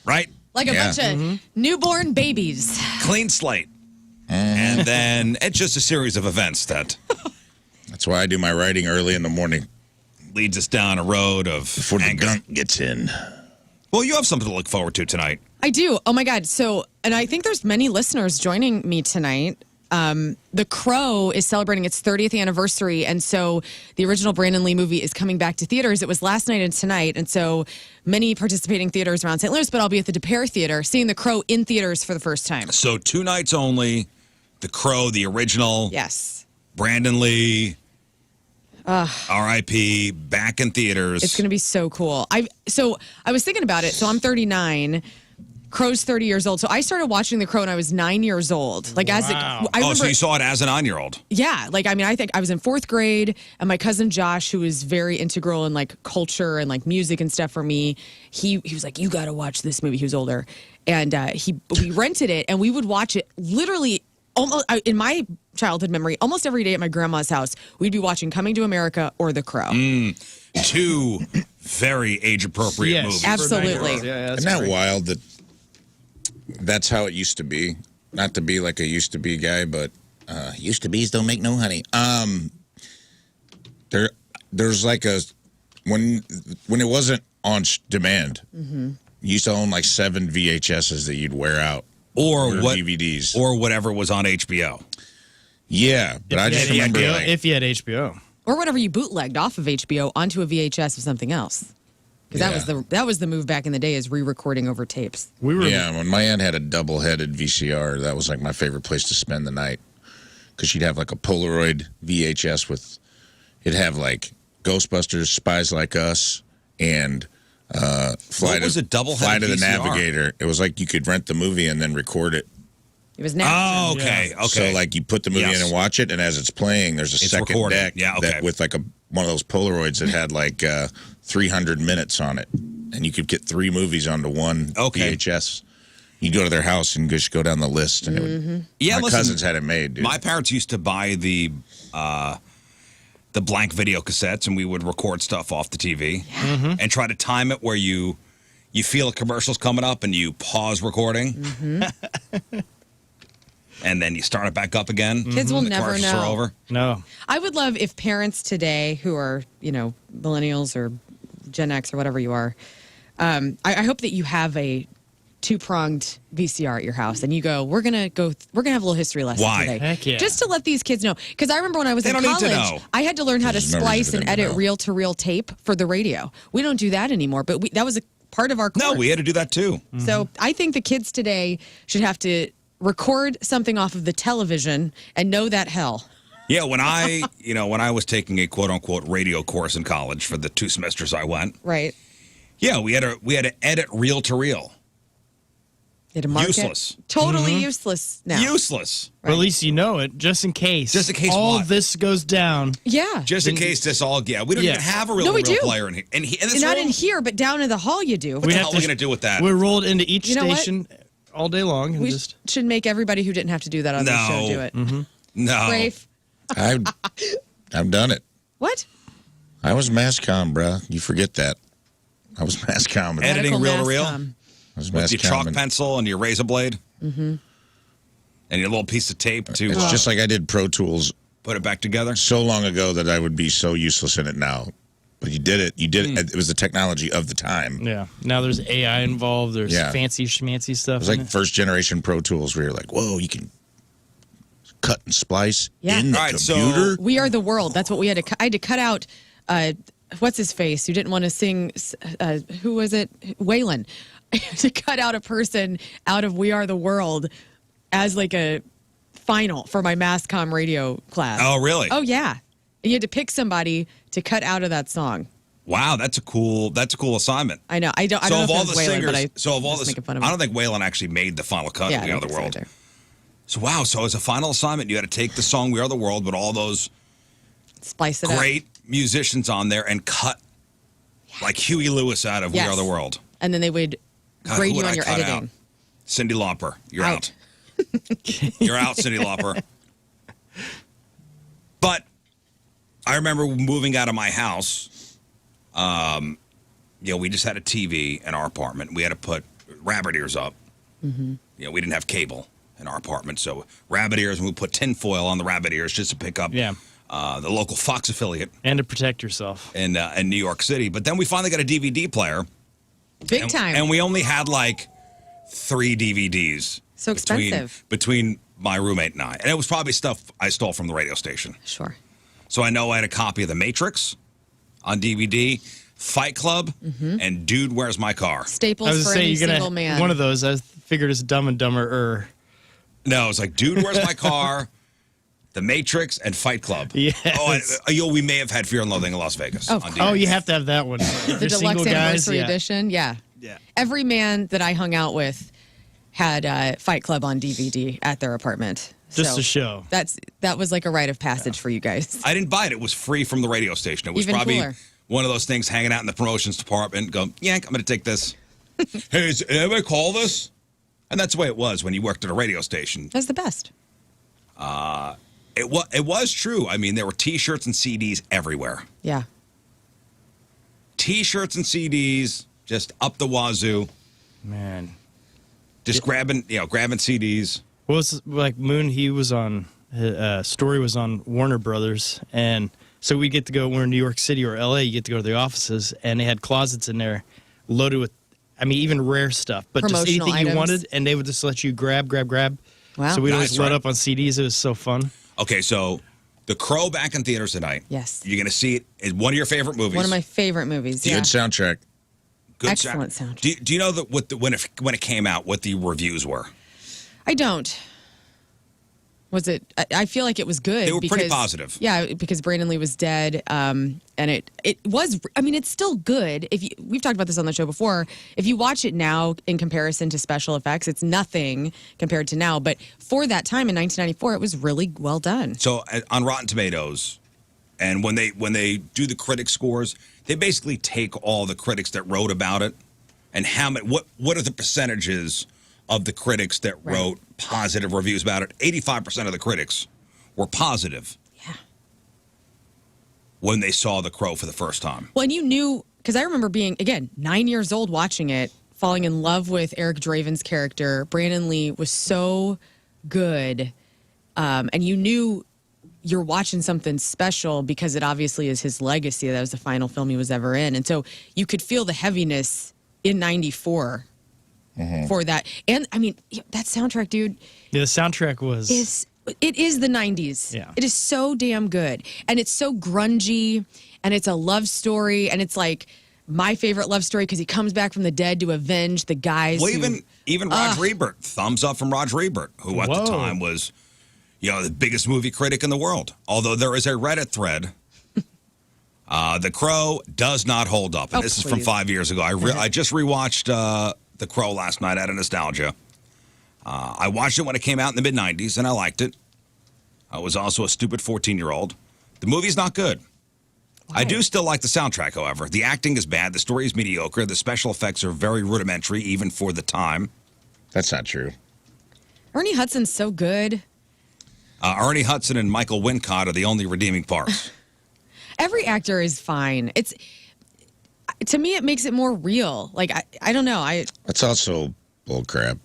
right? Like a bunch of newborn babies. Clean slate. And then it's just a series of events that That's why I do my writing early in the morning. leads us down a road of Before the anger. gunk gets in. Well, you have something to look forward to tonight. I do. Oh my God. So, and I think there's many listeners joining me tonight. The Crow is celebrating its 30th anniversary. And so the original Brandon Lee movie is coming back to theaters. It was last night and tonight. And so many participating theaters around St. Louis, but I'll be at the DePere Theater seeing The Crow in theaters for the first time. So 2 nights only. The Crow, the original. Yes. Brandon Lee. R.I.P. Back in theaters. It's going to be so cool. I was thinking about it. So I'm 39. Crow's 30 years old. So I started watching The Crow when I was 9 years old. Like I remember, so you saw it as a 9-year-old? Yeah. Like, I mean, I think I was in 4th grade, and my cousin Josh, who was very integral in like culture and like music and stuff for me, he was like, you got to watch this movie. He was older. And we rented it, and we would watch it literally almost in my childhood memory, almost every day at my grandma's house. We'd be watching Coming to America or The Crow. 2 very age-appropriate movies. Absolutely. Isn't that wild that that's how it used to be? Not to be like a used to be guy, but used to be's don't make no honey. There's like a when it wasn't on demand, you used to own like 7 VHSs that you'd wear out. Or DVDs. Or whatever was on HBO. Yeah, but I just remember if you had HBO. Or whatever you bootlegged off of HBO onto a VHS of something else. Because that was the move back in the day, is re-recording over tapes. When my aunt had a double-headed VCR, that was like my favorite place to spend the night. Because she'd have like a Polaroid VHS with, it'd have like Ghostbusters, Spies Like Us, and Flight of the Navigator. It was like you could rent the movie and then record it. It was now. Oh, okay. So like you put the movie in and watch it, and as it's playing, there's a second recorded. deck that with like one of those Polaroids that had like 300 minutes on it, and you could get 3 movies onto one VHS. You go to their house and just go down the list, and it would, my cousins had it made. Dude. My parents used to buy the blank video cassettes, and we would record stuff off the TV and try to time it where you feel a commercial's coming up and you pause recording. And then you start it back up again. Kids will never know. Over. No. I would love if parents today who are, millennials or Gen X or whatever you are, I hope that you have a 2-pronged VCR at your house, and you go, we're gonna have a little history lesson today. Heck yeah. Just to let these kids know. Because I remember when I was in college, I had to learn how to splice and edit reel-to-reel tape for the radio. We don't do that anymore, but that was a part of our course. No, we had to do that too. So I think the kids today should have to record something off of the television and know that hell. Yeah, when I was taking a quote-unquote radio course in college for the 2 semesters I went. Right. Yeah, we had to edit reel-to-reel. Useless. Totally useless now. Useless. Right. Or at least you know it, just in case. Just in case all this goes down. Yeah. Just in case this all, we don't even have a real player in here. And not in here, but down in the hall you do. What the hell are we going to do with that? We rolled into each station all day long. And we should make everybody who didn't have to do that on the show do it. No. Rafe. I've done it. What? I was mass comm, bro. You forget that. I was mass comm. Editing reel-to-reel? With your chalk pencil and your razor blade? And your little piece of tape to... It's just like I did Pro Tools. Put it back together? So long ago that I would be so useless in it now. But you did it. You did it. It was the technology of the time. Yeah. Now there's AI involved. There's fancy schmancy stuff. It was like first generation Pro Tools where you're like, whoa, you can cut and splice in the computer. So We Are the World. That's what we had to... I had to cut out... what's his face? Who didn't want to sing... who was it? Waylon. To cut out a person out of We Are the World as like a final for my mass comm radio class. Oh, really? Oh, yeah. And you had to pick somebody to cut out of that song. Wow, that's a cool assignment. I know. I don't know if it was Waylon, but I don't think Waylon actually made the final cut of We Are the World. So wow, so as a final assignment, you had to take the song We Are the World with all those great musicians on there and cut like Huey Lewis out of We Are the World. And then they would grade you on your editing. Out? Cyndi Lauper, you're out. You're out, Cyndi Lauper. But I remember moving out of my house. We just had a TV in our apartment. We had to put rabbit ears up. Mm-hmm. We didn't have cable in our apartment, so rabbit ears, and we put tinfoil on the rabbit ears just to pick up the local Fox affiliate. And to protect yourself. In New York City. But then we finally got a DVD player. Big time. And we only had like 3 DVDs. So expensive. Between my roommate and I. And it was probably stuff I stole from the radio station. Sure. So I know I had a copy of The Matrix on DVD, Fight Club, and Dude, Where's My Car? Staples for any single man. One of those, I figured it's Dumb and Dumber. No, it's like Dude, Where's My Car? The Matrix and Fight Club. Yes. We may have had Fear and Loathing in Las Vegas. Oh, you have to have that one. The deluxe anniversary edition. Yeah. Every man that I hung out with had Fight Club on DVD at their apartment. Just a show. That was like a rite of passage for you guys. I didn't buy it. It was free from the radio station. It was Even probably cooler. One of those things hanging out in the promotions department. Go, I'm going to take this. Hey, is anybody call this? And that's the way it was when you worked at a radio station. That's the best. It was true. I mean, there were T-shirts and CDs everywhere. Yeah. T-shirts and CDs just up the wazoo. Man. Just grabbing CDs. Well, it's like Moon, he was on, Story was on Warner Brothers, and so we get to go, we're in New York City or LA, you get to go to the offices, and they had closets in there loaded with, even rare stuff, but just Promotional anything you items. wanted, and they would just let you grab. Wow. So we'd Nice, always load right? up on CDs. It was so fun. Okay, so The Crow back in theaters tonight. Yes. You're going to see it. It's one of your favorite movies. One of my favorite movies. Good soundtrack. Good Excellent soundtrack. Do you know when it came out, what the reviews were? I don't. Was it? I feel like it was good. They were pretty positive. Yeah, because Brandon Lee was dead, and it was. I mean, it's still good. We've talked about this on the show before. If you watch it now in comparison to special effects, it's nothing compared to now. But for that time in 1994, it was really well done. So on Rotten Tomatoes, and when they do the critic scores, they basically take all the critics that wrote about it, and what are the percentages of the critics that wrote positive reviews about it. 85% of the critics were positive. Yeah. When they saw The Crow for the first time. Well, and you knew, because I remember being, again, 9 years old watching it, falling in love with Eric Draven's character. Brandon Lee was so good. And you knew you're watching something special because it obviously is his legacy. That was the final film he was ever in. And so you could feel the heaviness in 94 for that. And, I mean, that soundtrack, dude. Yeah, the soundtrack was... It is the 90s. Yeah. It is so damn good. And it's so grungy, and it's a love story, and it's like my favorite love story because he comes back from the dead to avenge the guys. Well, even Roger Ebert, thumbs up from Roger Ebert, who at the time was, the biggest movie critic in the world. Although there is a Reddit thread. The Crow does not hold up. And this is from 5 years ago. I just rewatched The Crow last night out of nostalgia. I watched it when it came out in the mid-'90s, and I liked it. I was also a stupid 14-year-old. The movie's not good. I do still like the soundtrack, however. The acting is bad. The story is mediocre. The special effects are very rudimentary, even for the time. That's not true. Ernie Hudson's so good. Ernie Hudson and Michael Wincott are the only redeeming parts. Every actor is fine. To me, it makes it more real. Like, I don't know. That's also bullcrap.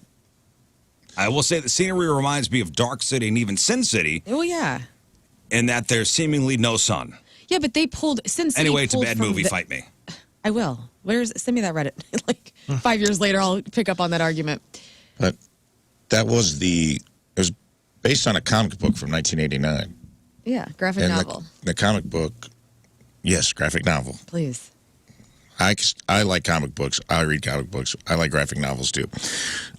I will say the scenery reminds me of Dark City and even Sin City. Oh, yeah. In that there's seemingly no sun. Yeah, but they pulled Sin City. Anyway, it's a bad movie. Fight me. I will. Send me that Reddit. Like 5 years later, I'll pick up on that argument. But it was based on a comic book from 1989. Yeah, graphic novel. The comic book, yes, graphic novel. Please. I like comic books. I read comic books. I like graphic novels too.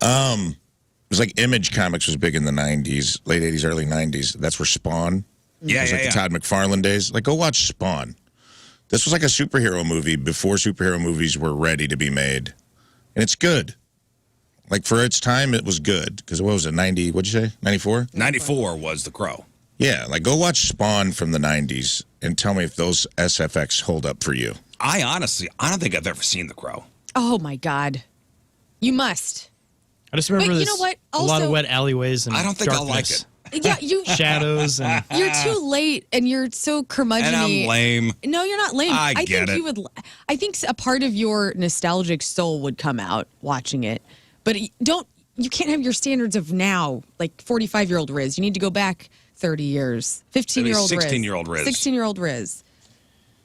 It was like Image Comics was big in the 90s, late 80s, early 90s. That's where Spawn. Yeah, it was the Todd McFarlane days. Like, go watch Spawn. This was like a superhero movie before superhero movies were ready to be made. And it's good. Like, for its time, it was good. Because what was it, 90, what'd you say, 94? 94 was The Crow. Yeah, like, go watch Spawn from the 90s and tell me if those SFX hold up for you. I don't think I've ever seen The Crow. Oh, my God. You must. I just remember you know what? A lot of wet alleyways and I don't think I'll like darkness. it. Yeah, you Shadows and you're too late, and you're so curmudgeon-y. And I'm lame. No, you're not lame. I get think it. you would. I think a part of your nostalgic soul would come out watching it, But you can't have your standards of now, like 45-year-old Rizz. You need to go back 30 years. 15-year-old Rizz. 16-year-old Rizz. 16-year-old Rizz.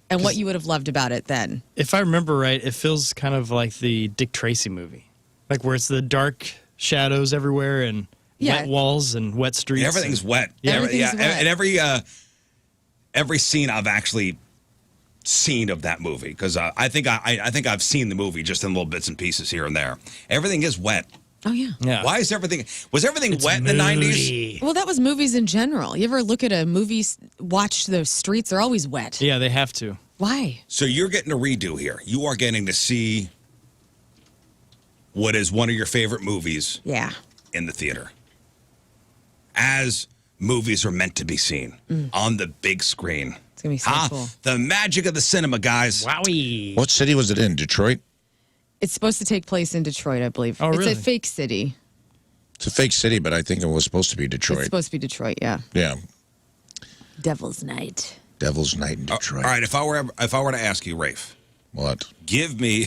And what you would have loved about it then. If I remember right, it feels kind of like the Dick Tracy movie. Like where it's the dark shadows everywhere and wet walls and wet streets. Everything's wet. Everything's wet. And every scene I've actually seen of that movie, because I think I've seen the movie just in little bits and pieces here and there. Everything is wet. Oh, yeah. Why is everything wet in the 90s? Well, that was movies in general. You ever look at a movie, watch the streets, they're always wet. Yeah, they have to. Why? So you're getting a redo here. You are getting to see what is one of your favorite movies in the theater. As movies are meant to be seen on the big screen. It's going to be so cool. The magic of the cinema, guys. Wowie. What city was it in? Detroit? It's supposed to take place in Detroit, I believe. Oh, really? It's a fake city. It's a fake city, but I think it was supposed to be Detroit. It's supposed to be Detroit, yeah. Yeah. Devil's Night. Devil's Night in Detroit. All right, if I were to ask you, Rafe. What? Give me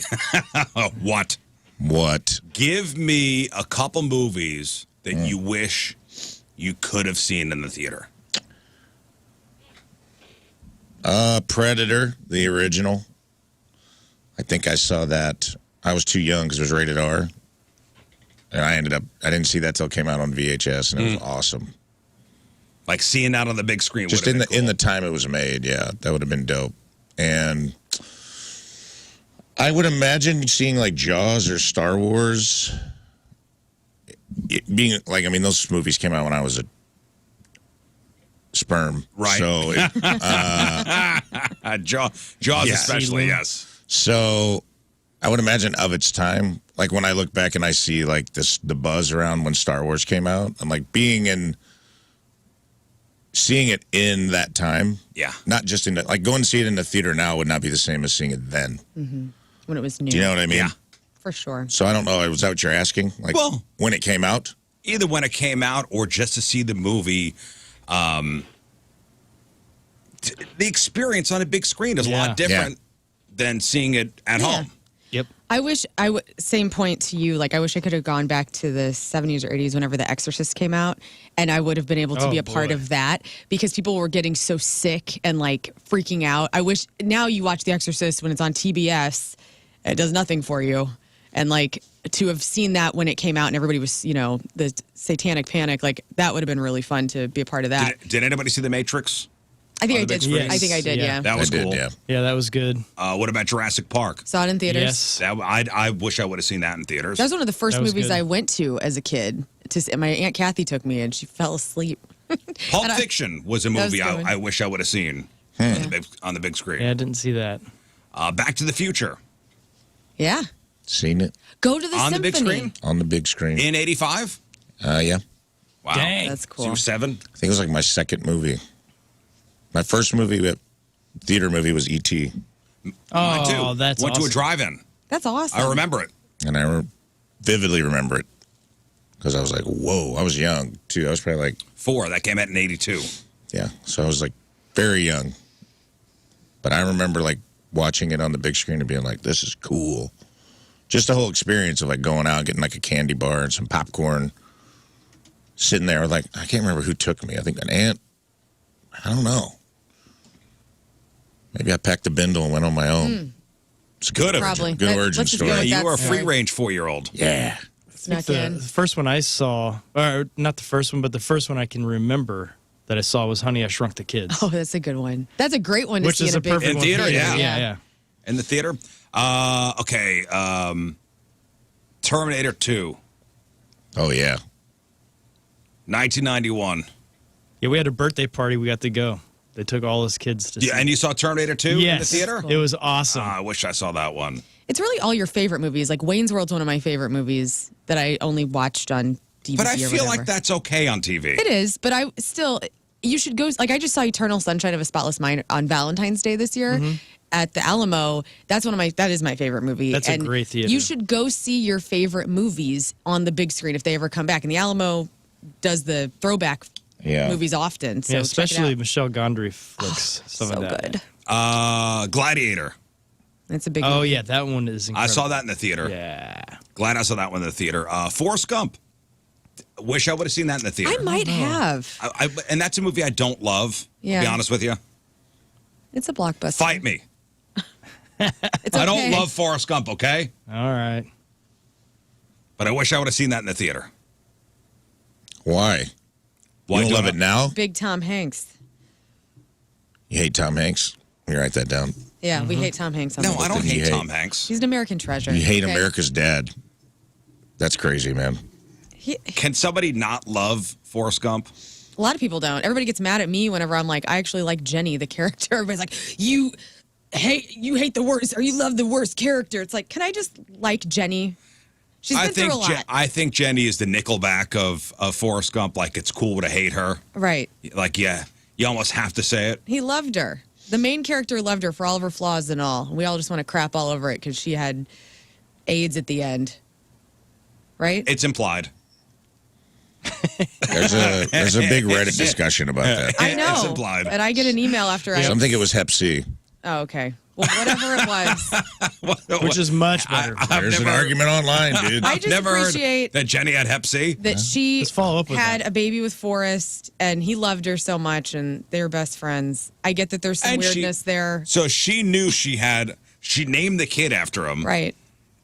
what? What? Give me a couple movies that you wish you could have seen in the theater. Predator, the original. I think I saw that. I was too young because it was rated R. And I didn't see that till it came out on VHS, and it was awesome. Like seeing that on the big screen. Just in the time it was made, yeah, that would have been dope. And I would imagine seeing like Jaws or Star Wars. It being like, I mean, those movies came out when I was a sperm, right? So, Jaws, especially, yes. So, I would imagine of its time, like when I look back and I see like the buzz around when Star Wars came out, I'm like seeing it in that time. Yeah. Not just like going to see it in the theater now would not be the same as seeing it then. Mm-hmm. When it was new. Do you know what I mean? Yeah. For sure. So I don't know. Was that what you're asking? Like, well, when it came out? Either when it came out or just to see the movie. The experience on a big screen is a lot different than seeing it at home. Yep. I wish same point to you. Like, I wish I could have gone back to the 70s or 80s whenever The Exorcist came out, and I would have been able to be a part of that because people were getting so sick and like freaking out. I wish now you watch The Exorcist when it's on TBS, it does nothing for you. And like to have seen that when it came out and everybody was, the satanic panic, like that would have been really fun to be a part of that. Did anybody see The Matrix? I think I did. Yes. I think I did. Yeah. That was cool. Yeah, that was good. What about Jurassic Park? Saw it in theaters. Yes. I wish I would have seen that in theaters. That was one of the first movies good. I went to as a kid. My Aunt Kathy took me and she fell asleep. Pulp Fiction was a movie I wish I would have seen on the big screen. Yeah, I didn't see that. Back to the Future. Yeah. Seen it. Go to the on symphony. the big screen? On the big screen. In 85? Yeah. Wow. Dang. That's cool. So you were 7? I think it was like my second movie. My first theater movie was E.T. Mine too. That's Went awesome. to a drive-in. That's awesome. I remember it. And I vividly remember it because I was like, whoa, I was young too. I was probably like 4. That came out in 82. Yeah. So I was like very young. But I remember like watching it on the big screen and being like, this is cool. Just the whole experience of like going out, getting like a candy bar and some popcorn, sitting there like, I can't remember who took me. I think an aunt. I don't know. Maybe I packed a bindle and went on my own. It's good. Probably. Good origin Let's just go story. with You were a story. free-range 4-year-old. Yeah. Snuck The in. first one I saw, or not the first one, but the first one I can remember that I saw was Honey, I Shrunk the Kids. Oh, that's a good one. That's a great one to Which see is in a a big perfect In one. theater, yeah. Yeah. In the theater? Okay. Terminator 2. Oh, yeah. 1991. Yeah, we had a birthday party. We got to go. They took all his kids to see. Yeah, and you saw Terminator 2 in the Yes. theater? It was awesome. I wish I saw that one. It's really all your favorite movies. Like Wayne's World's one of my favorite movies that I only watched on DVD. But I or feel whatever. like that's okay on TV. It is, but you should go. Like I just saw Eternal Sunshine of a Spotless Mind on Valentine's Day this year at the Alamo. That is my favorite movie. That's a great theater. You should go see your favorite movies on the big screen if they ever come back. And the Alamo does the throwback movies often. So yeah, check especially it out. Michelle Gondry flicks. Some So of that. good. Gladiator. It's a big Oh movie. yeah, that one is incredible. I saw that in the theater. Yeah. Glad I saw that one in the theater. Forrest Gump. Wish I would have seen that in the theater. I might have. And that's a movie I don't love, to be honest with you. It's a blockbuster. Fight me. It's I don't love Forrest Gump, okay? All right. But I wish I would have seen that in the theater. Why? You don't love it now? Big Tom Hanks. You hate Tom Hanks? Let me write that down. Yeah, we hate Tom Hanks. No, I don't hate Tom Hanks. He's an American treasure. You hate America's dad. That's crazy, man. Can somebody not love Forrest Gump? A lot of people don't. Everybody gets mad at me whenever I'm like, I actually like Jenny, the character. Everybody's like, you hate the worst, or you love the worst character. It's like, can I just like Jenny? She's been through a lot. I think Jenny is the Nickelback of Forrest Gump. Like, it's cool to hate her. Right. Like, yeah, you almost have to say it. He loved her. The main character loved her for all of her flaws and all. We all just want to crap all over it because she had AIDS at the end. Right? It's implied. There's a big Reddit discussion about that. I know. It's implied. And I get an email after Some think it was Hep C. Oh, okay. Well, whatever it was. Which is much better. There's an argument online, dude. I just never appreciate heard that Jenny had Hep C. that she Let's follow up with had that. a baby with Forrest, and he loved her so much, and they were best friends. I get that there's some And weirdness there. So she knew she named the kid after him. Right.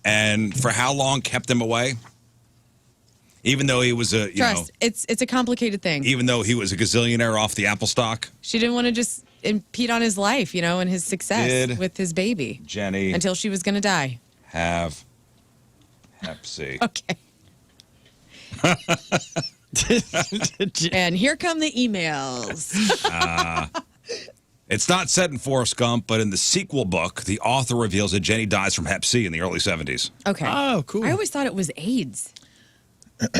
And for how long kept him away? Even though he was Trust, it's a complicated thing. even though he was a gazillionaire off the Apple stock. She didn't want to just impede on his life, and his success Did with his baby Jenny until she was going to die. have Hep C. Okay. And here come the emails. It's not set in Forrest Gump, but in the sequel book, the author reveals that Jenny dies from Hep C in the early 70s. Okay. Oh, cool. I always thought it was AIDS. Guess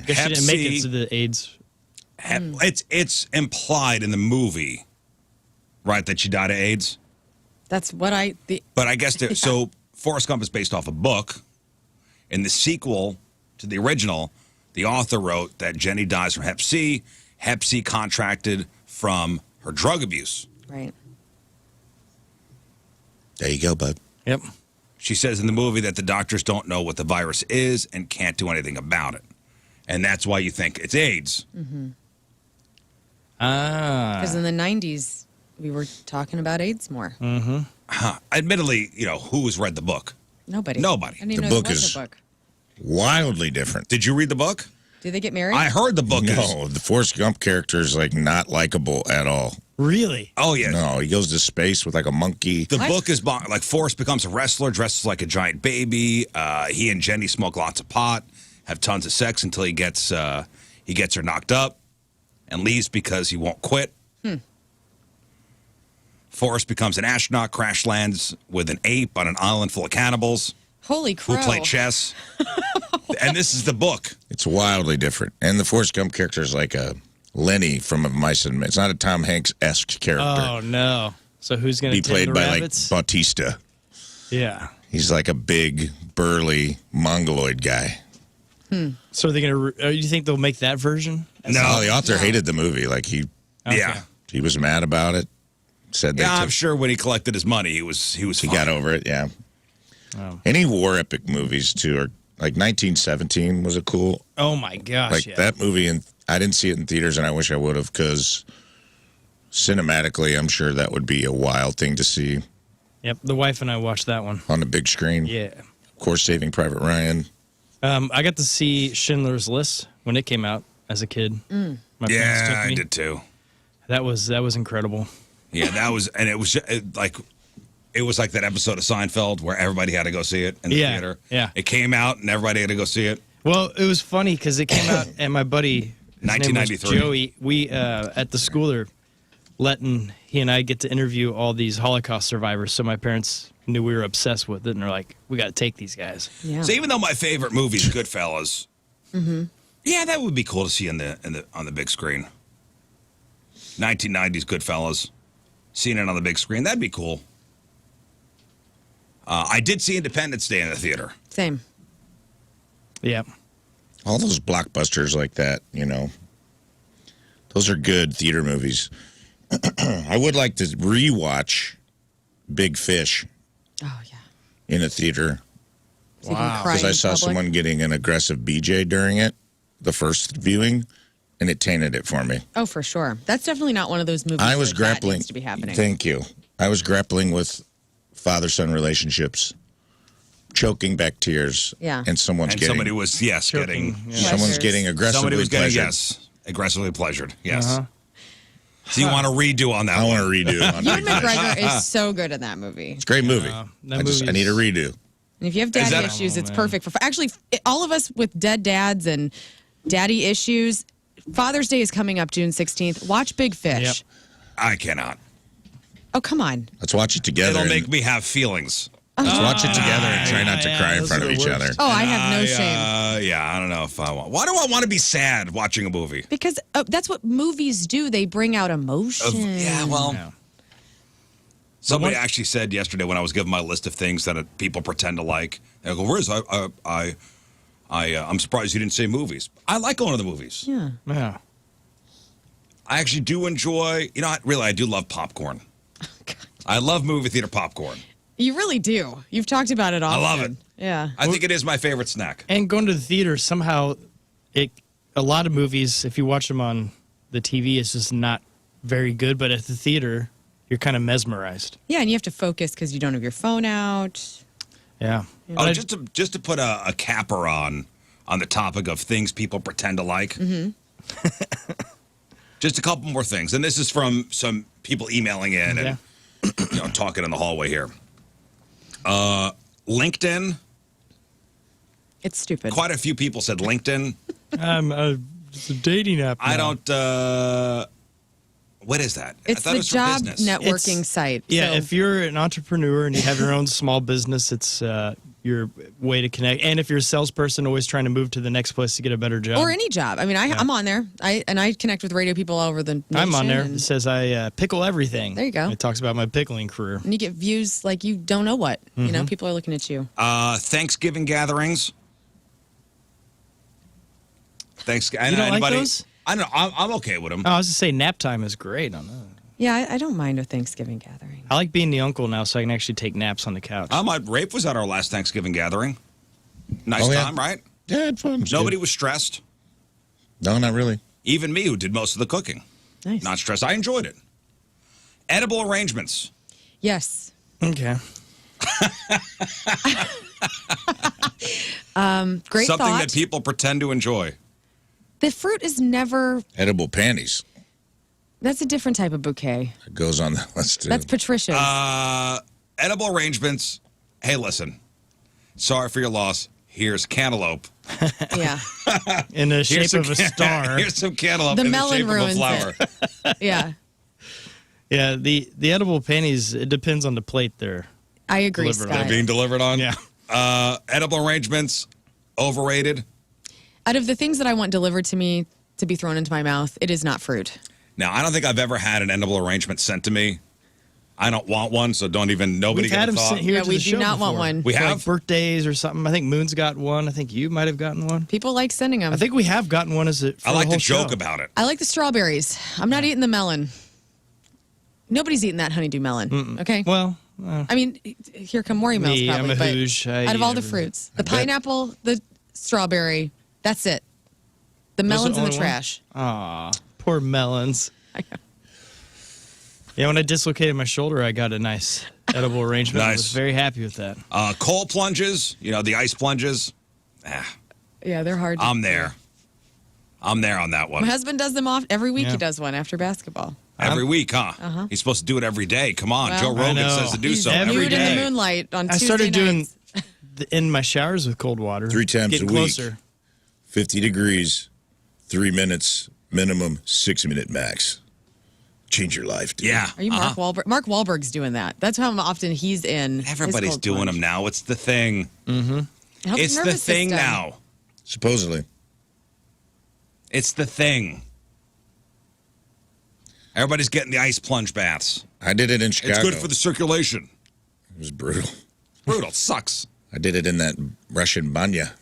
she Hep didn't make C. it to the AIDS. It's implied in the movie, right, that she died of AIDS. That's what But I guess so. Forrest Gump is based off a book. In the sequel to the original, the author wrote that Jenny dies from Hep C. Hep C contracted from her drug abuse. Right. There you go, bud. Yep. She says in the movie that the doctors don't know what the virus is and can't do anything about it. And that's why you think it's AIDS. Mm-hmm. Because in the 90s, we were talking about AIDS more. Admittedly, who has read the book? Nobody. I didn't even The know book there was is- a book. Wildly different. Did you read the book? Did they get married? I heard the book is. No, the Forrest Gump character is like not likable at all. really? Oh, yeah. No, he goes to space with like a monkey. The book is like Forrest becomes a wrestler, dresses like a giant baby. He and Jenny smoke lots of pot, have tons of sex until he gets her knocked up and leaves because he won't quit. Forrest becomes an astronaut, crash lands with an ape on an island full of cannibals Holy who crow. play chess. And this is the book. It's wildly different. And the Forrest Gump character is like a Lenny from Mice and Men. It's not a Tom Hanks-esque character. Oh, no. So who's going to Be tend played the by rabbits? like Bautista. Yeah. He's like a big, burly, mongoloid guy. So are they going to... you think they'll make that version? No, the author hated the movie. Like Okay. Yeah. he was mad about it. Said they Yeah, I'm took, sure when he collected his money, he was he fine. got over it. Yeah. Oh. Any war epic movies too are like 1917 was a cool Oh, my gosh, like yeah. that movie, and I didn't see it in theaters, and I wish I would have because cinematically, I'm sure that would be a wild thing to see Yep, the wife and I watched that one. on the big screen. Yeah. Of course, Saving Private Ryan. I got to see Schindler's List when it came out as a kid. My parents Yeah, took I me. did too. That was incredible. Yeah, that was, and it was like that episode of Seinfeld where everybody had to go see it in the theater. Yeah. It came out and everybody had to go see it. Well, it was funny because it came out, and my buddy, his name was 1993. Joey, we at the school there, letting he and I get to interview all these Holocaust survivors. So my parents knew we were obsessed with it, and they're like, "We got to take these guys." Yeah. So even though my favorite movie is Goodfellas, yeah, that would be cool to see on the big screen. 1990s Goodfellas, seeing it on the big screen, that'd be cool. I did see Independence Day in the theater. Same. Yeah. All those blockbusters like that, those are good theater movies. I would like to rewatch Big Fish Oh, yeah. in a theater. So you can cry Because I in saw public. someone getting an aggressive BJ during it, the first viewing, and it tainted it for me. Oh, for sure. That's definitely not one of those movies. I was where that grappling. needs to be happening. Thank you. I was grappling with father-son relationships, choking back tears. Yeah. And somebody was Choking, getting someone's getting aggressively somebody was getting pleasured. aggressively pleasured. Yes. So you want a redo on that? I one. want a redo. On Ewan Big Fish. McGregor is so good in that movie. It's a great movie. that I need a redo. And if you have daddy that- issues, it's man. perfect for. Actually, all of us with dead dads and daddy issues. Father's Day is coming up June 16th. Watch Big Fish. Yep. I cannot. Oh, come on. Let's watch it together. It'll and- make me have feelings. Let's watch it together and try not to yeah, cry in those front are of the each worst. other. Oh, I have no shame. Yeah, I don't know if I want. Why do I want to be sad watching a movie? Because that's what movies do. They bring out emotion. Yeah, well. Yeah. Somebody actually said yesterday when I was giving my list of things that people pretend to like, they go, Rizz, I'm surprised you didn't say movies. I like going to the movies. Yeah. Yeah. I actually do enjoy, I do love popcorn. I love movie theater popcorn. You really do. You've talked about it often. love it. Yeah. I think it is my favorite snack. And going to the theater, somehow, a lot of movies, if you watch them on the TV, it's just not very good. But at the theater, you're kind of mesmerized. Yeah, and you have to focus because you don't have your phone out. Yeah. Oh, just to put a capper on the topic of things people pretend to like. Mm-hmm. Just a couple more things, and this is from some people emailing in and talking in the hallway here. LinkedIn. It's stupid. Quite a few people said LinkedIn. It's a dating app. I now. don't. What is that? I It's thought the it was for job business. networking site. Yeah, So- if you're an entrepreneur and you have your own small business, it's your way to connect. And if you're a salesperson, always trying to move to the next place to get a better job. or any job. I mean, I'm on there. I connect with radio people all over the nation. I'm on there. and- It says I pickle everything. There you go. It talks about my pickling career. and you get views like you don't know what. You know, people are looking at you. Thanksgiving gatherings. Thanksgiving. You don't like those? I don't know. I'm okay with them. Oh, I was to say nap time is great on that. Yeah, I don't mind a Thanksgiving gathering. I like being the uncle now, so I can actually take naps on the couch. Rafe was at our last Thanksgiving gathering. Nice time, right? Yeah, I had fun. It was Nobody good. was stressed. No, not really. Even me, who did most of the cooking. Nice. Not stressed. I enjoyed it. Edible arrangements. Yes. Okay. Great Something thought. that people pretend to enjoy. The fruit is never. Edible panties. That's a different type of bouquet. It goes on the list, too. That's Patricia's. Edible arrangements. Hey, listen. Sorry for your loss. Here's cantaloupe. Yeah. In the shape some of a star. Here's some cantaloupe The in the melon shape of a ruins flower. Yeah. Yeah, the edible panties, it depends on the plate there. I agree, Delivered on. Scott. Being delivered on. Yeah. Edible arrangements. Overrated. Out of the things that I want delivered to me to be thrown into my mouth, it is not fruit. Now, I don't think I've ever had an edible arrangement sent to me. I don't want one, so nobody We've get had a them thought. sent here Yeah, to we the do show not want before. one. We For, have? like birthdays or something. I think Moon's got one. I think you might have gotten one. People like sending them. I think we have gotten one as it. I like to joke about it. I like the strawberries. I'm not eating the melon. Nobody's eating that honeydew melon. Okay. Well, I mean, here come more emails. Me, probably, I'm a but Hooshe. I out of eat all the everything. fruits, the pineapple, the strawberry, that's it. The melon's in the only one? trash. Aw, poor melons. Yeah, when I dislocated my shoulder, I got a nice edible arrangement. I was Nice. very happy with that. Cold plunges, the ice plunges. Yeah, they're hard. I'm there. I'm there on that one. My husband does them off every week. Yeah. He does one after basketball. Every week, huh? He's supposed to do it every day. Come on, Well, Joe I Rogan know. says to do He's so every nude in day. the moonlight on I Tuesday started doing nights. in my showers with cold water. 3 times Getting a week. closer. 50 degrees, 3 minutes minimum, 6-minute max. Change your life, dude. Yeah. Are you Mark Wahlberg? Mark Wahlberg's doing that. That's how often he's in. his Everybody's cold doing plunge. them now. It's the thing. It helps It's the nervous thing system. now. Supposedly. It's the thing. Everybody's getting the ice plunge baths. I did it in Chicago. It's good for the circulation. It was brutal. Brutal. Sucks. I did it in that Russian banya.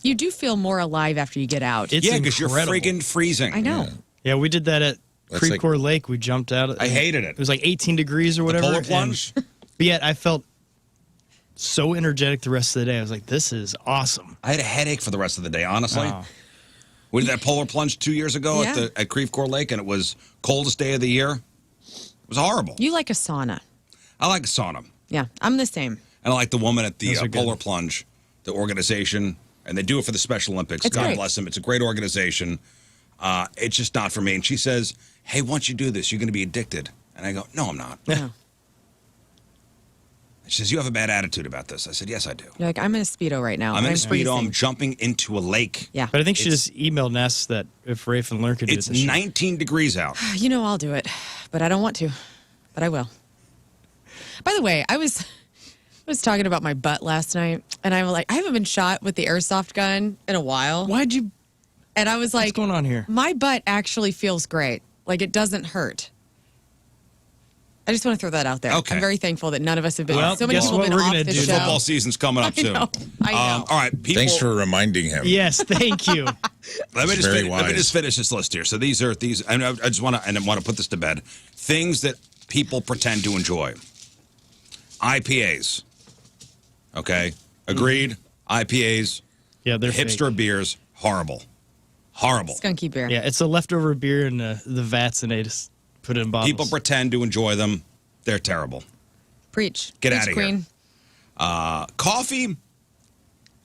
You do feel more alive after you get out. It's Yeah, because you're incredible. freaking freezing. I know. Yeah, we did that at That's Creve Coeur Lake. We jumped out. I hated it. It was like 18 degrees or whatever. Polar and- plunge? But yet I felt so energetic the rest of the day. I was like, this is awesome. I had a headache for the rest of the day, honestly. Oh. We did that polar plunge 2 years ago at Creve Coeur Lake, and it was coldest day of the year. It was horrible. You like a sauna. I like a sauna. Yeah, I'm the same. And I like the woman at the polar good. plunge, the organization, and they do it for the Special Olympics. It's God great. bless them. It's a great organization. It's just not for me. And she says, hey, once you do this, you're going to be addicted. And I go, no, I'm not. No. She says, you have a bad attitude about this. I said, yes, I do. You're like, I'm in a Speedo right now. I'm in a Speedo. freezing. I'm jumping into a lake. Yeah. But I think she just emailed and asked that if Rafe and Lern could do It's this. 19 degrees out. You know I'll do it, but I don't want to. But I will. By the way, I was talking about my butt last night, and I'm like, I haven't been shot with the airsoft gun in a while. Why'd you? And I was like, What's going on here? My butt actually feels great. Like, it doesn't hurt. I just want to throw that out there. Okay. I'm very thankful that none of us have been. Well, so many guess people what have been we're off gonna the do? show. Football season's coming up soon. I know. All right, people. Thanks for reminding him. Yes, thank you. Let me very just wise. finish this list here. So these, and I just want to put this to bed. Things that people pretend to enjoy. IPAs. Okay, agreed. IPAs, Yeah, they're hipster fake. beers, horrible. Skunky beer. Yeah, it's a leftover beer in the vats, and they just put it in bottles. People pretend to enjoy them. They're terrible. Preach. Get Preach, outta here. queen. Coffee.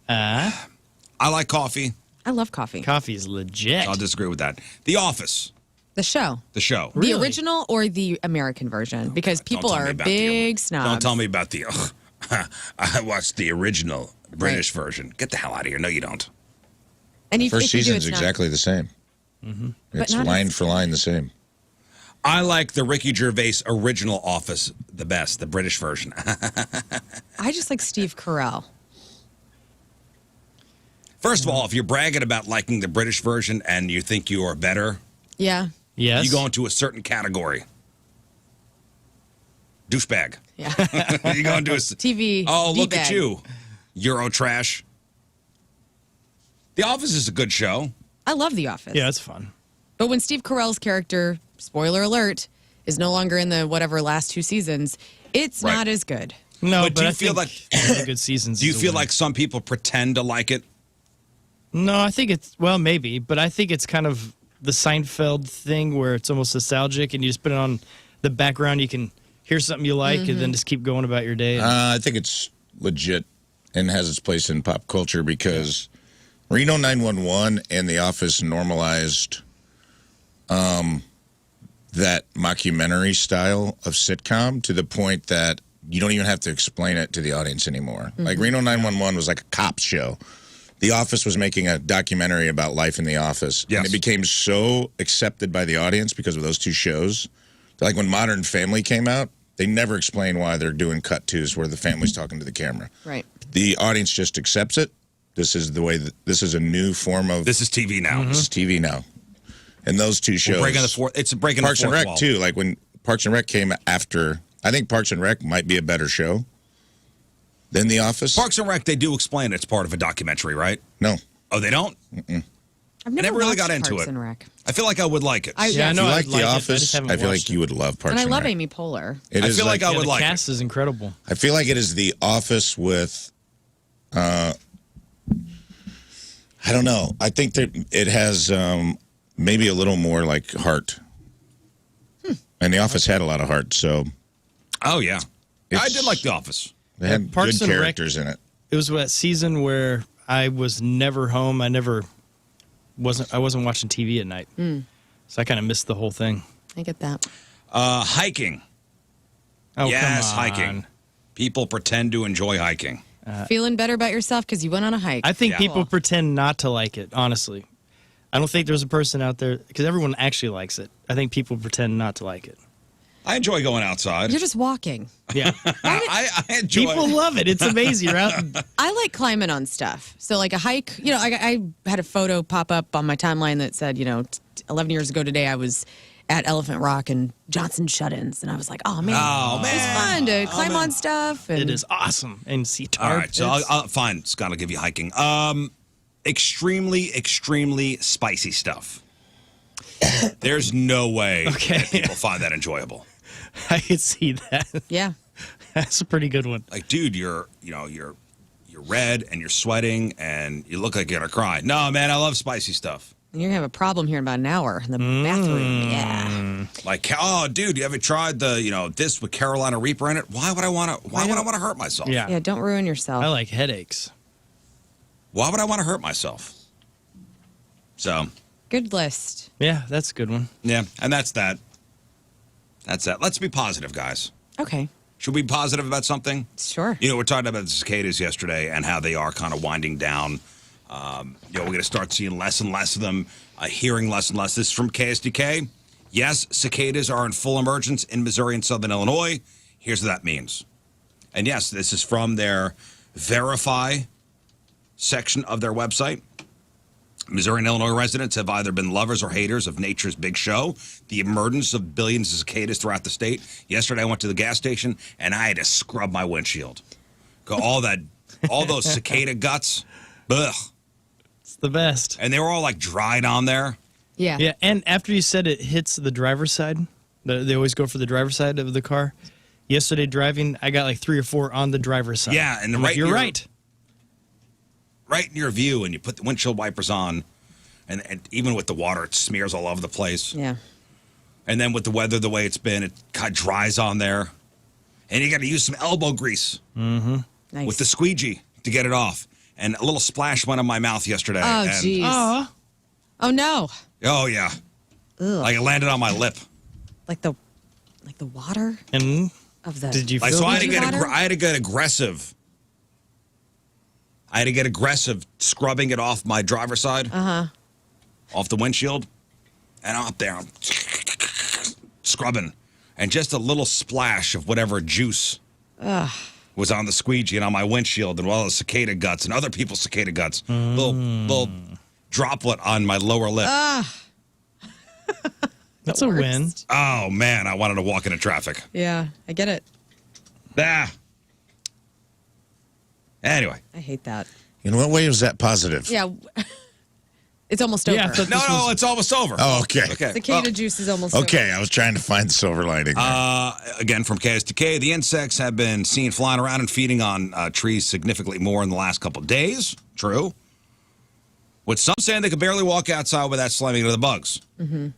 I like coffee. I love coffee. Coffee is legit. I'll disagree with that. The Office. The show. The show. The Really? original or the American version? Because people Don't tell me are about the- big snobs. Don't tell me about the. I watched the original British version. Get the hell out of here. No, you don't. And you, First if you do, season's it's not- exactly the same. It's not line as- for line the same. I like the Ricky Gervais original Office the best, the British version. I just like Steve Carell. First of all, if you're bragging about liking the British version and you think you are better, Yeah. Yes. you go into a certain category. Douchebag. Yeah. You go into a TV. Oh, look at D-bag. you, Euro trash. The Office is a good show. I love The Office. Yeah, it's fun. But when Steve Carell's character, spoiler alert, is no longer in the whatever last 2 seasons, it's Right. not as good. No, But do you I feel think like- one of the good seasons? Do you is a feel win. like some people pretend to like it? No, I think it's maybe, but I think it's kind of the Seinfeld thing where it's almost nostalgic, and you just put it on the background. You can hear something you like, and then just keep going about your day. I think it's legit and has its place in pop culture because Reno 911 and The Office normalized that mockumentary style of sitcom to the point that you don't even have to explain it to the audience anymore. Like Reno 911 was like a cop show. The Office was making a documentary about life in the office. Yes. And it became so accepted by the audience because of those two shows. Like when Modern Family came out, they never explain why they're doing cut twos where the family's talking to the camera. Right. The audience just accepts it. This is the way that this is a new form of This is TV now. this is TV now. And those two shows. Breaking the fourth. It's breaking Parks the and fourth Rec wall. too. Like when Parks and Rec came after, I think Parks and Rec might be a better show than The Office. Parks and Rec, they do explain it's part of a documentary, right? No. Oh, they don't? I've never really watched got into Parks it. and Rec. I feel like I would like it. I Yeah, I If know. you I'd like The like it, I Office, just haven't I feel like watched you would love Parks And I and love Rec. Amy Poehler. It I is feel like I Yeah, would the like cast is incredible. I feel like it is The Office with, I don't know. I think that it has maybe a little more like heart. And The Office had a lot of heart, so Oh, yeah. I It's- did like The Office. they had Parks good and Rec- characters in it. It was that season where I was never home. I wasn't watching TV at night, so I kind of missed the whole thing. I get that. Hiking. Oh, Yes, come on. hiking. People pretend to enjoy hiking. Feeling better about yourself because you went on a hike. I think Yeah. people pretend not to like it. Honestly, I don't think there's a person out there because everyone actually likes it. I think people pretend not to like it. I enjoy going outside. You're just walking. Yeah, I enjoy people love it. It's amazing. You're out. I like climbing on stuff. So like a hike, I had a photo pop up on my timeline that said, 11 years ago today I was at Elephant Rock and Johnson Shut-ins. And I was like, oh, man. Oh, It man. was fun to climb on stuff. And It is awesome and see tar All right, so pits. I'll fine, Scott, I'll give you hiking. Extremely, extremely spicy stuff. There's no way Okay. that people find that enjoyable. I could see that. Yeah. That's a pretty good one. Like, dude, you're red and you're sweating and you look like you're gonna cry. No, man, I love spicy stuff. You're gonna have a problem here in about an hour in the bathroom. Yeah. Like, oh, dude, you haven't tried the, this with Carolina Reaper in it? Why would I want to hurt myself? Yeah. Yeah, don't ruin yourself. I like headaches. Why would I want to hurt myself? So. Good list. Yeah, that's a good one. Yeah, and that's that. That's that. Let's be positive, guys. Okay. Should we be positive about something? Sure. We're talking about the cicadas yesterday and how they are kind of winding down. We're going to start seeing less and less of them, hearing less and less. This is from KSDK. Yes, cicadas are in full emergence in Missouri and Southern Illinois. Here's what that means. And yes, this is from their Verify section of their website. Missouri and Illinois residents have either been lovers or haters of nature's big show, the emergence of billions of cicadas throughout the state. Yesterday, I went to the gas station, and I had to scrub my windshield. All those cicada guts, ugh. It's the best. And they were all, like, dried on there. Yeah. Yeah, and after you said it hits the driver's side, they always go for the driver's side of the car. Yesterday, driving, I got like 3 or 4 on the driver's side. Yeah, and you're right. Right in your view, and you put the windshield wipers on, and even with the water, it smears all over the place. Yeah. And then with the weather the way it's been, it kind of dries on there. And you got to use some elbow grease Nice. with the squeegee to get it off. And a little splash went on my mouth yesterday. Oh, jeez. Oh, no. Oh, yeah. Ugh. Like it landed on my lip. Like the water And of the. did you Like, feel so I it? had to get aggressive. I had to get aggressive scrubbing it off my driver's side. Off the windshield. And out there, I'm scrubbing. And just a little splash of whatever juice was on the squeegee and on my windshield and all the cicada guts and other people's cicada guts. Little droplet on my lower lip. That's a win. Oh, man, I wanted to walk into traffic. Yeah, I get it. Anyway. I hate that. In what way was that positive? Yeah. It's almost over. Yeah, but- No, it's almost over. Oh, okay. Cicada juice is almost over. Okay, I was trying to find the silver lining. Again, from KSDK, the insects have been seen flying around and feeding on trees significantly more in the last couple of days. True. With some saying they could barely walk outside without slamming into the bugs. Mm-hmm.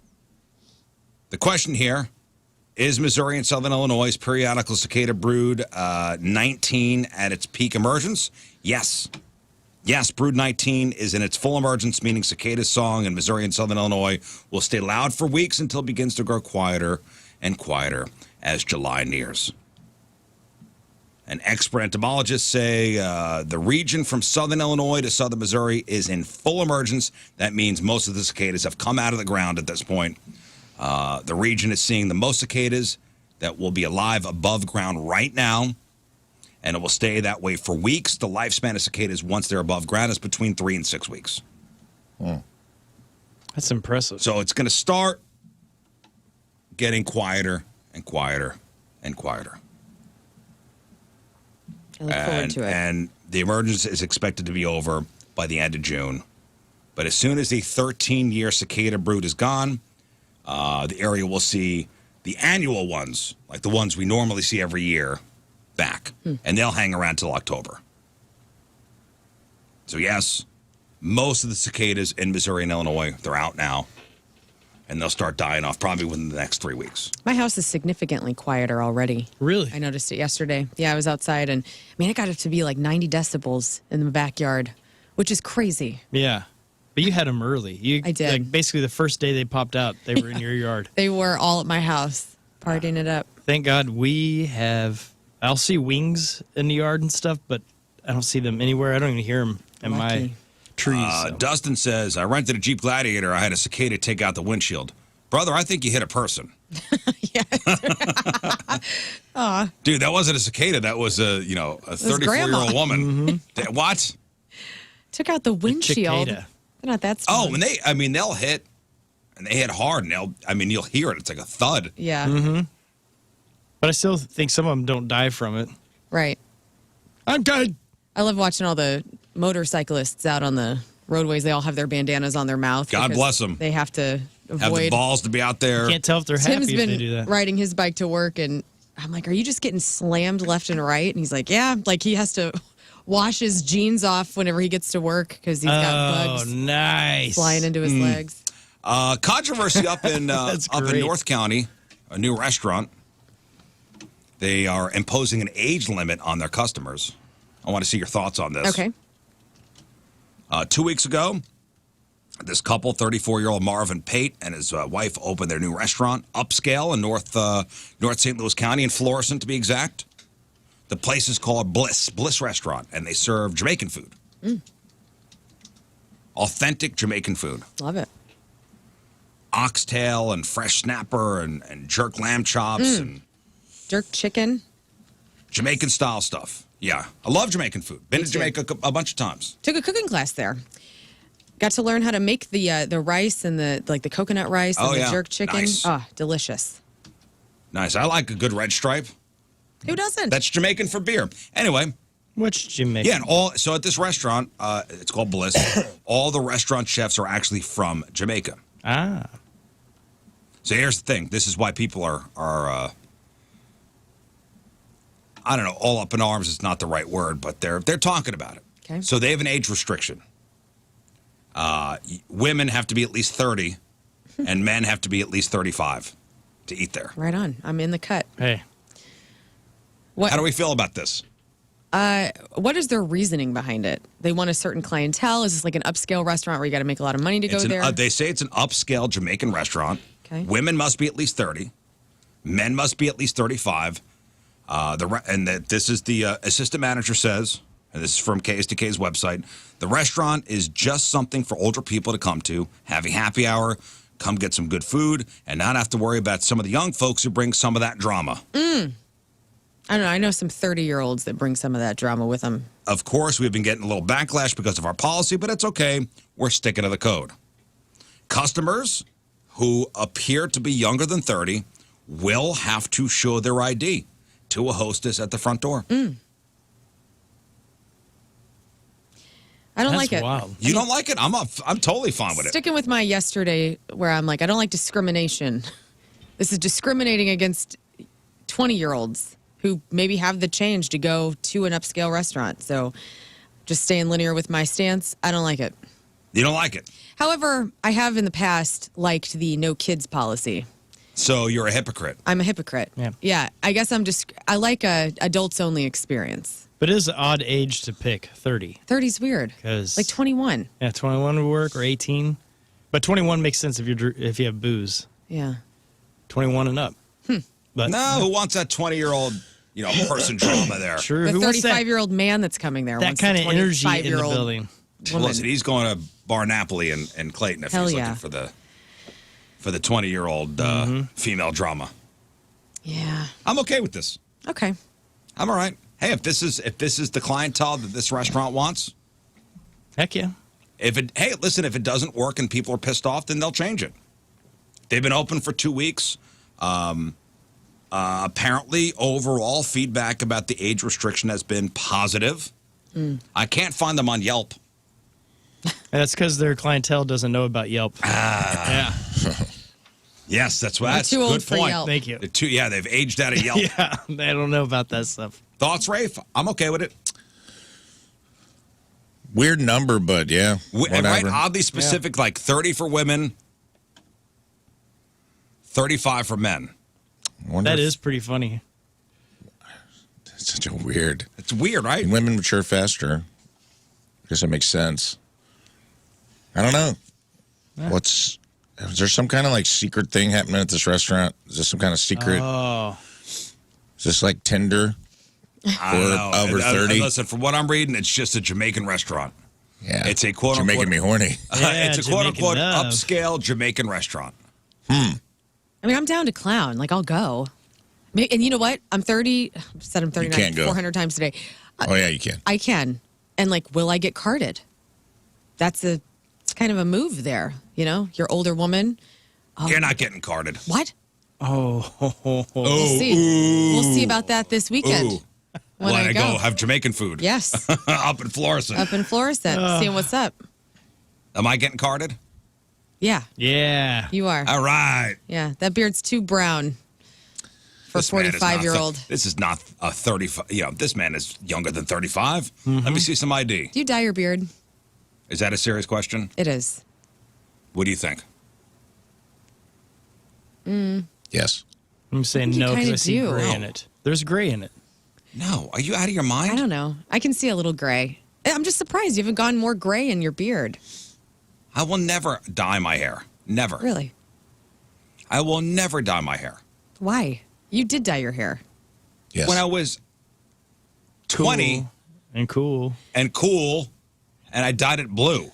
The question here, is Missouri and Southern Illinois' periodical cicada brood 19 at its peak emergence? Yes. Yes, brood 19 is in its full emergence, meaning cicada's song in Missouri and Southern Illinois will stay loud for weeks until it begins to grow quieter and quieter as July nears. And expert entomologists say the region from southern Illinois to southern Missouri is in full emergence. That means most of the cicadas have come out of the ground at this point. The region is seeing the most cicadas that will be alive above ground right now, and it will stay that way for weeks. The lifespan of cicadas once they're above ground is between 3 and 6 weeks. That's impressive. So it's going to start getting quieter and quieter and quieter. I look forward to it. And the emergence is expected to be over by the end of June. But as soon as the 13-year cicada brood is gone, the area will see the annual ones, like the ones we normally see every year, back. And they'll hang around till October. So, yes, most of the cicadas in Missouri and Illinois, they're out now. And they'll start dying off probably within the next 3 weeks. My house is significantly quieter already. Really? I noticed it yesterday. Yeah, I was outside, and I mean, it got up to be like 90 decibels in the backyard, which is crazy. Yeah. But you had them early. I did. Like, basically, the first day they popped out, they were in your yard. They were all at my house, partying it up. Thank God we have... I'll see wings in the yard and stuff, but I don't see them anywhere. I don't even hear them in my trees. So. Dustin says, I rented a Jeep Gladiator. I had a cicada take out the windshield. Brother, I think you hit a person. Dude, that wasn't a cicada. That was a 34-year-old woman. What? Took out the windshield. Cicada. They're not that strong. Oh, and they'll hit, and they hit hard, and you'll hear it. It's like a thud. Yeah. Mm-hmm. But I still think some of them don't die from it. Right. I'm good. I love watching all the motorcyclists out on the roadways. They all have their bandanas on their mouth. God bless them. They have to avoid. Have the balls to be out there. Can't tell if they're Tim's happy if they do been that. riding his bike to work, and I'm like, are you just getting slammed left and right? And he's like, yeah. Like he has to wash his jeans off whenever he gets to work because he's got bugs nice. flying into his legs. Controversy up in North County, a new restaurant. They are imposing an age limit on their customers. I want to see your thoughts on this. Okay. 2 weeks ago, this couple, 34-year-old Marvin Pate and his wife, opened their new restaurant, upscale in North St. Louis County, in Florissant to be exact. The place is called Bliss Restaurant, and they serve Jamaican food. Authentic Jamaican food. Love it. Oxtail and fresh snapper and jerk lamb chops and jerk chicken. Jamaican style stuff. Yeah, I love Jamaican food. Been to Jamaica a bunch of times. Took a cooking class there. Got to learn how to make the rice and the coconut rice and the jerk chicken. Nice. Oh, delicious. Nice. I like a good red stripe. Who doesn't? That's Jamaican for beer. Anyway. Which Jamaican? Yeah, and so at this restaurant, it's called Bliss. All the restaurant chefs are actually from Jamaica. Ah. So here's the thing. This is why people are I don't know, all up in arms is not the right word, but they're talking about it. Okay. So they have an age restriction. Women have to be at least 30, and men have to be at least 35 to eat there. Right on. I'm in the cut. Hey. What? How do we feel about this? What is their reasoning behind it? They want a certain clientele? Is this like an upscale restaurant where you got to make a lot of money to go there? They say it's an upscale Jamaican restaurant. Okay. Women must be at least 30. Men must be at least 35. This is the assistant manager says, and this is from KSDK's website, the restaurant is just something for older people to come to, have a happy hour, come get some good food, and not have to worry about some of the young folks who bring some of that drama. I don't know. I know some 30-year-olds that bring some of that drama with them. Of course, we've been getting a little backlash because of our policy, but it's okay. We're sticking to the code. Customers who appear to be younger than 30 will have to show their ID to a hostess at the front door. I don't like it. That's wild. You don't like it? I'm totally fine with it. Sticking with my yesterday where I'm like, I don't like discrimination. This is discriminating against 20-year-olds who maybe have the change to go to an upscale restaurant. So just staying linear with my stance, I don't like it. You don't like it? However, I have in the past liked the no kids policy. So you're a hypocrite. I'm a hypocrite. Yeah. I guess I like a adults only experience. But it is an odd age to pick, 30. 30's weird. Like 21. Yeah, 21 would work, or 18. But 21 makes sense if you have booze. Yeah. 21 and up. But no, who wants that 20-year-old, person drama there? True. The 35-year-old man that's coming there. That kind of energy in the building. Listen, he's going to Bar Napoli in Clayton if he's looking for the 20-year-old female drama. Yeah. I'm okay with this. Okay. I'm all right. Hey, if this is the clientele that this restaurant wants, heck yeah. If it doesn't work and people are pissed off, then they'll change it. They've been open for 2 weeks. Apparently, overall feedback about the age restriction has been positive. I can't find them on Yelp. That's because their clientele doesn't know about Yelp. Yeah. Yes, that's what. That's too old good for point. Yelp. Thank you. They've aged out of Yelp. Yeah, they don't know about that stuff. Thoughts, Rafe? I'm okay with it. Weird number, but yeah. Right? Oddly specific, like 30 for women, 35 for men. That is pretty funny. It's such a weird. It's weird, right? And women mature faster. I guess that makes sense. I don't know. Yeah. Is there some kind of like secret thing happening at this restaurant? Is this some kind of secret? Oh. Is this like Tinder? I don't know. Over 30? Listen, from what I'm reading, it's just a Jamaican restaurant. Yeah. It's a quote You're unquote. making me horny. It's a quote Jamaican unquote love. upscale Jamaican restaurant. I mean, I'm down to clown. Like, I'll go. And you know what? I'm 30. I said I'm 39 can't go. 400 times today. Oh, yeah, you can. I can. And, like, will I get carded? It's kind of a move there. You're older woman. Oh. You're not getting carded. What? Oh. We'll see. We'll see about that this weekend. When I go have Jamaican food. Yes. Up in Florissant. Up in Florissant. Seeing what's up. Am I getting carded? Yeah. Yeah. You are. All right. Yeah. That beard's too brown for a 45-year-old. This is not a 35. This man is younger than 35. Let me see some ID. Do you dye your beard? Is that a serious question? It is. What do you think? Yes. I'm saying no because I see gray in it. There's gray in it. No. Are you out of your mind? I don't know. I can see a little gray. I'm just surprised you haven't gone more gray in your beard. I will never dye my hair. Never. Really? I will never dye my hair. Why? You did dye your hair. Yes. When I was 20 cool, and I dyed it blue.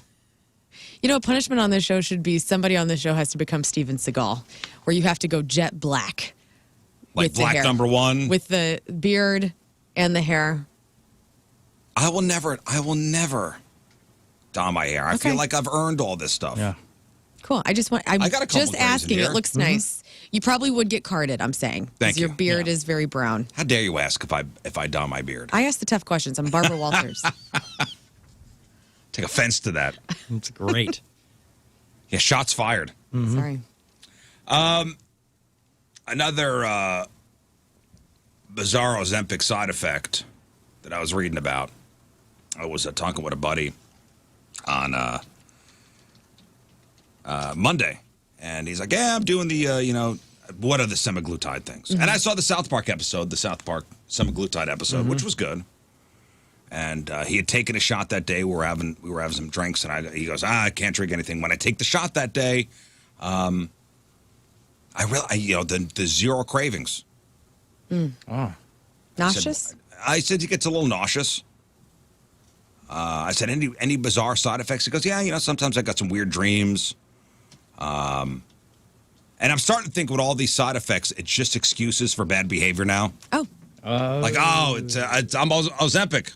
You know, punishment on this show should be somebody on this show has to become Steven Seagal, where you have to go jet black. Like with the black hair. #1? With the beard and the hair. I will never dye my hair. I feel like I've earned all this stuff. Yeah. Cool. I'm got a couple just grays in asking. here. It looks nice. You probably would get carded, I'm saying. Thank you. Your beard is very brown. How dare you ask if I dye my beard? I ask the tough questions. I'm Barbara Walters. Take offense to that. It's great. Yeah, shots fired. Sorry. Another bizarre Ozempic side effect that I was reading about. I was talking with a buddy on Monday, and he's like, "Yeah, I'm doing the what are the semaglutide things?" And I saw the South Park semaglutide episode, which was good. And he had taken a shot that day. We were having some drinks, and he goes, "I can't drink anything." When I take the shot that day, the zero cravings. Oh. Nauseous? I said he gets a little nauseous. I said, any bizarre side effects? He goes, yeah, sometimes I got some weird dreams. And I'm starting to think with all these side effects, it's just excuses for bad behavior now. Oh. I'm Ozempic.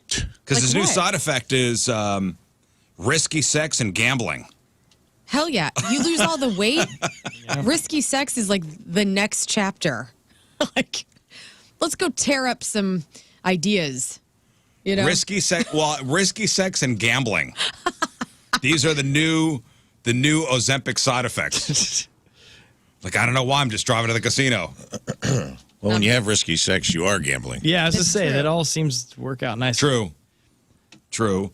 Because his new side effect is risky sex and gambling. Hell yeah. You lose all the weight? Risky sex is like the next chapter. Like, let's go tear up some ideas. Risky sex and gambling. These are the new Ozempic side effects. Like, I don't know why I'm just driving to the casino. Well, when you have risky sex, you are gambling. Yeah, I was just saying, that all seems to work out nicely. True.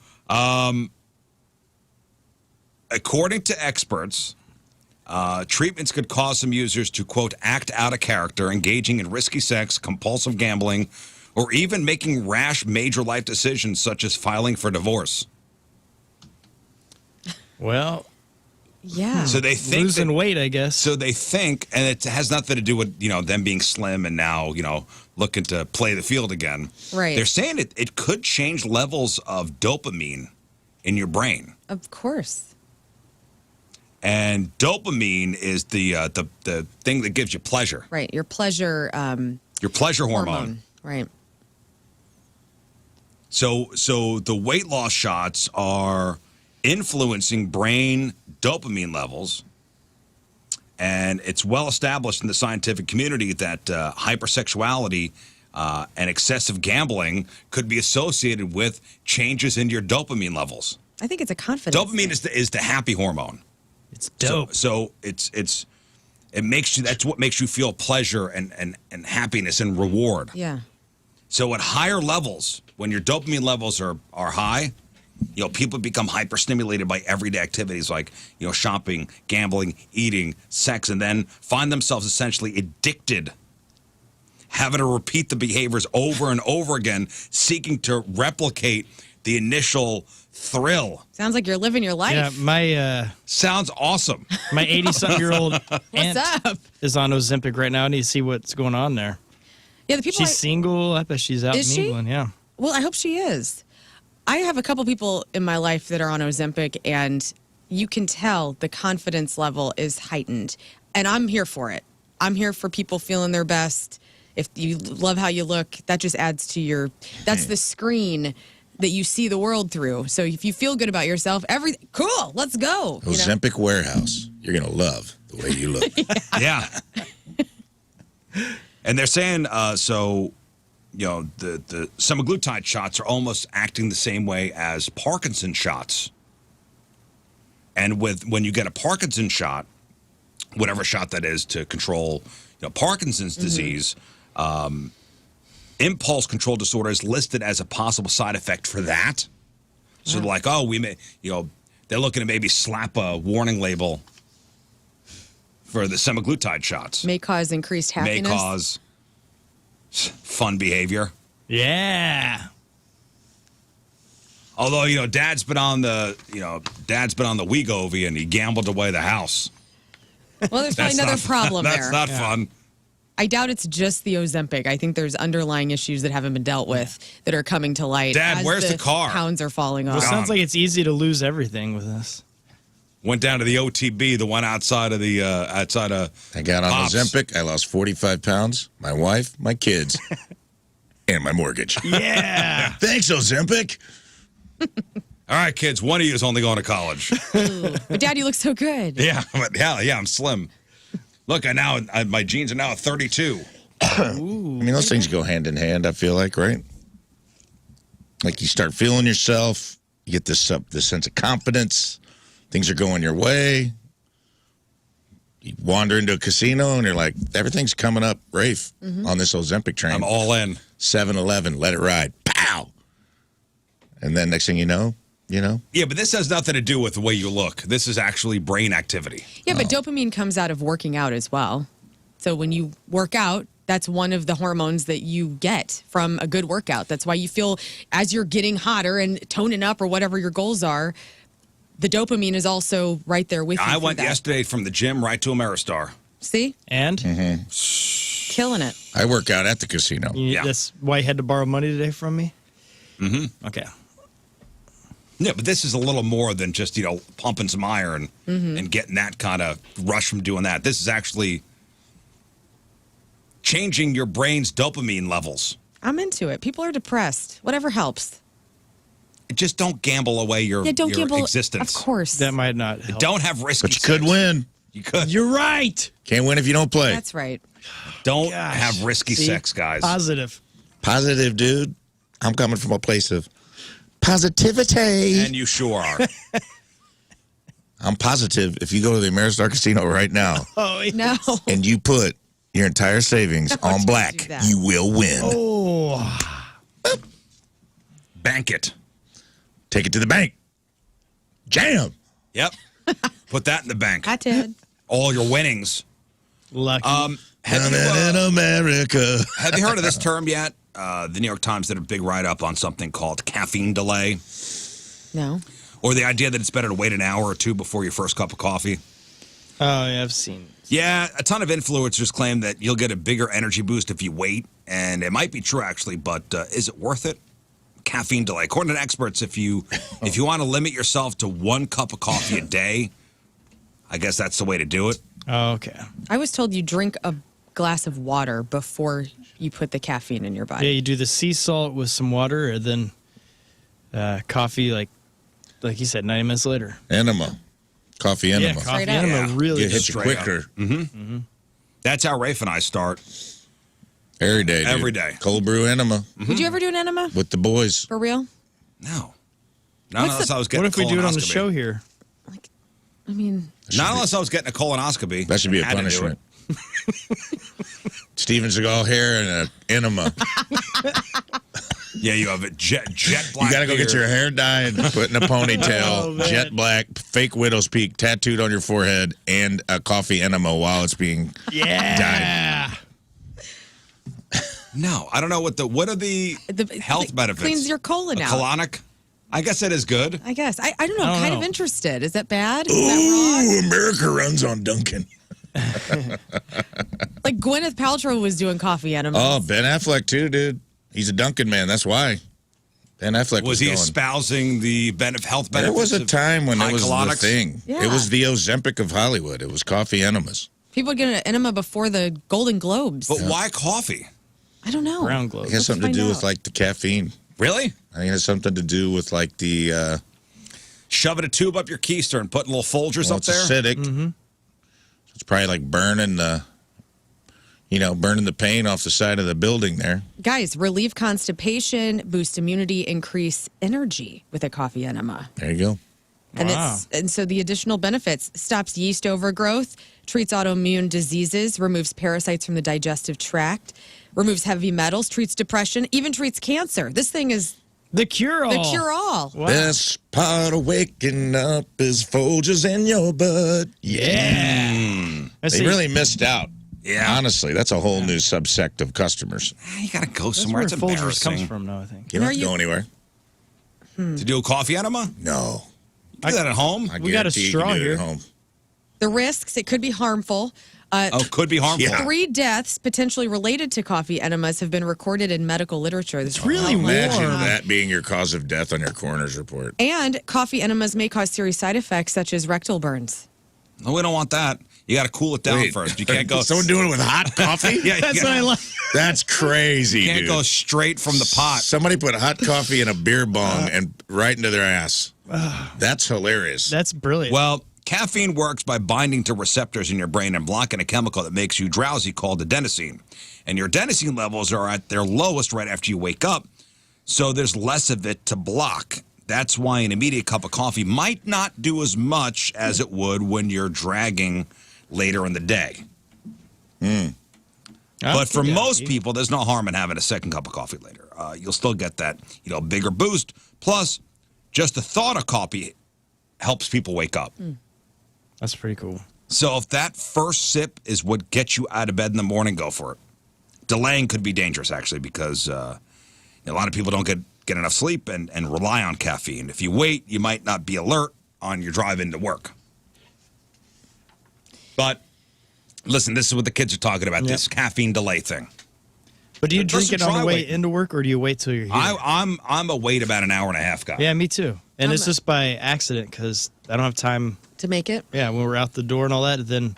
According to experts, treatments could cause some users to, quote, act out of character, engaging in risky sex, compulsive gambling, or even making rash major life decisions such as filing for divorce. Well, yeah. So they think losing weight, I guess. So they think, and it has nothing to do with them being slim and now looking to play the field again. Right. They're saying it could change levels of dopamine in your brain. Of course. And dopamine is the thing that gives you pleasure. Right. Your pleasure. Your pleasure hormone. Right. So the weight loss shots are influencing brain dopamine levels, and it's well established in the scientific community that hypersexuality and excessive gambling could be associated with changes in your dopamine levels. I think it's a confidence. Dopamine is the happy hormone. It's dope. So it makes you, that's what makes you feel pleasure and happiness and reward. Yeah. So at higher levels, when your dopamine levels are high, people become hyperstimulated by everyday activities like, shopping, gambling, eating, sex, and then find themselves essentially addicted, having to repeat the behaviors over and over again, seeking to replicate the initial thrill. Sounds like you're living your life. Yeah, my sounds awesome. My 80-something-year-old aunt up? is on Ozempic right now. I need to see what's going on there. Yeah, the people. She's single. I bet she's out in England. Yeah. Well, I hope she is. I have a couple people in my life that are on Ozempic, and you can tell the confidence level is heightened. And I'm here for it. I'm here for people feeling their best. If you love how you look, that just adds to that's the screen that you see the world through. So if you feel good about yourself, cool, let's go. Ozempic warehouse. You're going to love the way you look. Yeah. And they're saying, the semaglutide shots are almost acting the same way as Parkinson's shots. And when you get a Parkinson's shot, whatever shot that is to control Parkinson's disease. Impulse control disorder is listed as a possible side effect for that. So they're like, oh, we may, they're looking to maybe slap a warning label for the semaglutide shots. May cause increased happiness. May cause fun behavior. Yeah. Although, Dad's been on the Wegovy and he gambled away the house. Well, there's probably another problem there. That's not fun. I doubt it's just the Ozempic. I think there's underlying issues that haven't been dealt with that are coming to light. Dad, where's the car? Pounds are falling off. Well, it sounds like it's easy to lose everything with this. Went down to the OTB, the one outside of I got on Pops. Ozempic. I lost 45 pounds. My wife, my kids, and my mortgage. Yeah. Thanks, Ozempic. All right, kids, one of you is only going to college. But Dad, you look so good. Yeah, I'm slim. Look, my jeans are now at 32. I mean, those things go hand in hand, I feel like, right? Like you start feeling yourself, you get this sense of confidence, things are going your way. You wander into a casino and you're like, everything's coming up, Rafe, on this Ozempic train. I'm all in. 7-Eleven, let it ride. Pow! And then next thing you know. Yeah, but this has nothing to do with the way you look. This is actually brain activity. Yeah, but dopamine comes out of working out as well. So when you work out, that's one of the hormones that you get from a good workout. That's why you feel, as you're getting hotter and toning up or whatever your goals are, the dopamine is also right there with you. I went yesterday from the gym right to Ameristar. See? And? Killing it. I work out at the casino. That's why you had to borrow money today from me? Mm-hmm. Okay. Yeah, but this is a little more than just, pumping some iron and getting that kind of rush from doing that. This is actually changing your brain's dopamine levels. I'm into it. People are depressed. Whatever helps. Just don't gamble away your existence. Of course. That might not help. Don't have risky But you could win. You could. You're right. Can't win if you don't play. That's right. Don't have risky sex, guys. Positive. Positive, dude. I'm coming from a place of positivity. And you sure are. I'm positive if you go to the Ameristar Casino right now Oh, No. and you put your entire savings on you black, do that. you will win. Oh. Bank it. Take it to the bank. Jam. Yep. Put that in the bank. I did. All your winnings. Lucky. Coming in America. Have you heard of this term yet? The New York Times did a big write-up on something called caffeine delay, No. or the idea that it's better to wait an hour or two before your first cup of coffee. Oh, yeah, I've seen. Yeah, a ton of influencers claim that you'll get a bigger energy boost if you wait, and it might be true actually, but is it worth it? Caffeine delay. According to experts, if you want to limit yourself to 1 cup of coffee a day, I guess that's the way to do it. Oh, okay. I was told you drink a glass of water before you put the caffeine in your body. Yeah, you do the sea salt with some water, and then coffee, like you said, 90 minutes later. Enema. Coffee enema. Yeah, coffee Straight up. enema really It hits you Straight up. quicker. That's how Rafe and I start. Every day, dude. Every day. Cold brew enema Would you ever do an enema? with the boys. For real? No. Not unless I was getting What if we do it on the colonoscopy. show here? I mean, Not unless I was getting a colonoscopy. That should be a Had to do punishment. it. Steven Seagal hair and an enema. Yeah, you have a jet black. You got to go get beard. your hair dyed, put in a ponytail, Oh, man. jet black, fake widow's peak tattooed on your forehead, and a coffee enema while it's being Yeah. No, I don't know what are the health it benefits. cleans your colon a out. colonic? I guess that is good. I guess. I don't know. I I'm don't kind of know. interested. Is that bad? Is that wrong? Ooh, America runs on Duncan. Like Gwyneth Paltrow was doing coffee enemas. Oh, Ben Affleck too, dude. He's a Duncan man. That's why. Ben Affleck Was was he going. espousing the health benefits? There was a of time when high it was the colonics? thing. Yeah. It was the Ozempic of Hollywood. It was coffee enemas. People would get an enema before the Golden Globes. But why coffee? I don't know. Brown It globe. has something to find do out. with like the caffeine. Really? I think it has something to do with like the Shoving a tube up your keister and putting little Folgers well, up it's there? acidic. Mm-hmm. It's probably like burning the paint off the side of the building there. Guys, relieve constipation, boost immunity, increase energy with a coffee enema. There you go. And Wow. and so the additional benefits stops yeast overgrowth, treats autoimmune diseases, removes parasites from the digestive tract, removes heavy metals, treats depression, even treats cancer. This thing is the cure-all. the cure-all. Wow. Best part of waking up is Folgers in your butt. Yeah. They really missed out. Yeah. Honestly, that's a whole new subsect of customers. You got to go That's somewhere. where It's Folgers embarrassing. comes from now, I think. You don't have to go anywhere. To do a coffee enema? No. Do that at home? We got a guarantee you straw can do it here. at home. The risks, it could be harmful. Could be harmful. Yeah. 3 deaths potentially related to coffee enemas have been recorded in medical literature. It's really Imagine warm. that being your cause of death on your coroner's report. And coffee enemas may cause serious side effects such as rectal burns. No, we don't want that. You got to cool it down Wait, first. You can't go. Someone doing it with hot coffee? Yeah, That's what I like. That's crazy, You can't dude. go straight from the pot. Somebody put hot coffee in a beer bong and right into their ass. That's hilarious. That's brilliant. Well, caffeine works by binding to receptors in your brain and blocking a chemical that makes you drowsy called adenosine. And your adenosine levels are at their lowest right after you wake up, so there's less of it to block. That's why an immediate cup of coffee might not do as much as it would when you're dragging later in the day. But for most people, there's no harm in having a second cup of coffee later. You'll still get that, bigger boost. Plus, just the thought of coffee helps people wake up. That's pretty cool. So if that first sip is what gets you out of bed in the morning, go for it. Delaying could be dangerous, actually, because a lot of people don't get enough sleep and rely on caffeine. If you wait, you might not be alert on your drive into work. But listen, this is what the kids are talking about, this caffeine delay thing. But do you drink it on the way waiting. into work, or do you wait till you're here? I'm a wait about an hour and a half guy. Yeah, me too. And it's just by accident because I don't have time to make it. Yeah, when we're out the door and all that, then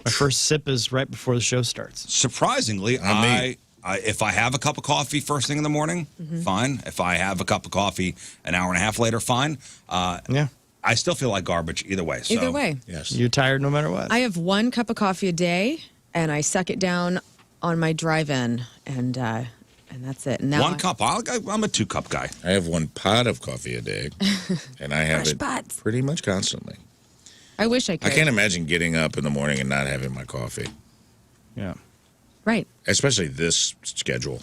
my first sip is right before the show starts. Surprisingly, if I have a cup of coffee first thing in the morning, fine. If I have a cup of coffee an hour and a half later, fine. Yeah. I still feel like garbage either way. So, Either way. Yes. You're tired no matter what. I have 1 cup of coffee a day, and I suck it down on my drive-in, and that's it. And now 1 cup. I'm a 2-cup guy. I have 1 pot of coffee a day, and I have it pots. pretty much constantly. I wish I could. I can't imagine getting up in the morning and not having my coffee, Yeah. Right. especially this schedule.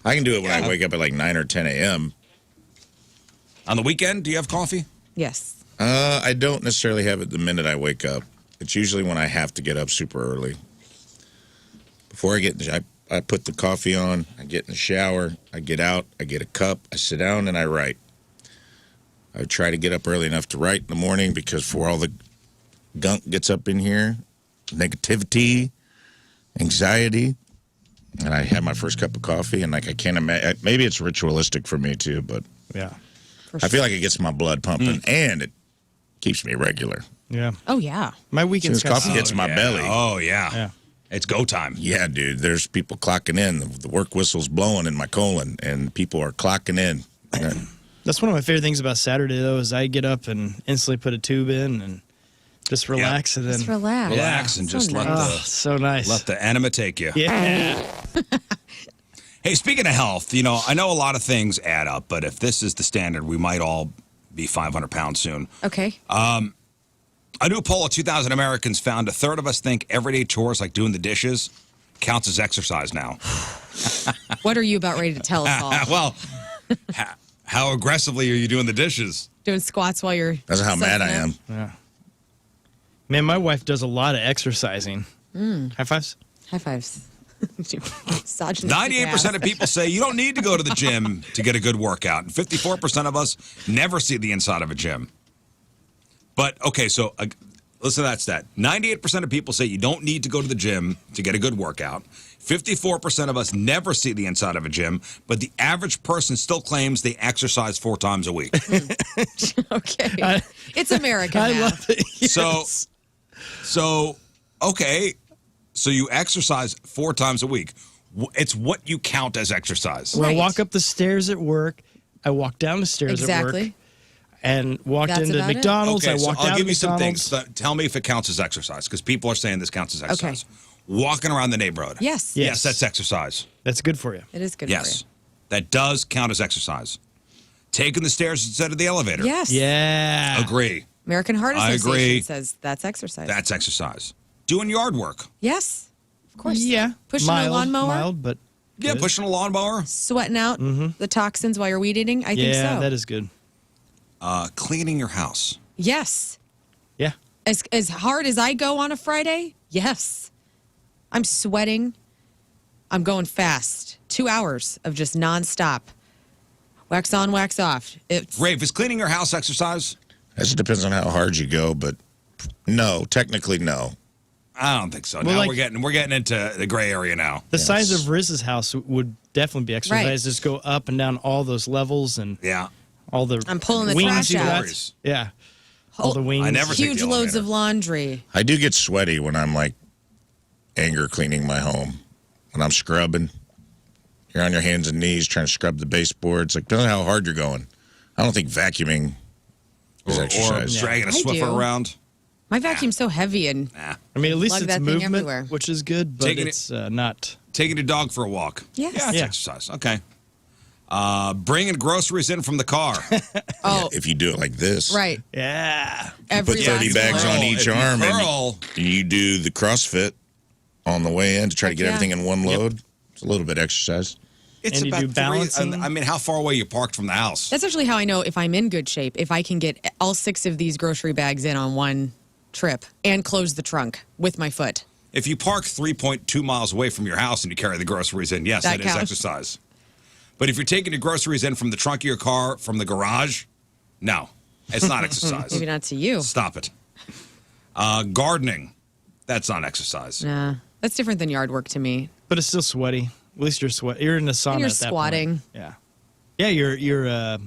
I can do it when I wake up at like 9 or 10 a.m. On the weekend, do you have coffee? Yes. I don't necessarily have it the minute I wake up. It's usually when I have to get up super early. Before I get, I put the coffee on. I get in the shower. I get out. I get a cup. I sit down and I write. I try to get up early enough to write in the morning because before all the gunk gets up in here, negativity, anxiety, and I have my first cup of coffee, and like I can't imagine. Maybe it's ritualistic for me too, but Yeah. I feel like it gets my blood pumping and it keeps me regular. Yeah. Oh, yeah. My weekend's As coffee gets my belly. Oh, yeah. Yeah. It's go time. Yeah, dude. There's people clocking in. The work whistle's blowing in my colon, and people are clocking in. That's one of my favorite things about Saturday, though, is I get up and instantly put a tube in and just relax. And then Just relax. Relax and just let so nice. the enema take you. Yeah. Hey, speaking of health, I know a lot of things add up, but if this is the standard, we might all be 500 pounds soon. Okay. A new poll of 2,000 Americans found a third of us think everyday chores like doing the dishes counts as exercise now. What are you about ready to tell us all? Well, how aggressively are you doing the dishes? Doing squats while you're... That's how mad I sucking am. Yeah. Man, my wife does a lot of exercising. High fives? High fives. 98% of people say you don't need to go to the gym to get a good workout. And 54% of us never see the inside of a gym. But, okay, so listen to that stat. 98% of people say you don't need to go to the gym to get a good workout. 54% of us never see the inside of a gym, but the average person still claims they exercise 4 times a week. Okay. It's America I now. love it. Yes. So, okay, so you exercise 4 times a week. It's what you count as exercise. When I Right. walk up the stairs at work, I walk down the stairs at work. Exactly. And walked That's into about it. McDonald's. Okay, I so walked I'll out give of you some McDonald's. things. Tell me if it counts as exercise, because people are saying this counts as exercise. Walking around the neighborhood. Yes. Yes, that's exercise. That's good for you. It is good Yes, for that does count as exercise. Taking the stairs instead of the elevator. you. Yes. Yeah. Agree. American Heart I Association agree. says that's exercise. That's exercise. Doing yard work. Yes, of course. Yeah. Pushing a lawnmower. Mild, but Yeah, good. pushing a lawnmower. Sweating out the toxins while you're weed eating. I think so. Yeah, that is good. Cleaning your house. Yes. Yeah. As hard as I go on a Friday, yes. I'm sweating. I'm going fast. 2 hours of just nonstop. Wax on, wax off. It's Rafe, is cleaning your house exercise? It depends on how hard you go, but no, technically no. I don't think so. Well, Now like- we're getting into the gray area now. The size of Rizz's house would definitely be exercise. Right. Just go up and down all those levels and Yeah. all the I'm pulling the wings trash you out. got. Stories. Yeah. All the wings. I never take huge the loads elevator. of laundry. I do get sweaty when I'm like anger cleaning my home. When I'm scrubbing, you're on your hands and knees trying to scrub the baseboards. Like, depending on how hard you're going. I don't think vacuuming is Or exercise. dragging a I Swiffer do. around. My vacuum's so heavy and Nah. I mean, at least Lug it's that thing movement, everywhere. which is good, but Taking it's not. Taking your dog for a walk. Yes. Yeah, that's Yeah. exercise. Okay. Bringing groceries in from the car. oh, If you do it like this, right. Yeah. Every put 30 last bags one. on Curl. each If you arm curl- and you do the CrossFit on the way in to try to get Yeah. everything in one load. It's a little bit exercise. It's And you about do balancing. I mean, how far away you parked from the house? That's actually how I know if I'm in good shape, if I can get all 6 of these grocery bags in on one trip and close the trunk with my foot. If you park 3.2 miles away from your house and you carry the groceries in, yes, That that is counts. exercise. But if you're taking your groceries in from the trunk of your car, from the garage, no, it's not exercise. Maybe not to you. Stop it. Gardening, that's not exercise. Nah, that's different than yard work to me. But it's still sweaty. At least you're sweat. You're in the sauna And you're at that squatting. point. Yeah. Yeah, you're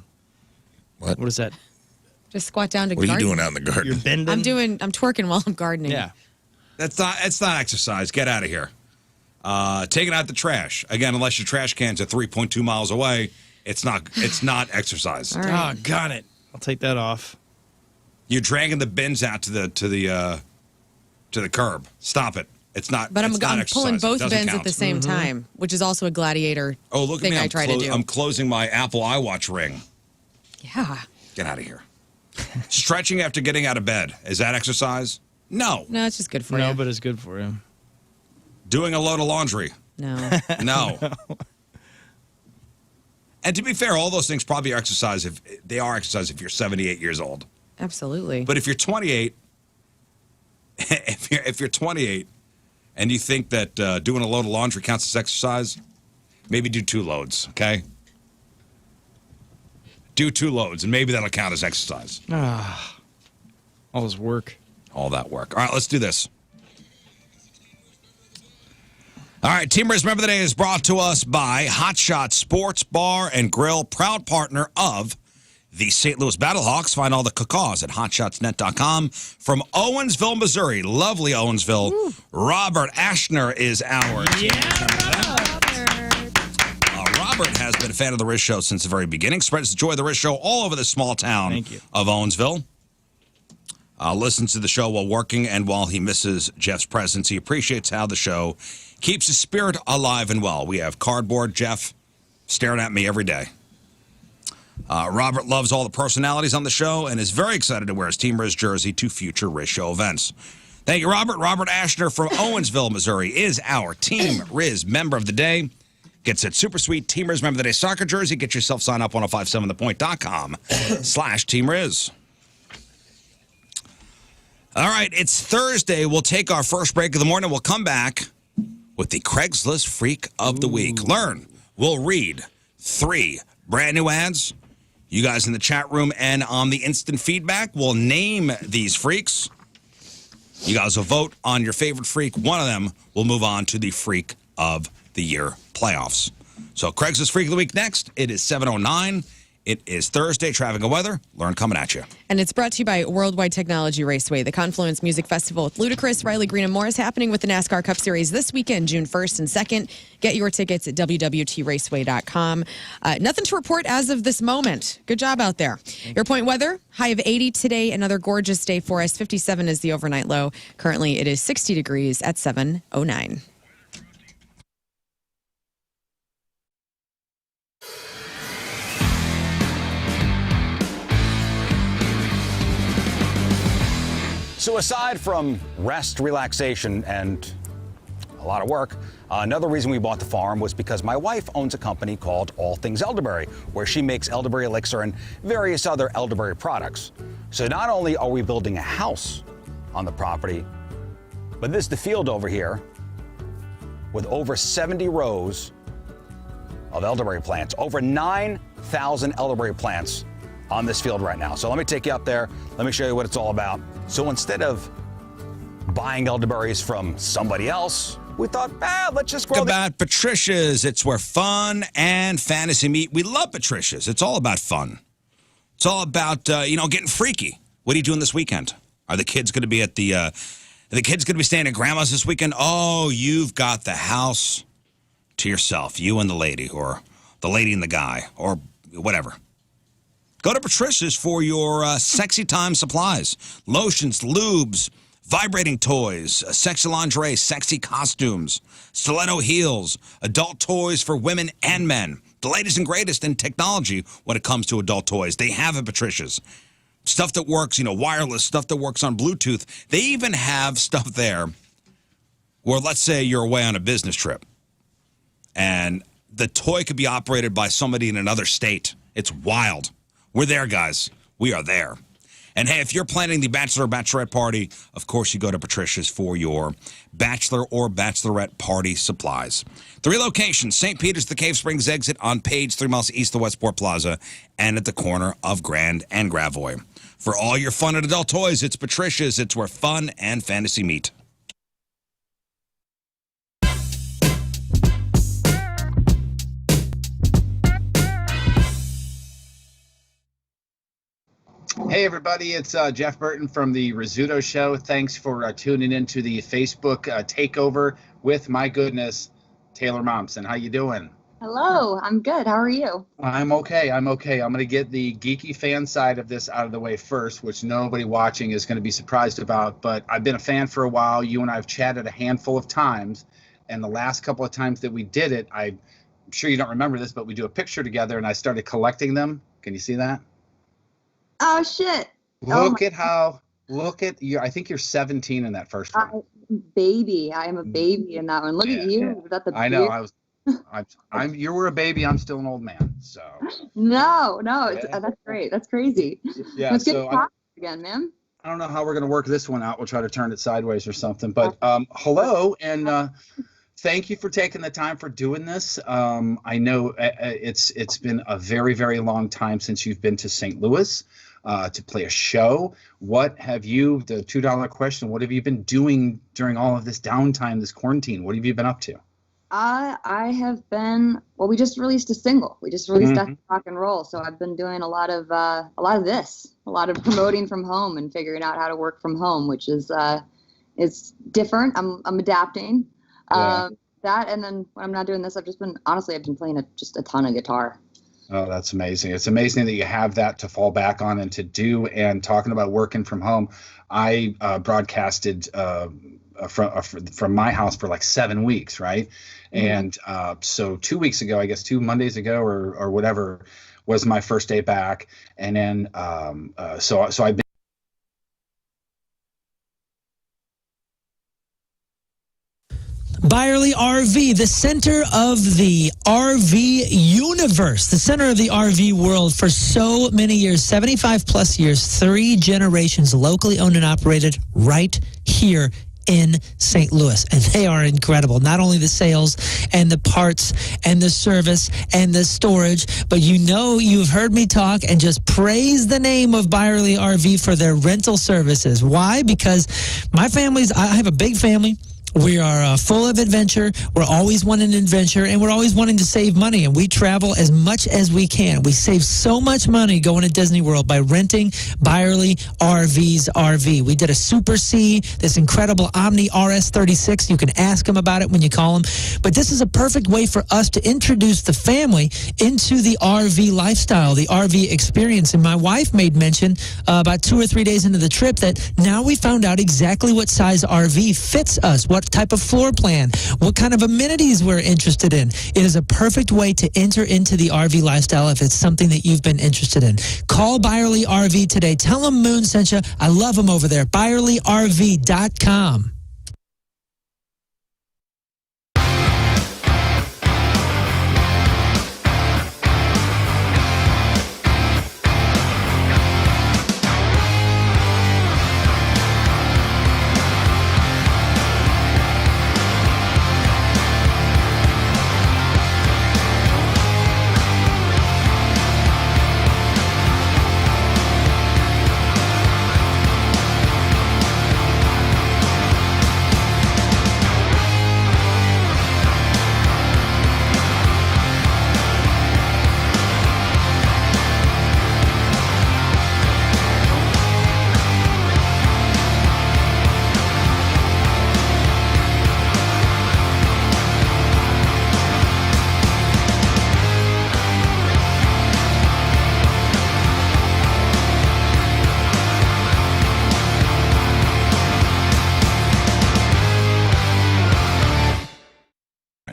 What? what is that? Just squat down to What are you garden. doing out in the garden? You're bending. I'm twerking while I'm gardening. Yeah. It's not exercise. Get out of here. Taking out the trash. Again, unless your trash cans are 3.2 miles away, it's not exercise. All right. Oh, got it. I'll take that off. You're dragging the bins out to the curb. Stop it. It's not. But I'm it's not pulling exercise. It both doesn't bins count. at the same time, which is also a gladiator Oh, look at thing me! I try to do. I'm closing my Apple iWatch ring. Yeah. Get out of here. Stretching after getting out of bed. Is that exercise? No. No, it's just good for No, you. but it's good for him. Doing a load of laundry. No. No. And to be fair, all those things probably are exercise if you're 78 years old. Absolutely. But if you're 28, if you're 28 and you think that doing a load of laundry counts as exercise, maybe do 2 loads, okay? Do 2 loads, and maybe that'll count as exercise. All his work. All that work. All right, let's do this. All right, Team Rizz Member of the Day is brought to us by Hot Shot Sports Bar and Grill, proud partner of the St. Louis Battlehawks. Find all the cacaws at hotshotsnet.com. From Owensville, Missouri, lovely Owensville, Robert Ashner is our Robert has been a fan of the Rizz Show since the very beginning. Spreads the joy of the Rizz Show all over the small town Thank you. of Owensville. Listens to the show while working and while he misses Jeff's presence. He appreciates how the show keeps his spirit alive and well. We have cardboard Jeff staring at me every day. Robert loves all the personalities on the show and is very excited to wear his Team Rizz jersey to future Rizz Show events. Thank you, Robert. Robert Ashner from Owensville, Missouri is our Team Rizz Member of the Day. Gets that super sweet Team Rizz Member of the Day soccer jersey. Get yourself signed up 1057thepoint.com/Team Rizz. All right, it's Thursday. We'll take our first break of the morning. We'll come back with the Craigslist Freak of the Week. Learn. We'll read 3 brand new ads. You guys in the chat room and on the instant feedback will name these freaks. You guys will vote on your favorite freak. One of them will move on to the Freak of the Year playoffs. So Craigslist Freak of the Week next. It is 7:09. It is Thursday. Traffic and weather. Learn coming at you. And it's brought to you by Worldwide Technology Raceway, the Confluence Music Festival with Ludacris, Riley Green, and more is happening with the NASCAR Cup Series this weekend, June 1st and 2nd. Get your tickets at www.raceway.com. Nothing to report as of this moment. Good job out there. Your point weather, high of 80 today. Another gorgeous day for us. 57 is the overnight low. Currently, it is 60 degrees at 7:09. So aside from rest, relaxation, and a lot of work, another reason we bought the farm was because my wife owns a company called All Things Elderberry, where she makes elderberry elixir and various other elderberry products. So not only are we building a house on the property, but this is the field over here with over 70 rows of elderberry plants, over 9,000 elderberry plants on this field right now. So let me take you up there. Let me show you what it's all about. So instead of buying elderberries from somebody else, we thought, let's just grow about Patricia's. It's where fun and fantasy meet. We love Patricia's. It's all about fun. It's all about, getting freaky. What are you doing this weekend? Are the kids going to be staying at grandma's this weekend? Oh, you've got the house to yourself, you and the lady, or the lady and the guy, or whatever. Go to Patricia's for your sexy time supplies. Lotions, lubes, vibrating toys, sexy lingerie, sexy costumes, stiletto heels, adult toys for women and men. The latest and greatest in technology when it comes to adult toys. They have at Patricia's. Stuff that works, wireless, stuff that works on Bluetooth. They even have stuff there where, let's say you're away on a business trip and the toy could be operated by somebody in another state. It's wild. We're there, guys. We are there. And hey, if you're planning the bachelor or bachelorette party, of course you go to Patricia's for your bachelor or bachelorette party supplies. 3 locations: St. Peter's, the Cave Springs exit on Page, 3 miles east of Westport Plaza, and at the corner of Grand and Gravois. For all your fun and adult toys, it's Patricia's. It's where fun and fantasy meet. Hey everybody, it's Jeff Burton from the Rizzuto Show. Thanks for tuning into the Facebook takeover with, my goodness, Taylor Momsen. How you doing? Hello, I'm good. How are you? I'm okay. I'm going to get the geeky fan side of this out of the way first, which nobody watching is going to be surprised about. But I've been a fan for a while. You and I have chatted a handful of times. And the last couple of times that we did it, I'm sure you don't remember this, but we do a picture together and I started collecting them. Can you see that? Oh, shit. Look at you. I think you're 17 in that first one. Baby. I am a baby in that one. Look at you. Without the I know. You were a baby. I'm still an old man. So. No. That's great. That's crazy. Yeah. Let's get to talk again, man. I don't know how we're going to work this one out. We'll try to turn it sideways or something. But hello, and thank you for taking the time for doing this. I know it's been a very, very long time since you've been to St. Louis to play a show. What have you, the $2 question, what have you been doing during all of this downtime, this quarantine? What have you been up to? I have been, we just released a single. We just released Rock and Roll. So I've been doing a lot of promoting from home and figuring out how to work from home, which is different. I'm adapting. Yeah. That, and then when I'm not doing this, I've been playing just a ton of guitar. Oh, that's amazing. It's amazing that you have that to fall back on and to do. And talking about working from home, I broadcasted from my house for like 7 weeks, right? And so 2 weeks ago, I guess 2 Mondays ago or whatever, was my first day back. And then so I've been Byerly RV, the center of the RV universe, the center of the RV world for so many years, 75 plus years, 3 generations, locally owned and operated right here in St. Louis. And they are incredible. Not only the sales and the parts and the service and the storage, but you've heard me talk and just praise the name of Byerly RV for their rental services. Why? Because I have a big family. We are full of adventure. We're always wanting adventure, and we're always wanting to save money, and we travel as much as we can. We save so much money going to Disney World by renting Byerly RV's RV. We did a Super C, this incredible Omni RS36. You can ask them about it when you call them. But this is a perfect way for us to introduce the family into the RV lifestyle, the RV experience. And my wife made mention about 2 or 3 days into the trip that now we found out exactly what size RV fits us, what what type of floor plan, what kind of amenities we're interested in. It is a perfect way to enter into the RV lifestyle if it's something that you've been interested in. Call Byerly RV today. Tell them Moon sent you. I love them over there. ByerlyRV.com.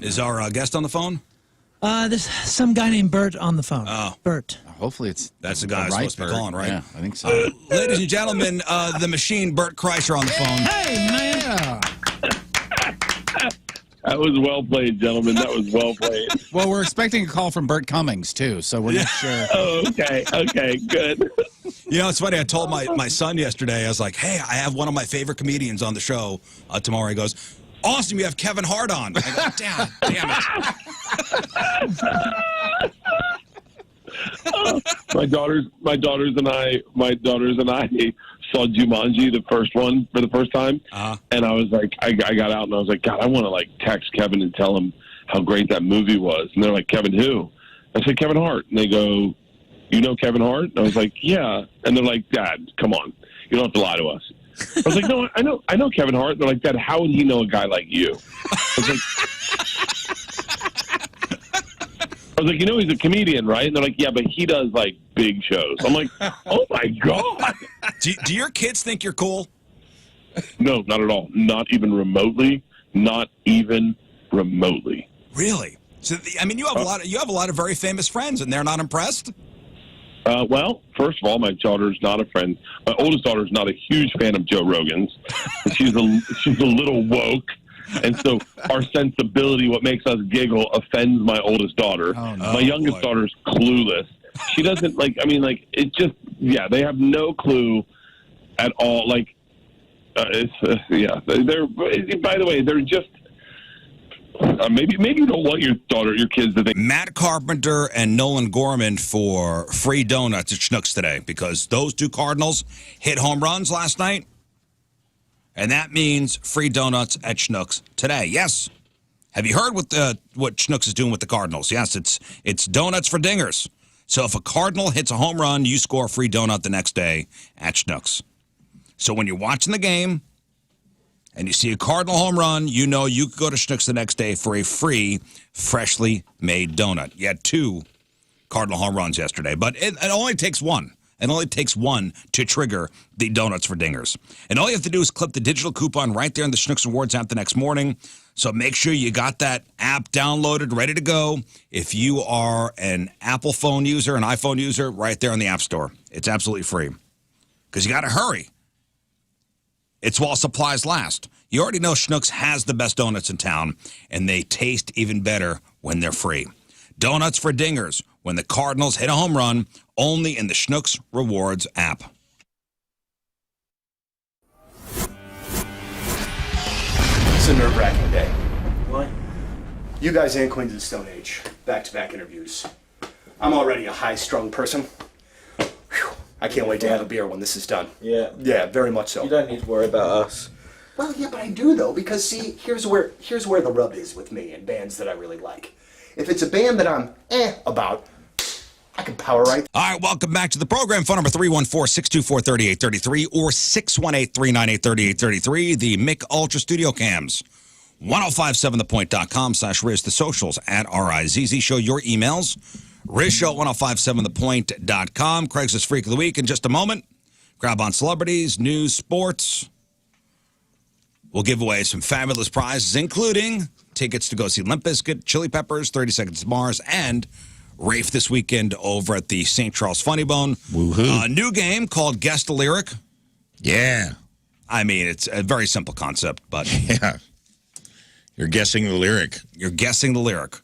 Is our guest on the phone? There's some guy named Bert on the phone. Oh. Bert. Hopefully That's the guy who's supposed to be calling, right? Yeah, I think so. Ladies and gentlemen, the machine, Bert Kreischer on the phone. Hey, man. Yeah. That was well played, gentlemen. That was well played. Well, we're expecting a call from Bert Cummings, too, so we're not sure. Oh, okay. Okay, good. You know, it's funny. I told my son yesterday, I was like, hey, I have one of my favorite comedians on the show tomorrow. He goes, awesome, you have Kevin Hart on. I go, damn it. My daughters and I saw Jumanji, the first one, for the first time. And I was like, I got out and I was like, God, I want to like text Kevin and tell him how great that movie was. And they're like, Kevin who? I said, Kevin Hart. And they go, you know Kevin Hart? And I was like, yeah. And they're like, Dad, come on. You don't have to lie to us. I was like, no, I know Kevin Hart. And they're like, Dad, how would he know a guy like you? I was like, you know he's a comedian, right? And they're like, yeah, but he does, like, big shows. I'm like, oh, my God. Do your kids think you're cool? No, not at all. Not even remotely. Not even remotely. Really? So, I mean, you have a lot of very famous friends, and they're not impressed? Well, first of all, my daughter's not a friend. My oldest daughter's not a huge fan of Joe Rogan's. She's a little woke. And so our sensibility, what makes us giggle, offends my oldest daughter. Oh, no. My youngest daughter's clueless. She doesn't it just, yeah, they have no clue at all. Like, yeah, they're, by the way, they're just, maybe you don't want your kids to think. Matt Carpenter and Nolan Gorman for free donuts at Schnucks today because those two Cardinals hit home runs last night. And that means free donuts at Schnucks today. Yes. Have you heard what Schnucks is doing with the Cardinals? Yes, it's donuts for dingers. So if a Cardinal hits a home run, you score a free donut the next day at Schnucks. So when you're watching the game and you see a Cardinal home run, you know you could go to Schnucks the next day for a free, freshly made donut. You had 2 Cardinal home runs yesterday, but it only takes one. It only takes one to trigger the Donuts for Dingers. And all you have to do is clip the digital coupon right there in the Schnucks Rewards app the next morning. So make sure you got that app downloaded, ready to go. If you are an Apple phone user, an iPhone user, right there in the App Store. It's absolutely free. Because you got to hurry. It's while supplies last. You already know Schnucks has the best donuts in town, and they taste even better when they're free. Donuts for Dingers, when the Cardinals hit a home run, only in the Schnucks Rewards app. It's a nerve-wracking day. Why? You guys and Queens of the Stone Age. Back-to-back interviews. I'm already a high-strung person. Whew. I can't wait to have a beer when this is done. Yeah. Yeah, very much so. You don't need to worry about us. Well, yeah, but I do, though, because, see, here's where the rub is with me and bands that I really like. If it's a band that I'm about, I can power right. All right, welcome back to the program. Phone number 314-624-3833 or 618-398-3833. The Mick Ultra Studio Cams. 1057thepoint.com/Rizz. The socials at RizzShow. Show your emails. RizzShow 1057thepoint.com. Craigslist Freak of the Week in just a moment. Grab on celebrities, news, sports. We'll give away some fabulous prizes, including tickets to go see Limp Bizkit, Chili Peppers, 30 Seconds to Mars, and Rafe this weekend over at the St. Charles Funny Bone. Woohoo. A new game called Guess the Lyric. Yeah. I mean, it's a very simple concept, but... Yeah. You're guessing the lyric. You're guessing the lyric.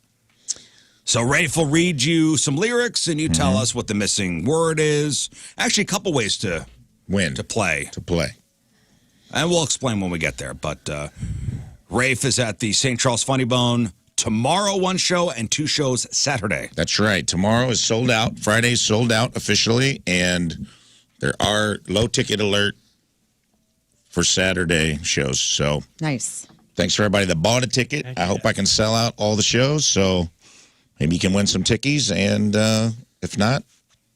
So Rafe will read you some lyrics, and you tell us what the missing word is. Actually, a couple ways to win. To play. To play. And we'll explain when we get there. But Rafe is at the St. Charles Funny Bone tomorrow, one show, and 2 shows Saturday. That's right. Tomorrow is sold out. Friday's sold out officially, and there are low ticket alert for Saturday shows. So nice. Thanks for everybody that bought a ticket. I hope I can sell out all the shows, so maybe you can win some tickies. And if not,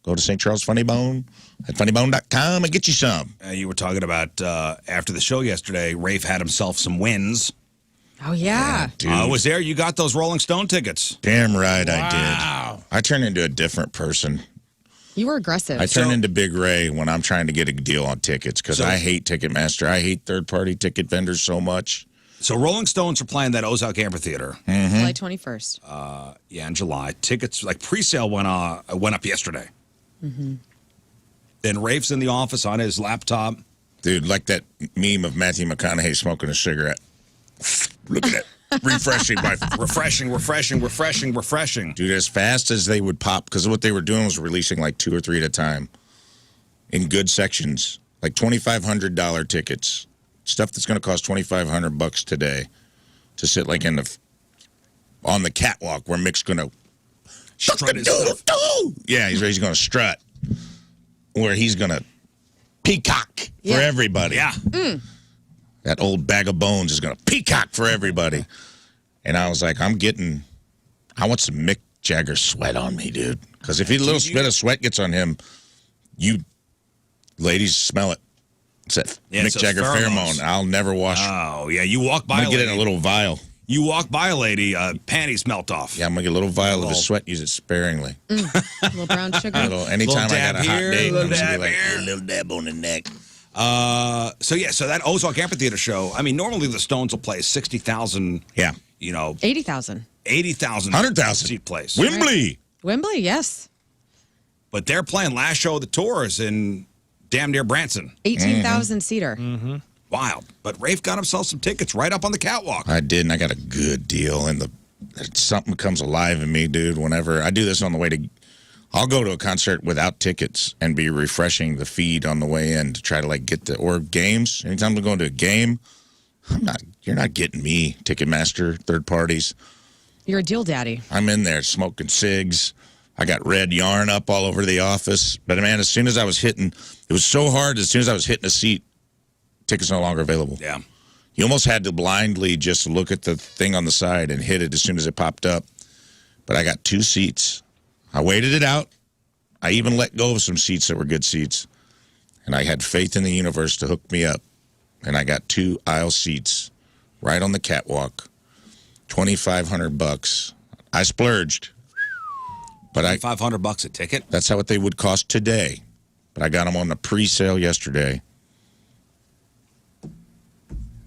go to St. Charles Funny Bone at funnybone.com and get you some. You were talking about after the show yesterday, Rafe had himself some wins. Oh, yeah. I was there. You got those Rolling Stone tickets. Damn right I did. I turned into a different person. You were aggressive. I turn into Big Ray when I'm trying to get a deal on tickets because I hate Ticketmaster. I hate third-party ticket vendors so much. So Rolling Stones are playing that Ozark Amphitheater. July 21st. Yeah, in July. Tickets, like pre-sale went up yesterday. Then Rafe's in the office on his laptop. Dude, like that meme of Matthew McConaughey smoking a cigarette. Look at that. Refreshing. Refreshing. Dude, as fast as they would pop, because what they were doing was releasing like 2 or 3 at a time in good sections, like $2,500 tickets, stuff that's going to cost $2,500 today to sit like on the catwalk where Mick's going to strut his stuff. Yeah, he's going to strut, where he's going to peacock for everybody. Yeah. That old bag of bones is going to peacock for everybody. And I was like, I want some Mick Jagger sweat on me, dude. Because if a little bit of sweat gets on him, you ladies smell it. It's that Mick Jagger pheromone. I'll never wash. Oh, yeah. You walk by I'm going to get it in a little vial. You walk by a lady, panties melt off. Yeah, I'm going to get a little vial of his sweat, use it sparingly. A little brown sugar. Anytime I got a hot date, I'm just going to be like, a little dab on the neck. So that Ozark Amphitheater show, I mean, normally the Stones will play 60,000. Yeah. 80,000. 80,000. 100,000. Seat place. Wembley. Right. Wembley, yes. But they're playing last show of the tour is in damn near Branson. 18,000 seater. Wild. But Rafe got himself some tickets right up on the catwalk. I did, and I got a good deal. And something comes alive in me, dude, whenever I do this on the way to... I'll go to a concert without tickets and be refreshing the feed on the way in to try to get or games. Anytime I'm going to a game, you're not getting me, Ticketmaster, third parties. You're a deal daddy. I'm in there smoking cigs. I got red yarn up all over the office. But man, as soon as I was hitting, it was so hard. As soon as I was hitting a seat, tickets no longer available. Yeah. You almost had to blindly just look at the thing on the side and hit it as soon as it popped up. But I got 2 seats. I waited it out. I even let go of some seats that were good seats. And I had faith in the universe to hook me up. And I got 2 aisle seats right on the catwalk. $2,500. I splurged. But $500 a ticket? That's what they would cost today. But I got them on the pre-sale yesterday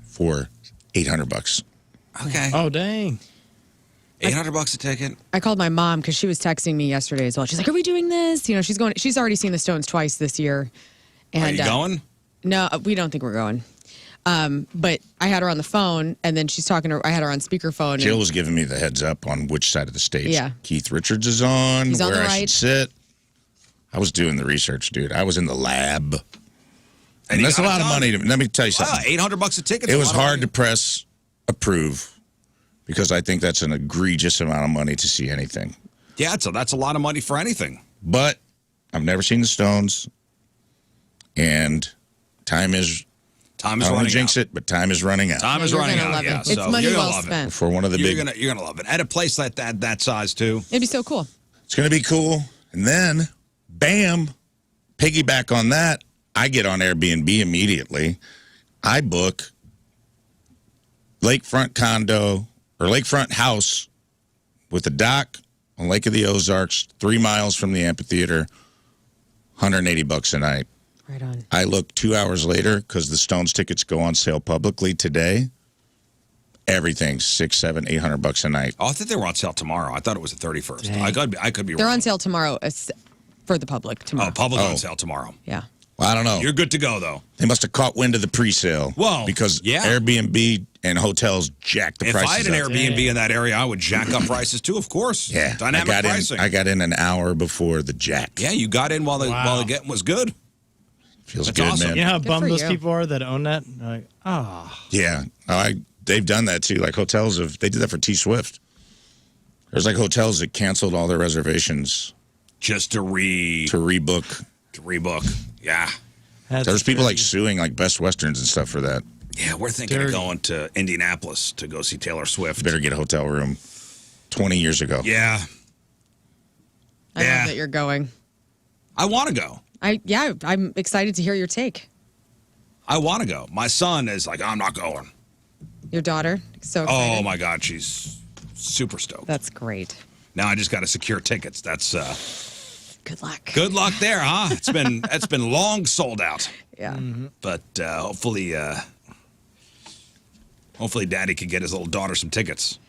for $800. Okay. Oh, dang. $800 a ticket. I called my mom because she was texting me yesterday as well. She's like, "Are we doing this?" She's already seen the Stones twice this year. And, are you going? No, we don't think we're going. But I had her on the phone, and then she's talking to. I had her on speakerphone. Jill was giving me the heads up on which side of the stage. Yeah. Keith Richards is on. He's on where the I right. should sit. I was doing the research, dude. I was in the lab. And that's a lot of money. Let me tell you something. Wow, $800 a ticket. It was hard to press approve because I think that's an egregious amount of money to see anything. Yeah, so that's a lot of money for anything. But I've never seen the Stones, and time is running out. I don't want to jinx it, but time is running out. Time is running out. Yeah, it's money well spent for one of the big. You're gonna love it at a place like that size too. It'd be so cool. It's gonna be cool, and then, bam, piggyback on that. I get on Airbnb immediately. I book lakefront condo or lakefront house with a dock on Lake of the Ozarks, 3 miles from the amphitheater, $180 a night. Right on. I looked 2 hours later because the Stones tickets go on sale publicly today. Everything's $600, $700, $800 a night. Oh, I thought they were on sale tomorrow. I thought it was the 31st. I could be They're wrong. on sale tomorrow for the public tomorrow. Oh, public on sale tomorrow. Yeah. Well, I don't know. You're good to go, though. They must have caught wind of the pre-sale. Well, because yeah. Airbnb and hotels jacked the If prices I had an up. Airbnb in that area, I would jack up prices too, of course. Yeah. Dynamic pricing. I got in an hour before the jack. Yeah, you got in while the getting was good. Feels That's good, awesome. man. You know how Good bummed for those you. people are that own that? They're like, oh. Yeah. They've done that too. Like hotels they did that for T Swift. There's like hotels that canceled all their reservations. Just to rebook. Yeah. There's people like suing like Best Westerns and stuff for that. Yeah, we're thinking of going to Indianapolis to go see Taylor Swift. Better get a hotel room. 20 years ago. Yeah. I love that you're going. I want to go. I'm excited to hear your take. I want to go. My son is like, I'm not going. Your daughter, so excited. Oh my God, she's super stoked. That's great. Now I just got to secure tickets. That's good luck. Good luck there, huh? It's been long sold out. Yeah. Mm-hmm. But hopefully Daddy can get his little daughter some tickets.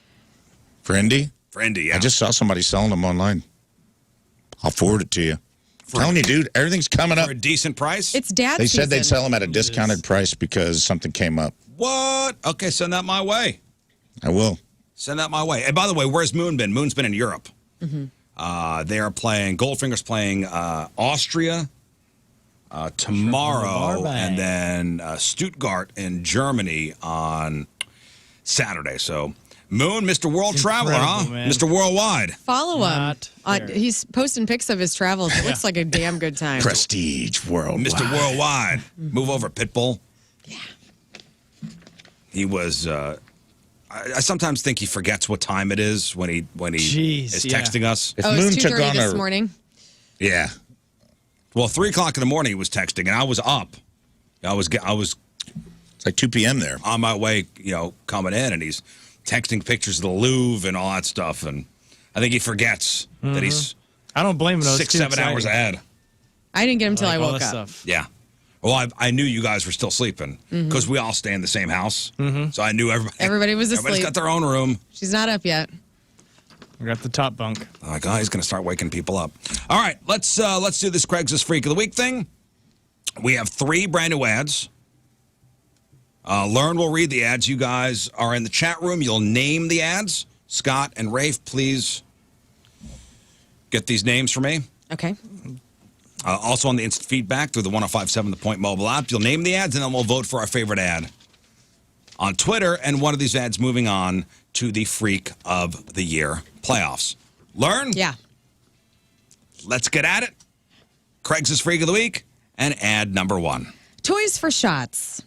For Indy? For Indy, yeah. I just saw somebody selling them online. I'll forward it to you. Telling you, dude, everything's coming up. For a decent price? It's Dad's They said they'd season. sell them at a discounted price because something came up. What? Okay, send that my way. I will. Send that my way. And by the way, where's Moon been? Moon's been in Europe. They are playing, Goldfinger's playing Austria tomorrow, and then Stuttgart in Germany on Saturday. So, Moon, Mr. World Traveler, huh? Man. Mr. Worldwide. Follow him. Not fair. He's posting pics of his travels. It looks like a damn good time. Prestige Worldwide. Mr. Worldwide. Move over, Pitbull. Yeah. He was. I sometimes think he forgets what time it is when he is texting us. If Oh, Moon it's took 2:30 on this a morning. yeah, Well, 3 o'clock in the morning he was texting, and I was up. I was it's like 2 p.m. there. on my way, coming in, and he's texting pictures of the Louvre and all that stuff, and I think he forgets that he's I don't blame him. 6-7 hours ahead. I didn't get him till I all woke that up. stuff. Yeah. Well, I knew you guys were still sleeping because we all stay in the same house, so I knew Everybody was everybody's asleep. got their own room. She's not up yet. I got the top bunk. I'm like, oh, he's going to start waking people up. All right, let's do this Craigslist Freak of the Week thing. We have 3 brand new ads. Lern will read the ads. You guys are in the chat room. You'll name the ads. Scott and Rafe, please get these names for me. Okay. Also on the instant feedback through the 105.7 The Point mobile app. You'll name the ads, and then we'll vote for our favorite ad on Twitter. And one of these ads moving on to the Freak of the Year playoffs. Lern? Yeah. Let's get at it. Craigslist Freak of the Week and ad number 1. Toys for Shots.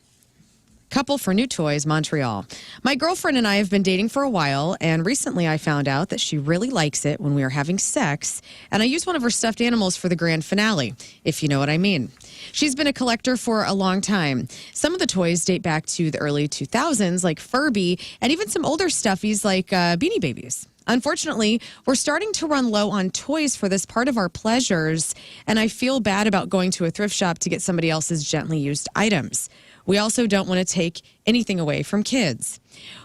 Couple for New Toys, Montreal. My girlfriend and I have been dating for a while, and recently I found out that she really likes it when we are having sex, and I use one of her stuffed animals for the grand finale, if you know what I mean. She's been a collector for a long time. Some of the toys date back to the early 2000s, like Furby, and even some older stuffies like Beanie Babies. Unfortunately, we're starting to run low on toys for this part of our pleasures, and I feel bad about going to a thrift shop to get somebody else's gently used items. We also don't want to take anything away from kids.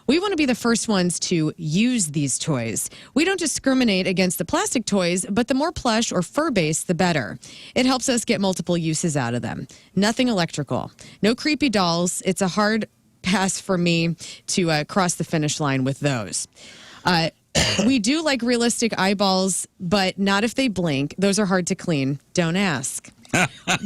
We want to be the first ones to use these toys. We don't discriminate against the plastic toys, but the more plush or fur-based, the better. It helps us get multiple uses out of them. Nothing electrical. No creepy dolls. It's a hard pass for me to cross the finish line with those. We do like realistic eyeballs, but not if they blink. Those are hard to clean. Don't ask.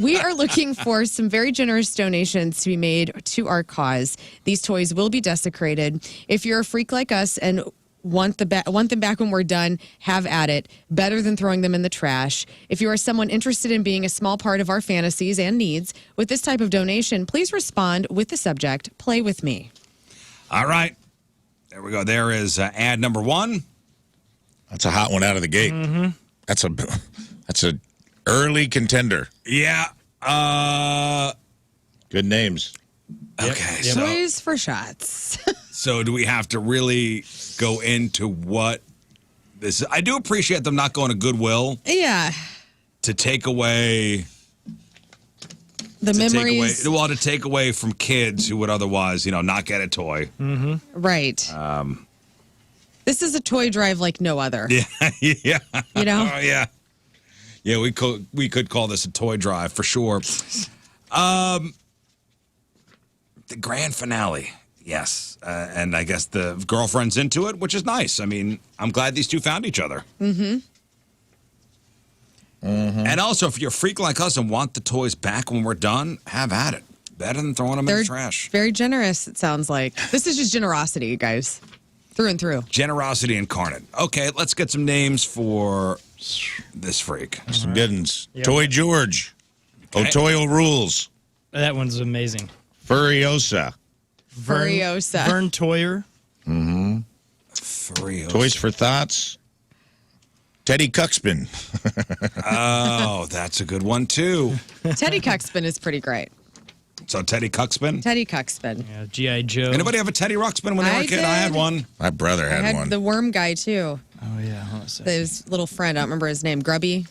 We are looking for some very generous donations to be made to our cause. These toys will be desecrated. If you're a freak like us and want them back when we're done, have at it. Better than throwing them in the trash. If you are someone interested in being a small part of our fantasies and needs with this type of donation, please respond with the subject, Play With Me. All right. There we go. There is ad number 1. That's a hot one out of the gate. That's a early contender. Yeah. Good names. Okay. Yep. Toys for Shots. So do we have to really go into what this is? I do appreciate them not going to Goodwill Yeah. to take away The memories. To take away from kids who would otherwise, not get a toy. Mm-hmm. Right. This is a toy drive like no other. Yeah, yeah. Oh, yeah. Yeah, we could call this a toy drive for sure. The grand finale, yes. And I guess the girlfriend's into it, which is nice. I mean, I'm glad these two found each other. Mm-hmm. Mm-hmm. And also, if you're a freak like us and want the toys back when we're done, have at it. Better than throwing them in the trash. Very generous, it sounds like. This is just generosity, you guys. Through and through. Generosity incarnate. Okay, let's get some names for this freak. Some good ones. Yep. Toy George. Okay. Otoyo Rules. That one's amazing. Furiosa. Vern Toyer. Mm-hmm. Furiosa. Toys for Thoughts. Teddy Cuxpin. Oh, that's a good one, too. Teddy Cuxpin is pretty great. So Teddy Cuxpin? Teddy Cuxpin. Yeah, G.I. Joe. Anybody have a Teddy Ruxpin when they were a kid? I had one. My brother had one. The worm guy, too. Oh, yeah. His little friend. I don't remember his name. Grubby.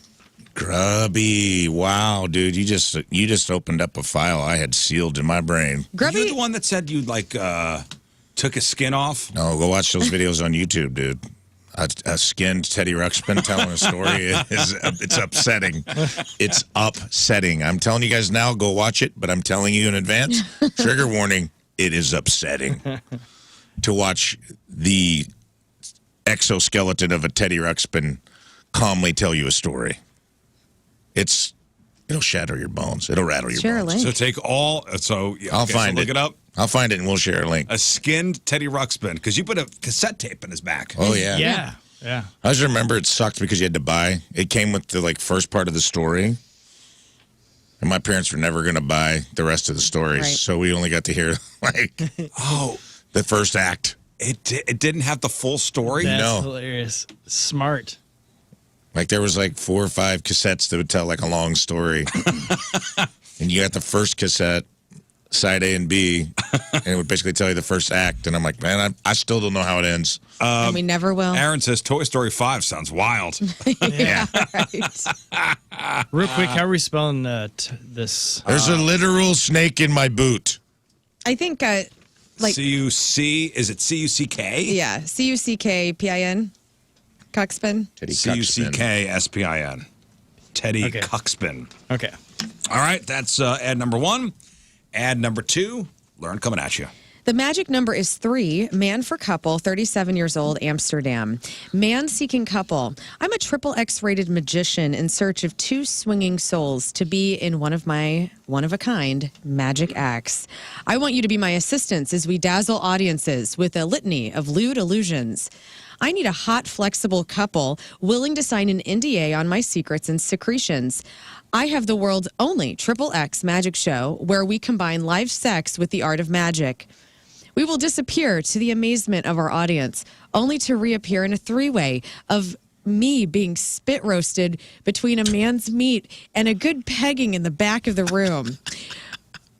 Wow, dude. You just opened up a file I had sealed in my brain. Grubby? You're the one that said you, took his skin off? No, go watch those videos on YouTube, dude. A skinned Teddy Ruxpin telling a story it's upsetting. It's upsetting. I'm telling you guys now, go watch it, but I'm telling you in advance, trigger warning, it is upsetting to watch the exoskeleton of a Teddy Ruxpin calmly tell you a story. It'll shatter your bones. It'll rattle your bones. Link. So take all. I'll find it. Look it up. I'll find it and we'll share a link. A skinned Teddy Ruxpin, because you put a cassette tape in his back. Oh, yeah. Yeah. I just remember it sucked because you had to buy. It came with the first part of the story. And my parents were never going to buy the rest of the stories. Right. So we only got to hear, the first act. It didn't have the full story? That's hilarious. Smart. There was 4 or 5 cassettes that would tell a long story. And you got the first cassette, side A and B, and it would basically tell you the first act. And I'm like, man, I still don't know how it ends. And we never will. Aaron says Toy Story 5 sounds wild. Yeah. Right. Real quick, how are we spelling this? There's a literal snake in my boot. I think, C-U-C, is it C-U-C-K? Yeah, C-U-C-K-P-I-N. Cuxpin. C-U-C-K-S-P-I-N. Teddy Cuxpin. Okay. All right, that's ad number 1. Ad number 2, Lern coming at you. The magic number is 3, man for couple, 37 years old, Amsterdam. Man seeking couple. I'm a XXX rated magician in search of 2 swinging souls to be in one of my one-of-a-kind magic acts. I want you to be my assistants as we dazzle audiences with a litany of lewd illusions. I need a hot, flexible couple willing to sign an NDA on my secrets and secretions. I have the world's only XXX magic show where we combine live sex with the art of magic. We will disappear to the amazement of our audience, only to reappear in a 3-way of me being spit roasted between a man's meat and a good pegging in the back of the room.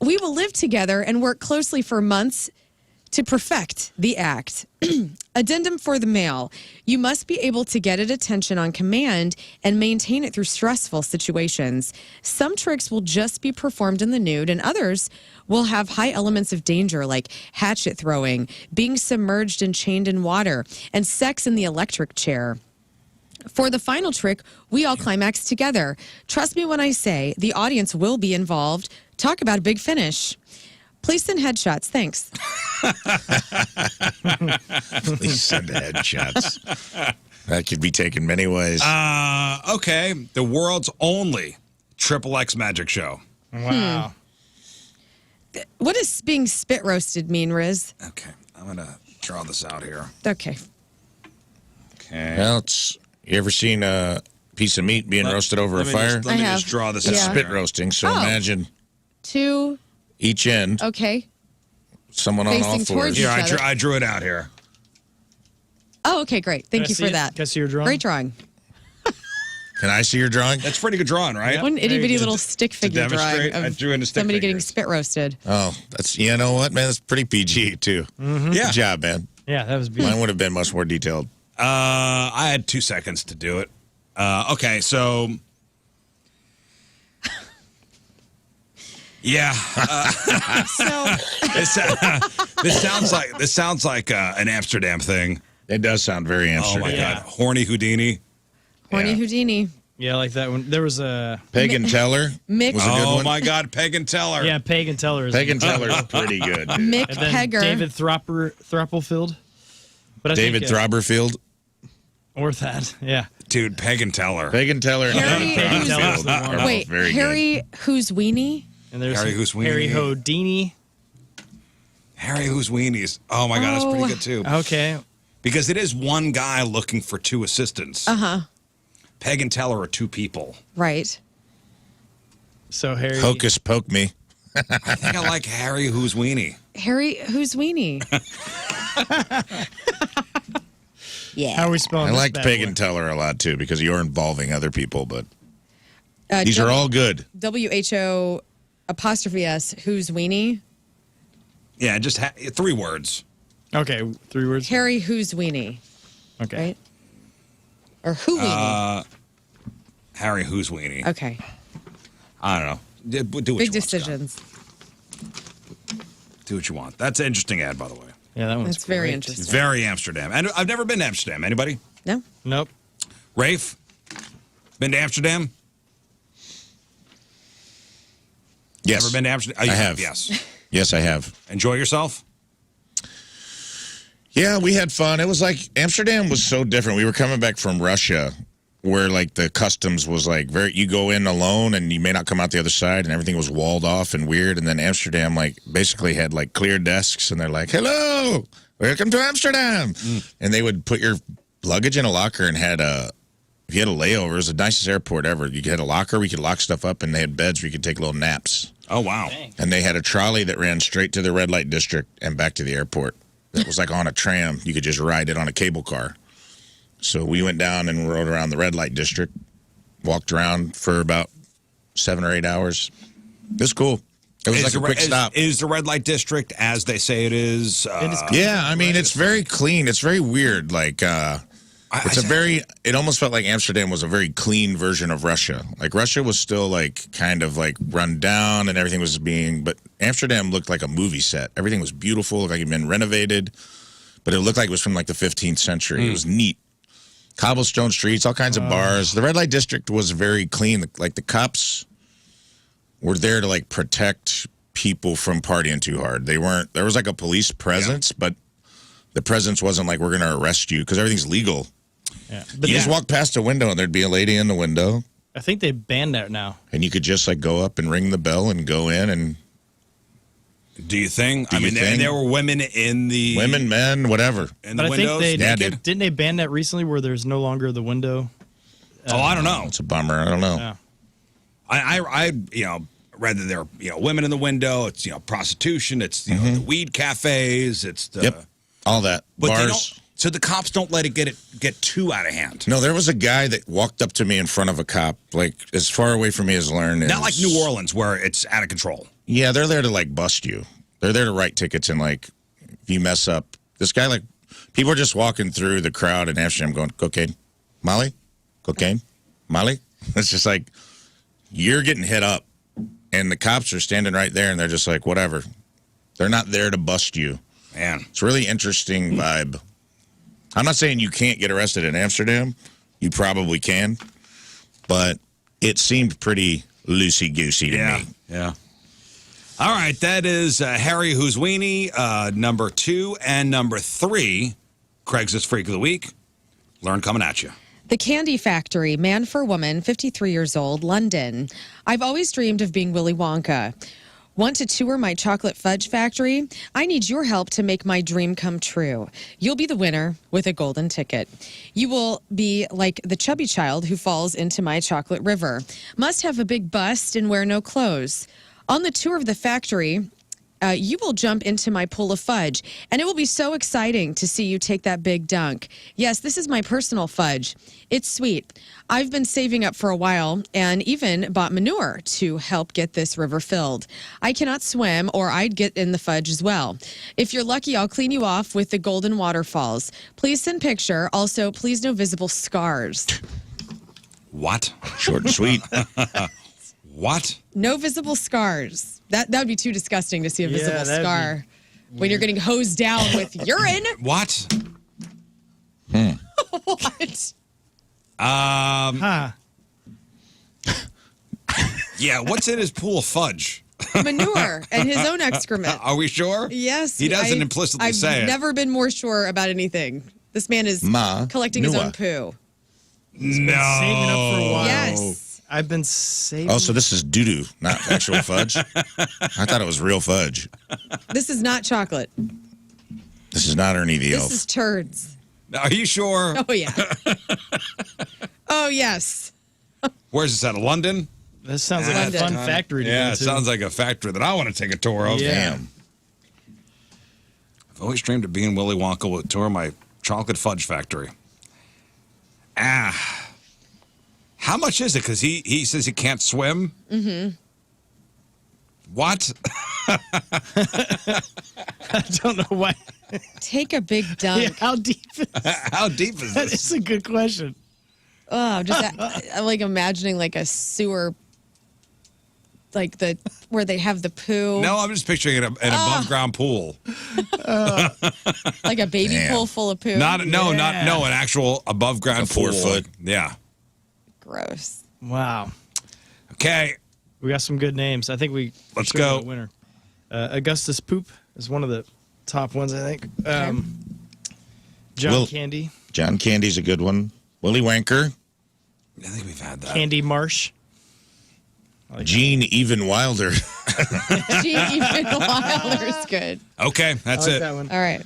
We will live together and work closely for months to perfect the act. Addendum for the male. You must be able to get at attention on command and maintain it through stressful situations. Some tricks will just be performed in the nude, and others will have high elements of danger like hatchet throwing, being submerged and chained in water, and sex in the electric chair. For the final trick, we all climax together. Trust me when I say the audience will be involved. Talk about a big finish. Please send headshots. Thanks. Please send headshots. That could be taken many ways. Okay. The world's only XXX magic show. Wow. What does being spit roasted mean, Rizz? Okay. I'm going to draw this out here. Okay. Okay. Well, you ever seen a piece of meat being roasted over a fire? Let me just draw this That's out. spit roasting. So imagine 2. Each end. Okay. Someone on all fours. Here, I drew it out here. Oh, okay, great. Thank you for that. Can I see your drawing? Great drawing. Can I see your drawing? That's pretty good drawing, right? One itty bitty little stick figure drawing I of drew in a stick somebody getting figures. spit roasted. Oh, you know what, man? That's pretty PG, too. Mm-hmm. Good job, man. Yeah, that was beautiful. Mine would have been much more detailed. I had 2 seconds to do it. Okay, so... Yeah. So This sounds like an Amsterdam thing. It does sound very Amsterdam. Oh my Yeah. God, horny Houdini. Horny Houdini. Yeah, like that one. There was a Peg and Teller Mick- was a good Oh one. my God, Peg and Teller. yeah, Peg and Teller. Peg and Teller's pretty good. dude. Mick And then Pegger. David Thropplefield. But I David think, Throbberfield. or that. Yeah. Dude, Peg and Teller. Peg and Teller and Harry- David Peg and Teller's Throbberfield the one. are both Wait, very Harry Who's Weenie? And there's Harry Houdini. Harry Houdini. Harry Who's Weenies. Oh my God, that's pretty Oh. good too. Okay. Because it is one guy looking for two assistants. Uh-huh. Peg and Teller are two people. Right. So Harry. good. Hocus Poke me. I think I like Harry Who's Weenie. Harry Who's Weenie? Yeah. How are we spelling I this like bad Peg boy? and Teller a lot too because you're involving other people, but Uh, these are all good. WHO apostrophe S Who's Weenie? Yeah, just 3 words. Okay, 3 words. Harry Who's Weenie, Okay. right? Or Who Weenie? Harry Who's Weenie. Okay. I don't know. Do what Big you want, decisions. Scott. Do what you want. That's an interesting ad, by the way. Yeah, that one's That's very great. interesting. Very Amsterdam. And I've never been to Amsterdam. Anybody? No? Nope. Rafe? Been to Amsterdam? Yes, Ever been to Amsterdam? Oh, you I have. Yes. Yes, I have. Enjoy yourself? Yeah, we had fun. It was like Amsterdam was so different. We were coming back from Russia where like the customs was like you go in alone and you may not come out the other side and everything was walled off and weird. And then Amsterdam like basically had like clear desks and they're like, hello, welcome to Amsterdam. And they would put your luggage in a locker and if you had a layover, it was the nicest airport ever. You had a locker, we could lock stuff up and they had beds where you could take little naps. Oh, wow. Dang. And they had a trolley that ran straight to the red light district and back to the airport. It was like on a tram. You could just ride it on a cable car. So we went down and rode around the red light district, walked around for about 7 or 8 hours. It was cool. It was like a quick stop. Is the red light district as they say it is? Yeah, I mean, it's very clean. It's very weird. Like, it almost felt like Amsterdam was a very clean version of Russia. Like, Russia was still, like, kind of, like, run down and everything was but Amsterdam looked like a movie set. Everything was beautiful, looked like it had been renovated, but it looked like it was from, like, the 15th century. It was neat. Cobblestone streets, all kinds of bars. The red light district was very clean. Like, the cops were there to, like, protect people from partying too hard. There was, like, a police presence, but the presence wasn't like, we're going to arrest you, because everything's legal. Yeah. But You just walk past a window, and there'd be a lady in the window, I think they banned that now. and you could just, like, go up and ring the bell and go in, and Do you think? Do you think? And there were women in the... women, men, whatever. In the But I windows? think naked? didn't they ban that recently where there's no longer the window? I don't know. It's a bummer. I don't know. Yeah. I read that there are, women in the window. It's, prostitution. It's, the weed cafes. It's the... Yep. All that. But they Bars. don't, so the cops don't let it get too out of hand. No, there was a guy that walked up to me in front of a cop, like, as far away from me as Lern is. Not like New Orleans where it's out of control. Yeah, they're there to, like, bust you. They're there to write tickets and, like, if you mess up. This guy, like, people are just walking through the crowd in Amsterdam going, cocaine, Molly, cocaine, Molly. It's just like, you're getting hit up. And the cops are standing right there and they're just like, whatever. They're not there to bust you. Man. It's a really interesting vibe. I'm not saying you can't get arrested in Amsterdam. You probably can. But it seemed pretty loosey-goosey to me. Yeah. All right, that is Harry Who's Weenie, number 2, and number 3, Craigslist Freak of the Week. Lern coming at you. The Candy Factory, man for woman, 53 years old, London. I've always dreamed of being Willy Wonka. Want to tour my chocolate fudge factory? I need your help to make my dream come true. You'll be the winner with a golden ticket. You will be like the chubby child who falls into my chocolate river. Must have a big bust and wear no clothes. On the tour of the factory, you will jump into my pool of fudge, and it will be so exciting to see you take that big dunk. Yes, this is my personal fudge. It's sweet. I've been saving up for a while and even bought manure to help get this river filled. I cannot swim, or I'd get in the fudge as well. If you're lucky, I'll clean you off with the golden waterfalls. Please send picture. Also, please no visible scars. What? Short and sweet. What? No visible scars. That would be too disgusting to see a visible scar when you're getting hosed down with urine. What? What? Yeah, what's in his pool of fudge? Manure and his own excrement. Are we sure? Yes. He doesn't implicitly say it. I've never been more sure about anything. This man is collecting his own poo. He's been saving up for a while. Yes. I've been saving. Oh, so this is doo-doo, not actual fudge? I thought it was real fudge. This is not chocolate. This is not Ernie the Elf. This is turds. Are you sure? Oh, yeah. Oh, yes. Where's this out of London? This sounds like a fun factory to go Yeah, to. it sounds like a factory that I want to take a tour of. Yeah. Damn. I've always dreamed of being Willy Wonka with tour my chocolate fudge factory. How much is it? Because he says he can't swim. Mm-hmm. What? I don't know why. Take a big dunk. Yeah, how deep is How deep is that? this? Is a good question. Oh, just I'm like imagining like a sewer, like where they have the poo. No, I'm just picturing an above ground pool. Like a baby pool full of poo. An actual above ground pool. 4 foot. Yeah. Gross. Wow. Okay. We got some good names. I think Let's should go. have a winner. Augustus Poop is one of the top ones, I think. John Candy. John Candy's a good one. Willy Wanker. I think we've had that. Candy Marsh. Gene Even Wilder. Gene Even Wilder's good. Okay, that's it. That one. All right.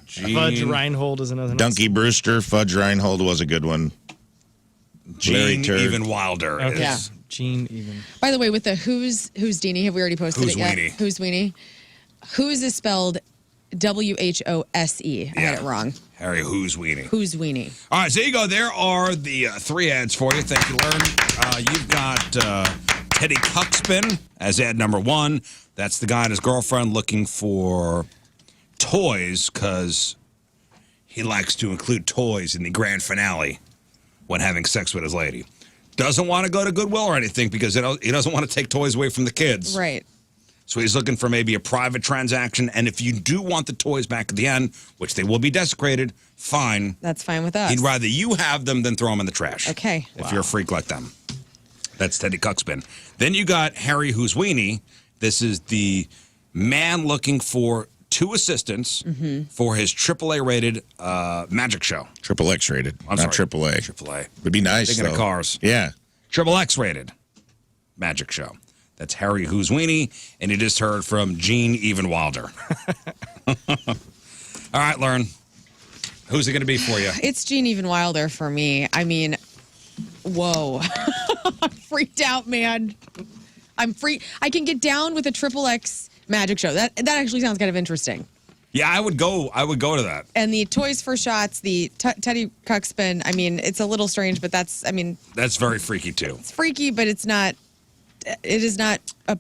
Fudge Reinhold is another one. Donkey Brewster. Fudge Reinhold was a good one. Gene Turd. Even Wilder. Okay. Yeah. Gene Even. By the way, with the Who's Deanie, have we already posted Who's it yet? Weenie. Who's Weenie? Who's is spelled WHOSE. I got it wrong. Harry, who's weenie? Who's Weenie? All right, so there you go. There are the 3 ads for you. Thank you, Lern. You've got Teddy Cuckspin as ad number 1. That's the guy and his girlfriend looking for toys because he likes to include toys in the grand finale when having sex with his lady. Doesn't want to go to Goodwill or anything because he doesn't want to take toys away from the kids. Right. So he's looking for maybe a private transaction. And if you do want the toys back at the end, which they will be desecrated, fine. That's fine with us. He'd rather you have them than throw them in the trash. Okay. If you're a freak like them. That's Teddy Cuckspin. Then you got Harry Who's Weenie. This is the man looking for 2 assistants for his AAA rated magic show. Triple X rated. I'm not sorry. AAA. AAA. Would be nice, Thinking though. of cars. Yeah. XXX rated magic show. That's Harry Who's Weenie, and you just heard from Gene Even Wilder. All right, Lern. Who's it going to be for you? It's Gene Even Wilder for me. I mean, whoa. I'm freaked out, man. I'm free. I can get down with a XXX magic show. That actually sounds kind of interesting. Yeah, I would go to that. And the Toys for Shots, the Teddy Cuckspin, I mean, it's a little strange, but that's very freaky, too. It's freaky, but it is not a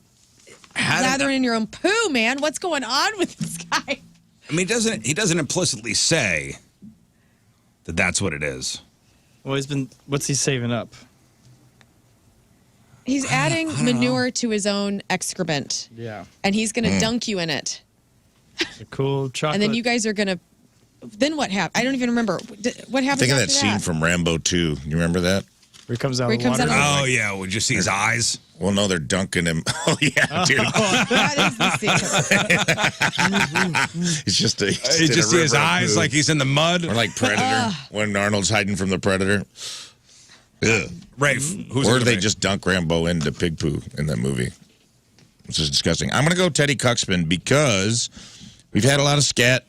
lathering in your own poo, man. What's going on with this guy? I mean, he doesn't implicitly say that that's what it is. Well, what's he saving up? He's adding manure to his own excrement. Yeah. And he's going to dunk you in it. It's a cool chocolate. And then you guys are going to... Then what happened? I don't even remember. What happened Think of after that scene from Rambo 2. You remember that? Where he comes out Where of he the comes water. out of Oh, yeah. Would you see his eyes? Well, no, they're dunking him. Oh, yeah, dude. That is the scene. It's just You just see his eyes like he's in the mud. Or like Predator, when Arnold's hiding from the Predator. Ugh. Rafe, who's Or it gonna they be? just dunk Rambo into pig poo in that movie. Which is disgusting. I'm going to go Teddy Cuckspin because we've had a lot of scat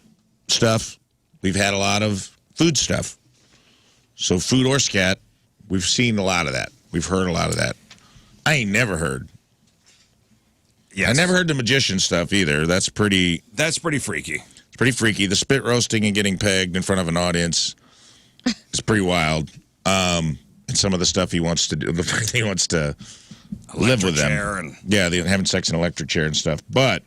stuff. We've had a lot of food stuff. So food or scat, we've seen a lot of that. We've heard a lot of that. I ain't never heard. Yes. I never heard the magician stuff either. That's pretty freaky. It's pretty freaky. The spit roasting and getting pegged in front of an audience is pretty wild. And some of the stuff he wants to do, the fact he wants to live with them. Yeah, they're having sex in an electric chair and stuff. But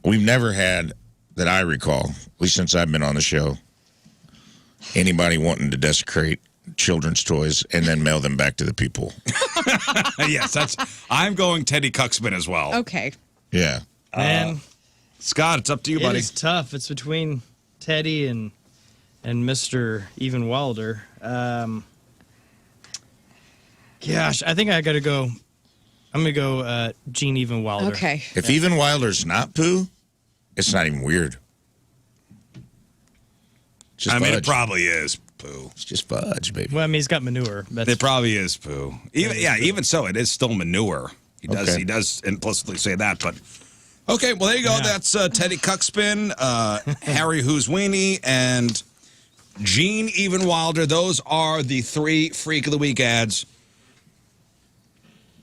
we've never had, that I recall, at least since I've been on the show, anybody wanting to desecrate children's toys and then mail them back to the people. Yes, I'm going Teddy Cuxman as well. Okay. Yeah. Man, Scott, it's up to you, buddy. It's tough. It's between Teddy and Mr. Even Wilder. Gosh, I think I got to go. I'm going to go Gene Even Wilder. Okay. If Even Wilder's not poo, it's not even weird. I mean, it probably is poo. It's just fudge, baby. Well, I mean, he's got manure. It probably is poo. Even so, it is still manure. He does implicitly say that, but okay. Well, there you go. Yeah. That's Teddy Cuxpin, Harry Who's Weenie, and Gene Even Wilder. Those are the 3 Freak of the Week ads.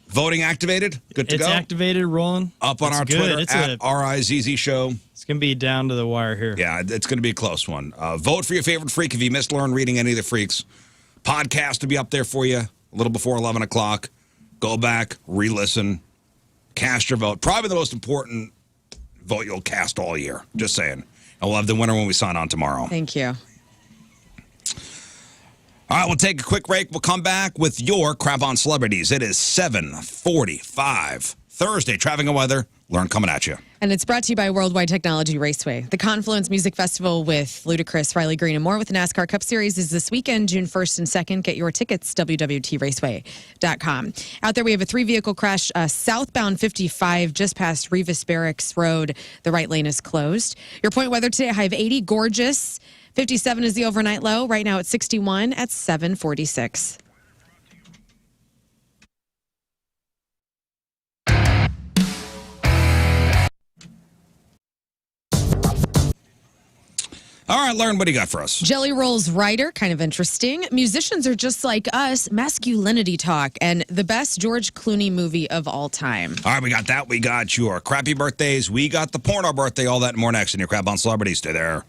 Voting activated. Good to go. It's activated, rolling. Up on our Twitter at RizzShow Show. It's going to be down to the wire here. Yeah, it's going to be a close one. Vote for your favorite freak. If you missed Lern reading any of the freaks, podcast will be up there for you a little before 11 o'clock. Go back, re-listen, cast your vote. Probably the most important vote you'll cast all year. Just saying. And we'll have the winner when we sign on tomorrow. Thank you. All right, we'll take a quick break. We'll come back with your Crap on Celebrities. It is 7:45 Thursday. Traffic and weather. Lern coming at you. And it's brought to you by Worldwide Technology Raceway. The Confluence Music Festival with Ludacris, Riley Green, and more with the NASCAR Cup Series is this weekend, June 1st and 2nd. Get your tickets, www.raceway.com. Out there, we have a 3-vehicle crash southbound 55 just past Revis Barracks Road. The right lane is closed. Your point weather today, a high of 80, gorgeous. 57 is the overnight low. Right now it's 61 at 7:46. All right, Lern, what do you got for us? Jelly Rolls writer, kind of interesting. Musicians are just like us, masculinity talk, and the best George Clooney movie of all time. All right, we got that. We got your crappy birthdays. We got the porno birthday. All that and more next in your Crap on Celebrities. Stay there.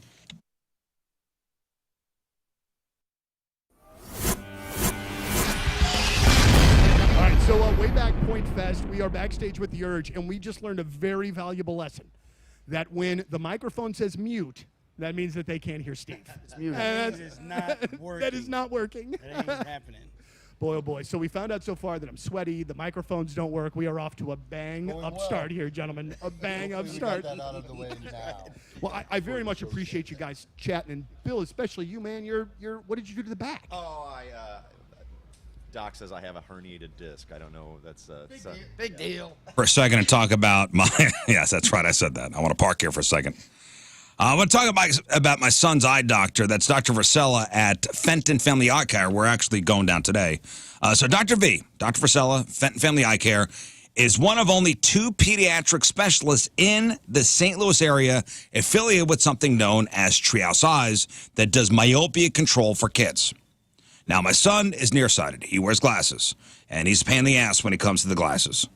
All right, so way back Point Fest, we are backstage with The Urge, and we just learned a very valuable lesson. That when the microphone says mute, that means that they can't hear Steve. It's muted. It is not working. That is not working. It ain't happening. Boy, oh boy. So we found out so far that I'm sweaty. The microphones don't work. We are off to a bang upstart here, gentlemen. A bang upstart. Got that out of the way now. Well, I very much appreciate you guys chatting. And Bill, especially you, man. You're what did you do to the back? Oh, Doc says I have a herniated disc. I don't know. That's Big deal. For a second and talk about my... Yes, that's right. I said that. I want to park here for a second. I want to talk about my son's eye doctor. That's Dr. Vasella at Fenton Family Eye Care. We're actually going down today. So Dr. Vasella, Fenton Family Eye Care, is one of only 2 pediatric specialists in the St. Louis area affiliated with something known as Treehouse Eyes that does myopia control for kids. Now, my son is nearsighted. He wears glasses, and he's a pain in the ass when it comes to the glasses.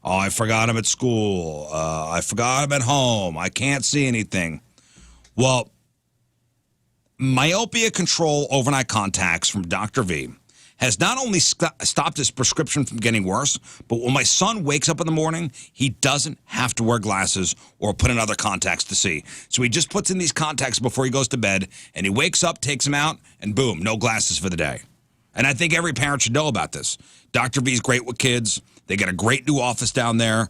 Oh, I forgot him at school. I forgot him at home. I can't see anything. Well, myopia control overnight contacts from Dr. V has not only stopped his prescription from getting worse, but when my son wakes up in the morning, he doesn't have to wear glasses or put in other contacts to see. So he just puts in these contacts before he goes to bed, and he wakes up, takes them out, and boom, no glasses for the day. And I think every parent should know about this. Dr. V is great with kids. They got a great new office down there.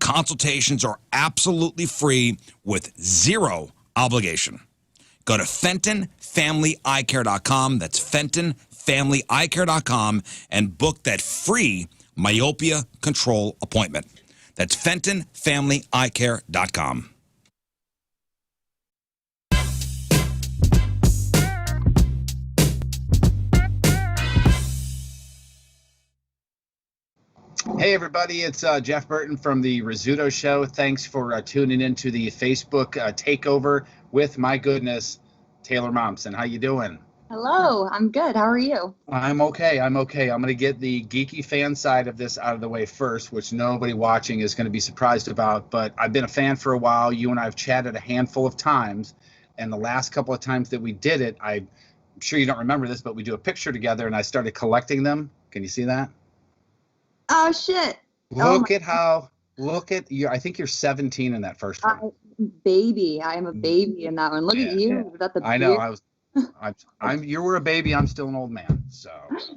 Consultations are absolutely free with 0 obligation. Go to FentonFamilyEyeCare.com. That's FentonFamilyEyeCare.com and book that free myopia control appointment. That's FentonFamilyEyeCare.com. Hey, everybody. It's Jeff Burton from the Rizzuto Show. Thanks for tuning into the Facebook takeover with, my goodness, Taylor Momsen. How you doing? Hello. I'm good. How are you? I'm okay. I'm going to get the geeky fan side of this out of the way first, which nobody watching is going to be surprised about. But I've been a fan for a while. You and I have chatted a handful of times. And the last couple of times that we did it, I'm sure you don't remember this, but we do a picture together, and I started collecting them. Can you see that? Oh, shit. Look at you. I think you're 17 in that first one. Baby. I am a baby in that one. Look at you. Got the I know. beard. You were a baby. I'm still an old man. So.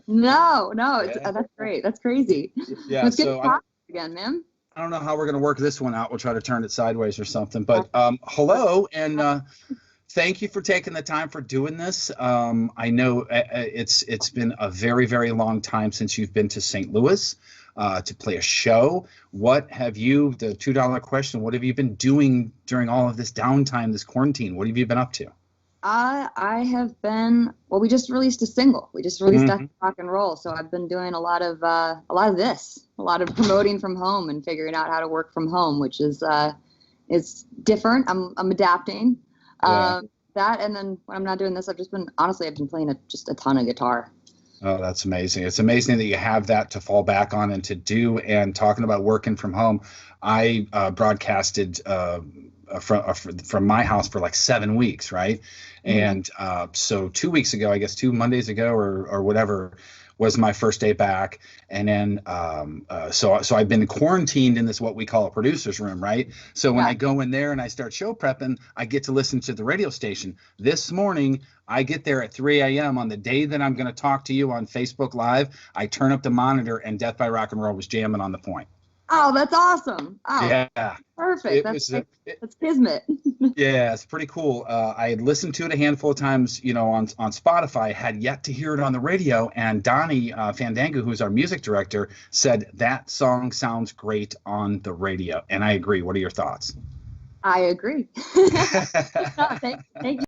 No, Yeah. that's great. That's crazy. Yeah. It's good So to talk again, man. I don't know how we're going to work this one out. We'll try to turn it sideways or something. But hello, and thank you for taking the time for doing this. I know it's been a very, very long time since you've been to St. Louis to play a show. What have you, the $2 question, what have you been doing during all of this downtime, this quarantine? What have you been up to? I have been, well, we just released a single. We just released Rock and Roll. So I've been doing a lot of this, a lot of promoting from home and figuring out how to work from home, which is different. I'm adapting. Yeah. That, and then when I'm not doing this, I've been playing just a ton of guitar. Oh, that's amazing. It's amazing that you have that to fall back on and to do. And talking about working from home, I broadcasted from my house for like 7 weeks, right? And so 2 weeks ago, I guess 2 Mondays ago or whatever, was my first day back. And then so I've been quarantined in this what we call a producer's room, right? So when I go in there and I start show prepping, I get to listen to the radio station. This morning, I get there at 3 a.m. on the day that I'm going to talk to you on Facebook Live. I turn up the monitor and Death by Rock and Roll was jamming on the point. Oh, that's awesome. Oh, yeah. Perfect. That's kismet. Yeah, it's pretty cool. I had listened to it a handful of times, on Spotify, had yet to hear it on the radio. And Donnie Fandango, who's our music director, said that song sounds great on the radio. And I agree. What are your thoughts? I agree. Thank you.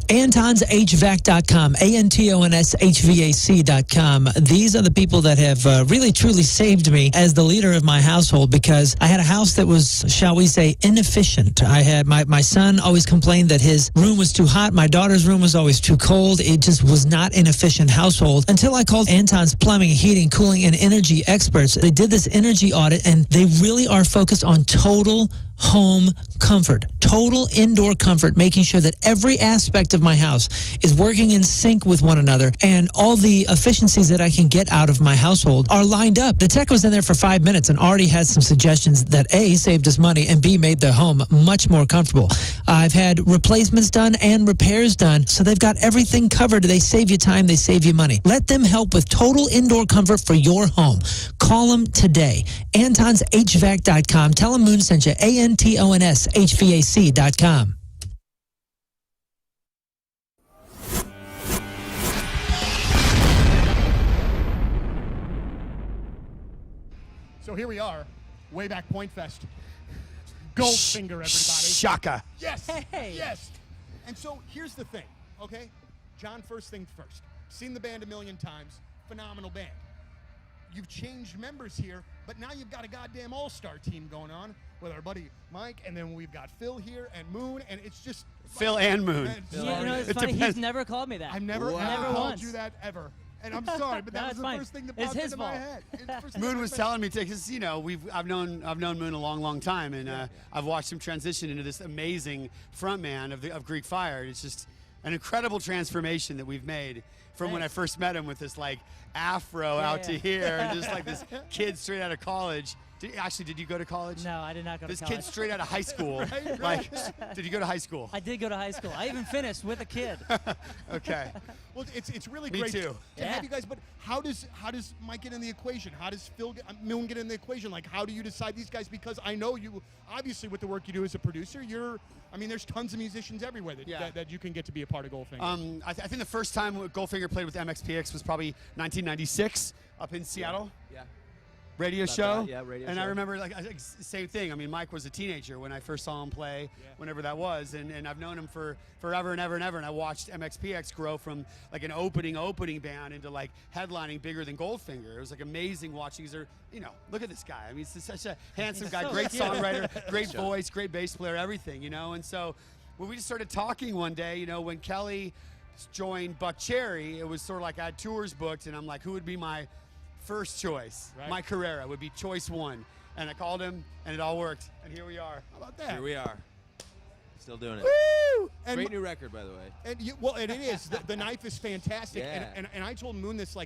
AntonsHVAC.com, ANTONSHVAC.com. These are the people that have really truly saved me as the leader of my household, because I had a house that was, shall we say, inefficient. I had my son always complained that his room was too hot. My daughter's room was always too cold. It just was not an efficient household until I called Anton's Plumbing, Heating, Cooling, and Energy experts. They did this energy audit, and they really are focused on total home comfort, total indoor comfort, making sure that every aspect of my house is working in sync with one another, and all the efficiencies that I can get out of my household are lined up. The tech was in there for 5 minutes and already had some suggestions that A, saved us money, and B, made the home much more comfortable. I've had replacements done and repairs done, so they've got everything covered. They save you time, they save you money. Let them help with total indoor comfort for your home. Call them today. AntonsHVAC.com. Tell them Moon sent you. ANTONSHVAC.com. So here we are, way back Point Fest. Goldfinger, everybody. Shaka. Yes. Yes. And so here's the thing, okay? John, first things first. Seen the band a million times. Phenomenal band. You've changed members here, but now you've got a goddamn all-star team going on with our buddy Mike, and then we've got Phil here and Moon, and it's just Phil and Moon. It's funny. He's never called me that. I've never called you that ever. And I'm sorry, but that was the first thing that popped into my head. Moon was telling me, because I've known Moon a long time, and I've watched him transition into this amazing frontman of Greek Fire. It's just an incredible transformation that we've made from when I first met him with this afro out to here, and just this kid straight out of college. Did you go to college? No, I did not go to college. This kid straight out of high school. Did you go to high school? I did go to high school. I even finished with a kid. Okay. Well, it's really Me great too. to have you guys. But how does Mike get in the equation? How does Moon get in the equation? How do you decide these guys? Because I know you, obviously, with the work you do as a producer, there's tons of musicians everywhere that you can get to be a part of Goldfinger. I think the first time Goldfinger played with MXPX was probably 1996 up in Seattle. Yeah. Radio show. Yeah, radio and show. I remember same thing. Mike was a teenager when I first saw him play, whenever that was, and I've known him for forever and ever and ever. And I watched MXPX grow from an opening band into headlining bigger than Goldfinger. It was amazing watching. Look at this guy. He's such a handsome guy, great songwriter, great voice, great bass player, everything. And so when we just started talking one day, when Kelly joined Buck Cherry, it was sort of I had tours booked, and I'm like, who would be my first choice? Right. Mike Herrera would be choice one. And I called him, and it all worked. And here we are. How about that? Here we are. Still doing it. Woo! Great new record, by the way. And it is. The Knife is fantastic. Yeah. And I told Moon this,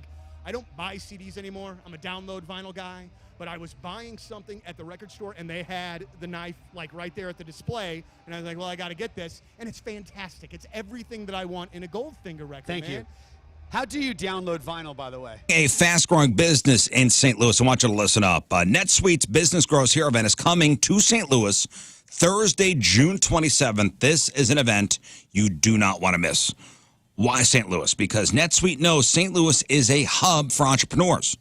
I don't buy CDs anymore. I'm a download vinyl guy. But I was buying something at the record store, and they had the knife like right there at the display, and I was like, well, I got to get this, and it's fantastic. It's everything that I want in a Goldfinger record. Thank you. How do you download vinyl, by the way? A fast-growing business in St. Louis. I want you to listen up. NetSuite's Business Grows Here event is coming to St. Louis Thursday, June 27th. This is an event you do not want to miss. Why St. Louis? Because NetSuite knows St. Louis is a hub for entrepreneurs,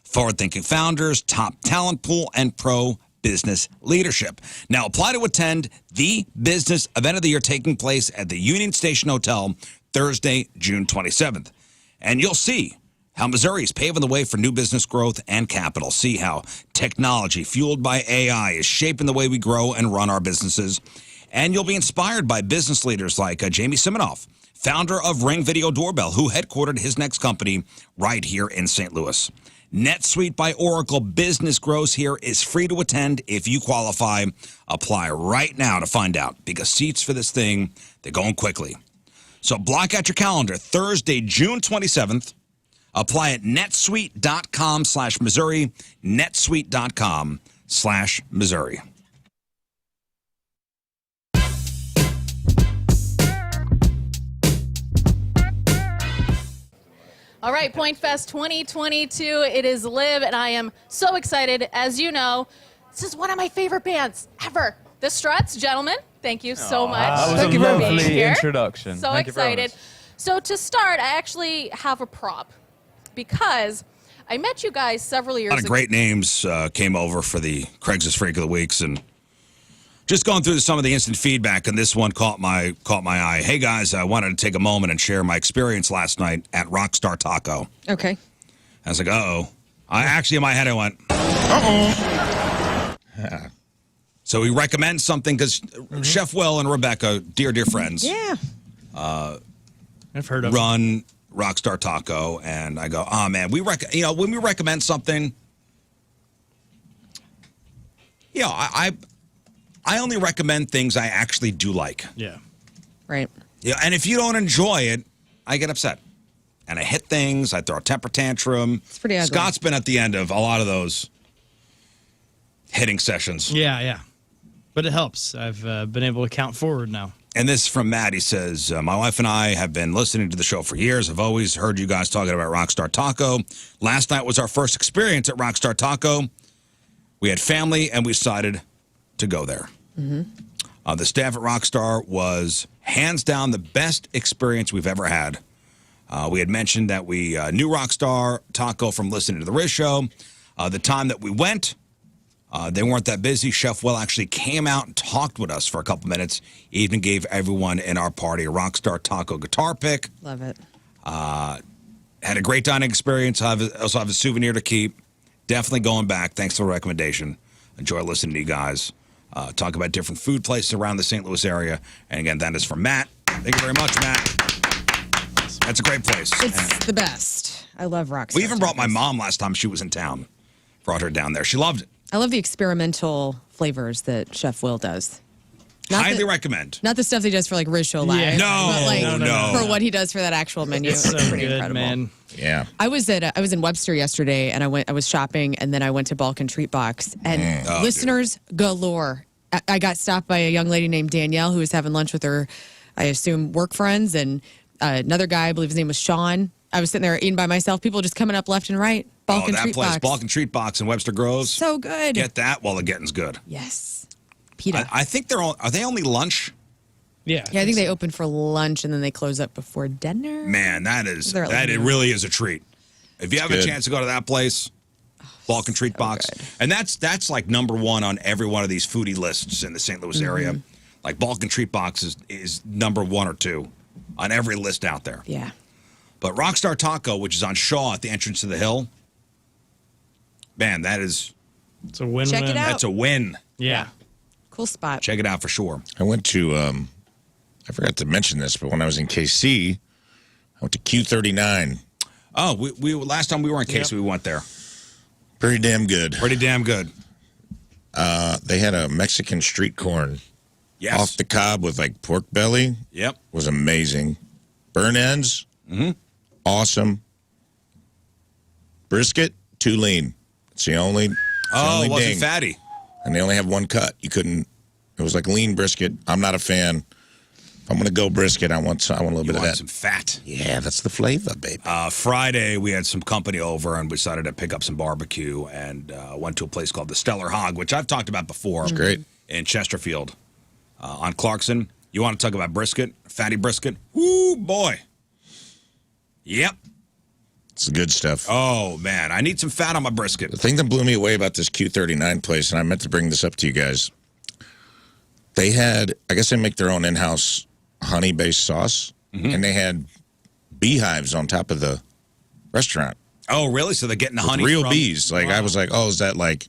forward-thinking founders, top talent pool, and pro business leadership. Now, apply to attend the business event of the year taking place at the Union Station Hotel Thursday, June 27th. And you'll see how Missouri is paving the way for new business growth and capital. See how technology fueled by AI is shaping the way we grow and run our businesses. And you'll be inspired by business leaders like Jamie Siminoff, founder of Ring Video Doorbell, who headquartered his next company right here in St. Louis. NetSuite by Oracle Business Grows Here is free to attend if you qualify. Apply right now to find out, because seats for this thing, they're going quickly. So block out your calendar, Thursday, June 27th. Apply at netsuite.com/Missouri, netsuite.com/Missouri. All right, Point Fest 2022. It is Liv, and I am so excited. As you know, this is one of my favorite bands ever. The Struts, gentlemen. Thank you so much. That was a lovely introduction. So excited. So to start, I actually have a prop because I met you guys several years ago. A lot of great names came over for the Craigslist Freak of the Weeks, and just going through some of the instant feedback, and this one caught my eye. Hey guys, I wanted to take a moment and share my experience last night at Rockstar Taco. Okay. I was like, uh-oh. I actually, in my head, I went, uh-oh. Yeah. So we recommend something because Chef Will and Rebecca, dear friends. Yeah. I've heard of run Rockstar Taco, and I go, oh man, when we recommend something, I only recommend things I actually do like. Yeah. Right. Yeah, and if you don't enjoy it, I get upset. And I hit things, I throw a temper tantrum. It's pretty ugly. Scott's been at the end of a lot of those hitting sessions. Yeah. But it helps. I've been able to count forward now. And this from Matt. He says, my wife and I have been listening to the show for years. I've always heard you guys talking about Rockstar Taco. Last night was our first experience at Rockstar Taco. We had family, and we decided to go there. Mm-hmm. The staff at Rockstar was hands down the best experience we've ever had. We had mentioned that we knew Rockstar Taco from listening to the Rizz Show. The time that we went, they weren't that busy. Chef Will actually came out and talked with us for a couple minutes. He even gave everyone in our party a Rockstar Taco guitar pick. Love it. Had a great dining experience. I also have a souvenir to keep. Definitely going back. Thanks for the recommendation. Enjoy listening to you guys talk about different food places around the St. Louis area. And again, that is from Matt. Thank you very much, Matt. That's a great place. It's the best. I love Rockstar. We even brought my mom last time she was in town. Brought her down there. She loved it. I love the experimental flavors that Chef Will does. Highly recommend. Not the stuff he does for like RizzShow Live. Yeah. No. For what he does for that actual menu. It's so pretty good, incredible. man. Yeah. I was in Webster yesterday, and I was shopping, and then I went to Balkan Treat Box, and listeners galore. I got stopped by a young lady named Danielle who was having lunch with her, I assume, work friends, and another guy, I believe his name was Sean. I was sitting there eating by myself. People just coming up left and right. Balkan Treat Box. Balkan Treat Box in Webster Groves. So good. Get that while the getting's good. Yes. Pita. I think are they only lunch? Yeah. Yeah, I think they open for lunch and then they close up before dinner. Man, it really is a treat. If you have a chance to go to that place, Balkan Treat Box. Good. And that's like number one on every one of these foodie lists in the St. Louis area. Like Balkan Treat Box is number 1 or 2 on every list out there. Yeah. But Rockstar Taco, which is on Shaw at the entrance to the hill, man, it's a win-win. Check it out. That's a win. Yeah. Cool spot. Check it out for sure. I went to, I forgot to mention this, but when I was in KC, I went to Q39. Oh, we last time we were in KC, we went there. Pretty damn good. Pretty damn good. They had a Mexican street corn. Yes. Off the cob with like pork belly. Yep. Was amazing. Burn ends. Awesome. Brisket, too lean. It's the only. It wasn't fatty. And they only have one cut. You couldn't. It was like lean brisket. I'm not a fan. If I'm going to go brisket, I want a little bit of that. Some fat. Yeah, that's the flavor, baby. Friday, we had some company over and we decided to pick up some barbecue and went to a place called the Stellar Hog, which I've talked about before. It's great. In Chesterfield on Clarkson. You want to talk about brisket? Fatty brisket? Woo, boy. Yep. It's good stuff. Oh, man. I need some fat on my brisket. The thing that blew me away about this Q39 place, and I meant to bring this up to you guys, they had, I guess they make their own in-house honey-based sauce, and they had beehives on top of the restaurant. Oh, really? So they're getting the honey real from... bees. Like, I was like, oh, is that like...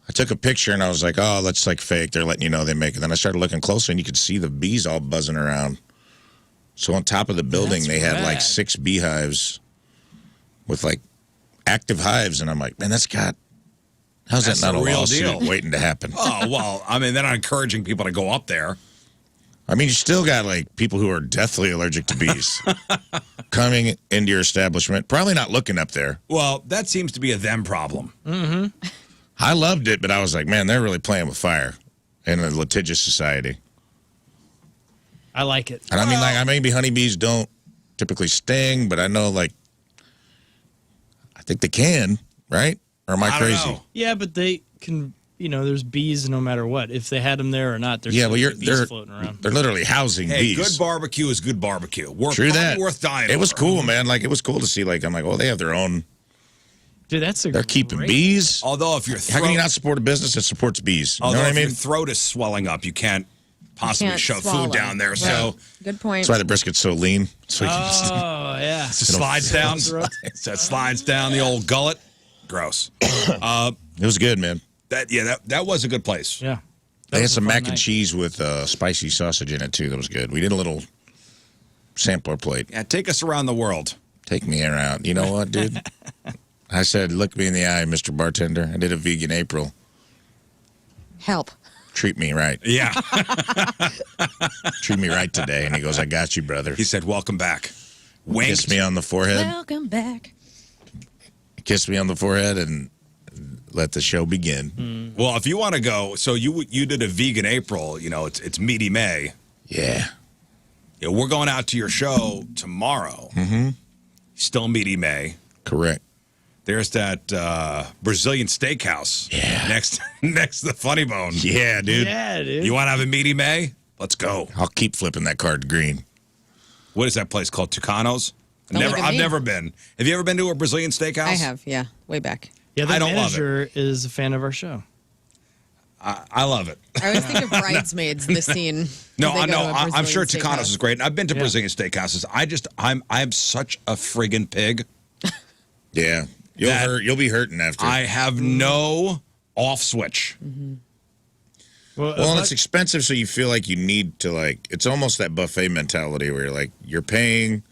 I took a picture, and I was like, oh, that's like fake. They're letting you know they make it. Then I started looking closer, and you could see the bees all buzzing around. So on top of the building, they had like 6 beehives with like active hives, and I'm like, man, how's that not a lawsuit waiting to happen? Oh, well, I mean, they're not encouraging people to go up there. I mean, you still got like people who are deathly allergic to bees coming into your establishment, probably not looking up there. Well, that seems to be a them problem. Mm-hmm. I loved it, but I was like, man, they're really playing with fire in a litigious society. I like it. And I mean, like, maybe honeybees don't typically sting, but I know, like, I think they can, right? Or am I crazy? Yeah, but they can, there's bees no matter what. If they had them there or not, there's bees floating around. They're literally housing bees. Good barbecue is good barbecue. True that. Worth dying It was over. cool, man. Like, it was cool to see, like, I'm like, oh, they have their own. Dude, they're keeping bees. Although if your throat... How can you not support a business that supports bees? Although You know what I mean? if your throat is swelling up, you can't possibly shove food down there. Right. So good point. That's why the brisket's so lean. So yeah. It slides down. So it slides down the old gullet. Gross. It was good, man. That was a good place. Yeah. They had some mac and cheese with spicy sausage in it, too. That was good. We did a little sampler plate. Yeah, take us around the world. Take me around. You know what, dude? I said, look me in the eye, Mr. Bartender. I did a vegan April. Help. Treat me right. Yeah. Treat me right today. And he goes, I got you, brother. He said, welcome back. Winked. Kissed me on the forehead. Welcome back. Kissed me on the forehead and let the show begin. Well, if you want to go, so you did a vegan April, it's Meaty May. Yeah. We're going out to your show tomorrow. Mm-hmm. Still Meaty May. Correct. There's that Brazilian steakhouse. Yeah. Next to the Funny Bone. Yeah, dude. Yeah, dude. You want to have a Meaty May? Let's go. I'll keep flipping that card green. What is that place called? Tucano's? Don't look at I've me. never been. Have you ever been to a Brazilian steakhouse? I have, yeah, way back. Yeah, the I don't love it. manager is a fan of our show. I love it. I always think of Bridesmaids, the scene. No, They I go know. to a I'm sure Brazilian Tucano's steakhouse. is great. And I've been to Brazilian steakhouses. I'm such a friggin' pig. Yeah. You'll be hurting after. I have no off switch. Mm-hmm. Well, and it's expensive, so you feel like you need to, like, it's almost that buffet mentality where you're like, you're paying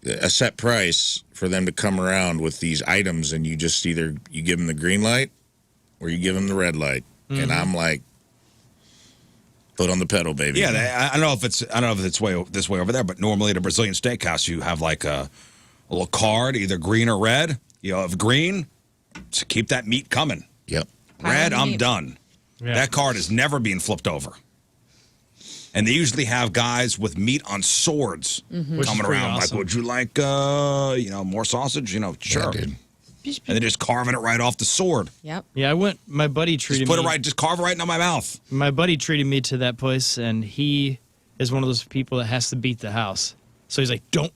a set price for them to come around with these items, and you just either you give them the green light or you give them the red light. And I'm like, foot on the pedal, baby. Yeah, I don't know if it's this way over there, but normally at a Brazilian steakhouse you have like a little card, either green or red. If green, to keep that meat coming. Yep. Red, I'm meat. done. Yeah. That card is never being flipped over. And they usually have guys with meat on swords Mm-hmm. Which is coming pretty around awesome. like, would you like, more sausage? Sure. Yeah, dude. And they're just carving it right off the sword. Yep. Yeah, my buddy treated Just carve it right into my mouth. My buddy treated me to that place, and he is one of those people that has to beat the house. So he's like, don't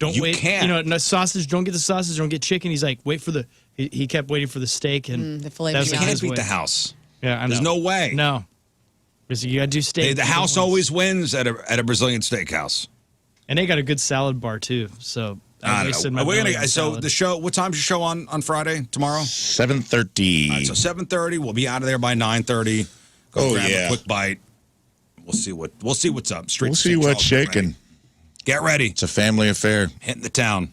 You wait. can't. No sausage. Don't get the sausage. Don't get chicken. He's like, wait for the. He kept waiting for the steak and the filet that was You mignon. like can't his beat way. the house. Yeah, I know. There's no way. No, because you got to do steak. The house always wins at a Brazilian steakhouse. And they got a good salad bar too. So I wasted my belly on So salad. the show. What time's your show on Friday? Tomorrow. 7:30. All right, so 7:30. We'll be out of there by 9:30. Go grab a quick bite. We'll see what's up. We'll see what's shaking. Get ready. It's a family affair. Hitting the town.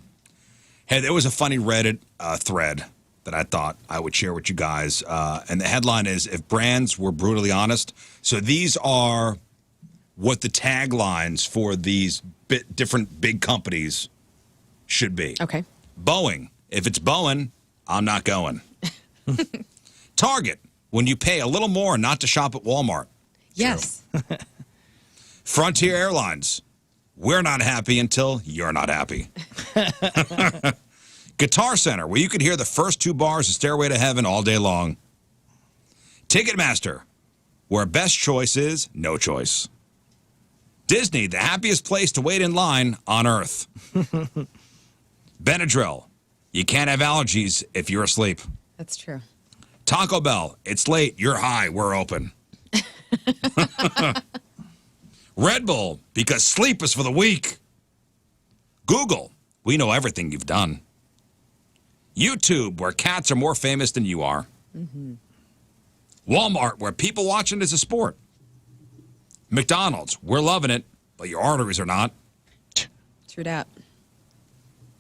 Hey, there was a funny Reddit thread that I thought I would share with you guys. And the headline is, if brands were brutally honest. So these are what the taglines for these different big companies should be. Okay. Boeing. If it's Boeing, I'm not going. Target. When you pay a little more not to shop at Walmart. Yes. Frontier Airlines. We're not happy until you're not happy. Guitar Center, where you can hear the first 2 bars of Stairway to Heaven all day long. Ticketmaster, where best choice is no choice. Disney, the happiest place to wait in line on earth. Benadryl, you can't have allergies if you're asleep. That's true. Taco Bell, it's late, you're high, we're open. Red Bull, because sleep is for the weak. Google, we know everything you've done. YouTube, where cats are more famous than you are. Walmart, where people watching is a sport. McDonald's, we're loving it, but your arteries are not. True that.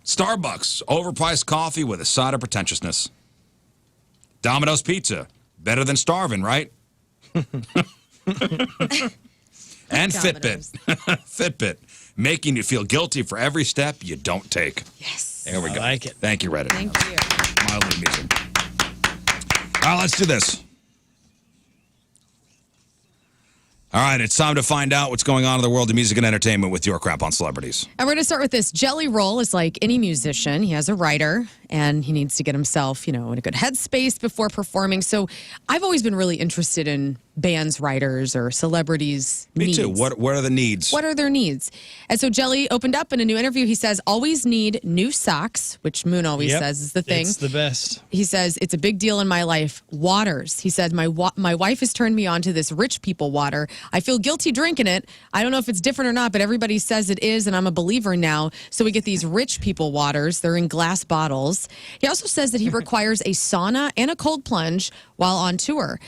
Starbucks, overpriced coffee with a side of pretentiousness. Domino's Pizza, better than starving, right? And Domino's. Fitbit, making you feel guilty for every step you don't take. Yes. There we go. I like it. Thank you, Reddit. Thank you. Mildly amusing. All right, let's do this. All right, it's time to find out what's going on in the world of music and entertainment with your crap on celebrities. And we're going to start with this. Jelly Roll is like any musician. He has a writer, and he needs to get himself, in a good headspace before performing. So I've always been really interested in bands' writers or celebrities' Me needs. too. What are the needs? What are their needs? And so Jelly opened up in a new interview. He says, always need new socks, which Moon always says is the thing. It's the best. He says, it's a big deal in my life. Waters. He said, my wife has turned me on to this rich people water. I feel guilty drinking it. I don't know if it's different or not, but everybody says it is, and I'm a believer now. So we get these rich people waters. They're in glass bottles. He also says that he requires a sauna and a cold plunge while on tour.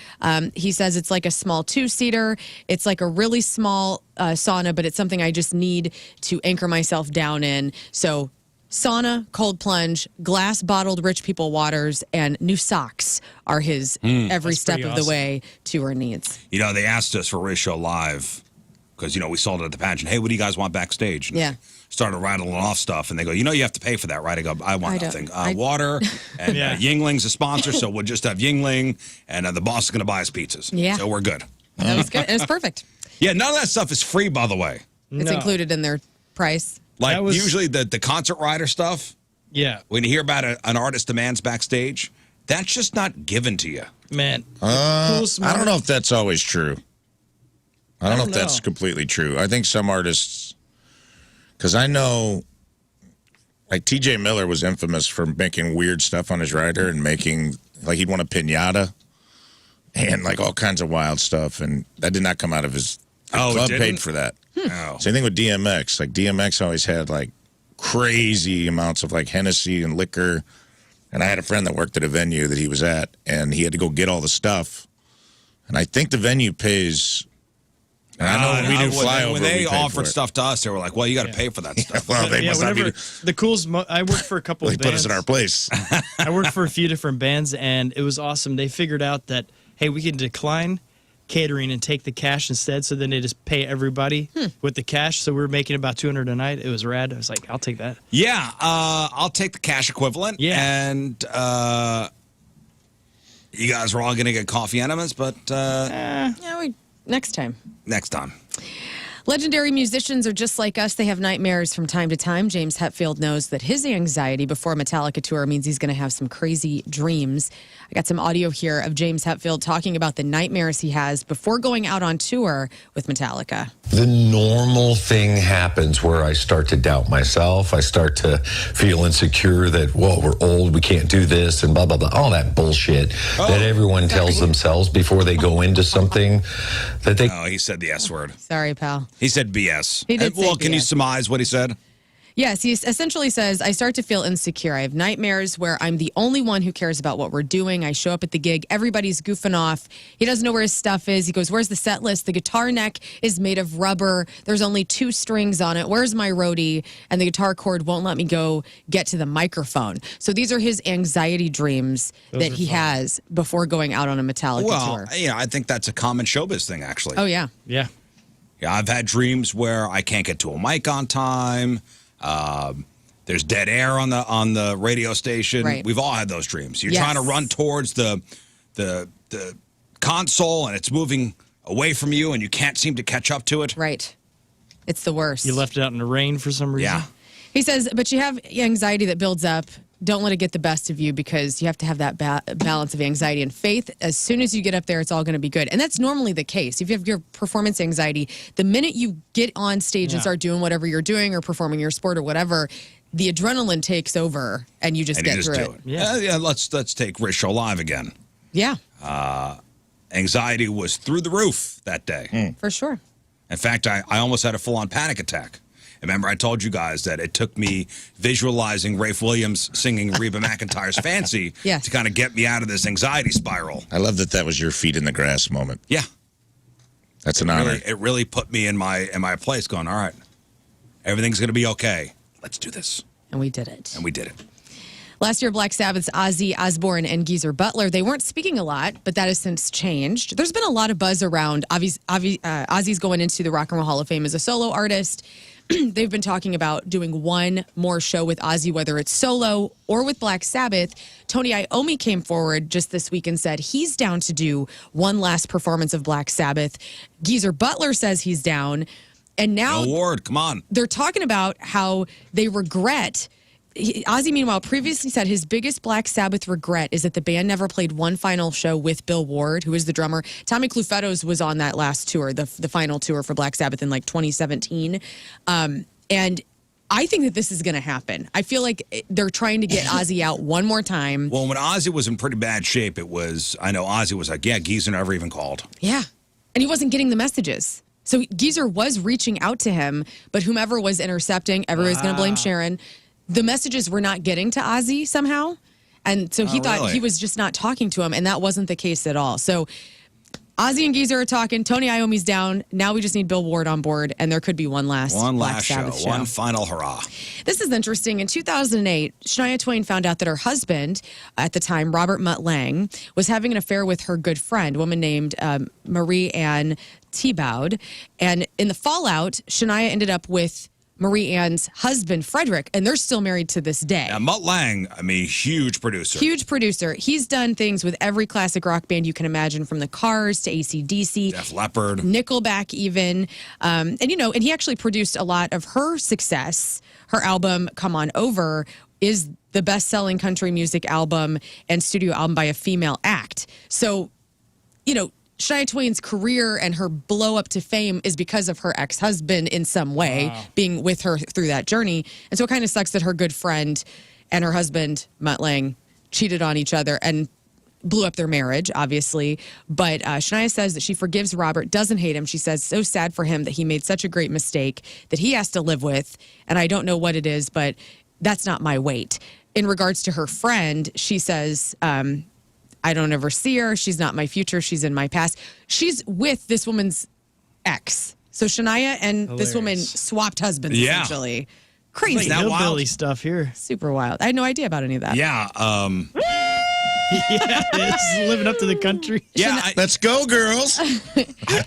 He says it's like a small 2-seater. It's like a really small sauna, but it's something I just need to anchor myself down in. So sauna, cold plunge, glass bottled rich people waters, and new socks are his every That's step pretty of the awesome. way tour needs. They asked us for RizzShow Live because, we sold it at the pageant. Hey, what do you guys want backstage? And Yeah. started rattling off stuff, and they go, you have to pay for that, right? I go, I want I don't- nothing. I- Water, and Yeah. Yingling's a sponsor, so we'll just have Yingling, and the boss is going to buy us pizzas. Yeah. So we're good. That was good. It was perfect. Yeah, none of that stuff is free, by the way. It's No. included in their price. Like, That was- usually the concert rider stuff, Yeah, when you hear about an artist demands backstage, that's just not given to you. man. I smart- don't know if that's always true. I don't know if that's know. completely true. I think some artists, because I know, like TJ Miller was infamous for making weird stuff on his rider and making, like he'd want a pinata and like all kinds of wild stuff. And that did not come out of his, the Oh, it club didn't? paid for that. Oh. Same thing with DMX. Like DMX always had like crazy amounts of like Hennessy and liquor. And I had a friend that worked at a venue that he was at, and he had to go get all the stuff. And I think the venue pays. And I know when we do flyover, when they we paid for offered it. stuff to us, they were like, well, you got to pay for that stuff. Well, they Yeah, must not whenever be. the coolest. I worked for a couple They of put bands. us in our place. I worked for a few different bands, and it was awesome. They figured out that, hey, we can decline catering and take the cash instead. So then they just pay everybody with the cash. So we were making about $200 a night. It was rad. I was like, I'll take that. Yeah, I'll take the cash equivalent. Yeah. And you guys are all going to get coffee enemas, but Next time. next time. Legendary musicians are just like us. They have nightmares from time to time. James Hetfield knows that his anxiety before a Metallica tour means he's going to have some crazy dreams. I got some audio here of James Hetfield talking about the nightmares he has before going out on tour with Metallica. The normal thing happens where I start to doubt myself. I start to feel insecure that, whoa, we're old, we can't do this, and blah, blah, blah. All that bullshit that everyone tells themselves before they go into something that they... Oh, he said the S word. Sorry, pal. He said BS. He did say Well, can you BS. surmise what he said? Yes, he essentially says, I start to feel insecure. I have nightmares where I'm the only one who cares about what we're doing. I show up at the gig, everybody's goofing off. He doesn't know where his stuff is. He goes, where's the set list? The guitar neck is made of rubber. There's only 2 strings on it. Where's my roadie? And the guitar cord won't let me go get to the microphone. So these are his anxiety dreams that he has before going out on a Metallica Well, tour. I think that's a common showbiz thing, actually. Oh, yeah. Yeah. Yeah, I've had dreams where I can't get to a mic on time. There's dead air on the radio station. Right. We've all had those dreams. You're Yes. trying to run towards the console, and it's moving away from you, and you can't seem to catch up to it. Right. It's the worst. You left it out in the rain for some reason? Yeah. He says, but you have anxiety that builds up. Don't let it get the best of you because you have to have that balance of anxiety and faith. As soon as you get up there, it's all going to be good. And that's normally the case. If you have your performance anxiety, the minute you get on stage and start doing whatever you're doing or performing your sport or whatever, the adrenaline takes over and you just get through it. Yeah. Let's take RizzShow live again. Yeah. Anxiety was through the roof that day. For sure. In fact, I almost had a full-on panic attack. Remember, I told you guys that it took me visualizing Rafe Williams singing Reba McEntire's Fancy to kind of get me out of this anxiety spiral. I love that was your feet in the grass moment. Yeah. That's an honor. It really put me in my place going, all right, everything's going to be okay. Let's do this. And we did it. Last year, Black Sabbath's Ozzy Osbourne and Geezer Butler, they weren't speaking a lot, but that has since changed. There's been a lot of buzz around Ozzy's going into the Rock and Roll Hall of Fame as a solo artist. They've been talking about doing one more show with Ozzy, whether it's solo or with Black Sabbath. Tony Iommi came forward just this week and said he's down to do one last performance of Black Sabbath. Geezer Butler says he's down. And now Ward, come on. They're talking about how they regret. Ozzy, meanwhile, previously said his biggest Black Sabbath regret is that the band never played one final show with Bill Ward, who is the drummer. Tommy Clufettos was on that last tour, the final tour for Black Sabbath in like 2017. And I think that this is going to happen. I feel like they're trying to get Ozzy out one more time. Well, when Ozzy was in pretty bad shape, I know Ozzy was like, yeah, Geezer never even called. Yeah. And he wasn't getting the messages. So Geezer was reaching out to him, but whomever was intercepting, everybody's going to blame Sharon. The messages were not getting to Ozzy somehow. And so he thought he was just not talking to him, and that wasn't the case at all. So Ozzy and Geezer are talking. Tony Iommi's down. Now we just need Bill Ward on board, and there could be one last Black Sabbath show. One final hurrah. This is interesting. In 2008, Shania Twain found out that her husband, at the time, Robert Mutt Lange, was having an affair with her good friend, a woman named Marie Ann Thibaud. And in the fallout, Shania ended up with Marie Ann's husband, Frederick, and they're still married to this day. Now, Mutt Lange, huge producer. Huge producer. He's done things with every classic rock band you can imagine, from the Cars to AC/DC. Def Leppard. Nickelback even. And he actually produced a lot of her success. Her album, Come On Over, is the best-selling country music album and studio album by a female act. So, Shania Twain's career and her blow up to fame is because of her ex-husband in some way, being with her through that journey. And so it kind of sucks that her good friend and her husband, Mutt Lange, cheated on each other and blew up their marriage, obviously. But Shania says that she forgives Robert, doesn't hate him. She says, so sad for him that he made such a great mistake that he has to live with. And I don't know what it is, but that's not my weight. In regards to her friend, she says, I don't ever see her. She's not my future. She's in my past. She's with this woman's ex. So Shania and this woman swapped husbands, essentially. Crazy. Like hillbilly stuff here. Super wild. I had no idea about any of that. Yeah. Yeah, it's living up to the country. Yeah. Let's go, girls.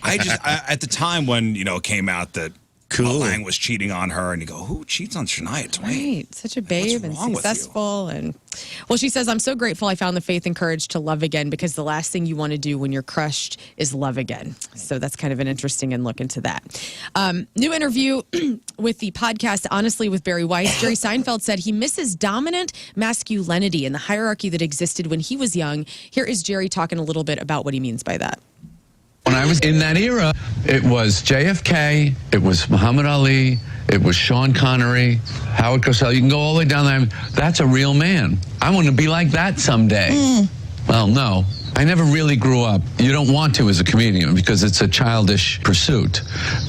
I just, at the time when, it came out that Mutt Lange was cheating on her, and you go, who cheats on Shania Twain? Right. Such a babe and successful. And well, she says, I'm so grateful I found the faith and courage to love again, because the last thing you want to do when you're crushed is love again. So that's kind of an interesting look into that. New interview with the podcast, Honestly, with Barry Weiss. Jerry Seinfeld said he misses dominant masculinity and the hierarchy that existed when he was young. Here is Jerry talking a little bit about what he means by that. When I was in that era, it was JFK, it was Muhammad Ali, it was Sean Connery, Howard Cosell. You can go all the way down there. That's a real man. I want to be like that someday. Well, no. I never really grew up. You don't want to as a comedian because it's a childish pursuit.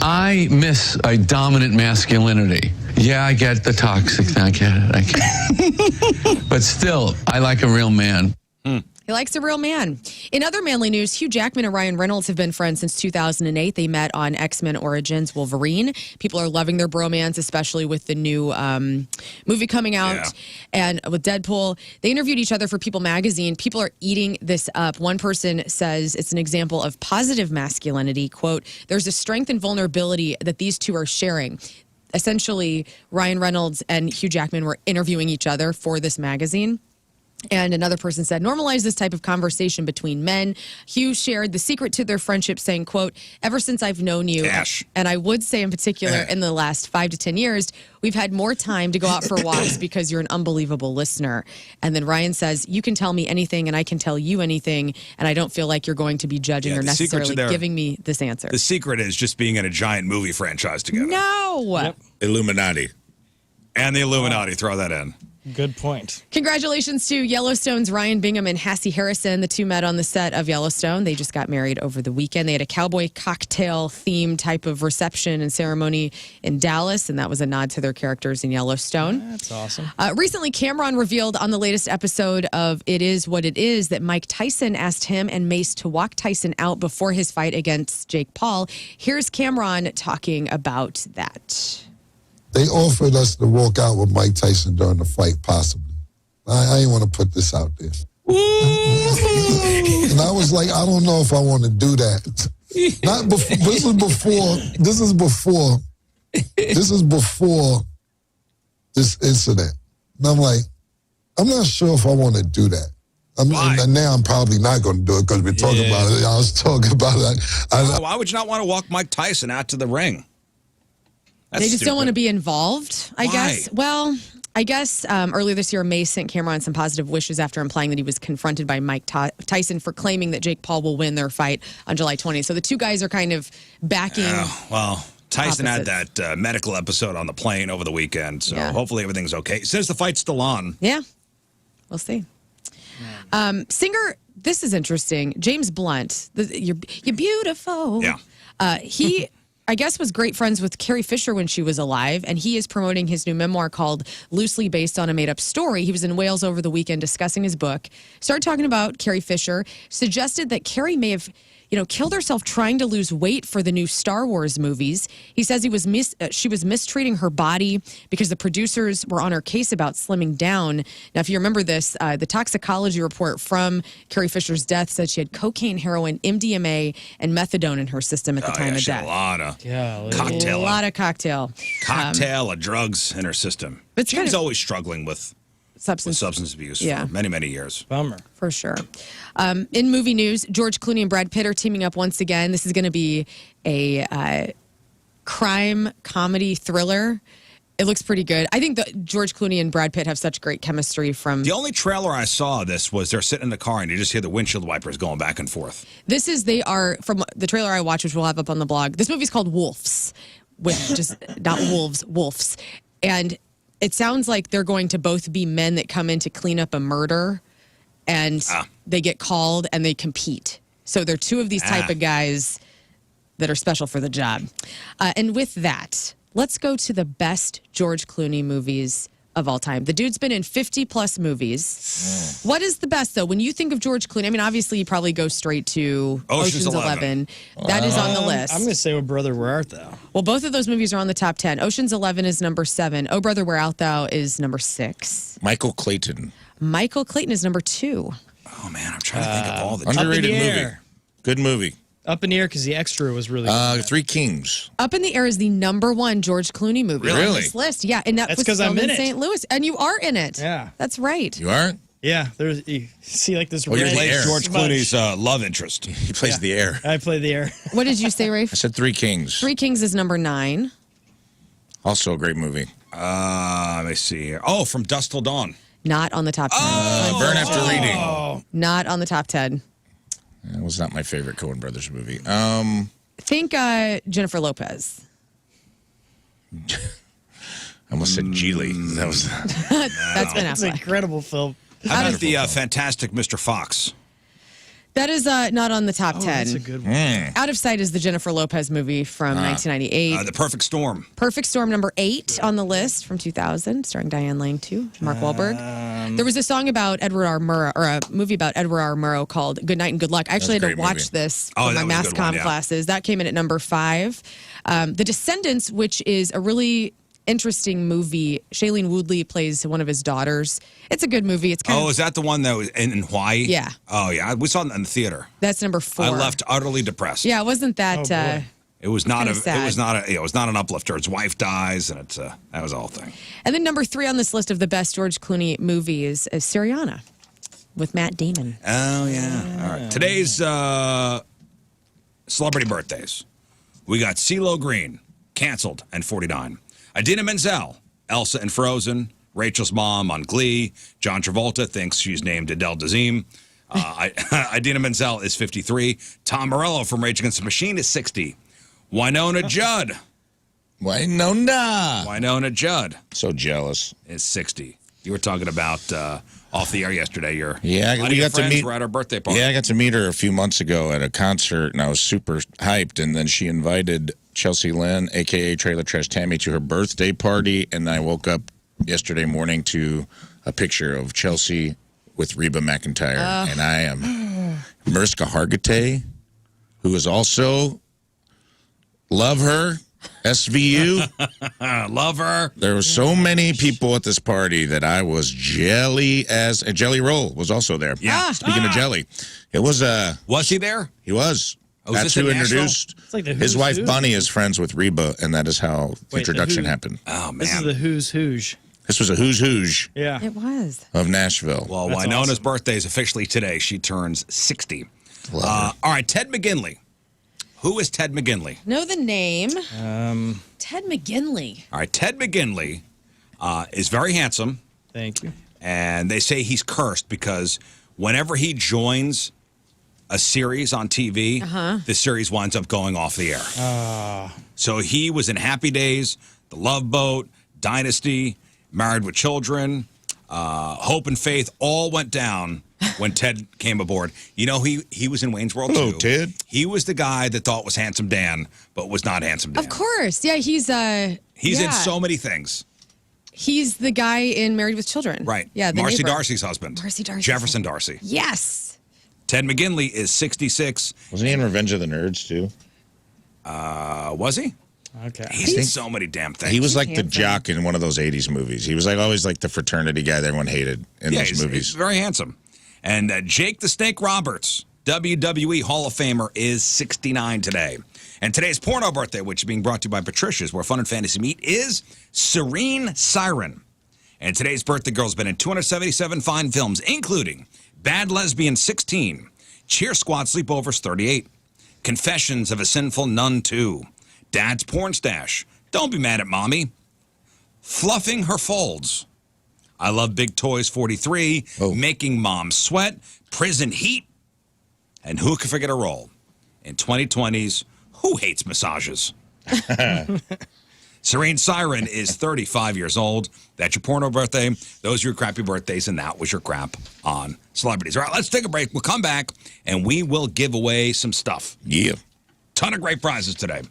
I miss a dominant masculinity. Yeah, I get the toxic. I get it. But still, I like a real man. He likes a real man. In other manly news, Hugh Jackman and Ryan Reynolds have been friends since 2008. They met on X-Men Origins Wolverine. People are loving their bromance, especially with the new movie coming out and with Deadpool. They interviewed each other for People magazine. People are eating this up. One person says it's an example of positive masculinity. Quote, there's a strength and vulnerability that these two are sharing. essentially, Ryan Reynolds and Hugh Jackman were interviewing each other for this magazine. And another person said, normalize this type of conversation between men. Hugh shared the secret to their friendship, saying, quote, ever since I've known you, and I would say in particular in the last 5 to 10 years, we've had more time to go out for walks because you're an unbelievable listener. And then Ryan says, you can tell me anything and I can tell you anything, and I don't feel like you're going to be judging or necessarily giving me this answer. The secret is just being in a giant movie franchise together. No! Yep. Illuminati. And the Illuminati, throw that in. Good point. Congratulations to Yellowstone's Ryan Bingham and Hassie Harrison. The two met on the set of Yellowstone. They just got married over the weekend. They had a cowboy cocktail theme type of reception and ceremony in Dallas, and that was a nod to their characters in Yellowstone. That's awesome. Recently, Cameron revealed on the latest episode of It Is What It Is that Mike Tyson asked him and Mace to walk Tyson out before his fight against Jake Paul. Here's Cameron talking about that. They offered us to walk out with Mike Tyson during the fight, possibly. I didn't want to put this out there. And I was like, I don't know if I want to do that. Not before. This is before this incident. And I'm like, I'm not sure if I want to do that. And now I'm probably not going to do it because we're talking about it. I was talking about it. Why would you not want to walk Mike Tyson out to the ring? They just don't want to be involved, I guess. Well, I guess earlier this year, Mace sent Cameron some positive wishes after implying that he was confronted by Mike Tyson for claiming that Jake Paul will win their fight on July 20th. So the two guys are kind of backing. Tyson opposites. had that medical episode on the plane over the weekend, so hopefully everything's okay. He says the fight's still on. Yeah, we'll see. Singer, this is interesting. James Blunt, you're beautiful. Yeah. He, I guess, was great friends with Carrie Fisher when she was alive, and he is promoting his new memoir called Loosely Based on a Made-Up Story. He was in Wales over the weekend discussing his book, started talking about Carrie Fisher, suggested that Carrie may have killed herself trying to lose weight for the new Star Wars movies. He says she was mistreating her body because the producers were on her case about slimming down. Now, if you remember this, the toxicology report from Carrie Fisher's death said she had cocaine, heroin, MDMA, and methadone in her system at the time of death. A lot of cocktail. A lot of cocktail. Cocktail of drugs in her system. But she was always struggling with substance abuse for many, many years. Bummer. For sure. In movie news, George Clooney and Brad Pitt are teaming up once again. This is going to be a crime comedy thriller. It looks pretty good. I think that George Clooney and Brad Pitt have such great chemistry from... The only trailer I saw of this was they're sitting in the car and you just hear the windshield wipers going back and forth. They are, from the trailer I watched, which we'll have up on the blog, this movie's called Wolves, with just not wolves, wolves. And it sounds like they're going to both be men that come in to clean up a murder, and they get called and they compete. So they're two of these type of guys that are special for the job. And with that, let's go to the best George Clooney movies of all time. The dude's been in 50-plus movies. What is the best, though? When you think of George Clooney, I mean, obviously, you probably go straight to Ocean's 11. That is on the list. I'm going to say Oh Brother, Where Art Thou? Well, both of those movies are on the top 10. Ocean's 11 is number 7. Oh Brother, Where Art Thou is number 6. Michael Clayton. Michael Clayton is number 2. Oh, man, I'm trying to think of all the... Underrated movie. Good movie. Up in the Air, because the extra was really good. Three Kings. Up in the Air is the number 1 George Clooney movie on Really? this list. Yeah, and that That's was 'cause I'm filmed in in it. St. Louis. And you are in it. Yeah. That's right. You aren't? Yeah, there's you see like this. Well, you're red the air. George smudge. Clooney's love interest. He plays the air. I play the air. What did you say, Rafe? I said Three Kings. Three Kings is number 9. Also a great movie. Let me see here. Oh, From Dusk Till Dawn. Not on the top 10. Burn After Reading. Not on the top 10. That was not my favorite Coen Brothers movie. Think Jennifer Lopez. I almost said Geely. That was That's Ben It's an Affleck. incredible film. How about the fantastic Mr. Fox? That is not on the top 10. That's a good one. Out of Sight is the Jennifer Lopez movie from 1998. The Perfect Storm. Perfect Storm, number 8 on the list from 2000, starring Diane Lane too, Mark Wahlberg. There was a song about Edward R. Murrow, or a movie about Edward R. Murrow called Good Night and Good Luck. I actually had to watch this for my mass comm classes. That came in at number 5. The Descendants, which is a really interesting movie. Shailene Woodley plays one of his daughters. It's a good movie. It's kind of, is that the one that was in Hawaii? Yeah. Oh, yeah. We saw it in the theater. That's number 4. I left utterly depressed. Yeah, it wasn't that... It was not Kinda sad. it was not an uplifter. His wife dies, and it's that was the whole thing. And then number 3 on this list of the best George Clooney movies is Syriana with Matt Damon. Oh yeah. All right. Today's celebrity birthdays. We got CeeLo Green, canceled, and 49. Idina Menzel, Elsa in Frozen. Rachel's mom on Glee. John Travolta thinks she's named Adele Dazeem. Idina Menzel is 53. Tom Morello from Rage Against the Machine is 60. Winona Judd. Winona Judd. So jealous. Is 60. You were talking about off the air yesterday. We got to meet. Were at her birthday party. Yeah, I got to meet her a few months ago at a concert, and I was super hyped. And then she invited Chelsea Lynn, a.k.a. Trailer Trash Tammy, to her birthday party. And I woke up yesterday morning to a picture of Chelsea with Reba McEntire. And I am Mariska Hargitay, who is also, love her, SVU. Love her. There were so many people at this party that I was jelly as. And Jelly Roll was also there. Yeah. Speaking of jelly, it was Was he there? He was. Oh, That's who introduced. It's like the His Who's wife Who. Bunny is friends with Reba, and that is how the Wait, introduction the Who? happened. Oh man. This is the Who's Hoosier. This was a who's who's Yeah. It was. of Nashville. Well, That's Winona's awesome. birthday is officially today. She turns 60. Love her. All right, Ted McGinley. Who is Ted McGinley? Know the name. Ted McGinley. All right, Ted McGinley is very handsome, Thank you. and they say he's cursed because whenever he joins a series on TV, the series winds up going off the air. So he was in Happy Days, The Love Boat, Dynasty, Married with Children, Hope and Faith, all went down when Ted came aboard. You know, he was in Wayne's World Hello, too. Ted. He was the guy that thought was Handsome Dan, but was not Handsome Dan. Of course. Yeah, he's He's in so many things. He's the guy in Married with Children. Right. Yeah, the Marcy neighbor. Darcy's husband. Marcy Darcy's Jefferson Darcy. Yes. Ted McGinley is 66. Wasn't he in Revenge of the Nerds, too? Was he? Okay. He's in so many damn things. He was like the handsome. jock in one of those 80s movies. He was like always like the fraternity guy that everyone hated in those he's movies. very handsome. And Jake the Snake Roberts, WWE Hall of Famer, is 69 today. And today's porno birthday, which is being brought to you by Patricia's, where fun and fantasy meet, is Serene Siren. And today's birthday girl's been in 277 fine films, including Bad Lesbian 16, Cheer Squad Sleepovers 38, Confessions of a Sinful Nun 2, Dad's Porn Stash, Don't Be Mad at Mommy, Fluffing Her Folds, I Love Big Toys 43, Making Mom Sweat, Prison Heat, and Who Could Forget a Role? In 2020's Who Hates Massages? Serene Siren is 35 years old. That's your porno birthday. Those are your crappy birthdays, and that was your crap on celebrities. All right, let's take a break. We'll come back, and we will give away some stuff. Yeah. Ton of great prizes today.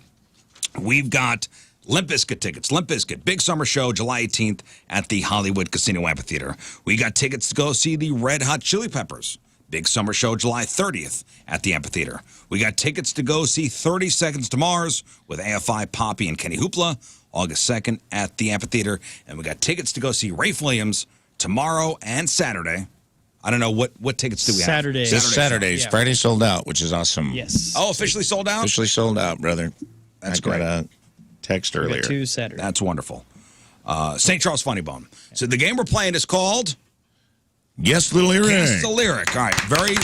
We've got Limp Bizkit tickets. Limp Bizkit, big summer show, July 18th at the Hollywood Casino Amphitheater. We got tickets to go see the Red Hot Chili Peppers. Big summer show, July 30th at the Amphitheater. We got tickets to go see 30 Seconds to Mars with AFI, Poppy, and Kenny Hoopla, August 2nd at the Amphitheater. And we got tickets to go see Rafe Williams tomorrow and Saturday. I don't know, what tickets do we have? Saturday. This Saturday's. Yeah. Friday sold out, which is awesome. Yes. Oh, officially sold out? Officially sold out, brother. That's I got great. a text We got earlier. 2 Saturdays. That's wonderful. St. Charles Funny Bone. So the game we're playing is called Guess the lyric. Guess the Lyric. All right, very,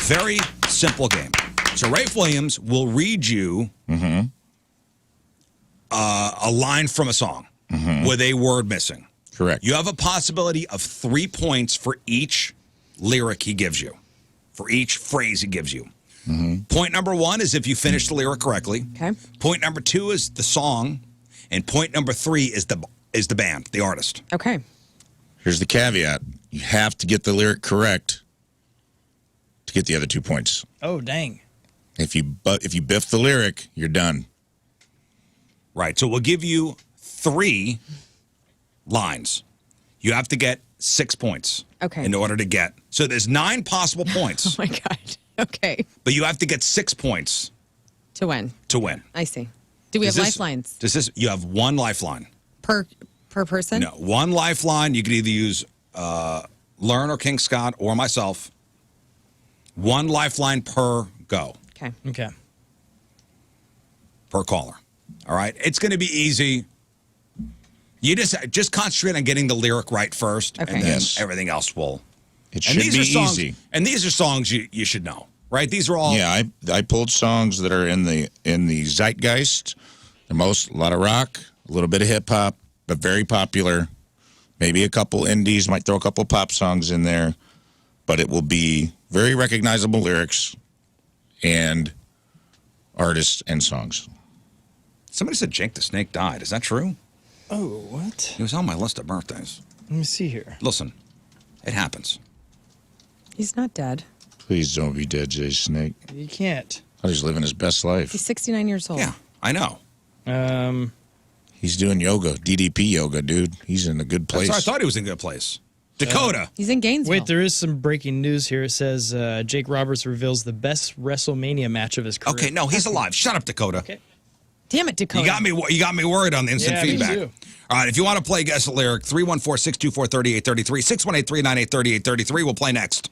very simple game. So Rafe Williams will read you a line from a song with a word missing. Correct. You have a possibility of 3 points for each lyric he gives you, for each phrase he gives you. Point number 1 is if you finish the lyric correctly. Okay. Point number 2 is the song, and point number 3 is the band, the artist. Okay. Here's the caveat. You have to get the lyric correct to get the other 2 points. Oh, dang. If you biff the lyric, you're done. Right. So we'll give you 3 lines. You have to get 6 points. Okay. In order to get. So there's 9 possible points. Oh my God. Okay. But you have to get 6 points To win. to win. I see. Do we have Is this- lifelines You have 1 lifeline. per person? No, 1 lifeline. You can either use Lern or King Scott or myself. 1 lifeline per go. Okay. Okay. per caller. All right? It's going to be easy. You just concentrate on getting the lyric right first, and then everything else will. It should be easy. And these are songs you should know, right? These are all. Yeah, I pulled songs that are in the zeitgeist. A lot of rock, a little bit of hip hop, but very popular. Maybe a couple indies, might throw a couple pop songs in there, but it will be very recognizable lyrics and artists and songs. Somebody said Jake the Snake died. Is that true? Oh, what? He was on my list of birthdays. Let me see here. Listen, it happens. He's not dead. Please don't be dead, Jay Snake. You can't. Oh, he's living his best life. He's 69 years old. Yeah, I know. He's doing yoga, DDP yoga, dude. He's in a good place. I thought he was in a good place. Dakota. He's in Gainesville. Wait, there is some breaking news here. It says Jake Roberts reveals the best WrestleMania match of his career. Okay, no, he's alive. Shut up, Dakota. Okay. Damn it, Dakota. You got me worried on the instant feedback. Me too. All right, if you want to play Guess the Lyric, 314-624-3833, 618-398-3833. We'll play next.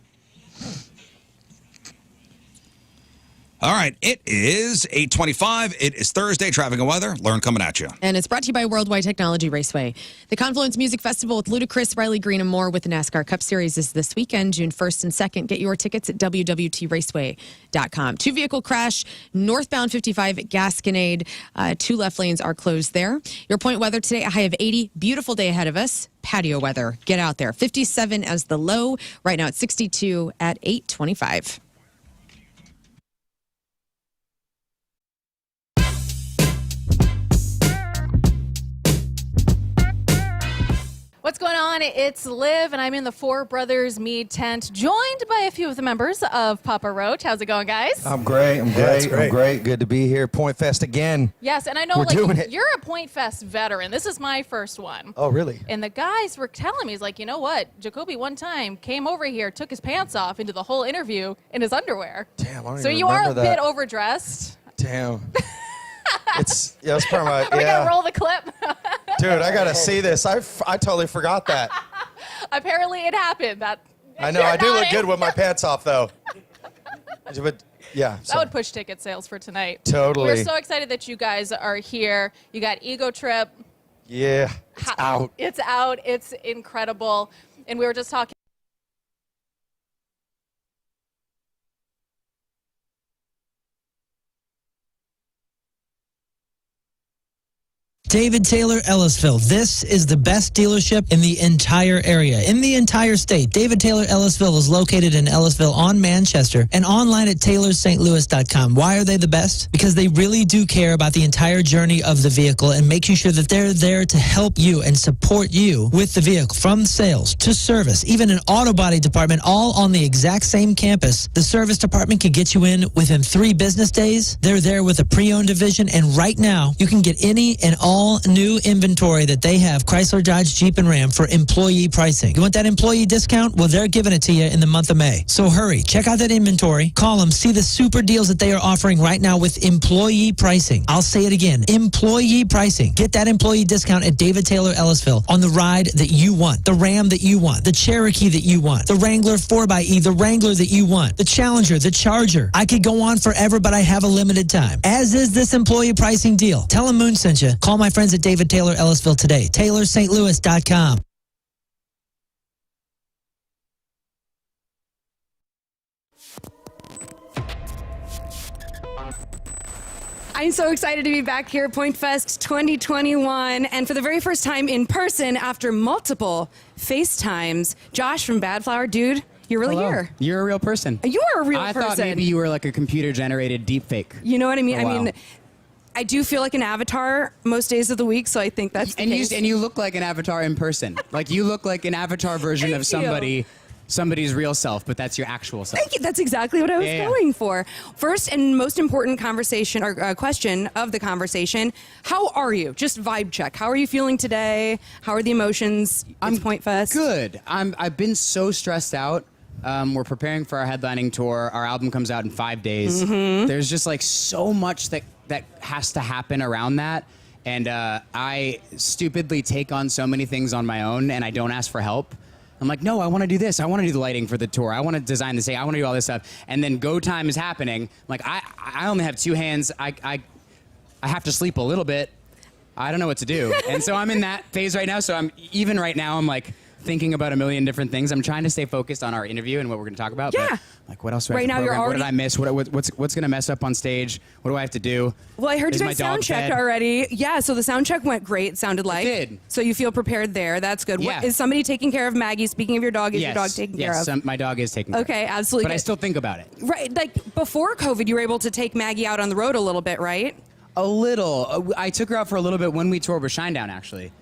All right, it is 8:25. It is Thursday. Traffic and weather. Lern coming at you. And it's brought to you by Worldwide Technology Raceway. The Confluence Music Festival with Ludacris, Riley Green, and more with the NASCAR Cup Series is this weekend, June 1st and 2nd. Get your tickets at www.raceway.com. Two-vehicle crash, northbound 55 at Gasconade. 2 left lanes are closed there. Your point weather today, a high of 80. Beautiful day ahead of us. Patio weather. Get out there. 57 as the low. Right now it's 62 at 8:25. What's going on? It's Liv, and I'm in the Four Brothers Mead tent, joined by a few of the members of Papa Roach. How's it going, guys? I'm great. I'm great. Good to be here. Point Fest again. Yes, and I know you're a Point Fest veteran. This is my first one. Oh, really? And the guys were telling me, he's like, you know what? Jacoby one time came over here, took his pants off into the whole interview in his underwear. Damn, I don't so even you are a remember that. bit overdressed. Damn. It's part of my. Are we gonna roll the clip? Dude, I gotta see this. I totally forgot that. Apparently, it happened. I know. I do look good with my pants off, though. But yeah, that would push ticket sales for tonight. Totally. We're so excited that you guys are here. You got Ego Trip. Yeah, it's out. It's out. It's incredible. And we were just talking. David Taylor Ellisville. This is the best dealership in the entire area, in the entire state. David Taylor Ellisville is located in Ellisville on Manchester and online at taylorstlouis.com. Why are they the best? Because they really do care about the entire journey of the vehicle and making sure that they're there to help you and support you with the vehicle, from sales to service, even an auto body department, all on the exact same campus. The service department can get you in within 3 business days. They're there with a pre-owned division, and right now you can get any and all new inventory that they have, Chrysler, Dodge, Jeep, and Ram, for employee pricing. You want that employee discount? Well, they're giving it to you in the month of May. So hurry, check out that inventory, call them, see the super deals that they are offering right now with employee pricing. I'll say it again, employee pricing. Get that employee discount at David Taylor Ellisville on the ride that you want, the Ram that you want, the Cherokee that you want, the Wrangler 4xe, the Wrangler that you want, the Challenger, the Charger. I could go on forever, but I have a limited time. As is this employee pricing deal. Tell them Moon sent you. Call my friends at David Taylor Ellisville today. TaylorStLouis.com. I'm so excited to be back here at Point Fest 2021, and for the very first time in person after multiple FaceTimes. Josh from Bad Flower, dude, you're really here. You're a real person. You are a real person. I thought maybe you were like a computer-generated deepfake. You know what I mean? Oh, wow. I mean, I do feel like an avatar most days of the week, so I think that's the case. And you look like an avatar in person. Like, you look like an avatar version of somebody's real self, but that's your actual self. Thank you. That's exactly what I was going for. First and most important conversation or question of the conversation: how are you? Just vibe check. How are you feeling today? How are the emotions? It's Point Fest. Good. I've been so stressed out. We're preparing for our headlining tour. Our album comes out in 5 days. Mm-hmm. There's just like so much that has to happen around that. And I stupidly take on so many things on my own, and I don't ask for help. I'm like, no, I want to do this. I want to do the lighting for the tour. I want to design the stage. I want to do all this stuff. And then go time is happening. Like, I only have 2 hands. I have to sleep a little bit. I don't know what to do. And so I'm in that phase right now. So I'm like thinking about a million different things. I'm trying to stay focused on our interview and what we're going to talk about. Yeah. But, like, what else do I Right have to now, you're program? already- What did I miss? What's going to mess up on stage? What do I have to do? Well, I heard Is you my guys dog sound checked fed? already. Yeah, so the sound check went great, it sounded like. It did. So you feel prepared there. That's good. Yeah. Is somebody taking care of Maggie? Speaking of your dog, is your Yes. dog taken care Yes, of? my dog is taken care of. Okay, absolutely. But I still think about it. Right, like before COVID, you were able to take Maggie out on the road a little bit, right? A little. I took her out for a little bit when we toured with Shinedown, actually,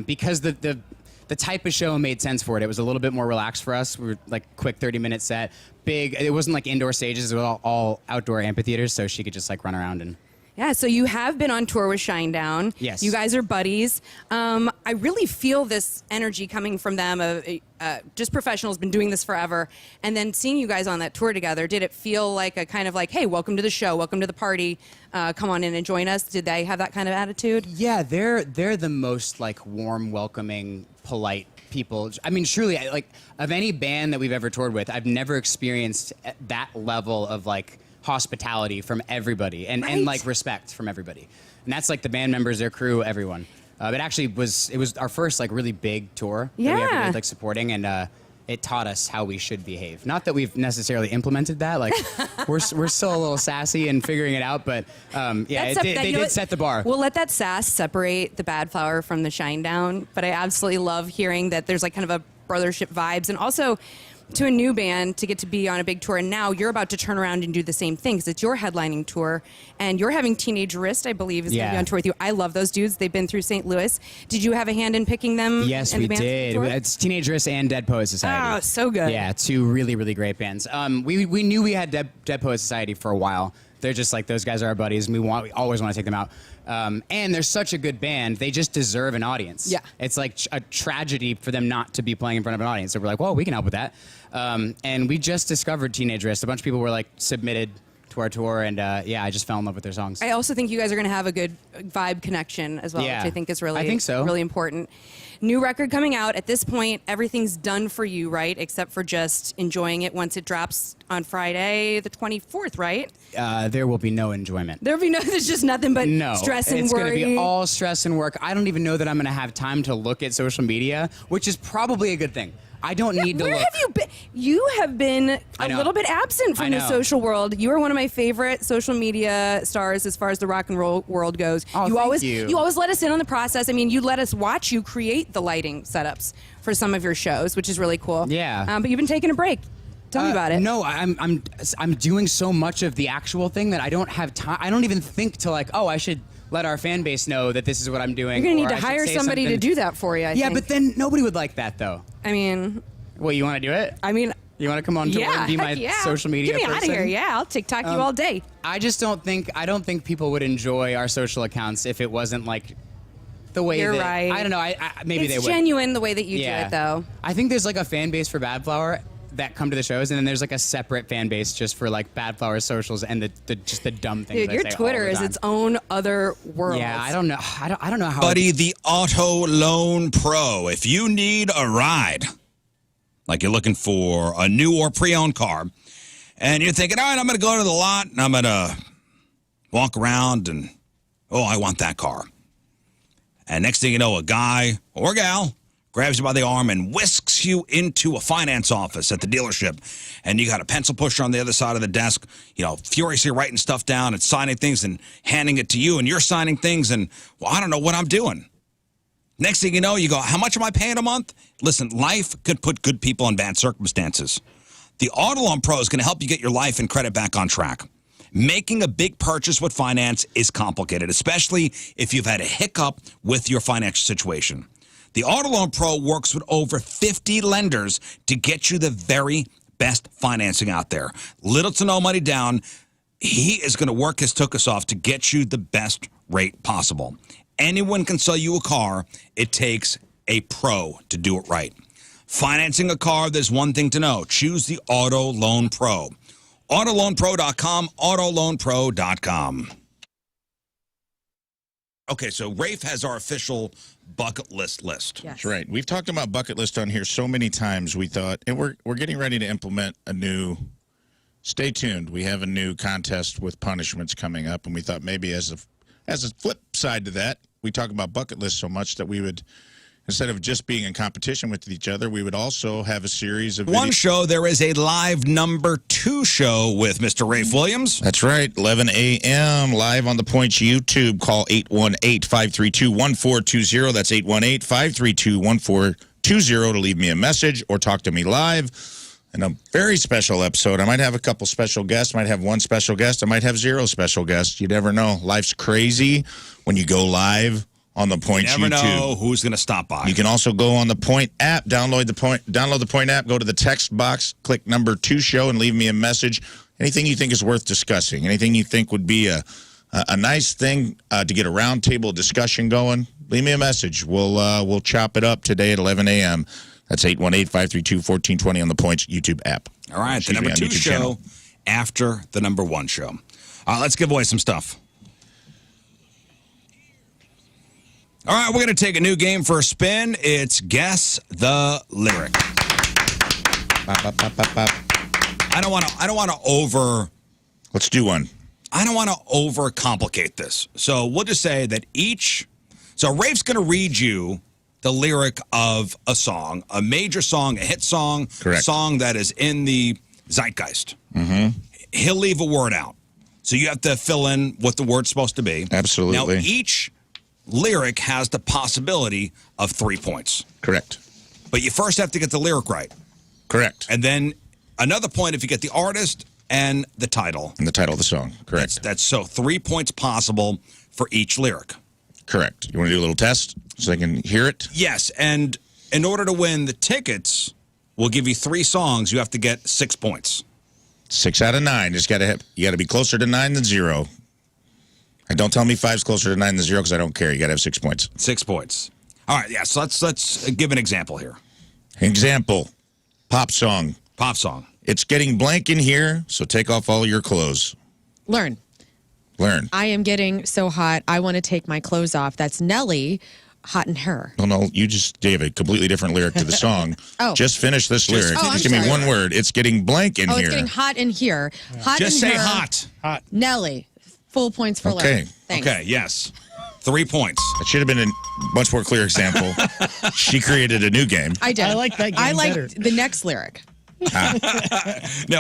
because the type of show made sense for it. It was a little bit more relaxed for us. We were like quick 30-minute set, big. It wasn't like indoor stages. It was all outdoor amphitheaters, so she could just like run around and. Yeah, so you have been on tour with Shinedown. Yes. You guys are buddies. I really feel this energy coming from them. Just professionals, been doing this forever. And then seeing you guys on that tour together, did it feel like a kind of like, hey, welcome to the show, welcome to the party, come on in and join us? Did they have that kind of attitude? Yeah, they're the most like warm, welcoming, polite people. I mean, truly, like of any band that we've ever toured with, I've never experienced that level of like hospitality from everybody and like respect from everybody. And that's like the band members, their crew, everyone. It was our first like really big tour that we ever did, like supporting, and it taught us how we should behave. Not that we've necessarily implemented that. Like we're still a little sassy and figuring it out, but they did set the bar. We'll let that sass separate the Bad Flower from the Shinedown, but I absolutely love hearing that there's like kind of a brothership vibes, and also to a new band to get to be on a big tour, and now you're about to turn around and do the same thing because it's your headlining tour, and you're having Teenage Rizz, I believe, is going to be on tour with you. I love those dudes. They've been through St. Louis. Did you have a hand in picking them? Yes, and we the bands did. for the tour? It's Teenage Rizz and Dead Poets Society. Oh, so good. Yeah, two really, really great bands. We knew we had Dead Poets Society for a while. They're just like, those guys are our buddies, and we always want to take them out. And they're such a good band. They just deserve an audience. Yeah. It's like a tragedy for them not to be playing in front of an audience. So we're like, well, we can help with that. And we just discovered Teenage Rizz. A bunch of people were like submitted to our tour, and I just fell in love with their songs. I also think you guys are going to have a good vibe connection as well, Yeah. which I think is really, I think so. really important. New record coming out. At this point, everything's done for you, right? Except for just enjoying it once it drops on Friday, the 24th, right? There will be no enjoyment. There'll be there's just nothing but stress and it's worry. It's going to be all stress and work. I don't even know that I'm going to have time to look at social media, which is probably a good thing. I don't need to look. Where have you been? You have been a little bit absent from the social world. You are one of my favorite social media stars as far as the rock and roll world goes. Oh, you thank always let us in on the process. I mean, you let us watch you create the lighting setups for some of your shows, which is really cool. Yeah. But you've been taking a break. Tell me about it. No, I'm doing so much of the actual thing that I don't have time. I don't even think to like, oh, I should let our fan base know that this is what I'm doing. You're going to or need I to should hire say somebody to something. do that for you, I think. But then nobody would like that, though. I mean... Well, you want to do it? I mean... You want to come on tour and be my social media Get me out of person? here. Yeah, I'll TikTok you all day. I just don't think people would enjoy our social accounts if it wasn't like the way You're that right. I don't know. Maybe it's they would. genuine the way that you do it, though. I think there's like a fan base for Bad Flower that come to the shows, and then there's like a separate fan base just for like Bad Flower socials and the dumb things. Dude, I your say all Twitter the is time. its own other world. Yeah, I don't know. I don't know how. Buddy, the Auto Loan Pro. If you need a ride, like you're looking for a new or pre-owned car, and you're thinking, all right, I'm going to go to the lot and I'm going to walk around and, I want that car. And next thing you know, a guy or gal grabs you by the arm and whisks you into a finance office at the dealership. And you got a pencil pusher on the other side of the desk, furiously writing stuff down and signing things and handing it to you. And you're signing things and, I don't know what I'm doing. Next thing you know, you go, how much am I paying a month? Listen, life could put good people in bad circumstances. The Auto Loan Pro is going to help you get your life and credit back on track. Making a big purchase with finance is complicated, especially if you've had a hiccup with your financial situation. The Auto Loan Pro works with over 50 lenders to get you the very best financing out there. Little to no money down. He is going to work his tuchus off to get you the best rate possible. Anyone can sell you a car. It takes a pro to do it right. Financing a car, there's one thing to know. Choose the Auto Loan Pro. AutoLoanPro.com, AutoLoanPro.com. Okay, so Rafe has our official bucket list. Yes. That's right. We've talked about bucket list on here so many times. We thought, and we're getting ready to implement a new. Stay tuned. We have a new contest with punishments coming up, and we thought maybe as As a flip side to that, we talk about bucket lists so much that we would, instead of just being in competition with each other, we would also have a series of one show. There is a live number 2 show with Mr. Rafe Williams. That's right, 11 a.m. live on the Points YouTube. Call 818-532-1420. That's 818-532-1420 to leave me a message or talk to me live. And a very special episode. I might have a couple special guests. Might have one special guest. I might have 0 special guests. You never know. Life's crazy when you go live on the Point You never YouTube. know who's going to stop by. You can also go on the Point app, download the Point app, go to the text box, click number 2 show, and leave me a message. Anything you think is worth discussing, anything you think would be a nice thing to get a roundtable discussion going, leave me a message. We'll chop it up today at 11 a.m. That's 818-532-1420 on the Points YouTube app. All right, the number 2 show channel. After the number 1 show. Let's give away some stuff. All right, we're going to take a new game for a spin. It's Guess the Lyric. I don't want to over. Let's do one. I don't want to overcomplicate this. So we'll just say that So Rafe's going to read you the lyric of a song, a major song, a hit song, Correct. A song that is in the zeitgeist. Mm-hmm. He'll leave a word out. So you have to fill in what the word's supposed to be. Absolutely. Now, each lyric has the possibility of 3 points. Correct. But you first have to get the lyric right. Correct. And then another point if you get the artist and the title. And the title of the song. Correct. That's so 3 points possible for each lyric. Correct. You want to do a little test so they can hear it? Yes, and in order to win the tickets, we'll give you 3 songs. You have to get 6 points. 6 out of 9. You got to be closer to 9 than 0. And don't tell me 5's closer to 9 than 0 because I don't care. You got to have 6 points. 6 points. All right, yeah, so let's give an example here. Example. Pop song. Pop song. It's getting blank in here, so take off all your clothes. Learn. Learn. I am getting so hot, I want to take my clothes off. That's Nelly, Hot in Her. No, you just gave a completely different lyric to the song. Oh. Just finish this lyric. I'm Just give me sorry. one word. It's getting blank in Oh, here. it's getting hot in here. Hot Just in say her. hot. Hot. Nelly. Full points for Okay. Learn. Thanks. Okay, yes. 3 points. That should have been a much more clear example. She created a new game. I did. I like that game I like better. the next lyric. No,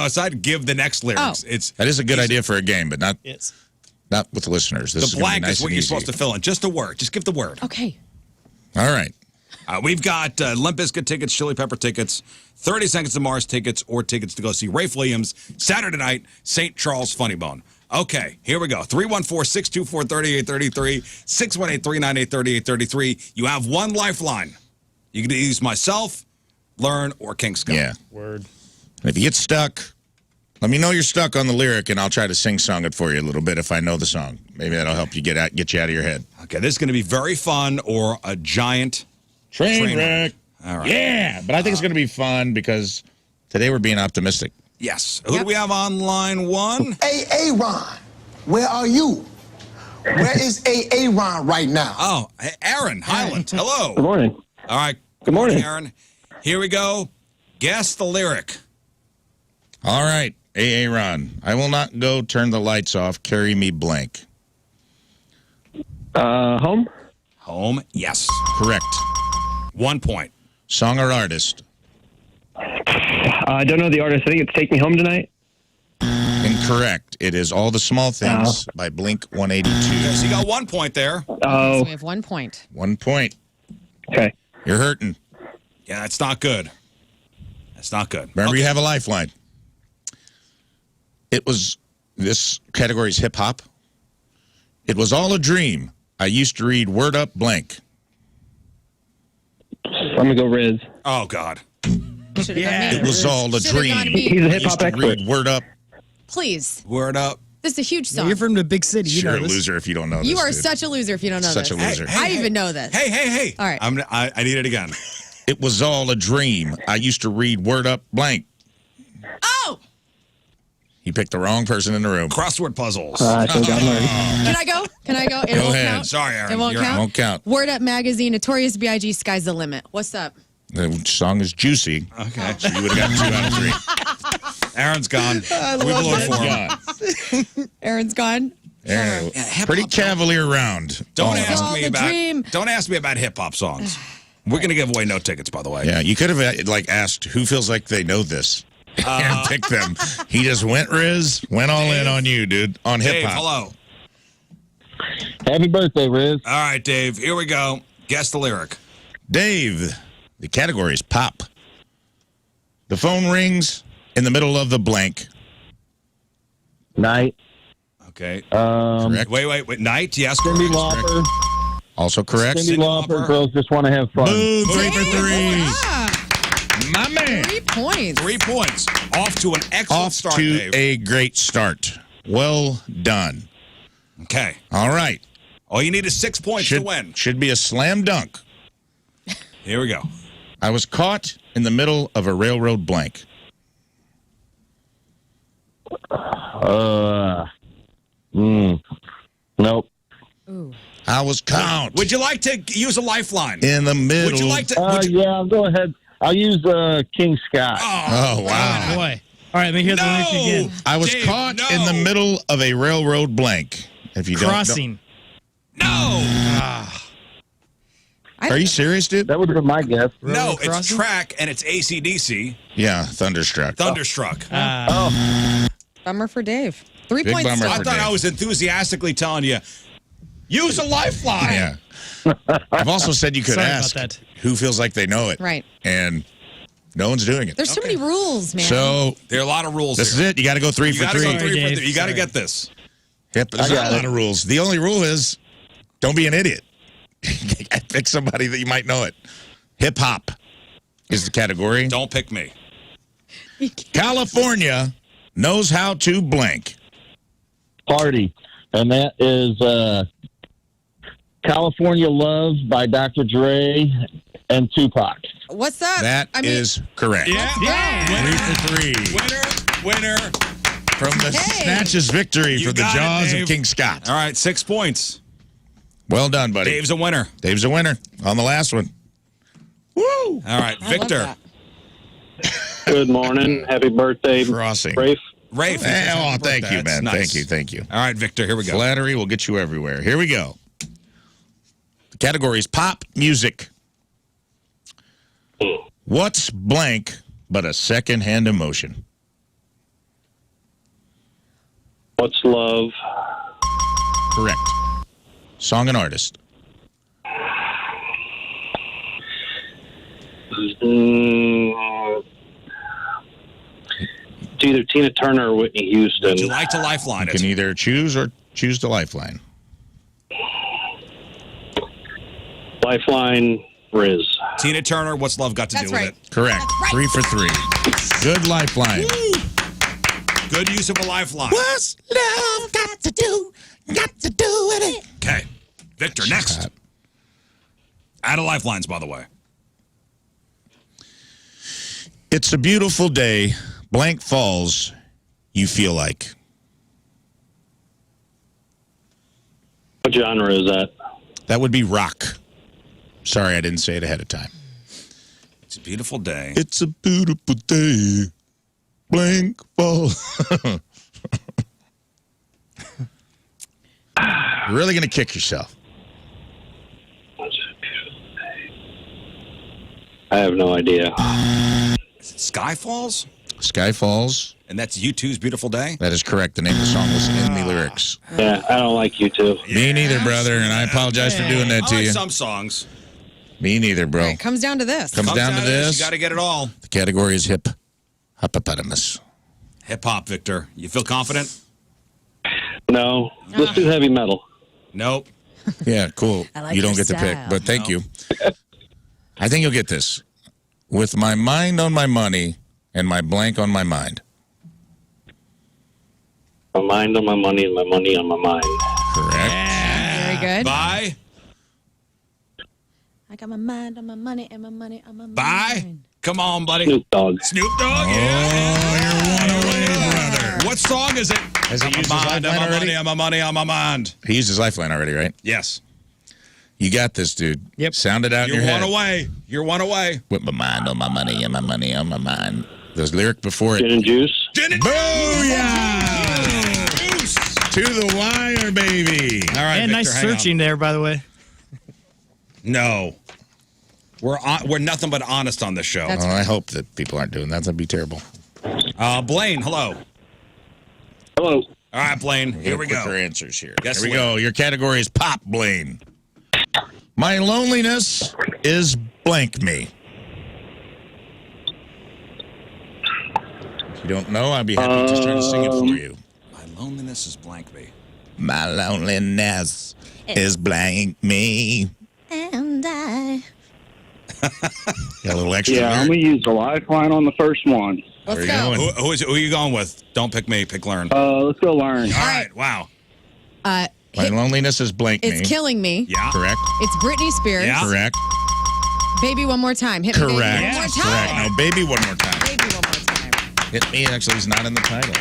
it's not give the next lyrics. Oh. It's That is a good idea for a game, but not Yes. with the listeners. This the is gonna be blank nice is what and you're easy. supposed to fill in. Just a word. Just give the word. Okay. All right. We've got Limp Bizkit tickets, Chili Pepper tickets, 30 Seconds to Mars tickets, or tickets to go see Rafe Williams Saturday night, St. Charles Funny Bone. Okay, here we go. 314-624-3833, 618-398-3833. You have one lifeline. You can use myself, Lern, or King Scott. Yeah. Word. And if you get stuck, let me know you're stuck on the lyric, and I'll try to sing-song it for you a little bit if I know the song. Maybe that'll help you get you out of your head. Okay, this is going to be very fun or a giant Train wreck. All right. Yeah, but I think it's going to be fun because today we're being optimistic. Yes. Who do we have on line 1? Hey, Ron, where are you? Where is Ron right now? Oh, hey, Aaron Highland. Hello. Good morning. All right. Good morning. Aaron. Here we go. Guess the lyric. All right, Ron. I will not go turn the lights off. Carry me blank. Home? Home. Yes. Correct. 1 point. Song or artist? I don't know the artist. I think it's Take Me Home Tonight. Incorrect. It is All the Small Things by Blink 182. So you got 1 point there. So we have 1 point. 1 point. Okay. You're hurting. Yeah, that's not good. That's not good. Remember, Okay. you have a lifeline. This category is hip-hop. It was all a dream. I used to read Word Up blank. I'm going to go Rizz. Oh, God. Yeah. It was all a Should've dream. gone me. He's a I hip used hop to expert. read Word Up. Please. Word up. This is a huge song. You're from the big city. You You're know a this. loser if you don't know this. You are dude. such a loser if you don't know Such this. a loser. I even know this. Hey. All right. I need it again. It was all a dream. I used to read Word Up blank. Oh! He picked the wrong person in the room. Crossword puzzles. I think I'm learning. Can I go? It Go won't ahead. count. Sorry, Aaron. It won't You're count. Won't count. Word Up Magazine, Notorious B.I.G. Sky's the Limit. What's up? The song is Juicy. Okay. So you would have gotten 2 out of 3. Aaron's gone. We blew it for him. Aaron's gone. Yeah, pretty cavalier round. Don't Oh. ask me the about dream. don't ask me about hip hop songs. We're gonna give away no tickets, by the way. Yeah, you could have like asked who feels like they know this and pick them. He just went Rizz, went all in on you, dude, on hip Dave, hop. hello. Happy birthday, Rizz. All right, Dave. Here we go. Guess the lyric. Dave, the category is pop. The phone rings in the middle of the blank. Night. Okay. Correct. Wait. Night. Yes. Cindy correct. Lauper. Also correct. Cindy Lauper. Girls just want to have fun. Boom, 3 for 3. Yeah. My man. 3 points. 3 points. Off to an excellent Off start, to Dave. a great start. Well done. Okay. All right. All you need is 6 points to win. Should be a slam dunk. Here we go. I was caught in the middle of a railroad blank. Nope. Ooh. I was caught Would you like to use a lifeline? in the middle. Would you like to? would you- Yeah, I'll go ahead. I'll use King Scott. Oh, wow. Boy. All right, let me hear the lyric again. I was Dave, caught no. in the middle of a railroad blank. If you Crossing. No. Are you serious, dude? That would have been my guess. No, Railroad it's crossing? track and it's AC/DC. Yeah, Thunderstruck. Thunderstruck. Bummer for Dave. 3 Big points. bummer still. I for thought Dave. I was enthusiastically telling you, use a lifeline. Yeah. I've also said you could Sorry about ask that. who feels like they know it. Right. And no one's doing it. There's too many rules, man. So There are a lot of rules this is here. it. You got to go 3 You for got to 3. go 3 for Dave. 3. You got to Sorry. get this. Yep, there's I not got a lot it. of rules. The only rule is don't be an idiot. Pick somebody that you might know it. Hip hop is the category. Don't pick me. California knows how to blank. Party. And that is California Love by Dr. Dre and Tupac. What's up? That is correct. Yeah. 3 for 3. Winner. From the Hey. Snatches victory You from the got it, jaws Dave. of King Scott. All right, 6 points. Well done, buddy. Dave's a winner. Dave's a winner on the last one. Woo! All right, I love Victor. that. Good morning. Happy birthday, Crossing. Rafe. Rafe. Hey, oh, Happy thank birthday. you, man. That's nice. Thank you. All right, Victor, here we go. Flattery will get you everywhere. Here we go. The category is pop music. What's blank but a secondhand emotion? What's love? Correct. Song and artist. It's either Tina Turner or Whitney Houston. Would you like to lifeline You it? can either choose or choose the lifeline. Lifeline, Rizz. Tina Turner, what's love got to That's do right. with it? Correct. That's right. 3 for 3. Good lifeline. Good use of a lifeline. What's love got to do with it? Okay. Victor, next. Out of lifelines, by the way. It's a beautiful day. Blank falls. You feel like. What genre is that? That would be rock. Sorry, I didn't say it ahead of time. It's a beautiful day. It's a beautiful day. Blank falls. You're really going to kick yourself. I have no idea. Is it Sky Falls? Sky Falls. And that's U2's Beautiful Day? That is correct. The name of the song was in the lyrics. Yeah, I don't like you two. Me neither, brother, and I apologize for doing that I to like you. some songs. Me neither, bro. It comes down to this. Comes down to this. You got to get it all. The category is hippopotamus. Hip hop, Victor. You feel confident? No, let's do heavy metal. Nope. Yeah, cool. I like you don't your get to pick, style. but thank you. I think you'll get this. With my mind on my money and my blank on my mind. My mind on my money and my money on my mind. Correct. Very good. Bye. I got my mind on my money and my money on my Bye. mind. Come on, buddy. Snoop Dogg. Snoop Dogg. Oh, you're one away, brother. What song is it? Has he On used my his mind, lifeline on my already? money, on my money, on my mind. He used his lifeline already, right? Yes. You got this, dude. Yep. Sound it out in You're your one head. away. You're one away. With my mind on my money and my money on my mind. There's lyric before Gin it. and juice. Gin and Booyah! juice. To the wire, baby. All right, And Victor, nice hang on. searching there, by the way. No. We're nothing but honest on this show. I hope that people aren't doing that. That'd be terrible. Blaine, hello. Hello. All right, Blaine, here we go. Quicker answers here. Yes, Here we Lern. go. Your category is pop, Blaine. My loneliness is blank me. If you don't know, I'd be happy to try to sing it for you. My loneliness is blank me. My loneliness is blank me. And I. Got a little extra Yeah, I'm lyric? going to use the lifeline on the first one. Let's Where are you go. going? Who are you going with? Don't pick me. Pick Lern. Let's go Lern. All right. Wow. My loneliness is blank me. It's killing me. Yeah. Correct. It's Britney Spears. Yeah. Correct. Baby, one more time. Hit me, baby, Correct. one more Correct. time. No, baby, one more time. Baby, one more time. Hit me actually is not in the title.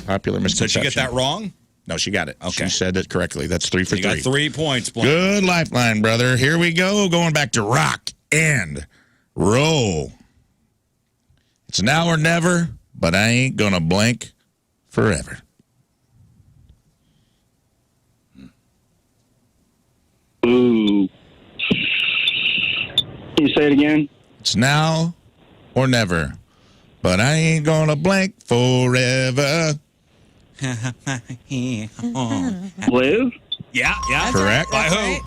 Popular So misconception. did you get that wrong? No, she got it. Okay. She said it correctly. That's 3 for You 3. got 3 points, Blaine. Good lifeline, brother. Here we go. Going back to rock and roll. It's now or never, but I ain't going to blank forever. Ooh. Can you say it again? It's now or never, but I ain't going to blank forever. Live? Yeah. Correct. By who?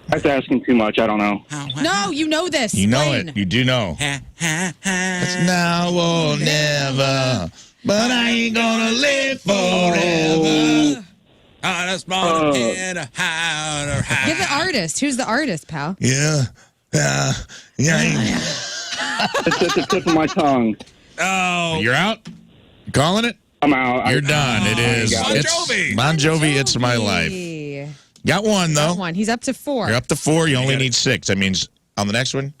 That's asking too much. I don't know. No, you know this. You know Blaine. it. You do know. It's now or never, but I ain't going to live forever. Give the artist. Who's the artist, pal? Yeah. Yeah. It's at the tip of my tongue. Oh. You're out? You calling it? I'm out. You're done. It is. Bon It's Jovi. Bon Jovi, It's My Life. Got one, though. Got one. He's up to 4. You're up to 4. You only need 6. That means on the next one,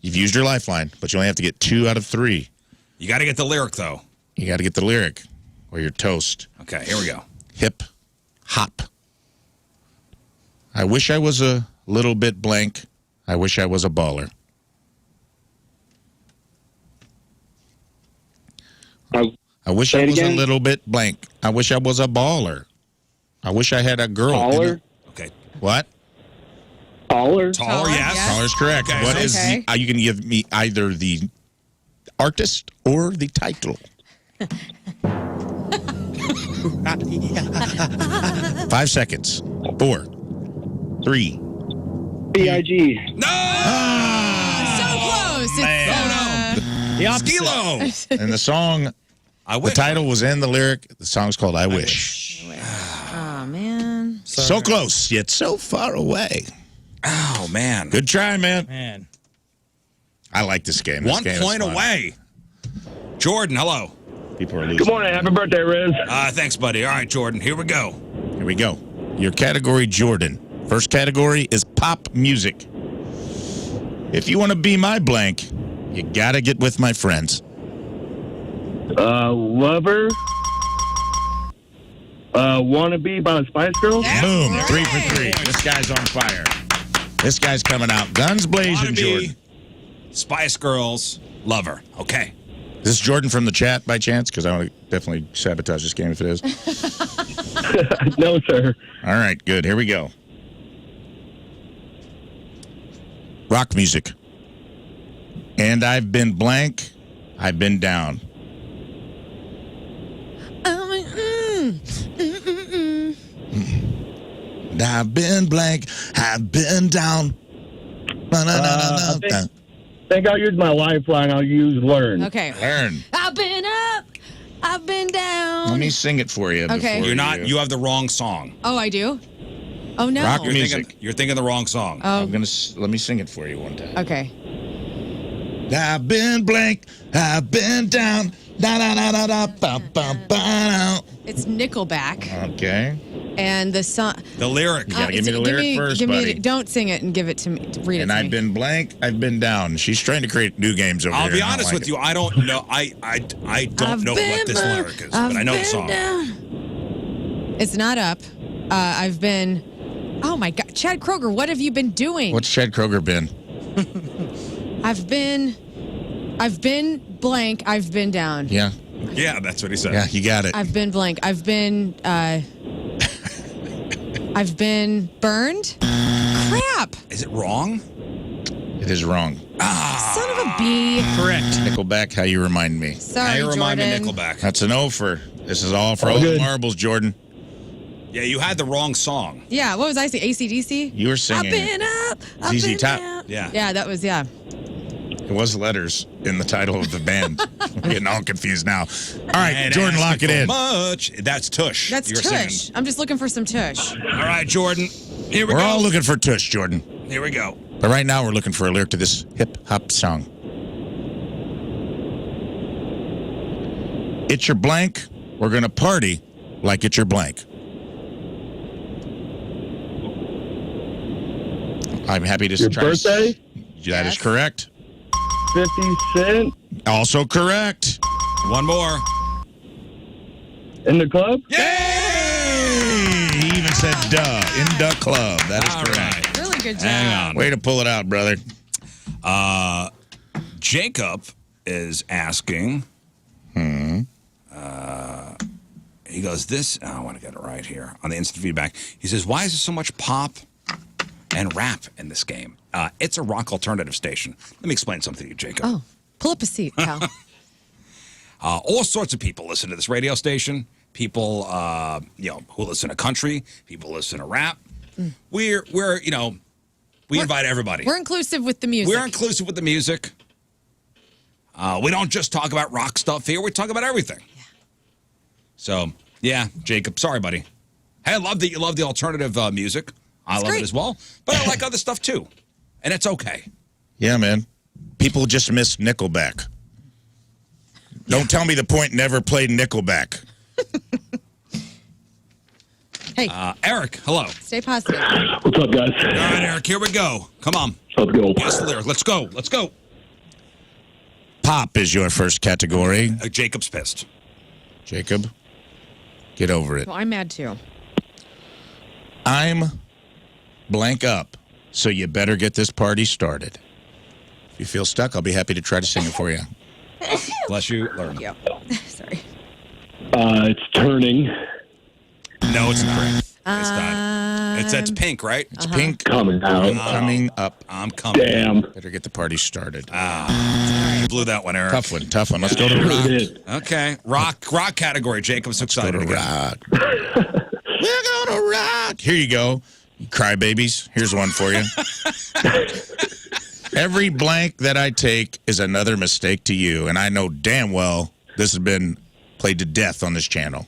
you've used your lifeline, but you only have to get 2 out of 3. You got to get the lyric, though. You got to get the lyric or you're toast. Okay, here we go. Hip, hop. I wish I was a little bit blank. I wish I was a baller. I wish I was a little bit blank. I wish I was a baller. I wish I had a girl. Taller? Okay. What? Taller? Taller, yes. Taller's correct. Okay, What so- is the, you can give me either the artist or the title. 5 seconds. 4, 3. B.I.G. No! So close. Man. The opposite. Skilo. And the song, the title was in the lyric. The song's called I Wish. Oh, man. So close, yet so far away. Oh, man. Good try, man. Man. I like this game. This 1 game is point fun. away. Jordan, hello. People are losing. Good morning. Happy birthday, Rizz. Thanks, buddy. All right, Jordan, here we go. Here we go. Your category, Jordan. First category is pop music. If you want to be my blank, you got to get with my friends. Lover. Wannabe by the Spice Girls. Boom. 3 for 3. This guy's on fire. This guy's coming out. Guns blazing, Wannabe, Jordan. Spice Girls, Lover. Okay. Is this Jordan from the chat by chance? Because I want to definitely sabotage this game if it is. No, sir. All right, good. Here we go. Rock music. And I've been blank. I've been down. And I've been blank. I've been down. I think I'll use my lifeline. I'll use Lern. Okay. Lern. I've been up. I've been down. Let me sing it for you. Okay. before You're not. You have the wrong song. Oh, I do? Oh, no. Rock You're music. thinking. You're thinking the wrong song. Oh, I'm gonna let me sing it for you one time. okay. I've been blank. I've been down. Da da da da da ba ba ba. It's Nickelback. Okay. And the song. The lyric. You gotta give me the lyric first, buddy. Don't sing it and give it to me. Read it And to I've me. been blank. I've been down. She's trying to create new games over I'll here. be and I don't honest like with it. you. I don't know. I don't know what this lyric is, but I know the song. It's not up. I've been. Oh my God, Chad Kroger, what have you been doing? What's Chad Kroger been? I've been blank. I've been down. Yeah. Yeah, that's what he said. Yeah, you got it. I've been blank. I've been burned. Crap. Is it wrong? It is wrong. Son of a bee. Correct. Nickelback, how you remind me. Sorry, Now you remind me Jordan. Nickelback. That's an O for. This is all for all the marbles, Jordan. Yeah, you had the wrong song. Yeah, what was I saying? AC/DC? You were singing. I've been up. I've ZZ been Top. down. Yeah. Yeah, that was, yeah. It was letters in the title of the band. I'm getting all confused now. All right, And Jordan, lock it in. Much. That's Tush. That's You're Tush. singing. I'm just looking for some Tush. All right, Jordan. Here we We're go. all looking for Tush, Jordan. Here we go. But right now, we're looking for a lyric to this hip-hop song. It's your blank. We're going to party like it's your blank. I'm happy to Your try to- birthday? That is correct. 50 Cent Also correct. One more. in the club? Yay! He even said duh in the club. That is All correct. right. Really good job. Hang on. Way to pull it out, brother. Jacob is asking. He goes, I want to get it right here on the instant feedback. He says, why is there so much pop and rap in this game? It's a rock alternative station. Let me explain something to you, Jacob. Oh, pull up a seat, pal. All sorts of people listen to this radio station. People, who listen to country. People listen to rap. We invite everybody. We're inclusive with the music. We're inclusive with the music. We don't just talk about rock stuff here. We talk about everything. Yeah. So, yeah, Jacob, sorry, buddy. Hey, I love that you love the alternative music. I love it as well. But I like other stuff, too. And it's okay. Yeah, man. People just miss Nickelback. Don't tell me the point never played Nickelback. Hey. Eric, hello. Stay positive. What's up, guys? All right, Eric, here we go. Come on. Let's go. Guess the lyric. Let's go. Let's go. Pop is your first category. Jacob's pissed. Jacob, get over it. Well, I'm mad, too. I'm blank up, so you better get this party started. If you feel stuck, I'll be happy to try to sing it for you. Bless you, Lern. Yeah. Sorry. It's turning. No, it's not. It's not. It's pink, right? It's pink. Coming out. I'm coming up. I'm coming. Damn. Better get the party started. You blew that one, Eric. Tough one, tough one. Let's go to rock. Okay. Rock category. Jacob's excited Go to again. rock. We're gonna rock. Here you go, you crybabies. Here's one for you. Every blank that I take is another mistake to you, and I know damn well this has been played to death on this channel.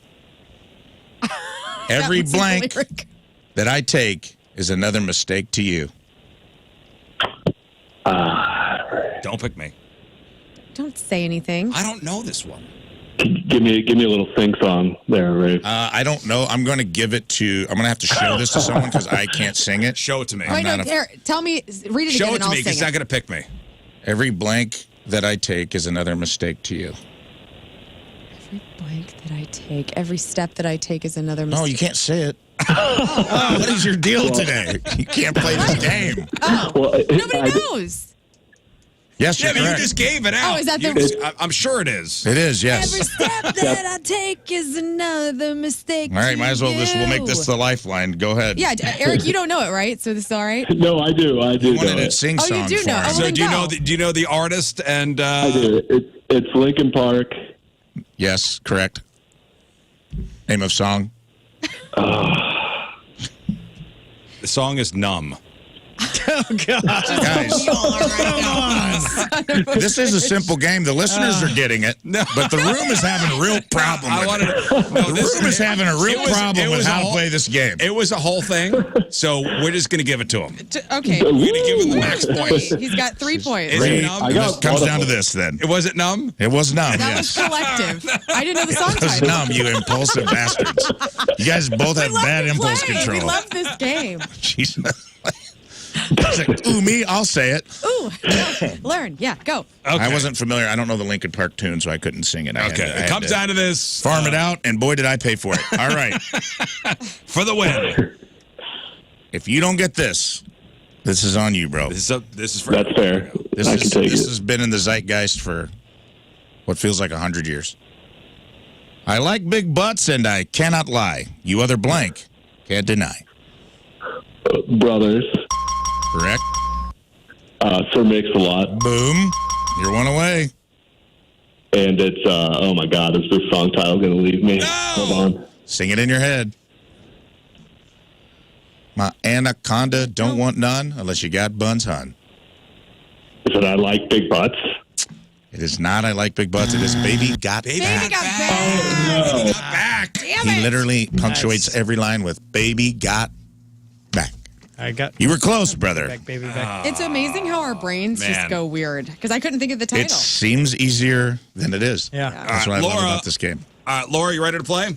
Every blank that I take is another mistake to you. Don't pick me. Don't say anything. I don't know this one. Give me a little sing song there, Rafe. I don't know. I'm going to give it to. I'm going to have to show this to someone because I can't sing it. Show it to me. Wait, no, Eric, tell me, read it Show again it and to I'll me sing because it's it. not going to pick me. Every blank that I take is another mistake to you. Every blank that I take, every step that I take is another mistake. No, you can't say it. What is your deal today? You can't play this game. Nobody knows. Yes, Yeah, you're but you correct. just gave it out. Oh, is that the- I'm sure it is. It is, yes. Every step that I take is another mistake. All right, to might as well. We'll make this you. the lifeline. Go ahead. Yeah, Eric, you don't know it, right? So this is all right? No, I do. You wanted know a it. sing Oh, you song do for know. him. Oh, So then do you go. know the artist and I do. It's Linkin Park. Yes, correct. Name of song? the song is Numb. Oh, God. Guys, this is a simple game. The listeners are getting it, but the room is having a real problem with it. The room is having a real problem with how to play this game. It was a whole thing, so we're just going to give it to him. Okay. We're going to give him the max points. He's got 3 points. Is it Numb? It comes down to this, then. Was it Numb? It was Numb, That was yes. collective. I didn't know the song It was title. Numb, you impulsive bastards. You guys both have We love bad to impulse play. control. We love this game. Jeez. He's like, ooh, me, I'll say it. Ooh, Learn. Yeah, go. Okay. I wasn't familiar. I don't know the Linkin Park tune, so I couldn't sing it. I It comes down to this. Farm it out, and boy, did I pay for it. All right. For the win. If you don't get this, this is on you, bro. This is for That's fair. I can take This it. has been in the zeitgeist for what feels like 100 years. I like big butts and I cannot lie. You other blank can't deny. Brothers. Correct. Sir Mix-a-Lot. Boom. You're one away. And it's, oh my God, is this song title going to leave me? No! Hold on. Sing it in your head. My anaconda don't want none unless you got buns, hun. Is it I Like Big Butts? It is not I Like Big Butts. It is Baby Got Back. Baby got back. Oh, Baby got back. Damn He it. literally punctuates every line with Baby Got Back. I got. You were close, brother. Back, baby, back. It's amazing how our brains just Man. go weird because I couldn't think of the title. It seems easier than it is. Yeah. That's what I love about this game. Laura, you ready to play?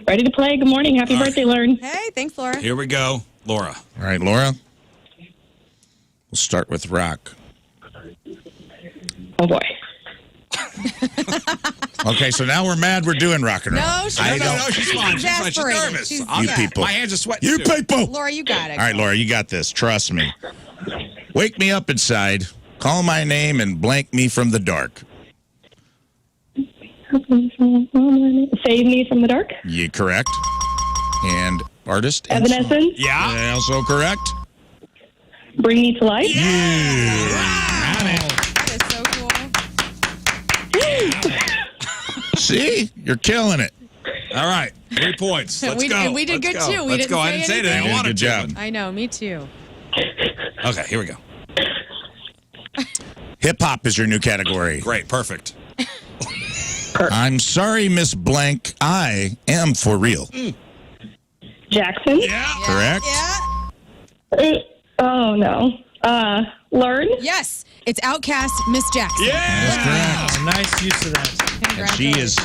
Ready to play. Good morning. Happy birthday, Lern. Hey, thanks, Laura. Here we go. Laura. All right, Laura. We'll start with rock. Oh, boy. Okay, so now we're mad we're doing rock and roll. No, she's No, not. she's fine. She's fine. She's exasperated. nervous. She's- I'm- You people. My hands are sweating. You too. people. Laura, you got it. All right, Laura, you got this. Trust me. Wake me up inside. Call my name and blank me from the dark. Save Me from the Dark. You correct. And artist. Evanescence. Yeah. Also correct. Bring Me to Life. That is so cool. See? You're killing it. All right. 3 points. Let's go. And we did Let's good, go. too. We Let's didn't go. I say didn't say anything. anything. I wanted Good job. I know, me too. Okay, here we go. Hip hop is your new category. Great. Perfect. I'm sorry, Miss Blank. I am for real. Jackson. Yeah. Correct. Yeah. Oh, no. Lern. Yes, it's Outcast, Miss Jackson. Yeah. Oh, nice use of that. And she is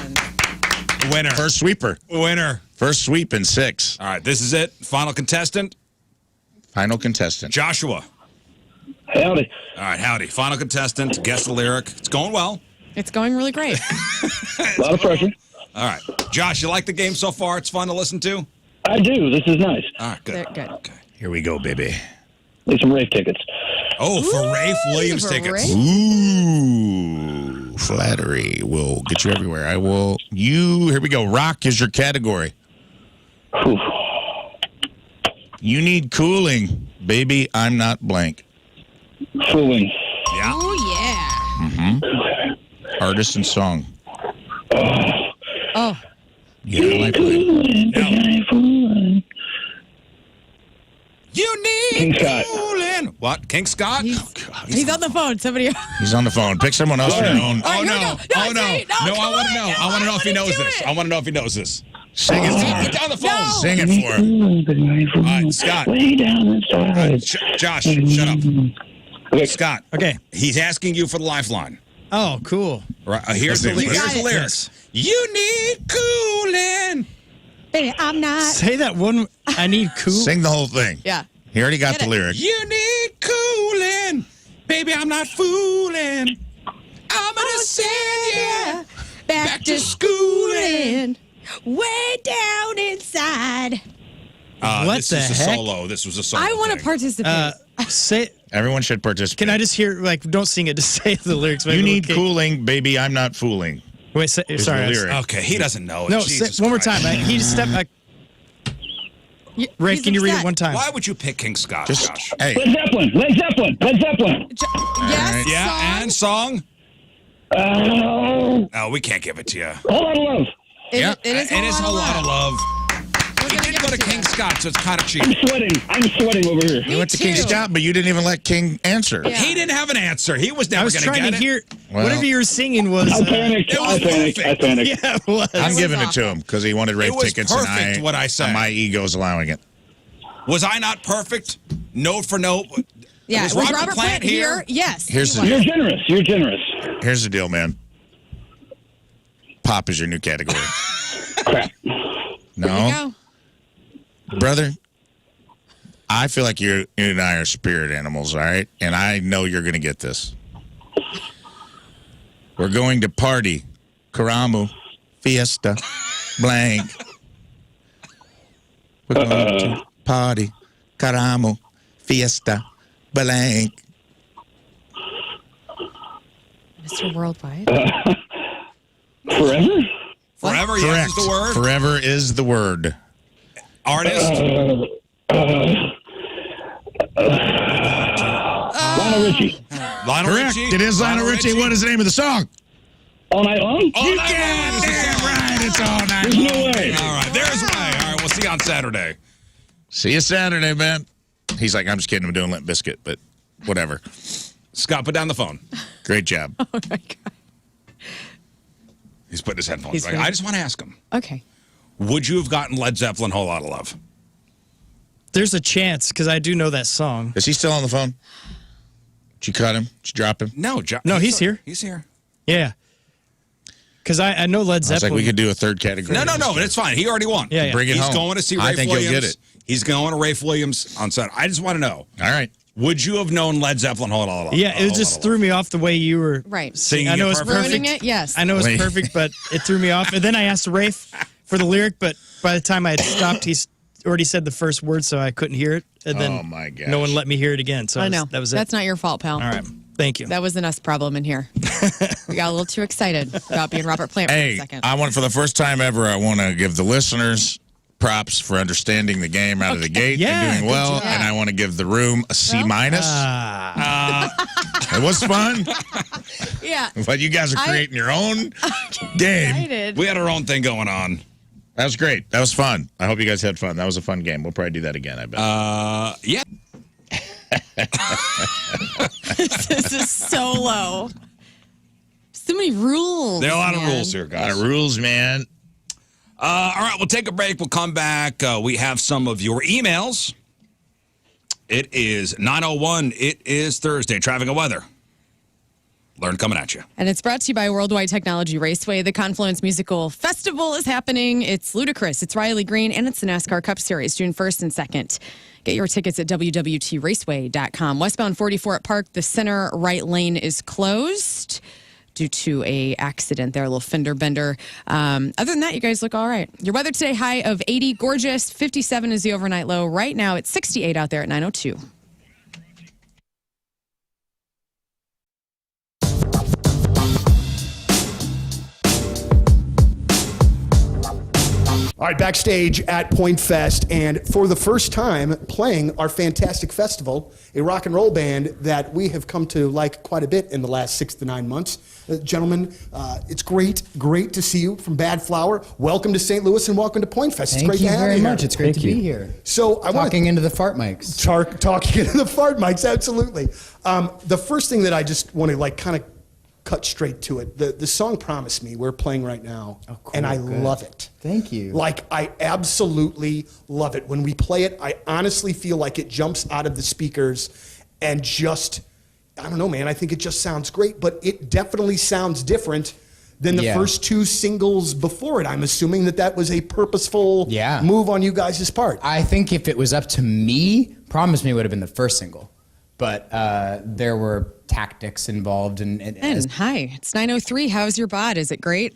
Winner. first sweeper. Winner. First sweep in 6. All right. This is it. Final contestant. Final contestant. Joshua. Howdy. All right. Howdy. Final contestant. Guess the lyric. It's going well. It's going really great. A lot of pressure. All right. Josh, you like the game so far? It's fun to listen to? I do. This is nice. All right. Good. Good. Okay. Here we go, baby. Need some Rafe tickets. Oh, for Rafe Williams for tickets. Rafe? Ooh, flattery will get you everywhere. I will. Here we go. Rock is your category. Whew. You need cooling. Baby, I'm not blank. Fooling. Yeah. Oh, yeah. Artist and song. Oh, Yeah, I like it. You need King Scott. cooling. What? King Scott? he's on the phone. Somebody. He's on the phone. Pick someone else for your own. All right, Oh, here no. we go. Oh, it's no. me. No, I come want to on. know. No, I want to know if he wanna knows do this. it. I want to know if he knows this. Sing it for Put him. down the phone. No. Sing it for him. All right, Scott. Way down inside. Josh, shut up. Okay. Scott. Okay. He's asking you for the lifeline. Oh, cool. Right, here's the You got here's the it. lyrics. You need cooling. Hey, I'm not. Say that one. I need cool. Sing the whole thing. Yeah. He already got Get the it. lyric. You need cooling. Baby, I'm not fooling. I'm going to send you Back to schooling. Way down inside. What this the is a heck? solo. This was a solo. I want to thing. participate. Say. Everyone should participate. Can I just hear? Like, don't sing it. Just say the lyrics. You need cooling, baby. I'm not fooling. Wait. Say, Is sorry. the I was- lyric. Okay, he doesn't know it. No. Jesus Say, one more Christ. time. He just stepped. Rafe, He's can you read it upset. one time? Why would you pick King Scott, Just Josh? hey. Led Zeppelin. Led Zeppelin. Led Zeppelin. Yes. Yeah, song. and song? Oh, No, we can't give it to you. whole lot of love. Yeah. It is It is a lot of love. We're He gonna did give go it to King you. Scott, so it's kind of cheap. I'm sweating over here. You went to King too. Scott, but you didn't even let King answer. Yeah. He didn't have an answer. He was I never was going to trying get to it. hear. Well- Whatever you were singing was. I panicked. It was I panicked. I perfect. panicked. Yeah, it was. I'm was giving it awful. to him because he wanted Rafe was tickets, perfect and what I said. my ego's allowing it. Was I not perfect? Note for note. Yeah. Was Was Robert Plant here? Yes. Here's he the was. You're generous. You're generous. Here's the deal, man. Pop is your new category. Crap. There No, you go. brother. I feel like you and I are spirit animals, all right? And I know you're going to get this. We're going to party. Karamu. Fiesta. Blank. We're going to party. Karamu. Fiesta. Blank. Mr. Worldwide. Forever? Forever, yes is the word. Forever is the word. Artist. Lionel Richie. Lionel Correct. Richie. It is Lionel Richie. What is the name of the song? All Night Long? You got it right. It's All Night There's Long. no way. All right, there's way. All right, we'll see you on Saturday. See you Saturday, man. He's like, I'm just kidding. I'm doing Limp Bizkit, but whatever. Scott, put down the phone. Great job. Oh, my God. He's putting his headphones back. I just want to ask him. Okay. Would you have gotten Led Zeppelin Whole Lotta Love? There's a chance because I do know that song. Is he still on the phone? Did you cut him? Did you drop him? No, No, he's here. He's here. Yeah. Because I know Led I was Zeppelin. like, we could do a third category. No, but it's fine. He already won. Yeah, yeah. Bring it He's home. going to see I Rafe think Williams. he'll get it. He's going to Rafe Williams on Saturday. I just want to know. All right. Would you have known Led Zeppelin Whole Lotta Love? Yeah, it just threw me off the way you were singing. I know it's perfect. perfect. Ruining it? Yes. I know it's Wait. perfect, but it threw me off. And then I asked Rafe for the lyric, but by the time I had stopped, he already said the first word, so I couldn't hear it. And then Oh, my gosh. no one let me hear it again. So I know. that was it. That's not your fault, pal. All right. Thank you. That was an us problem in here. We got a little too excited about being Robert Plant for a Hey, second. I want for the first time ever, I want to give the listeners props for understanding the game out of the gate Yeah, and doing good well. job. And I want to give the room a C minus. It was fun, Yeah. but you guys are creating your own game. Excited. We had our own thing going on. That was great. That was fun. I hope you guys had fun. That was a fun game. We'll probably do that again, I bet. Yeah. This is so low. So many rules. There are a lot of man. rules here, A guys. lot of rules, man. All right, we'll take a break. We'll come back. We have some of your emails. It is 9:01. It is Thursday. Traffic and weather. Lern coming at you. And it's brought to you by Worldwide Technology Raceway. The Confluence Musical Festival is happening. It's ludicrous. It's Riley Green, and it's the NASCAR Cup Series, June 1st and 2nd. Get your tickets at www.raceway.com. Westbound 44 at Park, the center right lane is closed due to a accident there, a little fender bender. Other than that, you guys look all right. Your weather today, high of 80, gorgeous. 57 is the overnight low. Right now, it's 68 out there at 9:02. All right, backstage at Point Fest, and for the first time playing our fantastic festival, a rock and roll band that we have come to like quite a bit in the last 6 to 9 months. Gentlemen, it's great to see you from Bad Flower. Welcome to St. Louis and welcome to Point Fest. It's great to have you. Thank you very here. much. It's great to be here. So I want Talking into the fart mics. talking into the fart mics, absolutely. The first thing that I just want to like kind of cut straight to it. The song Promise Me we're playing right now, and I love it. Thank you. Like, I absolutely love it. When we play it, I honestly feel like it jumps out of the speakers and just, I don't know, man, I think it just sounds great, but it definitely sounds different than the first two singles before it. I'm assuming that was a purposeful move on you guys' part. I think if it was up to me, Promise Me would have been the first single. But there were tactics involved. And hi, it's 9:03. How's your bod? Is it great?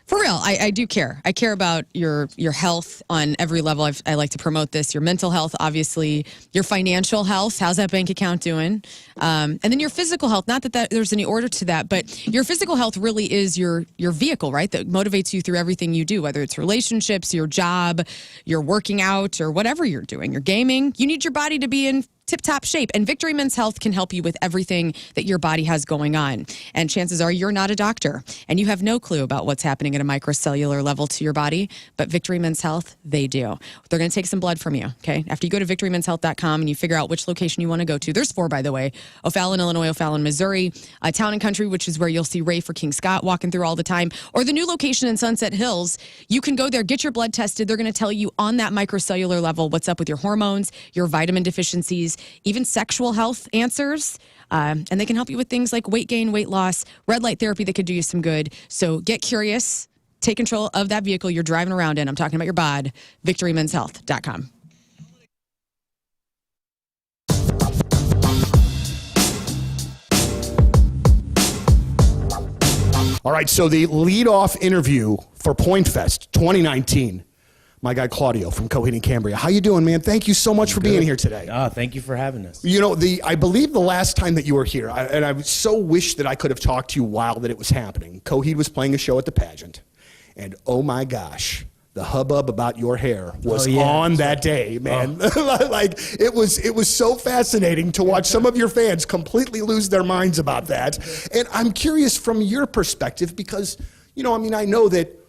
For real, I do care. I care about your health on every level. I like to promote this. Your mental health, obviously. Your financial health. How's that bank account doing? And then your physical health. Not that there's any order to that, but your physical health really is your vehicle, right? That motivates you through everything you do, whether it's relationships, your job, your working out, or whatever you're doing. Your gaming. You need your body to be in tip-top shape. And Victory Men's Health can help you with everything that your body has going on. And chances are you're not a doctor and you have no clue about what's happening at a microcellular level to your body. But Victory Men's Health, they do. They're going to take some blood from you, okay? After you go to victorymenshealth.com and you figure out which location you want to go to. There's 4, by the way. O'Fallon, Illinois, O'Fallon, Missouri. Town and Country, which is where you'll see Rafe or King Scott walking through all the time. Or the new location in Sunset Hills. You can go there, get your blood tested. They're going to tell you on that microcellular level what's up with your hormones, your vitamin deficiencies, even sexual health answers. And they can help you with things like weight gain, weight loss, red light therapy that could do you some good. So get curious. Take control of that vehicle you're driving around in. I'm talking about your bod. victorymenshealth.com. All right, so the lead-off interview for Point Fest 2019, my guy Claudio from Coheed and Cambria. How you doing, man? Thank you so much for being here today. Thank you for having us. You know, I believe the last time that you were here, and I so wish that I could have talked to you while that it was happening. Coheed was playing a show at the pageant, And oh my gosh, the hubbub about your hair was on that day, man. Like it was so fascinating to watch some of your fans completely lose their minds about that. And I'm curious from your perspective because, I know that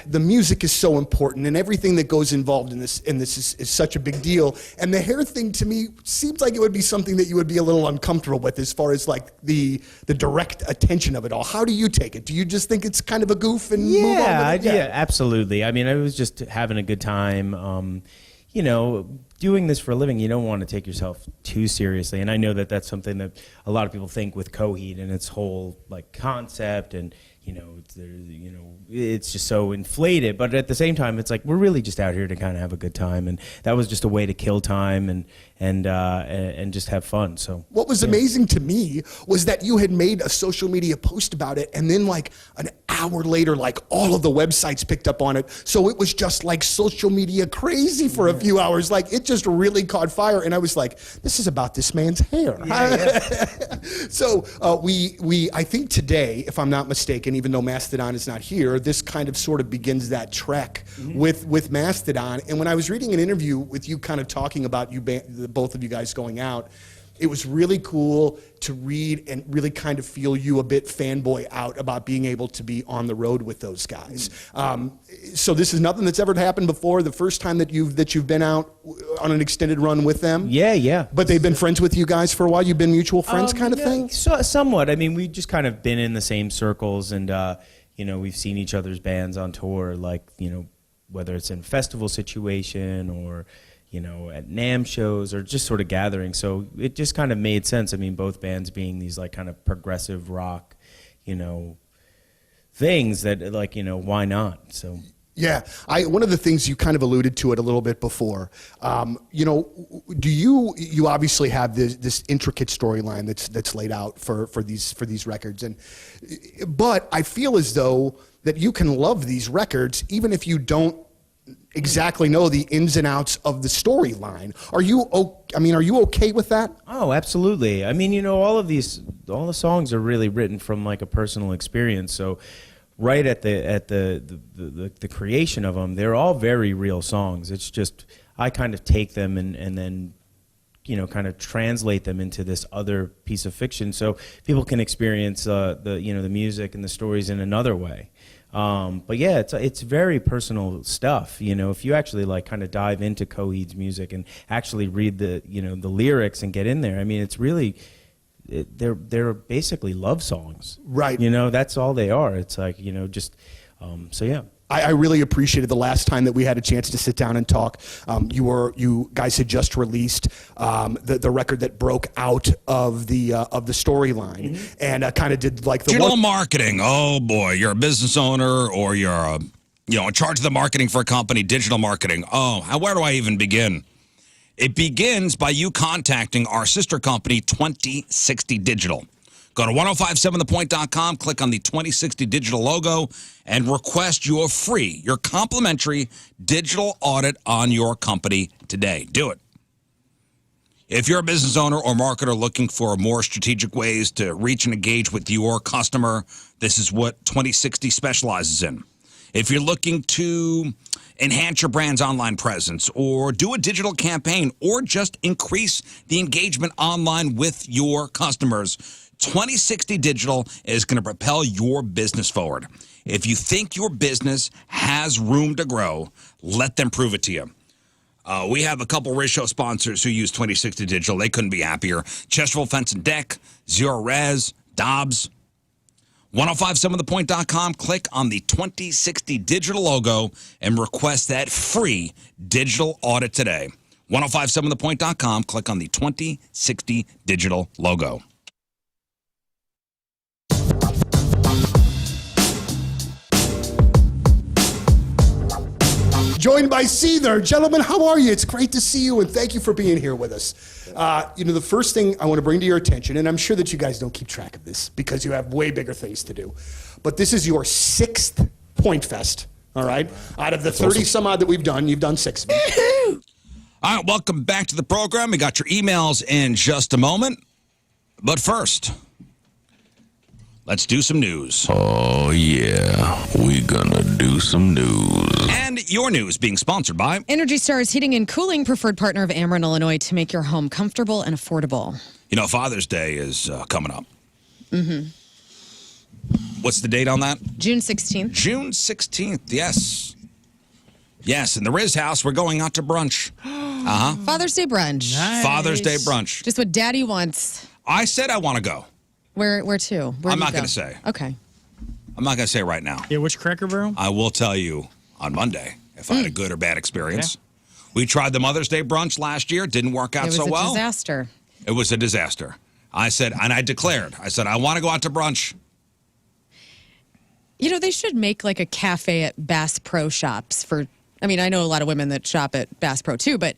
the music is so important and everything that goes involved in this is such a big deal. And the hair thing to me seems like it would be something that you would be a little uncomfortable with as far as like the direct attention of it all. How do you take it? Do you just think it's kind of a goof and move on with it? Yeah, absolutely. I mean, I was just having a good time. Doing this for a living, you don't want to take yourself too seriously. And I know that that's something that a lot of people think with Coheed and its whole like concept and it's just so inflated, but at the same time, it's like we're really just out here to kind of have a good time, and that was just a way to kill time and just have fun. So what was amazing to me was that you had made a social media post about it, and then like an hour later, like all of the websites picked up on it. So it was just like social media crazy for a few hours. Like it just really caught fire, and I was like, this is about this man's hair. So I think today, if I'm not mistaken, even though Mastodon is not here, this kind of sort of begins that trek with Mastodon. And when I was reading an interview with you kind of talking about both of you guys going out, it was really cool to read and really kind of feel you a bit fanboy out about being able to be on the road with those guys. So this is nothing that's ever happened before. The first time that you've been out on an extended run with them. Yeah. But they've been friends with you guys for a while. You've been mutual friends, kind of thing. So, somewhat. I mean, we've just kind of been in the same circles, and we've seen each other's bands on tour, like whether it's in a festival situation or at NAMM shows or just sort of gatherings. So it just kind of made sense. I mean, both bands being these like kind of progressive rock, things that like, why not? So. Yeah, one of the things you kind of alluded to it a little bit before, do you obviously have this intricate storyline that's laid out for these records, but I feel as though that you can love these records even if you don't exactly know the ins and outs of the storyline. Are you okay with that? Oh, absolutely. I mean, all the songs are really written from like a personal experience. So right at the creation of them, they're all very real songs. It's just I kind of take them and then kind of translate them into this other piece of fiction so people can experience the music and the stories in another way. But yeah, it's very personal stuff. If you actually like kind of dive into Coheed's music and actually read the lyrics and get in there, I mean, it's really they're basically love songs, right? That's all they are. It's like so yeah. I really appreciated the last time that we had a chance to sit down and talk. You guys had just released the record that broke out of the storyline, and kind of did like the digital marketing. Oh boy, you're a business owner or you're in charge of the marketing for a company. Digital marketing. Oh, where do I even begin? It begins by you contacting our sister company, 2060 Digital. Go to 1057thepoint.com, click on the 2060 Digital logo, and request your complimentary digital audit on your company today. Do it. If you're a business owner or marketer looking for more strategic ways to reach and engage with your customer, this is what 2060 specializes in. If you're looking to enhance your brand's online presence or do a digital campaign or just increase the engagement online with your customers, 2060 Digital is going to propel your business forward. If you think your business has room to grow, let them prove it to you. We have a couple RizzShow sponsors who use 2060 Digital. They couldn't be happier. Chesterfield Fence and Deck, Zero Res, Dobbs. 1057thepoint.com, click on the 2060 Digital logo and request that free digital audit today. 1057thepoint.com, click on the 2060 Digital logo. Joined by Seether. Gentlemen, how are you? It's great to see you, and thank you for being here with us. The first thing I want to bring to your attention, and I'm sure that you guys don't keep track of this because you have way bigger things to do, but this is your 6th Point Fest, all right? Out of the 30 some odd that we've done, you've done 6 of them. All right, welcome back to the program. We got your emails in just a moment. But first, Let's do some news. Oh, yeah. We gonna do some news. And your news being sponsored by Energy Star is heating and cooling, preferred partner of Ameren, Illinois, to make your home comfortable and affordable. You know, Father's Day is coming up. Mm-hmm. What's the date on that? June 16th. June 16th, yes. Yes, in the Rizz house, we're going out to brunch. Father's Day brunch. Nice. Father's Day brunch. Just what Daddy wants. I said I want to go. Where to? Where I'm do you not go? going to say. Okay. I'm not going to say right now. Yeah, which Cracker Barrel? I will tell you on Monday if I had a good or bad experience. We tried the Mother's Day brunch last year. Didn't work out so well. It was a disaster. It was a disaster. I said, and I declared, I want to go out to brunch. You know, they should make like a cafe at Bass Pro Shops for, I mean, I know a lot of women that shop at Bass Pro too, but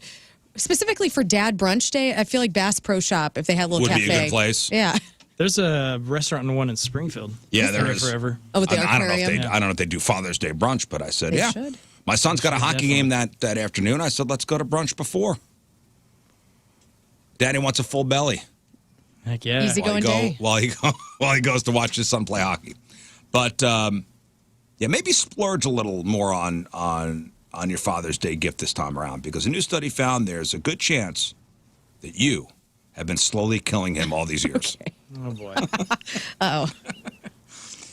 specifically for Dad Brunch Day, I feel like Bass Pro Shop, if they had a little Would cafe. be a good place. Yeah. There's a restaurant and one in Springfield. Yeah, there Been is. Forever. Oh, with the I don't know if aquarium. they, I don't know if they do Father's Day brunch, but I said, They yeah. should. My son's got a hockey game that afternoon. I said, let's go to brunch before. Daddy wants a full belly. Heck yeah. Easy going day. While he goes to watch his son play hockey. But yeah, maybe splurge a little more on your Father's Day gift this time around, because a new study found there's a good chance that you have been slowly killing him all these years. Okay. Oh, boy. Uh-oh.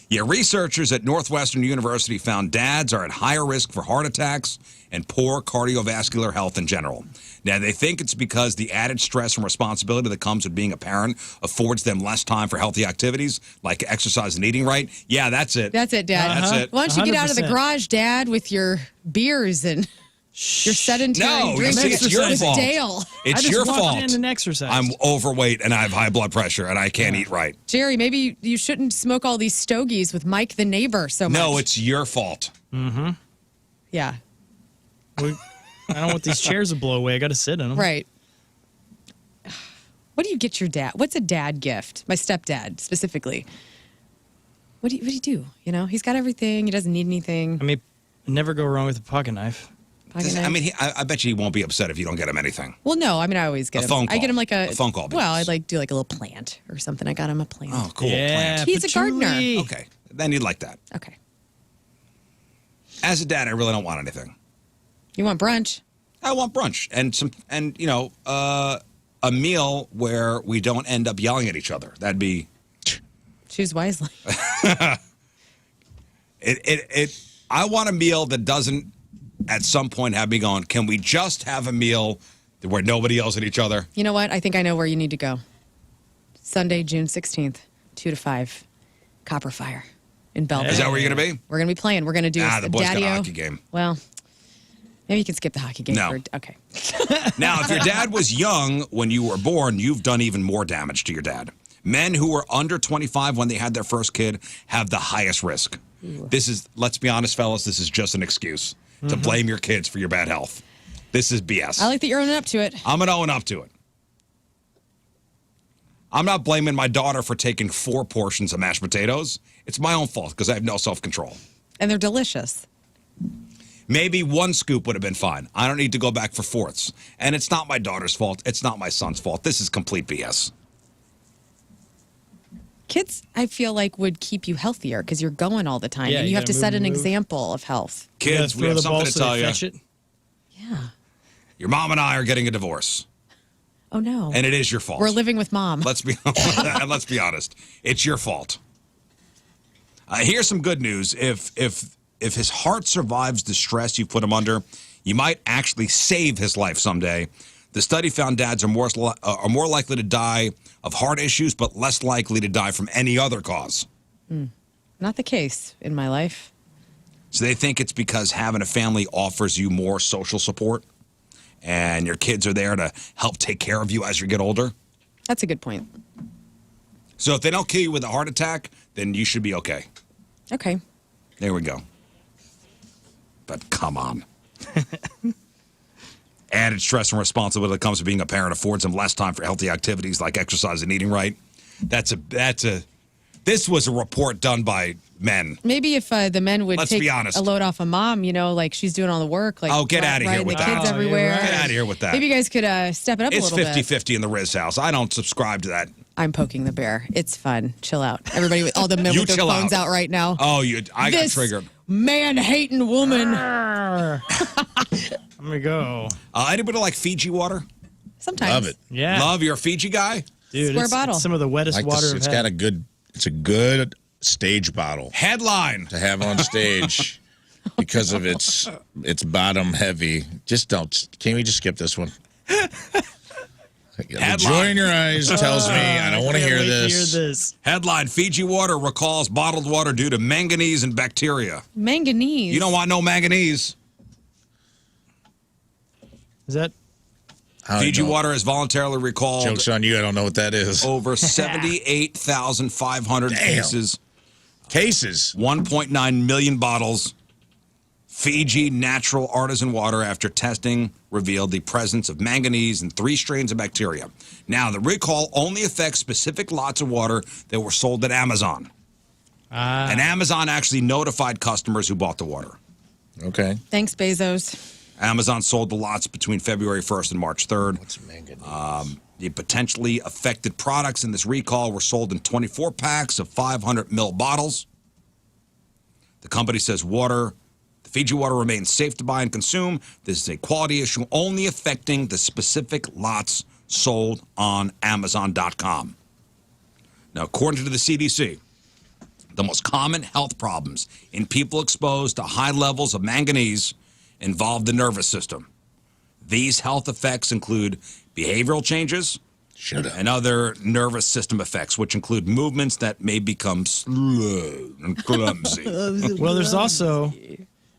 Yeah, researchers at Northwestern University found dads are at higher risk for heart attacks and poor cardiovascular health in general. Now, they think it's because the added stress and responsibility that comes with being a parent affords them less time for healthy activities like exercise and eating right. Yeah, that's it. That's it, Dad. That's it. Why don't you get out of the 100%. garage, Dad, with your beers and your sedentary No, drinking see, it's your with fault. Dale? It's I just your walked fault. in and exercised. I'm overweight and I have high blood pressure and I can't eat right. Jerry, maybe you shouldn't smoke all these stogies with Mike the neighbor so much. No, it's your fault. Yeah, I don't want these chairs to blow away. I got to sit in them. right. What do you get your dad? What's a dad gift? My stepdad, specifically. What do you do? You know, he's got everything. He doesn't need anything. I mean, never go wrong with a pocket knife. Pocket knife. I mean, I bet you he won't be upset if you don't get him anything. Well, no. I mean, I always get A him. phone I get call. him like a phone call. Well, I like do like a little plant or something. I got him a plant. Oh, cool. Yeah, Plant. He's a gardener. patchouli. Okay, then you'd like that. Okay. As a dad, I really don't want anything. You want brunch? I want brunch and you know, a meal where we don't end up yelling at each other. That'd be Choose wisely. I want a meal that doesn't at some point have me going, can we just have a meal where nobody yells at each other? You know what? I think I know where you need to go. Sunday, June 16th, 2 to 5, Copper Fire in Belleville. Is that where you're going to be? We're going to be playing. We're going to do The boys got a Daddy-O. hockey game. Well, maybe you can skip the hockey game. No. Okay. Now, if your dad was young when you were born, you've done even more damage to your dad. Men who were under 25 when they had their first kid have the highest risk. This is, let's be honest, fellas, this is just an excuse to blame your kids for your bad health. This is BS. I like that you're owning up to it. I'm going to own up to it. I'm not blaming my daughter for taking 4 portions of mashed potatoes. It's my own fault because I have no self-control. And they're delicious. Maybe 1 scoop would have been fine. I don't need to go back for 4ths. And it's not my daughter's fault. It's not my son's fault. This is complete BS. Kids, I feel like, would keep you healthier because you're going all the time. Yeah, and you you have to gotta set move an and move. example of health. Kids, we have something to tell you. Yeah. Your mom and I are getting a divorce. Oh, no. And it is your fault. We're living with Mom. Let's be honest. It's your fault. Here's some good news. If his heart survives the stress you put him under, you might actually save his life someday. The study found dads are more likely to die of heart issues, but less likely to die from any other cause. Not the case in my life. So they think it's because having a family offers you more social support, and your kids are there to help take care of you as you get older. That's a good point. So if they don't kill you with a heart attack, then you should be okay. Okay. There we go. But come on. Added stress and responsibility that comes with being a parent affords them less time for healthy activities like exercise and eating right. This was a report done by men. Maybe if the men would Let's take be honest. a load off of Mom, you know, like she's doing all the work. Like, Oh, get outta here riding with the that. kids everywhere. Get out of here with that. Maybe you guys could step it up It's a little bit. 50-50 in the Rizz house. I don't subscribe to that I'm poking the bear. It's fun. Chill out. Everybody, all the men with their phones out right now. Oh, I got triggered. Man-hating woman. I'm going to go. Anybody like Fiji water? Sometimes. Love it. Yeah. Love your Fiji guy? Dude, Square bottle. It's some of the wettest water It's I've had. it's a good stage bottle. Headline. To have on stage because of its bottom heavy. Can we just skip this one? The joy in your eyes tells me I don't want to hear this. Headline, Fiji water recalls bottled water due to manganese and bacteria. Manganese? You don't want no manganese. Is that? Fiji water is voluntarily recalled. Joke's on you, I don't know what that is. Over 78,500 cases. 1.9 million bottles. Fiji natural artisan water after testing revealed the presence of manganese in 3 strains of bacteria. Now, the recall only affects specific lots of water that were sold at Amazon. And Amazon actually notified customers who bought the water. Okay. Thanks, Bezos. Amazon sold the lots between February 1st and March 3rd. What's manganese? The potentially affected products in this recall were sold in 24 packs of 500 ml bottles. The company says Fiji water remains safe to buy and consume. This is a quality issue only affecting the specific lots sold on Amazon.com. Now, according to the CDC, the most common health problems in people exposed to high levels of manganese involve the nervous system. These health effects include behavioral changes and other nervous system effects, which include movements that may become slow and clumsy. Well, there's also...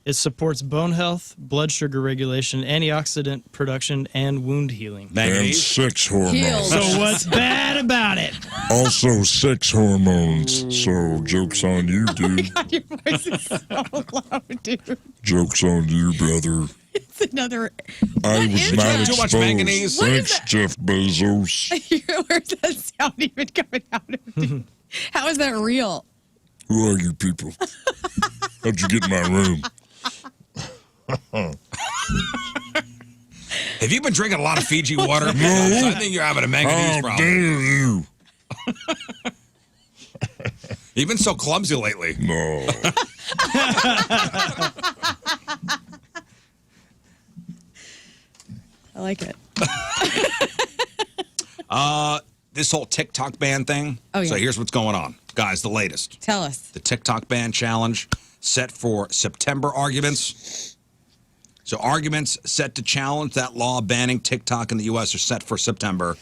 It supports bone health, blood sugar regulation, antioxidant production, and wound healing. And sex hormones. So what's bad about it? Also sex hormones. So joke's on you, dude. God, your voice is so loud, dude. Joke's on you, brother. It's another... I was not Too much exposed. manganese? Thanks, Jeff Bezos. Where's that sound even coming out of, dude? How is that real? Who are you people? How'd you get in my room? Have you been drinking a lot of Fiji water? No. I think you're having a manganese How problem. dare you? You've been so clumsy lately. No. I like it. This whole TikTok ban thing. Oh, yeah. So here's what's going on. Guys, the latest. Tell us. The TikTok ban challenge set for September arguments. So arguments set to challenge that law banning TikTok in the U.S. are set for September.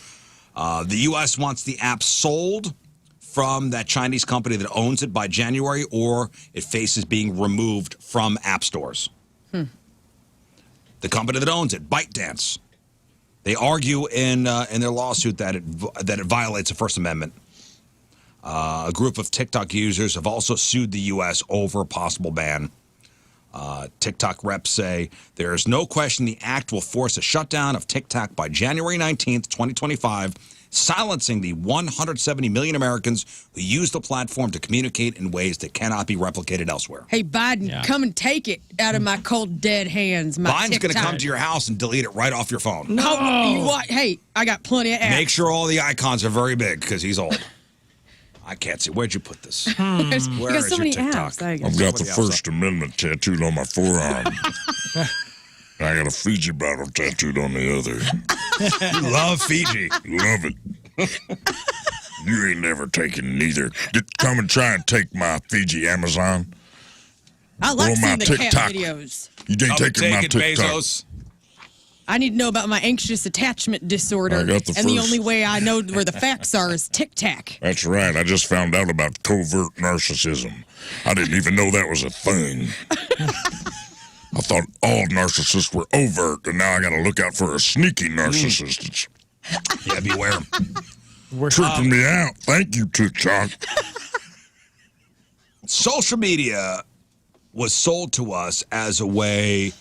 The U.S. wants the app sold from that Chinese company that owns it by January, or it faces being removed from app stores. The company that owns it, ByteDance, they argue in their lawsuit that it violates the First Amendment. A group of TikTok users have also sued the U.S. over a possible ban. TikTok reps say there is no question the act will force a shutdown of TikTok by January 19th, 2025, silencing the 170 million Americans who use the platform to communicate in ways that cannot be replicated elsewhere. Hey, Biden, come and take it out of my cold, dead hands. Biden's going to come to your house and delete it right off your phone. No. You what? Hey, I got plenty of apps. Make sure all the icons are very big because he's old. I can't see. Where'd you put this? You Where got is so your many TikTok? apps. I've got the First Amendment tattooed on my forearm. I got a Fiji bottle tattooed on the other. You love Fiji. Love it. You ain't never taken neither. Come and try and take my Fiji Amazon. I like Or my seeing the TikTok. cat videos. You ain't taking my Take it, TikTok. Bezos. I need to know about my anxious attachment disorder. I got the and the first. only way I know where the facts are is TikTok. That's right. I just found out about covert narcissism. I didn't even know that was a thing. I thought all narcissists were overt, and now I got to look out for a sneaky narcissist. Yeah, beware. Tripping me out. Thank you, TikTok. Social media was sold to us as a way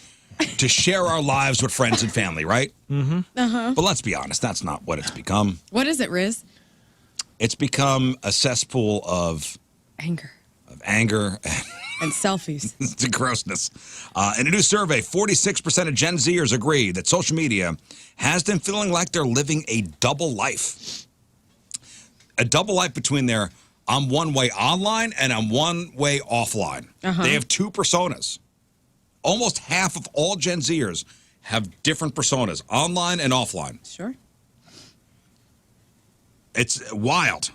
to share our lives with friends and family, right? Mm-hmm. Uh-huh. But let's be honest, that's not what it's become. What is it, Rizz? It's become a cesspool of Anger. And selfies. The grossness. In a new survey, 46% of Gen Zers agree that social media has them feeling like they're living a double life. a double life between their I'm one way online and I'm one way offline. They have two personas. Almost half of all Gen Zers have different personas, online and offline. Sure. It's wild.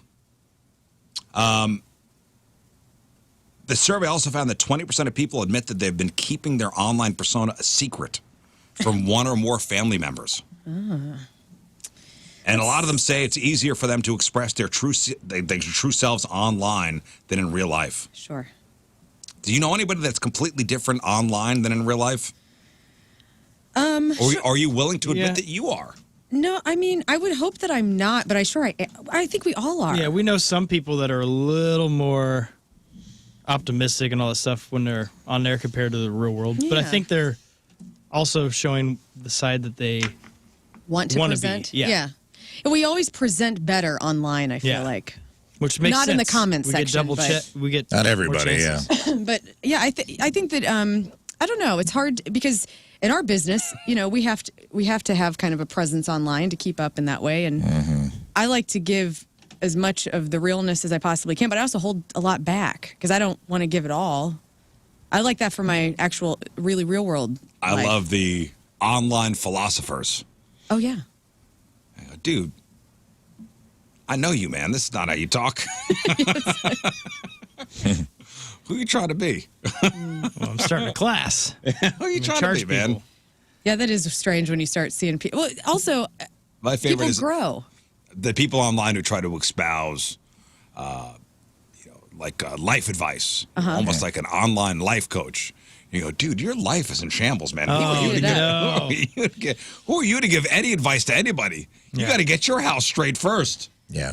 The survey also found that 20% of people admit that they've been keeping their online persona a secret from one or more family members. And a lot of them say it's easier for them to express their true selves online than in real life. Sure. Do you know anybody that's completely different online than in real life? Or are you willing to admit that you are? No, I mean, I would hope that I'm not, but I think we all are. Yeah, we know some people that are a little more optimistic and all that stuff when they're on there compared to the real world. But I think they're also showing the side that they want to present. Be. Yeah. And we always present better online, I feel like. Which makes not sense. in the comments section. Get double check. We get not everybody, yeah. But yeah, I think that I don't know. It's hard because in our business, we have to have kind of a presence online to keep up in that way. And I like to give as much of the realness as I possibly can, but I also hold a lot back because I don't want to give it all. I like that for my actual, really real world life. I love the online philosophers. Oh, yeah. Dude, I know you, man. This is not how you talk. Who are you trying to be? Well, I'm starting a class. Who are you trying to be, man? Yeah, that is strange when you start seeing people. Well, also, my favorite people is grow. The people online who try to espouse, life advice, almost like an online life coach. You go, dude, your life is in shambles, man. Who are you to give any advice to anybody? You got to get your house straight first. Yeah.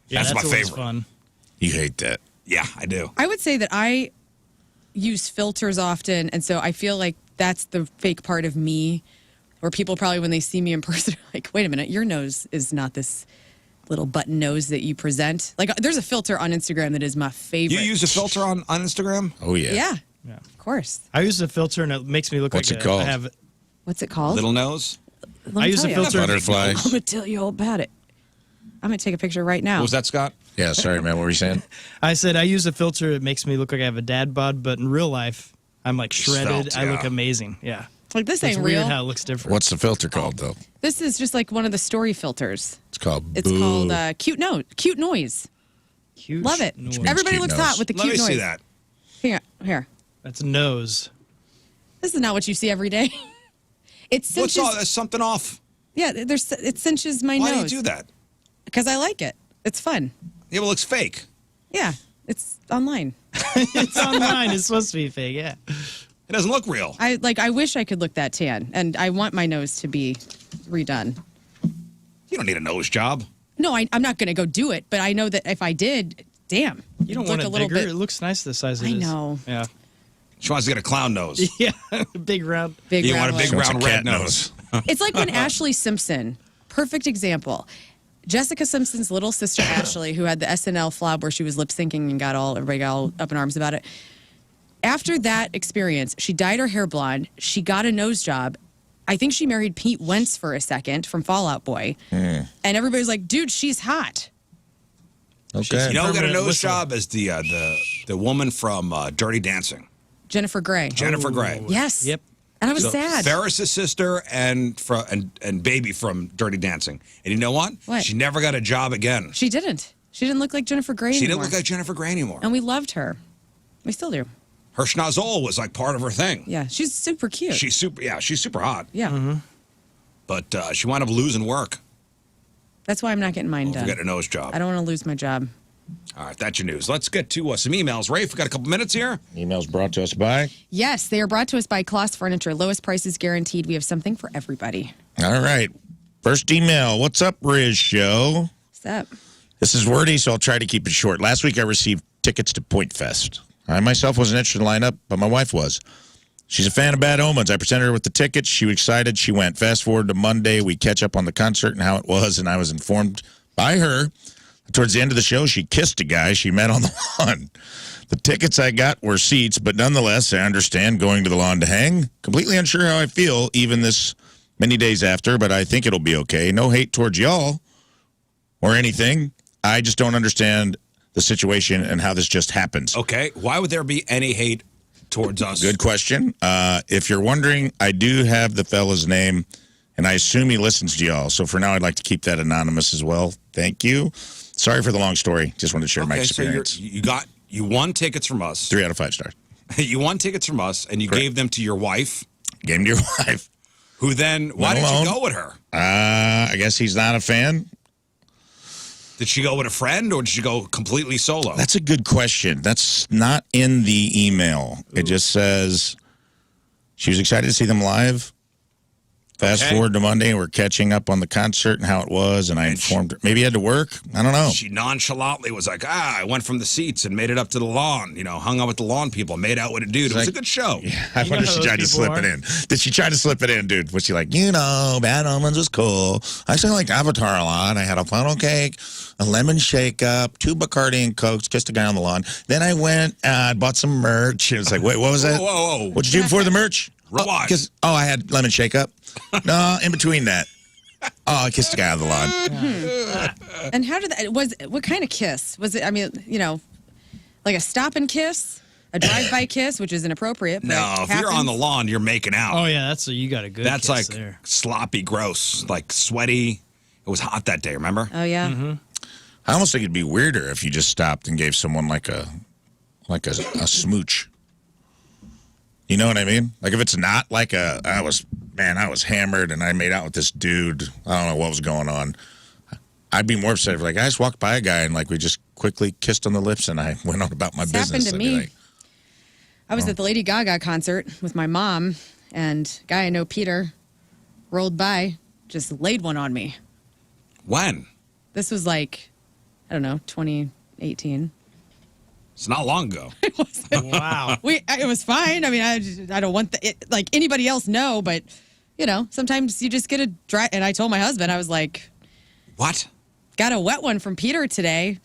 That's my favorite. Fun. You hate that. Yeah, I do. I would say that I use filters often, and so I feel like that's the fake part of me, where people probably, when they see me in person, are like, wait a minute, your nose is not this little button nose that you present. Like, there's a filter on Instagram that is my favorite. You use a filter on Instagram? Oh, yeah. Yeah. Yeah. Of course. I use a filter, and it makes me look What's like it called? I have. What's it called? Little nose? I use a filter. Butterflies. I'm going to tell you all about it. I'm going to take a picture right now. What was that, Scott? Yeah, sorry, man. What were you saying? I said I use a filter. It makes me look like I have a dad bod, but in real life, I'm like shredded. Svelte, I look yeah. amazing. Yeah. Like, this It's ain't weird real. how it looks different. What's the filter called, though? This is just like one of the story filters. It's called It's Boo. called cute noise. Cute Love it. noise. Everybody Cute looks nose. hot with the Let cute me noise. see that. Here. That's a nose. This is not what you see every day. It cinches. There's something off. Yeah, it cinches my Why nose. do you do that? Because I like it. It's fun. Yeah, well, it looks fake. Yeah, it's online. It's online. It's supposed to be fake. Yeah. It doesn't look real. I wish I could look that tan, and I want my nose to be redone. You don't need a nose job. No, I'm not going to go do it, but I know that if I did, damn, You don't it'd want look it a little bigger. bit. It looks nice the size it is. I know. Yeah. She wants to get a clown nose. Yeah. Big round. Big You round want a big one. round She wants a red cat nose. It's like when Ashley Simpson, perfect example. Jessica Simpson's little sister Ashley, who had the SNL flop where she was lip syncing and everybody got all up in arms about it. After that experience, she dyed her hair blonde. She got a nose job. I think she married Pete Wentz for a second from Fall Out Boy. And everybody's like, dude, she's hot. Okay. You know who got a Permanent nose whistle. job is the woman from Dirty Dancing. Jennifer Grey. Jennifer Grey. Yes. Yep. And I was So sad. Ferris's sister and Baby from Dirty Dancing. And you know what? What? She never got a job again. She didn't. She didn't look like Jennifer Grey She anymore. didn't look like Jennifer Grey anymore. And we loved her. We still do. Her schnozzle was like part of her thing. Yeah, she's super cute. She's super hot. Yeah. But she wound up losing work That's why I'm not getting mine for done. getting a nose job. I don't want to lose my job. All right, that's your news. Let's get to some emails. Rafe, we got a couple minutes here. Emails brought to us by. Yes, they are brought to us by Kloss Furniture. Lowest prices guaranteed. We have something for everybody. All right. First email. What's up, RizzShow? What's up? This is wordy, so I'll try to keep it short. Last week, I received tickets to Point Fest. I myself wasn't interested in the lineup, but my wife was. She's a fan of Bad Omens. I presented her with the tickets. She was excited. She went. Fast forward to Monday. We catch up on the concert and how it was, and I was informed by her. Towards the end of the show, she kissed a guy she met on the lawn. The tickets I got were seats, but nonetheless, I understand going to the lawn to hang. Completely unsure how I feel, even this many days after, but I think it'll be okay. No hate towards y'all or anything. I just don't understand the situation and how this just happens. Okay. Why would there be any hate towards us? Good question. If you're wondering, I do have the fella's name, and I assume he listens to y'all. So for now, I'd like to keep that anonymous as well. Thank you. Sorry for the long story. Just wanted to share my experience. So you won tickets from us. 3 out of 5 stars. You won tickets from us, and you gave them to your wife. Gave them to your wife. Who then, why did you go with her? I guess he's not a fan. Did she go with a friend, or did she go completely solo? That's a good question. That's not in the email. It just says she was excited to see them live. Fast forward to Monday, and we're catching up on the concert and how it was, and I informed her. Maybe he had to work. I don't know. She nonchalantly was like, I went from the seats and made it up to the lawn, hung out with the lawn people, made out with a dude. It was a good show. Yeah, I wonder if she tried to slip it in. Did she try to slip it in, dude? Was she like, Bad Omens was cool. I actually liked Avatar a lot. I had a funnel cake, a lemon shake-up, 2 Bacardi and Cokes, kissed a guy on the lawn. Then I went, bought some merch. It was like, wait, what was that? Whoa. What'd you do before the merch? Rewind. I had lemon shake-up. No, in between that. I kissed a guy on the lawn. And how did that, what kind of kiss? Was it, like a stop and kiss? A drive-by kiss, which is inappropriate. But no, if you're on the lawn, you're making out. Oh, yeah, you got a good That's kiss like there. sloppy, gross, like sweaty. It was hot that day, remember? Oh, yeah. Mm-hmm. I almost think it'd be weirder if you just stopped and gave someone like a smooch. You know what I mean? Like if it's not like I was hammered and I made out with this dude. I don't know what was going on. I'd be more upset if I just walked by a guy and we just quickly kissed on the lips and I went on about my business. Happened to me. I was at the Lady Gaga concert with my mom, and a guy I know, Peter, rolled by, just laid one on me. When? This was 2018. It's not long ago. Wow. It was fine. I don't want like anybody else know, but sometimes you just get a dry. And I told my husband, I was like, "What? Got a wet one from Peter today."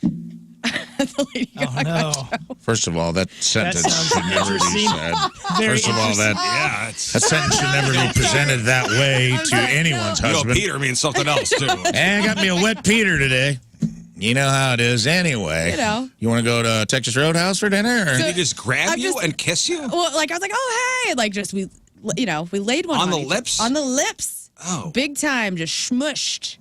The Lady Gaga show. First of all, that sentence should never be said. First of all, that sentence should never be presented that way to anyone's husband. Peter means something else too. And I got me a wet Peter today. You know how it is anyway. You want to go to Texas Roadhouse for dinner? Or? Did he just grab you and kiss you? Well, I was like, oh, hey. We laid one on the lips? On the lips. Oh. Big time, just smushed.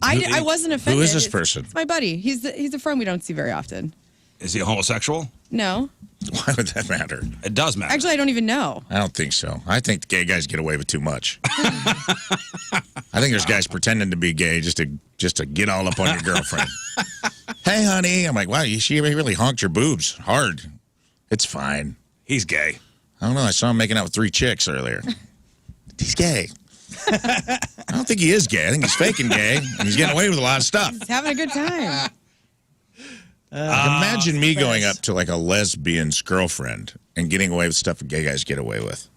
I wasn't offended. Who is this person? It's my buddy. He's a friend we don't see very often. Is he a homosexual? No. Why would that matter? It does matter. Actually, I don't even know. I don't think so. I think gay guys get away with too much. I think there's guys pretending to be gay just to get all up on your girlfriend. Hey, honey. I'm like, wow, she really honked your boobs hard. It's fine. He's gay. I don't know. I saw him making out with 3 chicks earlier. He's gay. I don't think he is gay. I think he's faking gay, and he's getting away with a lot of stuff. He's having a good time. Imagine me going up to a lesbian's girlfriend and getting away with stuff that gay guys get away with.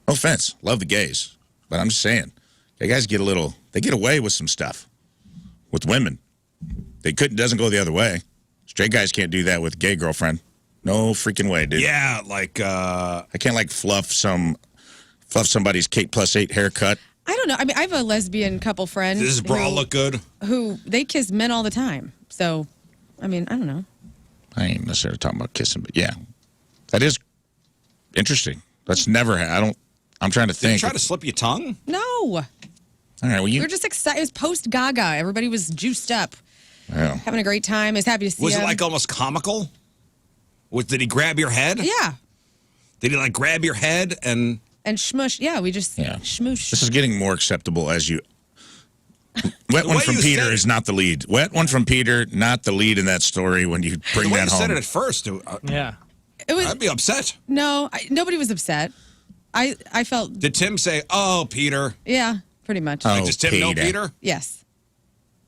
No offense. Love the gays. But I'm just saying, gay guys get away with some stuff with women. Doesn't go the other way. Straight guys can't do that with a gay girlfriend. No freaking way, dude. Yeah, I can't fluff somebody's Kate +8 haircut. I don't know. I have a lesbian couple friend. Does his bra look good? Who they kiss men all the time. So, I don't know. I ain't necessarily talking about kissing, but yeah, that is interesting. That's never. I'm trying to think. Did you try to slip your tongue? No. All right. Well, we were just excited. It was post Gaga. Everybody was juiced up, having a great time. I was happy to see. Was it almost comical? Did he grab your head? Yeah. Did he grab your head and shmush? Yeah, we just shmoosh. This is getting more acceptable as you. Wet one from Peter is not the lead. Wet one from Peter, not the lead in that story when you bring that home. The way you said it at first, I'd be upset. No, nobody was upset. I felt. Did Tim say, "Oh, Peter"? Yeah, pretty much. Does Tim know Peter? Yes.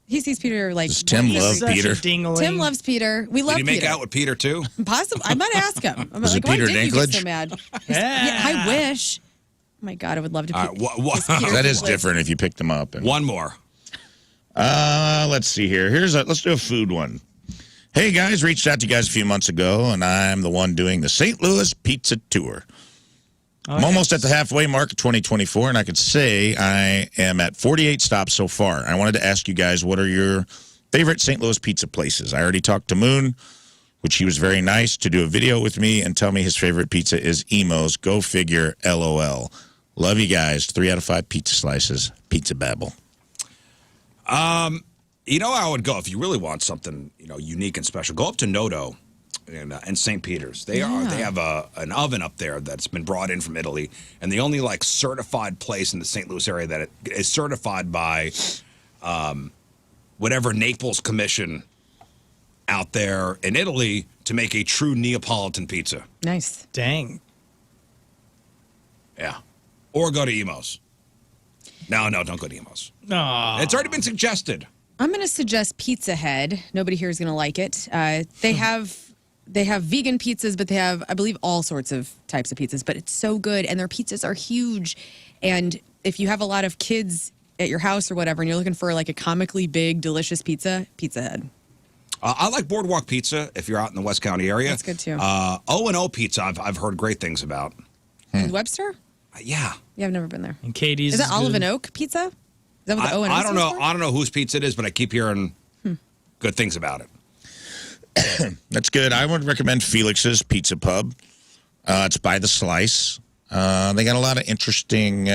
He sees Peter Does Tim love Peter? Tim loves Peter. We love Peter. Did he make out with Peter too? Possibly. I might ask him. I'm Was it Peter why did you get Dinklage? so mad? Yeah, I wish. Oh my God, I would love to. That is different if you picked them up. One more. Let's see here. Let's do a food one. Hey guys, reached out to you guys a few months ago, and I'm the one doing the St. Louis Pizza Tour. I'm almost at the halfway mark of 2024, and I could say I am at 48 stops so far. I wanted to ask you guys, what are your favorite St. Louis pizza places. I already talked to Moon, which he was very nice to do a video with me and tell me his favorite pizza is Emo's. Go figure, LOL. Love you guys. 3 out of 5 pizza slices. Pizza Babble. You know, I would go if you really want something, you know, unique and special. Go up to Noto in St. Peter's. They have an oven up there that's been brought in from Italy, and the only like certified place in the St. Louis area that it is certified by whatever Naples commission out there in Italy to make a true Neapolitan pizza. Nice. Dang. Yeah. Or go to Emo's. No, don't go to Emo's. No. It's already been suggested. I'm going to suggest Pizza Head. Nobody here is going to like it. They have vegan pizzas, but they have, I believe, all sorts of types of pizzas. But it's so good, and their pizzas are huge. And if you have a lot of kids at your house or whatever, and you're looking for like a comically big, delicious pizza, Pizza Head. I like Boardwalk Pizza if you're out in the West County area. That's good too. O&O Pizza I've heard great things about. In Webster? Yeah. Yeah, I've never been there. And Katie's is that Olive good. and Oak Pizza? Is that what the O&O I don't know. stands for? I don't know whose pizza it is, but I keep hearing good things about it. That's good. I would recommend Felix's Pizza Pub. It's by the slice. They got a lot of interesting,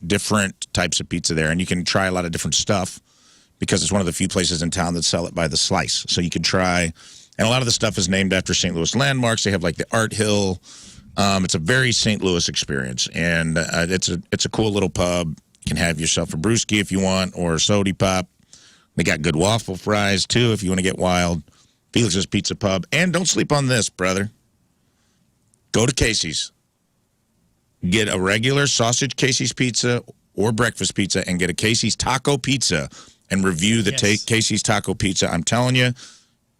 different types of pizza there, and you can try a lot of different stuff because it's one of the few places in town that sell it by the slice. So you can try, and a lot of the stuff is named after St. Louis landmarks. They have like the Art Hill. It's a very St. Louis experience, and it's a cool little pub. You can have yourself a brewski if you want, or a sody pop. They got good waffle fries, too, if you want to get wild. Felix's Pizza Pub. And don't sleep on this, brother. Go to Casey's. Get a regular sausage Casey's pizza or breakfast pizza, and get a Casey's taco pizza and review the Casey's taco pizza. I'm telling you,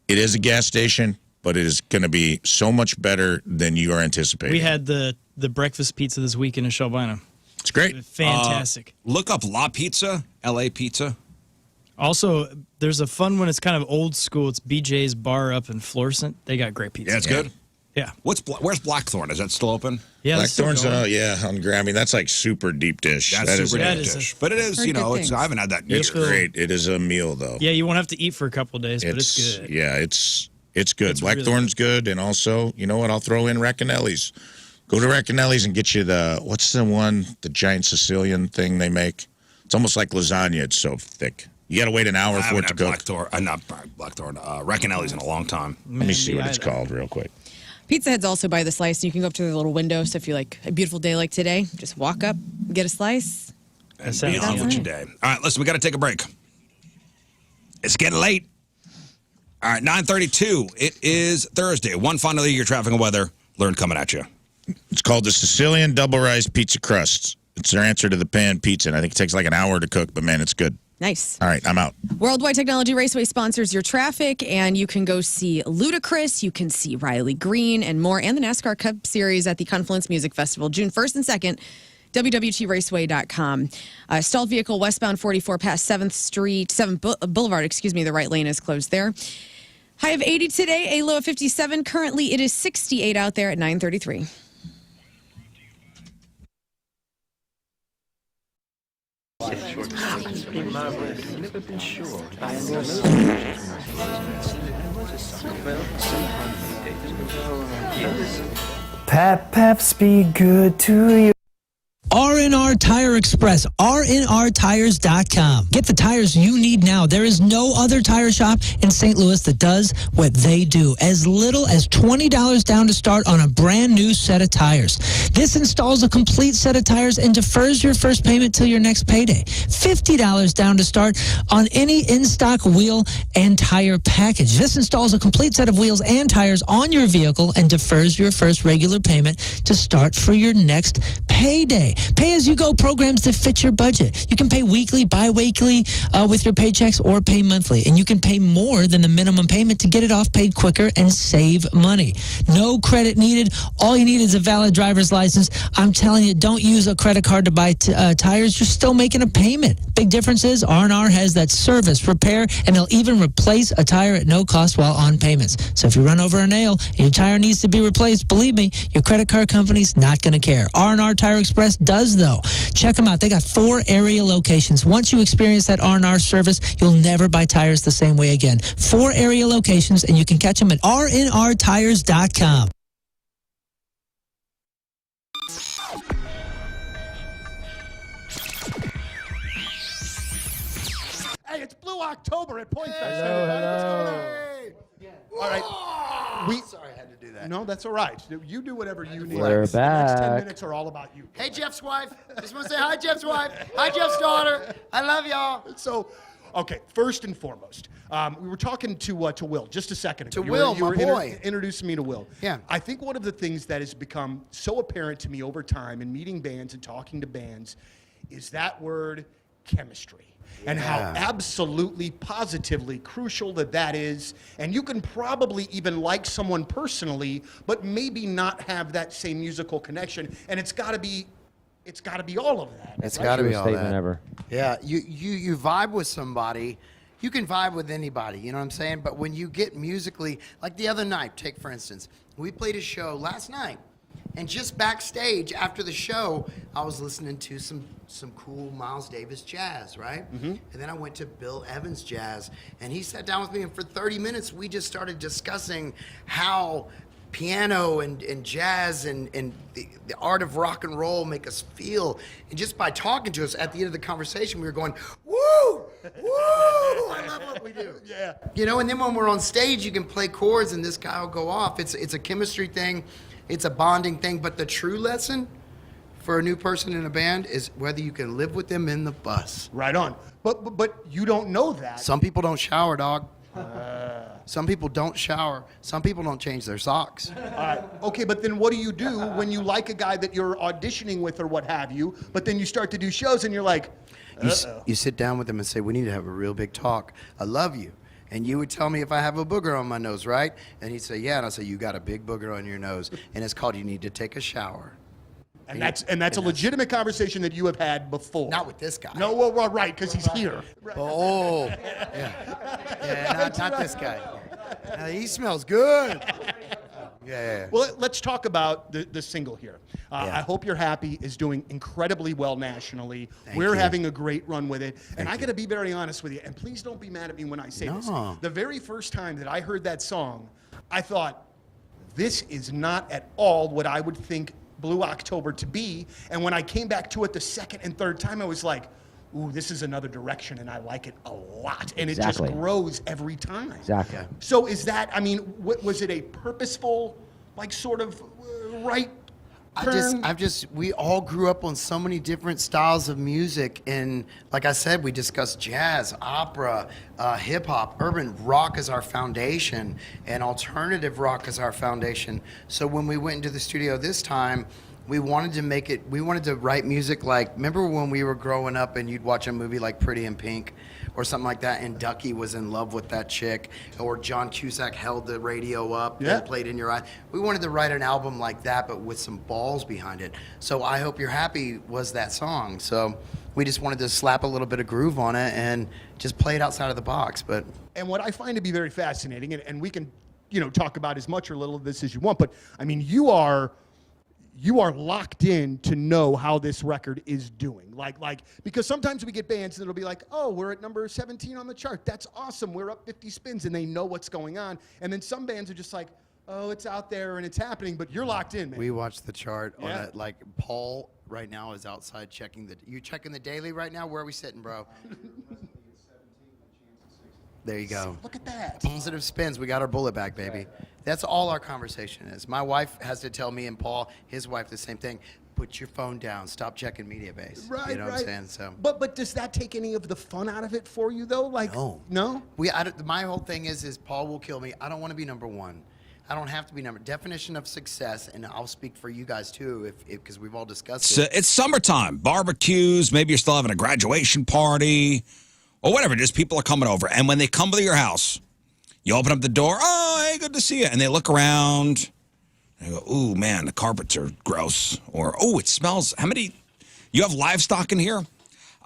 it is a gas station, but it is going to be so much better than you are anticipating. We had the breakfast pizza this week in Shelbina. It's great. Fantastic. Look up La Pizza, L.A. Pizza. Also, there's a fun one. It's kind of old school. It's BJ's Bar up in Florissant. They got great pizza. Yeah, it's good. Yeah. Where's Blackthorn? Is that still open? Yeah, Blackthorn's, on Grammy. That's like super deep dish. That's super deep dish. But it is, I haven't had that in years. It's great. It is a meal, though. Yeah, you won't have to eat for a couple of days, but it's good. Yeah, it's good. It's Blackthorn's good, and also, you know what? I'll throw in Racanelli's. Go to Racanelli's and get you what's the one, the giant Sicilian thing they make? It's almost like lasagna. It's so thick. You got to wait an hour for it to cook. Racanelli's in a long time. Let me see what it's called real quick. Pizza Head's also by the slice, and you can go up to the little window. So if you like a beautiful day like today, just walk up, get a slice. And be on with your day. All right, listen, we got to take a break. It's getting late. All right, 9:32. It is Thursday. One final of your traffic and weather. Lern coming at you. It's called the Sicilian Double Rise Pizza Crust. It's their answer to the pan pizza, and I think it takes like an hour to cook, but man, it's good. Nice. All right, I'm out. Worldwide Technology Raceway sponsors your traffic, and you can go see Ludacris, you can see Riley Green, and more, and the NASCAR Cup Series at the Confluence Music Festival, June 1st and 2nd, WWTRaceway.com. Stalled vehicle westbound 44 past 7th Boulevard, the right lane is closed there. High of 80 today, a low of 57. Currently, it is 68 out there at 9:33. Peps be good to you. R&R Tire Express, rnrtires.com. Get the tires you need now. There is no other tire shop in St. Louis that does what they do. As little as $20 down to start on a brand new set of tires. This installs a complete set of tires and defers your first payment till your next payday. $50 down to start on any in-stock wheel and tire package. This installs a complete set of wheels and tires on your vehicle and defers your first regular payment to start for your next payday. Pay-as-you-go programs that fit your budget. You can pay weekly, bi-weekly with your paychecks, or pay monthly. And you can pay more than the minimum payment to get it off paid quicker and save money. No credit needed. All you need is a valid driver's license. I'm telling you, don't use a credit card to buy tires. You're still making a payment. Big difference is R&R has that service, repair, and they'll even replace a tire at no cost while on payments. So if you run over a nail and your tire needs to be replaced, believe me, your credit card company's not going to care. R&R Tire Express does, though. Check them out. They got 4 area locations. Once you experience that R&R service, you'll never buy tires the same way again. 4 area locations, and you can catch them at rnrtires.com. Hey, it's Blue October at Point Fest. Hello. All right. Sorry, I had to do that. No, that's all right. You do whatever you need. We're The next 10 back. minutes are all about you. Hey, Jeff's wife. Just want to say hi, Jeff's wife. Hi, Jeff's daughter. I love y'all. So, okay, first and foremost, we were talking to Will just a second ago. To Will, my boy. Introducing me to Will. Yeah. I think one of the things that has become so apparent to me over time in meeting bands and talking to bands is that word chemistry. And how absolutely, positively crucial that is. And you can probably even like someone personally, but maybe not have that same musical connection. And it's got to be all of that. It's got to be all statement that. ever. Yeah, you vibe with somebody. You can vibe with anybody, you know what I'm saying? But when you get musically, like the other night, take for instance, we played a show last night. And just backstage after the show, I was listening to some cool Miles Davis jazz, right? Mm-hmm. And then I went to Bill Evans jazz, and he sat down with me, and for 30 minutes, we just started discussing how piano and jazz and the art of rock and roll make us feel. And just by talking to us at the end of the conversation, we were going, woo, woo, I love what we do. Yeah. You know, and then when we're on stage, you can play chords, and this guy will go off. It's a chemistry thing. It's a bonding thing, but the true lesson for a new person in a band is whether you can live with them in the bus. Right on. But you don't know that. Some people don't shower, dog. Some people don't shower. Some people don't change their socks. Okay, but then what do you do when you like a guy that you're auditioning with or what have you, but then you start to do shows and you're like, You sit down with them and say, we need to have a real big talk. I love you. And you would tell me if I have a booger on my nose, right? And he'd say, yeah. And I'd say, you got a big booger on your nose. And it's called you need to take a shower. And that's a legitimate conversation that you have had before. Not with this guy. No, well, right, because he's here. Oh, yeah, not this guy. He smells good. Yeah. Well, let's talk about the single here. I Hope You're Happy is doing incredibly well nationally. We're having a great run with it. And I got to be very honest with you, and please don't be mad at me when I say this. The very first time that I heard that song, I thought, this is not at all what I would think Blue October to be. And when I came back to it the second and third time, I was like, ooh, this is another direction, and I like it a lot. And it just grows every time. Exactly. So is that, I mean, was it a purposeful, like, sort of right turn? We all grew up on so many different styles of music. And like I said, we discussed jazz, opera, hip hop, urban rock is our foundation, and alternative rock is our foundation. So when we went into the studio this time, we wanted to write music like, remember when we were growing up and you'd watch a movie like Pretty in Pink or something like that, and Ducky was in love with that chick, or John Cusack held the radio up and played In Your Eye. We wanted to write an album like that, but with some balls behind it. So I Hope You're Happy was that song. So we just wanted to slap a little bit of groove on it and just play it outside of the box. And what I find to be very fascinating, and we can, talk about as much or little of this as you want, but I mean, you are locked in to know how this record is doing. Like, because sometimes we get bands that'll be like, oh, we're at number 17 on the chart. That's awesome. We're up 50 spins, and they know what's going on. And then some bands are just like, oh, it's out there and it's happening, but you're locked in, man. We watched the chart on it. Like, Paul right now is outside checking you checking the daily right now? Where are we sitting, bro? There you go. Look at that. Positive spins. We got our bullet back, baby. That's all our conversation is. My wife has to tell me and Paul, his wife, the same thing. Put your phone down. Stop checking Mediabase. Right, you know what I'm saying? So. But does that take any of the fun out of it for you, though? Like, no? My whole thing is Paul will kill me. I don't want to be number one. I don't have to be definition of success, and I'll speak for you guys too, because we've all discussed it. It's summertime, barbecues. Maybe you're still having a graduation party, or whatever. Just people are coming over, and when they come to your house, you open up the door. Oh, hey, good to see you. And they look around. They go, ooh, man, the carpets are gross, or oh, it smells. You have livestock in here?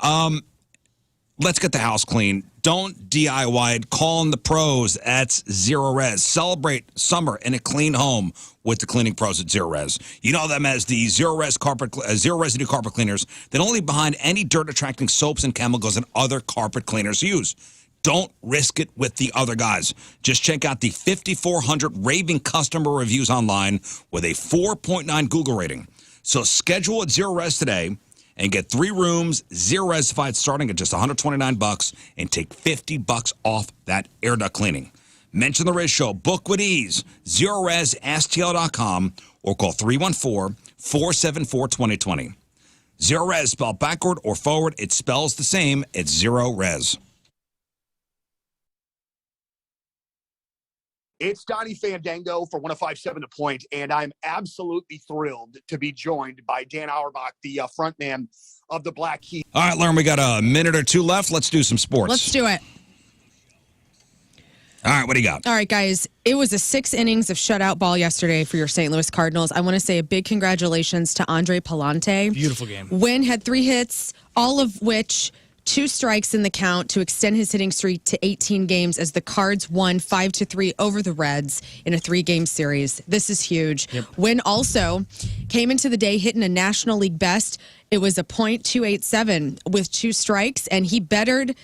Let's get the house clean. Don't DIY it. Call in the pros. That's Zero Res. Celebrate summer in a clean home with the cleaning pros at Zero Res. You know them as the Zero Residue carpet cleaners that only behind any dirt-attracting soaps and chemicals that other carpet cleaners use. Don't risk it with the other guys. Just check out the 5,400 raving customer reviews online with a 4.9 Google rating. So schedule at Zero Res today and get 3 rooms, Zero Resified, starting at just $129 and take $50 off that air duct cleaning. Mention the Rizz Show. Book with ease. ZeroResSTL.com or call 314-474-2020. Zero Res, spelled backward or forward. It spells the same. It's Zero Res. It's Donnie Fandango for 105.7 The Point, and I'm absolutely thrilled to be joined by Dan Auerbach, the frontman of the Black Keys. All right, Lern, we got a minute or two left. Let's do some sports. Let's do it. All right, what do you got? All right, guys. It was a 6 innings of shutout ball yesterday for your St. Louis Cardinals. I want to say a big congratulations to Andre Palante. Beautiful game. Wynn had 3 hits, all of which 2 strikes in the count to extend his hitting streak to 18 games as the Cards won 5-3 over the Reds in a 3-game series. This is huge. Yep. Wynn also came into the day hitting a National League best. It was a .287 with 2 strikes, and he bettered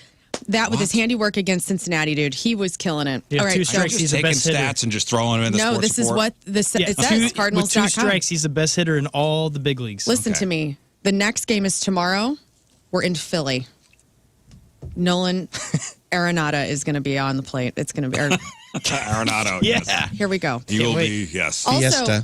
that with his handiwork against Cincinnati, dude. He was killing it. Yeah, all right, 2 so strikes, he's the taking best hitter. stats and just throwing them in the no, sports this report. is what it says. Cardinals.com. With 2 strikes, he's the best hitter in all the big leagues. Listen to me. The next game is tomorrow. We're in Philly. Nolan Arenado is going to be on the plate. It's going to be Arenado. Yeah. Yes. Here we go. You will be, yes. Also,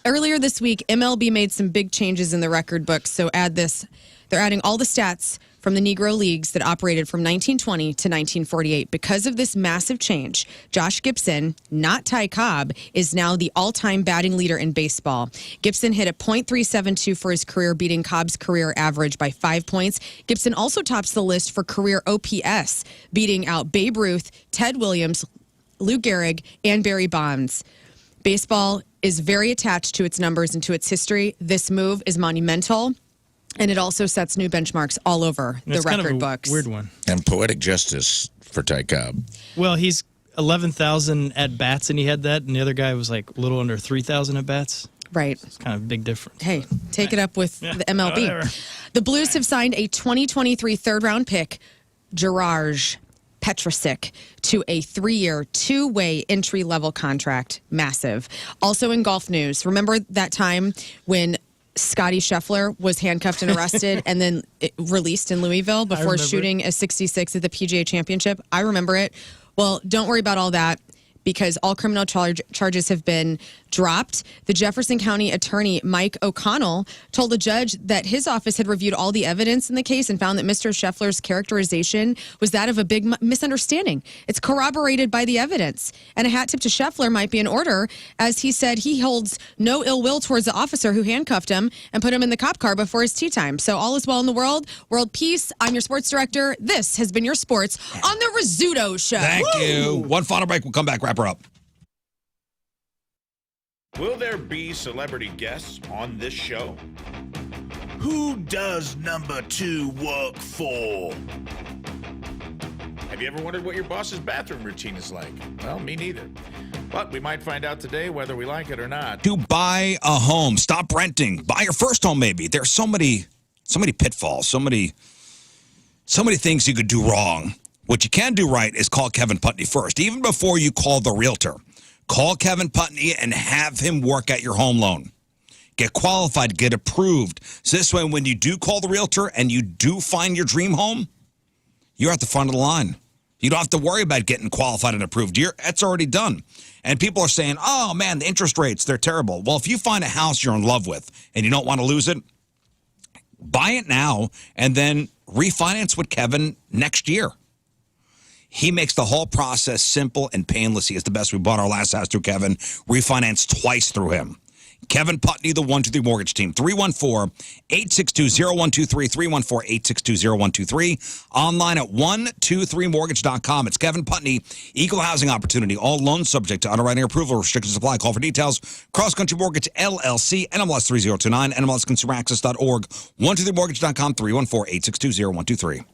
earlier this week, MLB made some big changes in the record books. So add this. They're adding all the stats from the Negro Leagues that operated from 1920 to 1948. Because of this massive change, Josh Gibson, not Ty Cobb, is now the all-time batting leader in baseball. Gibson hit a .372 for his career, beating Cobb's career average by 5 points. Gibson also tops the list for career OPS, beating out Babe Ruth, Ted Williams, Lou Gehrig, and Barry Bonds. Baseball is very attached to its numbers and to its history. This move is monumental. And it also sets new benchmarks all over the record books. Weird one. And poetic justice for Ty Cobb. Well, he's 11,000 at bats, and he had that, and the other guy was like a little under 3,000 at bats. Right. It's kind of a big difference. Hey, take it up with the MLB. Whatever. The Blues have signed a 2023 third-round pick, Gerard Petrasic, to a 3-year, 2-way entry-level contract. Massive. Also in golf news, remember that time when Scotty Scheffler was handcuffed and arrested and then released in Louisville before shooting a 66 at the PGA Championship? I remember it. Well, don't worry about all that because all criminal charges have been dropped. The Jefferson County attorney, Mike O'Connell, told the judge that his office had reviewed all the evidence in the case and found that Mr. Scheffler's characterization was that of a big misunderstanding. It's corroborated by the evidence. And a hat tip to Scheffler might be in order, as he said he holds no ill will towards the officer who handcuffed him and put him in the cop car before his tea time. So all is well in the world. World peace. I'm your sports director. This has been your sports on the Rizzuto Show. Thank you. One final break. We'll come back. Wrap her up. Will there be celebrity guests on this show? Who does number 2 work for? Have you ever wondered what your boss's bathroom routine is like? Well, me neither. But we might find out today whether we like it or not. To buy a home, stop renting, buy your first home maybe. There's so many pitfalls, so many things you could do wrong. What you can do right is call Kevin Putney first, even before you call the realtor. Call Kevin Putney and have him work at your home loan. Get qualified, get approved. So this way, when you do call the realtor and you do find your dream home, you're at the front of the line. You don't have to worry about getting qualified and approved. That's already done. And people are saying, oh, man, the interest rates, they're terrible. Well, if you find a house you're in love with and you don't want to lose it, buy it now and then refinance with Kevin next year. He makes the whole process simple and painless. He is the best. We bought our last house through Kevin, refinanced twice through him. Kevin Putney, the 123 Mortgage Team, 314-862-0123, 314-862-0123, online at 123mortgage.com. It's Kevin Putney, Equal Housing Opportunity, all loans subject to underwriting approval, restrictions apply. Call for details. Cross Country Mortgage, LLC, NMLS 3029, NMLSConsumerAccess.org, 123mortgage.com, 314-862-0123.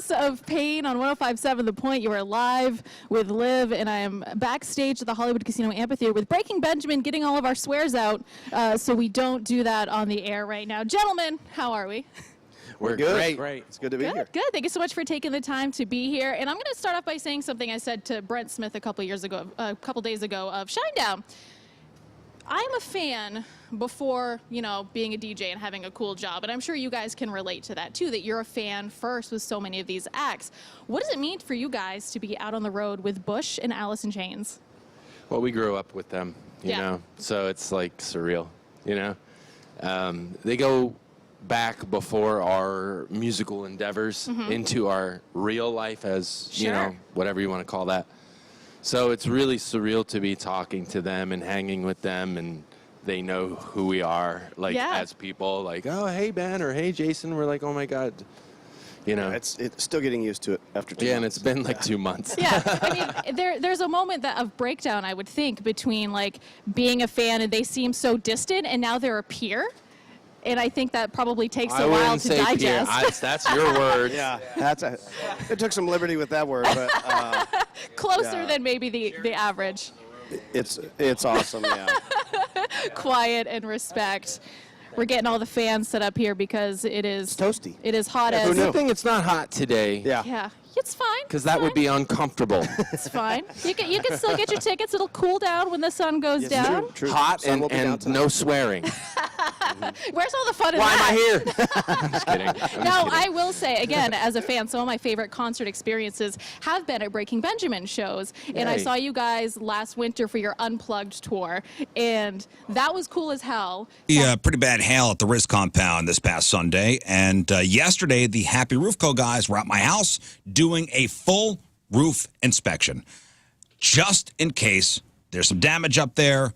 House of Pain on 105.7 The Point. You are live with Liv, and I am backstage at the Hollywood Casino Amphitheater with Breaking Benjamin, getting all of our swears out so we don't do that on the air right now. Gentlemen, how are we? We're good. Great. It's good to be here. Good. Thank you so much for taking the time to be here. And I'm going to start off by saying something I said to Brent Smith a couple days ago of Shinedown. I'm a fan before, being a DJ and having a cool job. And I'm sure you guys can relate to that too, that you're a fan first with so many of these acts. What does it mean for you guys to be out on the road with Bush and Alice in Chains? Well, we grew up with them, you know, so it's like surreal, They go back before our musical endeavors into our real life as, whatever you want to call that. So it's really surreal to be talking to them and hanging with them, and they know who we are, as people, oh, hey, Ben, or hey, Jason. We're like, oh, my God. It's still getting used to it after 2 months. Yeah, and it's been 2 months. Yeah, I mean, there's a moment of breakdown, I would think, between, being a fan and they seem so distant, and now they're a peer. And I think that probably takes a while to digest. That's your word. Yeah, it took some liberty with that word, but closer than maybe the average. It's awesome. Yeah. Quiet and respect. We're getting all the fans set up here because it's toasty. It is hot as. Good thing it's not hot today. Yeah. It's fine. Because that would be uncomfortable. It's fine. You can still get your tickets. It'll cool down when the sun goes down. True. Hot and no swearing. Where's all the fun in Why that? am I here? I'm just kidding. I will say, again, as a fan, some of my favorite concert experiences have been at Breaking Benjamin shows. And I saw you guys last winter for your Unplugged tour. And that was cool as hell. Yeah, pretty bad hail at the Rizz compound this past Sunday. And yesterday, the Happy Roof Co. guys were at my house doing a full roof inspection just in case there's some damage up there.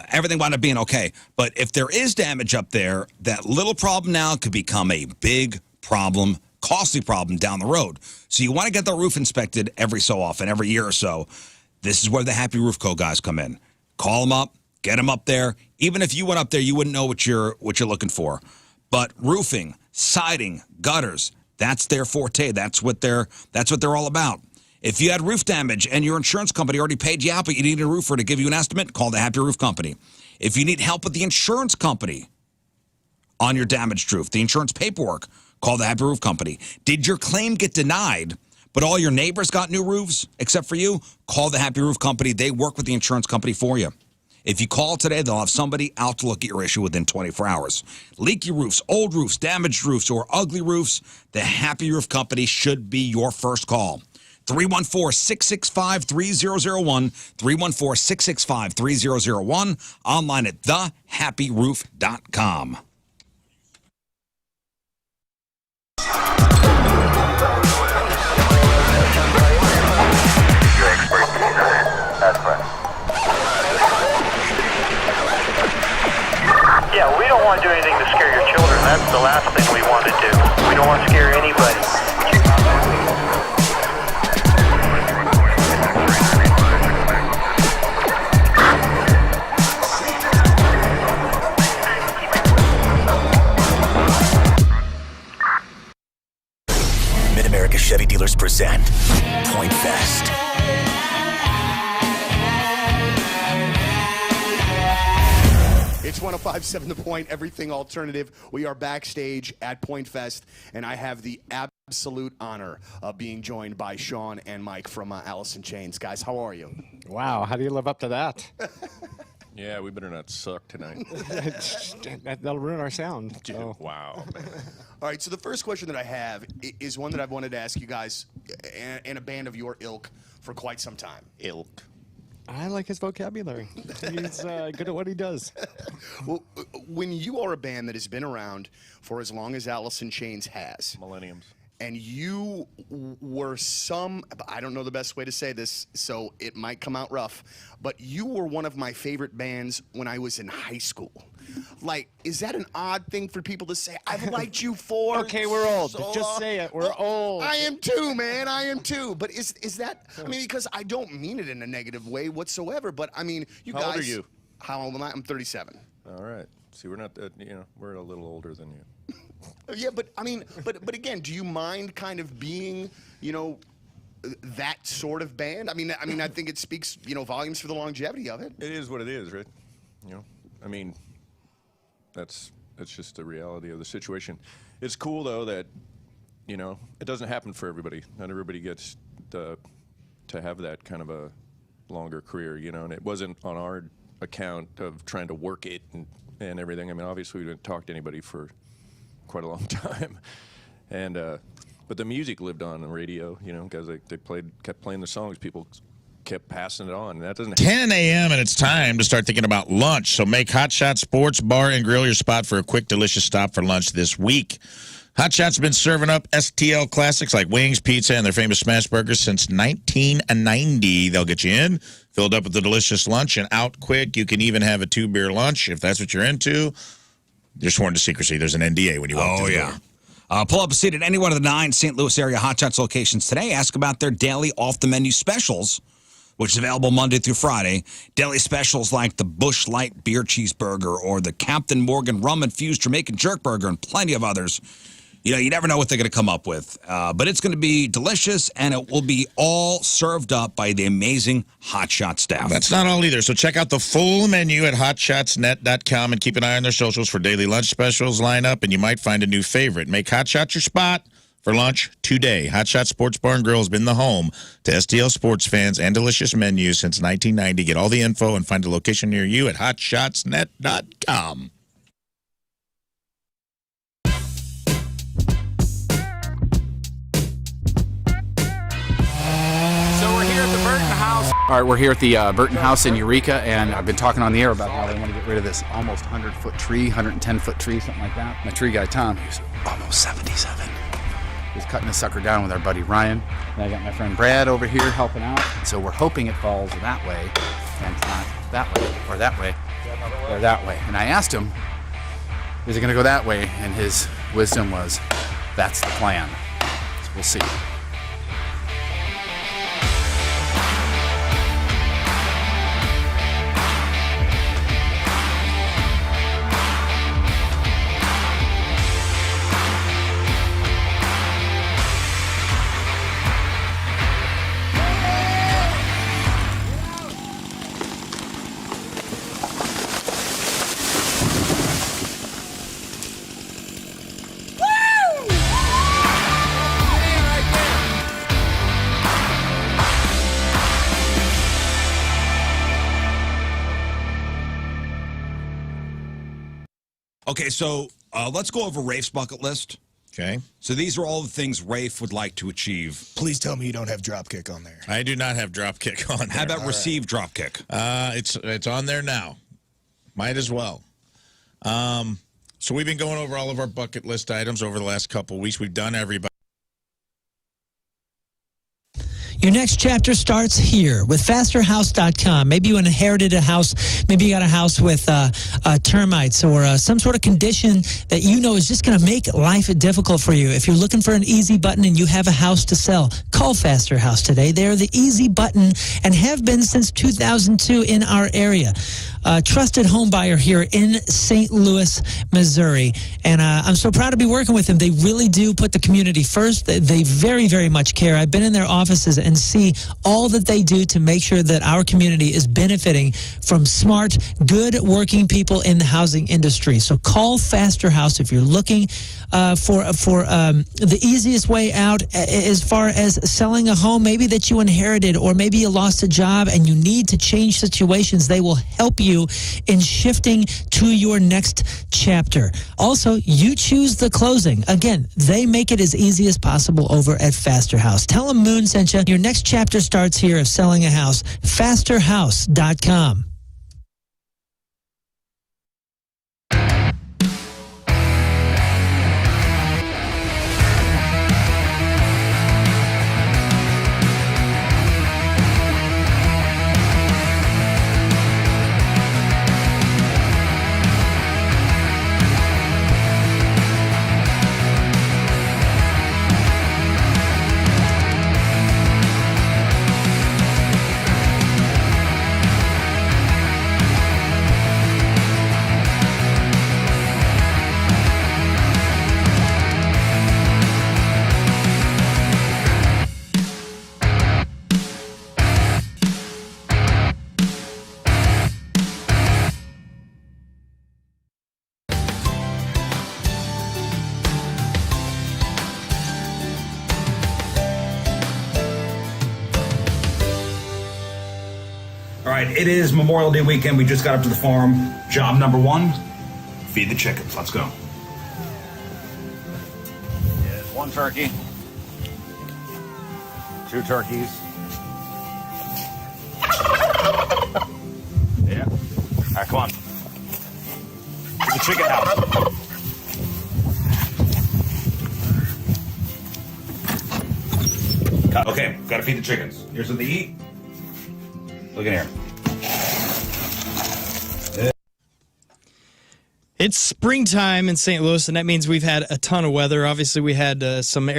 Everything wound up being okay. But if there is damage up there, that little problem now could become a big problem, costly problem down the road. So you want to get the roof inspected every so often, every year or so. This is where the Happy Roof Co. guys come in. Call them up, get them up there. Even if you went up there, you wouldn't know what you're looking for. But roofing, siding, gutters, that's their forte. That's what they're all about. If you had roof damage and your insurance company already paid you out, but you need a roofer to give you an estimate, call the Happy Roof Company. If you need help with the insurance company on your damaged roof, the insurance paperwork, call the Happy Roof Company. Did your claim get denied, but all your neighbors got new roofs except for you? Call the Happy Roof Company. They work with the insurance company for you. If you call today, they'll have somebody out to look at your issue within 24 hours. Leaky roofs, old roofs, damaged roofs, or ugly roofs, the Happy Roof Company should be your first call. 314-665-3001, 314-665-3001, online at thehappyroof.com. That's right. Yeah, we don't want to do anything to scare your children. That's the last thing we want to do. We don't want to scare anybody. Mid-America Chevy Dealers present Point Fest. It's 105.7 The Point, everything alternative. We are backstage at Point Fest, and I have the absolute honor of being joined by Sean and Mike from Alice in Chains. Guys, how are you? Wow, how do you live up to that? Yeah, we better not suck tonight. That'll ruin our sound. So. Wow. All right, so the first question that I have is one that I've wanted to ask you guys and a band of your ilk for quite some time. Ilk. I like his vocabulary. He's good at what he does. Well, when you are a band that has been around for as long as Alice in Chains has. Millenniums. And you were I don't know the best way to say this, so it might come out rough, but you were one of my favorite bands when I was in high school. Like, is that an odd thing for people to say? I've liked you for Okay, we're old. Just say it. We're old. I am too, man. I am too. But is that, I mean, because I don't mean it in a negative way whatsoever, but I mean, you guys. How old are you? How old am I? I'm 37. All right. See, we're not, we're a little older than you. Yeah, but I mean, but again, do you mind kind of being, that sort of band? I mean, I think it speaks, volumes for the longevity of it. It is what it is, right? I mean, that's just the reality of the situation. It's cool though that, it doesn't happen for everybody. Not everybody gets to have that kind of a longer career, and it wasn't on our account of trying to work it and everything. I mean, obviously we didn't talk to anybody for quite a long time, and but the music lived on the radio, because they kept playing the songs. People kept passing it on. And that doesn't 10 a.m. and it's time to start thinking about lunch. So make Hot Shot Sports Bar and Grill your spot for a quick, delicious stop for lunch this week. Hot Shot's been serving up STL classics like wings, pizza, and their famous smash burgers since 1990. They'll get you in, filled up with a delicious lunch, and out quick. You can even have a 2-beer lunch if that's what you're into. You're sworn to secrecy. There's an NDA when you walk through the door. Pull up a seat at any one of the 9 St. Louis area Hot Shots locations today. Ask about their daily off-the-menu specials, which is available Monday through Friday. Daily specials like the Busch Light Beer Cheeseburger or the Captain Morgan Rum-Infused Jamaican Jerk Burger and plenty of others. You never know what they're going to come up with. But it's going to be delicious, and it will be all served up by the amazing Hot Shot staff. That's not all either. So check out the full menu at hotshotsnet.com and keep an eye on their socials for daily lunch specials lineup, and you might find a new favorite. Make Hot Shot your spot for lunch today. Hot Shot Sports Bar and Grill has been the home to STL sports fans and delicious menus since 1990. Get all the info and find a location near you at hotshotsnet.com. All right, we're here at the Burton House in Eureka, and I've been talking on the air about how they want to get rid of this almost 100-foot tree, 110-foot tree, something like that. My tree guy, Tom, he's almost 77. He's cutting this sucker down with our buddy Ryan. And I got my friend Brad over here helping out. So we're hoping it falls that way, and not that way, or that way, or that way. And I asked him, is it going to go that way? And his wisdom was, that's the plan. So we'll see. Okay, so let's go over Rafe's bucket list. Okay. So these are all the things Rafe would like to achieve. Please tell me you don't have dropkick on there. I do not have dropkick on there. How about receive dropkick? It's on there now. Might as well. So we've been going over all of our bucket list items over the last couple of weeks. We've done everybody. Your next chapter starts here with fasterhouse.com. Maybe you inherited a house. Maybe you got a house with termites or some sort of condition that you know is just going to make life difficult for you. If you're looking for an easy button and you have a house to sell, call Faster House today. They're the easy button and have been since 2002 in our area. Trusted home buyer here in St. Louis, Missouri. And I'm so proud to be working with them. They really do put the community first. They very, very much care. I've been in their offices and see all that they do to make sure that our community is benefiting from smart, good working people in the housing industry. So call Faster House if you're looking for the easiest way out as far as selling a home, maybe that you inherited, or maybe you lost a job and you need to change situations. They will help you in shifting to your next chapter. Also, you choose the closing. Again, they make it as easy as possible over at Faster House. Tell them Moon sent you. Your next chapter starts here of selling a house. Fasterhouse.com. All right, it is Memorial Day weekend. We just got up to the farm. Job number 1, feed the chickens. Let's go. There's 1 turkey. 2 turkeys. Yeah. All right, come on. To the chicken house. Okay, gotta feed the chickens. Here's what they eat. Look in here. It's springtime in St. Louis, and that means we've had a ton of weather. Obviously, we had some of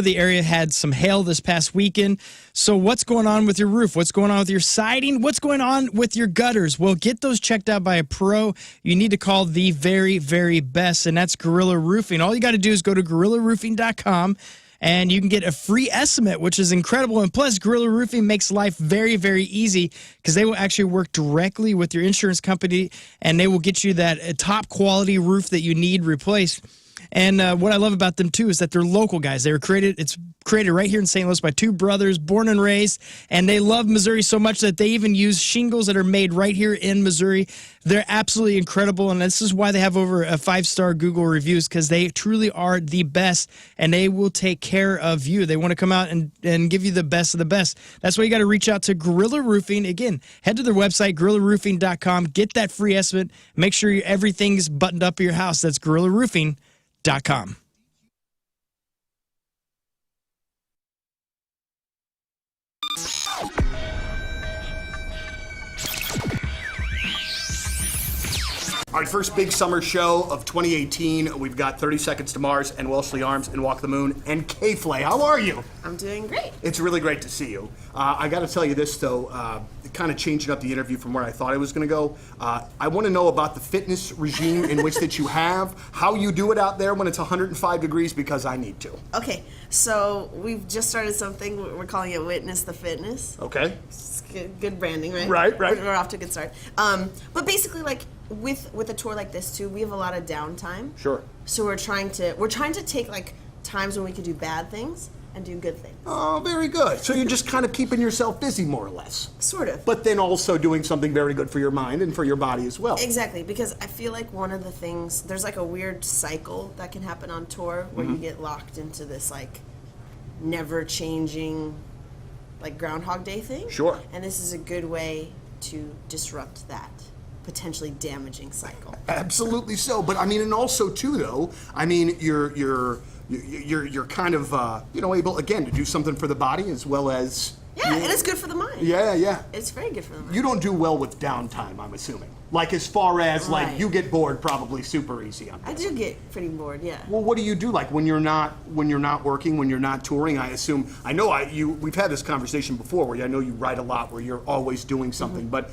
the area had some hail this past weekend. So what's going on with your roof? What's going on with your siding? What's going on with your gutters? Well, get those checked out by a pro. You need to call the very, very best, and that's Gorilla Roofing. All you got to do is go to gorillaroofing.com. And you can get a free estimate, which is incredible. And plus, Gorilla Roofing makes life very, very easy because they will actually work directly with your insurance company, and they will get you that top quality roof that you need replaced. And what I love about them, too, is that they're local guys. It's created right here in St. Louis by 2 brothers, born and raised, and they love Missouri so much that they even use shingles that are made right here in Missouri. They're absolutely incredible, and this is why they have over 5-star Google reviews, because they truly are the best, and they will take care of you. They want to come out and give you the best of the best. That's why you got to reach out to Gorilla Roofing. Again, head to their website, gorillaroofing.com. Get that free estimate. Make sure everything's buttoned up at your house. That's gorillaroofing.com. Our first big summer show of 2018. We've got 30 Seconds to Mars and Wellesley Arms and Walk the Moon and K-Flay. How are you? I'm doing great. It's really great to see you. I got to tell you this, though, kind of changing up the interview from where I thought I was going to go. I want to know about the fitness regime in which that you have, how you do it out there when it's 105 degrees, because I need to. Okay, so we've just started something. We're calling it Witness the Fitness. Okay. It's good branding, right? Right. We're off to a good start. But basically, like, with a tour like this, too, we have a lot of downtime. Sure. So we're trying to take, like, times when we could do bad things and do good things. Oh, very good. So you're just kind of keeping yourself busy, more or less. Sort of. But then also doing something very good for your mind and for your body as well. Exactly, because I feel like one of the things, there's like a weird cycle that can happen on tour where you get locked into this like never changing like Groundhog Day thing. Sure. And this is a good way to disrupt that potentially damaging cycle. Absolutely so. But I mean, and also too, though, I mean, you're kind of able again to do something for the body as well as and it's good for the mind. Yeah. It's very good for the mind. You don't do well with downtime, I'm assuming. Like as far as Right. like you get bored probably super easy on I do get pretty bored, yeah. Well, what do you do like when you're not working, when you're not touring? I assume we've had this conversation before where I know you write a lot, where you're always doing something, but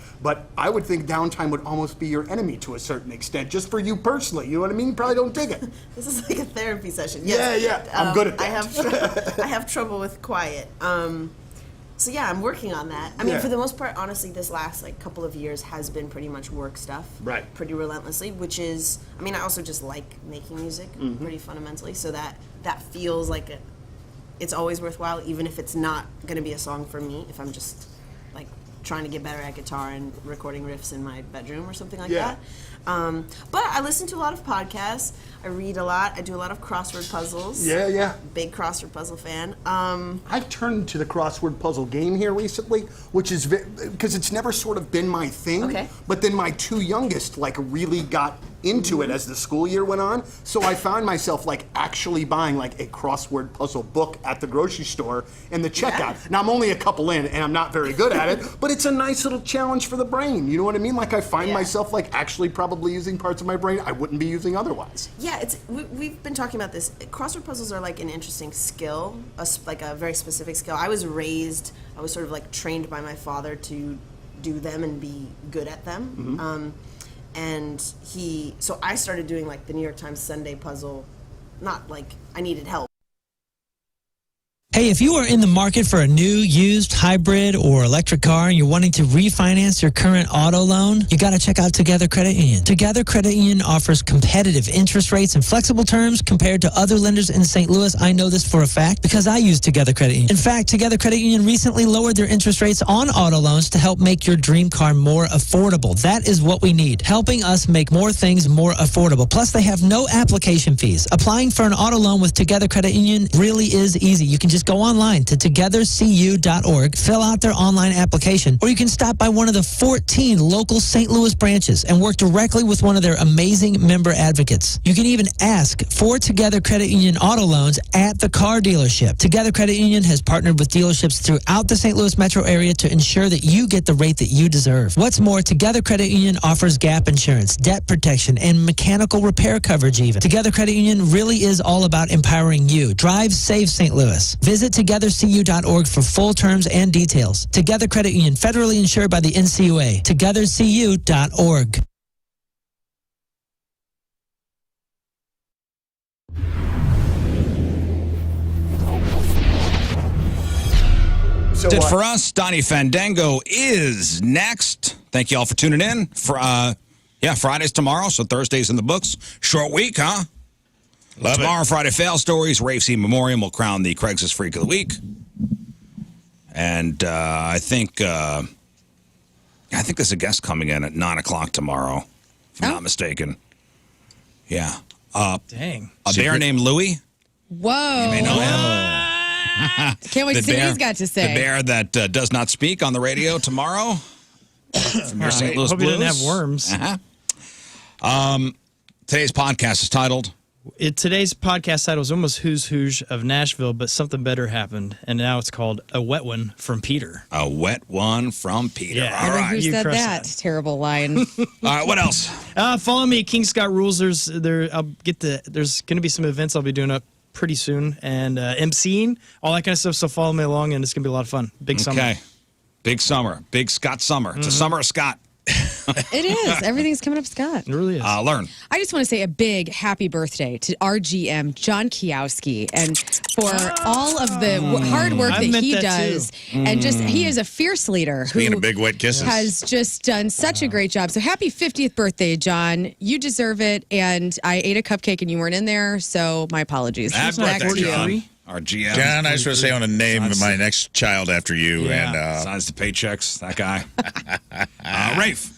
I would think downtime would almost be your enemy to a certain extent, just for you personally. You know what I mean? You probably don't dig it. This is like a therapy session. Yes. Yeah. I'm good at that. I have trouble with quiet. So yeah, I'm working on that. I mean, for the most part, honestly, this last like couple of years has been pretty much work stuff. Right. Pretty relentlessly, which is, I mean, I also just like making music pretty fundamentally, so that feels like it's always worthwhile, even if it's not going to be a song for me, if I'm just like trying to get better at guitar and recording riffs in my bedroom or something like that. But I listen to a lot of podcasts. I read a lot. I do a lot of crossword puzzles. Yeah. Big crossword puzzle fan. I've turned to the crossword puzzle game here recently, which is because it's never sort of been my thing. Okay. But then my 2 youngest like really got into it as the school year went on. So I found myself like actually buying like a crossword puzzle book at the grocery store in the checkout. Yeah. Now I'm only a couple in and I'm not very good at it, but it's a nice little challenge for the brain. You know what I mean? Like I find myself like actually probably using parts of my brain I wouldn't be using otherwise. Yeah, we've been talking about this. Crossword puzzles are like an interesting skill, like a very specific skill. I was sort of like trained by my father to do them and be good at them. So I started doing like the New York Times Sunday puzzle, not like I needed help. Hey, if you are in the market for a new, used, hybrid, or electric car and you're wanting to refinance your current auto loan, you got to check out Together Credit Union. Together Credit Union offers competitive interest rates and flexible terms compared to other lenders in St. Louis. I know this for a fact because I use Together Credit Union. In fact, Together Credit Union recently lowered their interest rates on auto loans to help make your dream car more affordable. That is what we need, helping us make more things more affordable. Plus, they have no application fees. Applying for an auto loan with Together Credit Union really is easy. You can just go online to togethercu.org, fill out their online application, or you can stop by one of the 14 local St. Louis branches and work directly with one of their amazing member advocates. You can even ask for Together Credit Union auto loans at the car dealership. Together Credit Union has partnered with dealerships throughout the St. Louis metro area to ensure that you get the rate that you deserve. What's more, Together Credit Union offers gap insurance, debt protection, and mechanical repair coverage even. Together Credit Union really is all about empowering you. Drive safe, St. Louis. Visit togethercu.org for full terms and details. Together Credit Union, federally insured by the NCUA. Togethercu.org. That's it for us. Donnie Fandango is next. Thank you all for tuning in. Friday's tomorrow, so Thursday's in the books. Short week, huh? Tomorrow, Friday Fail Stories. Rafe C. Memoriam will crown the Craigslist Freak of the Week. And I think there's a guest coming in at 9 o'clock tomorrow, if I'm not mistaken. Yeah. Dang. A bear named Louie. Whoa. You may know him. Can't wait to see what he's got to say. The bear that does not speak on the radio tomorrow. From your St. Louis hope Blues. he didn't have worms. Today's podcast is titled... Today's podcast title is almost Who's Hooshe of Nashville, but something better happened, and now it's called A Wet One from Peter. A Wet One from Peter. Yeah. All right. Who You said crushed that? that. Terrible line. All right, what else? Follow me at King Scott Rules. There's going to be some events I'll be doing up pretty soon, and emceeing, all that kind of stuff, so follow me along, and it's going to be a lot of fun. Big summer. Okay. Big summer. Big Scott summer. It's a summer of Scott. It is. Everything's coming up, Scott. It really is. Learn. I just want to say a big happy birthday to our GM, John Kiowski, and for all of the hard work that he does. And just, he is a fierce leader Speaking who of big wet kisses. has just done such a great job. So happy 50th birthday, John. You deserve it. And I ate a cupcake and you weren't in there, so my apologies. Happy Back birthday, to you. John. Our GM. John, I just want to say I want to name my next child after you. Yeah. And Signs the paychecks, that guy. Rafe.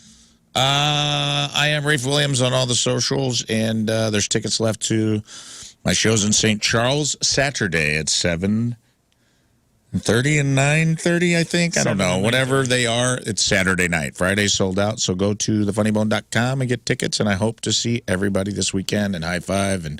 I am Rafe Williams on all the socials, and there's tickets left to my shows in St. Charles Saturday at 7:30 and 9:30, I think. I don't know. Whatever they are, it's Saturday night. Friday's sold out, so go to thefunnybone.com and get tickets, and I hope to see everybody this weekend and high five and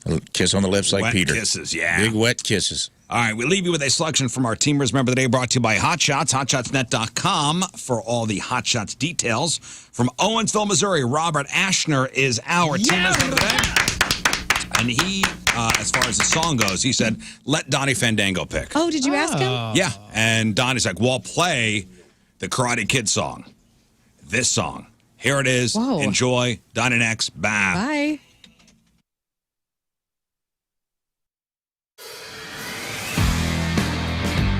a kiss on the lips like Wet Peter. kisses, yeah. Big wet kisses. All right, we leave you with a selection from our Teamers Member of the Day brought to you by Hot Shots, hotshotsnet.com for all the Hot Shots details. From Owensville, Missouri, Robert Ashner is our Teamers Member of the Day. And he, as far as the song goes, he said, let Donnie Fandango pick. Oh, did you ask him? Yeah, and Donnie's like, well, play the Karate Kid song. This song. Here it is. Whoa. Enjoy. Donnie next. Bye. Bye.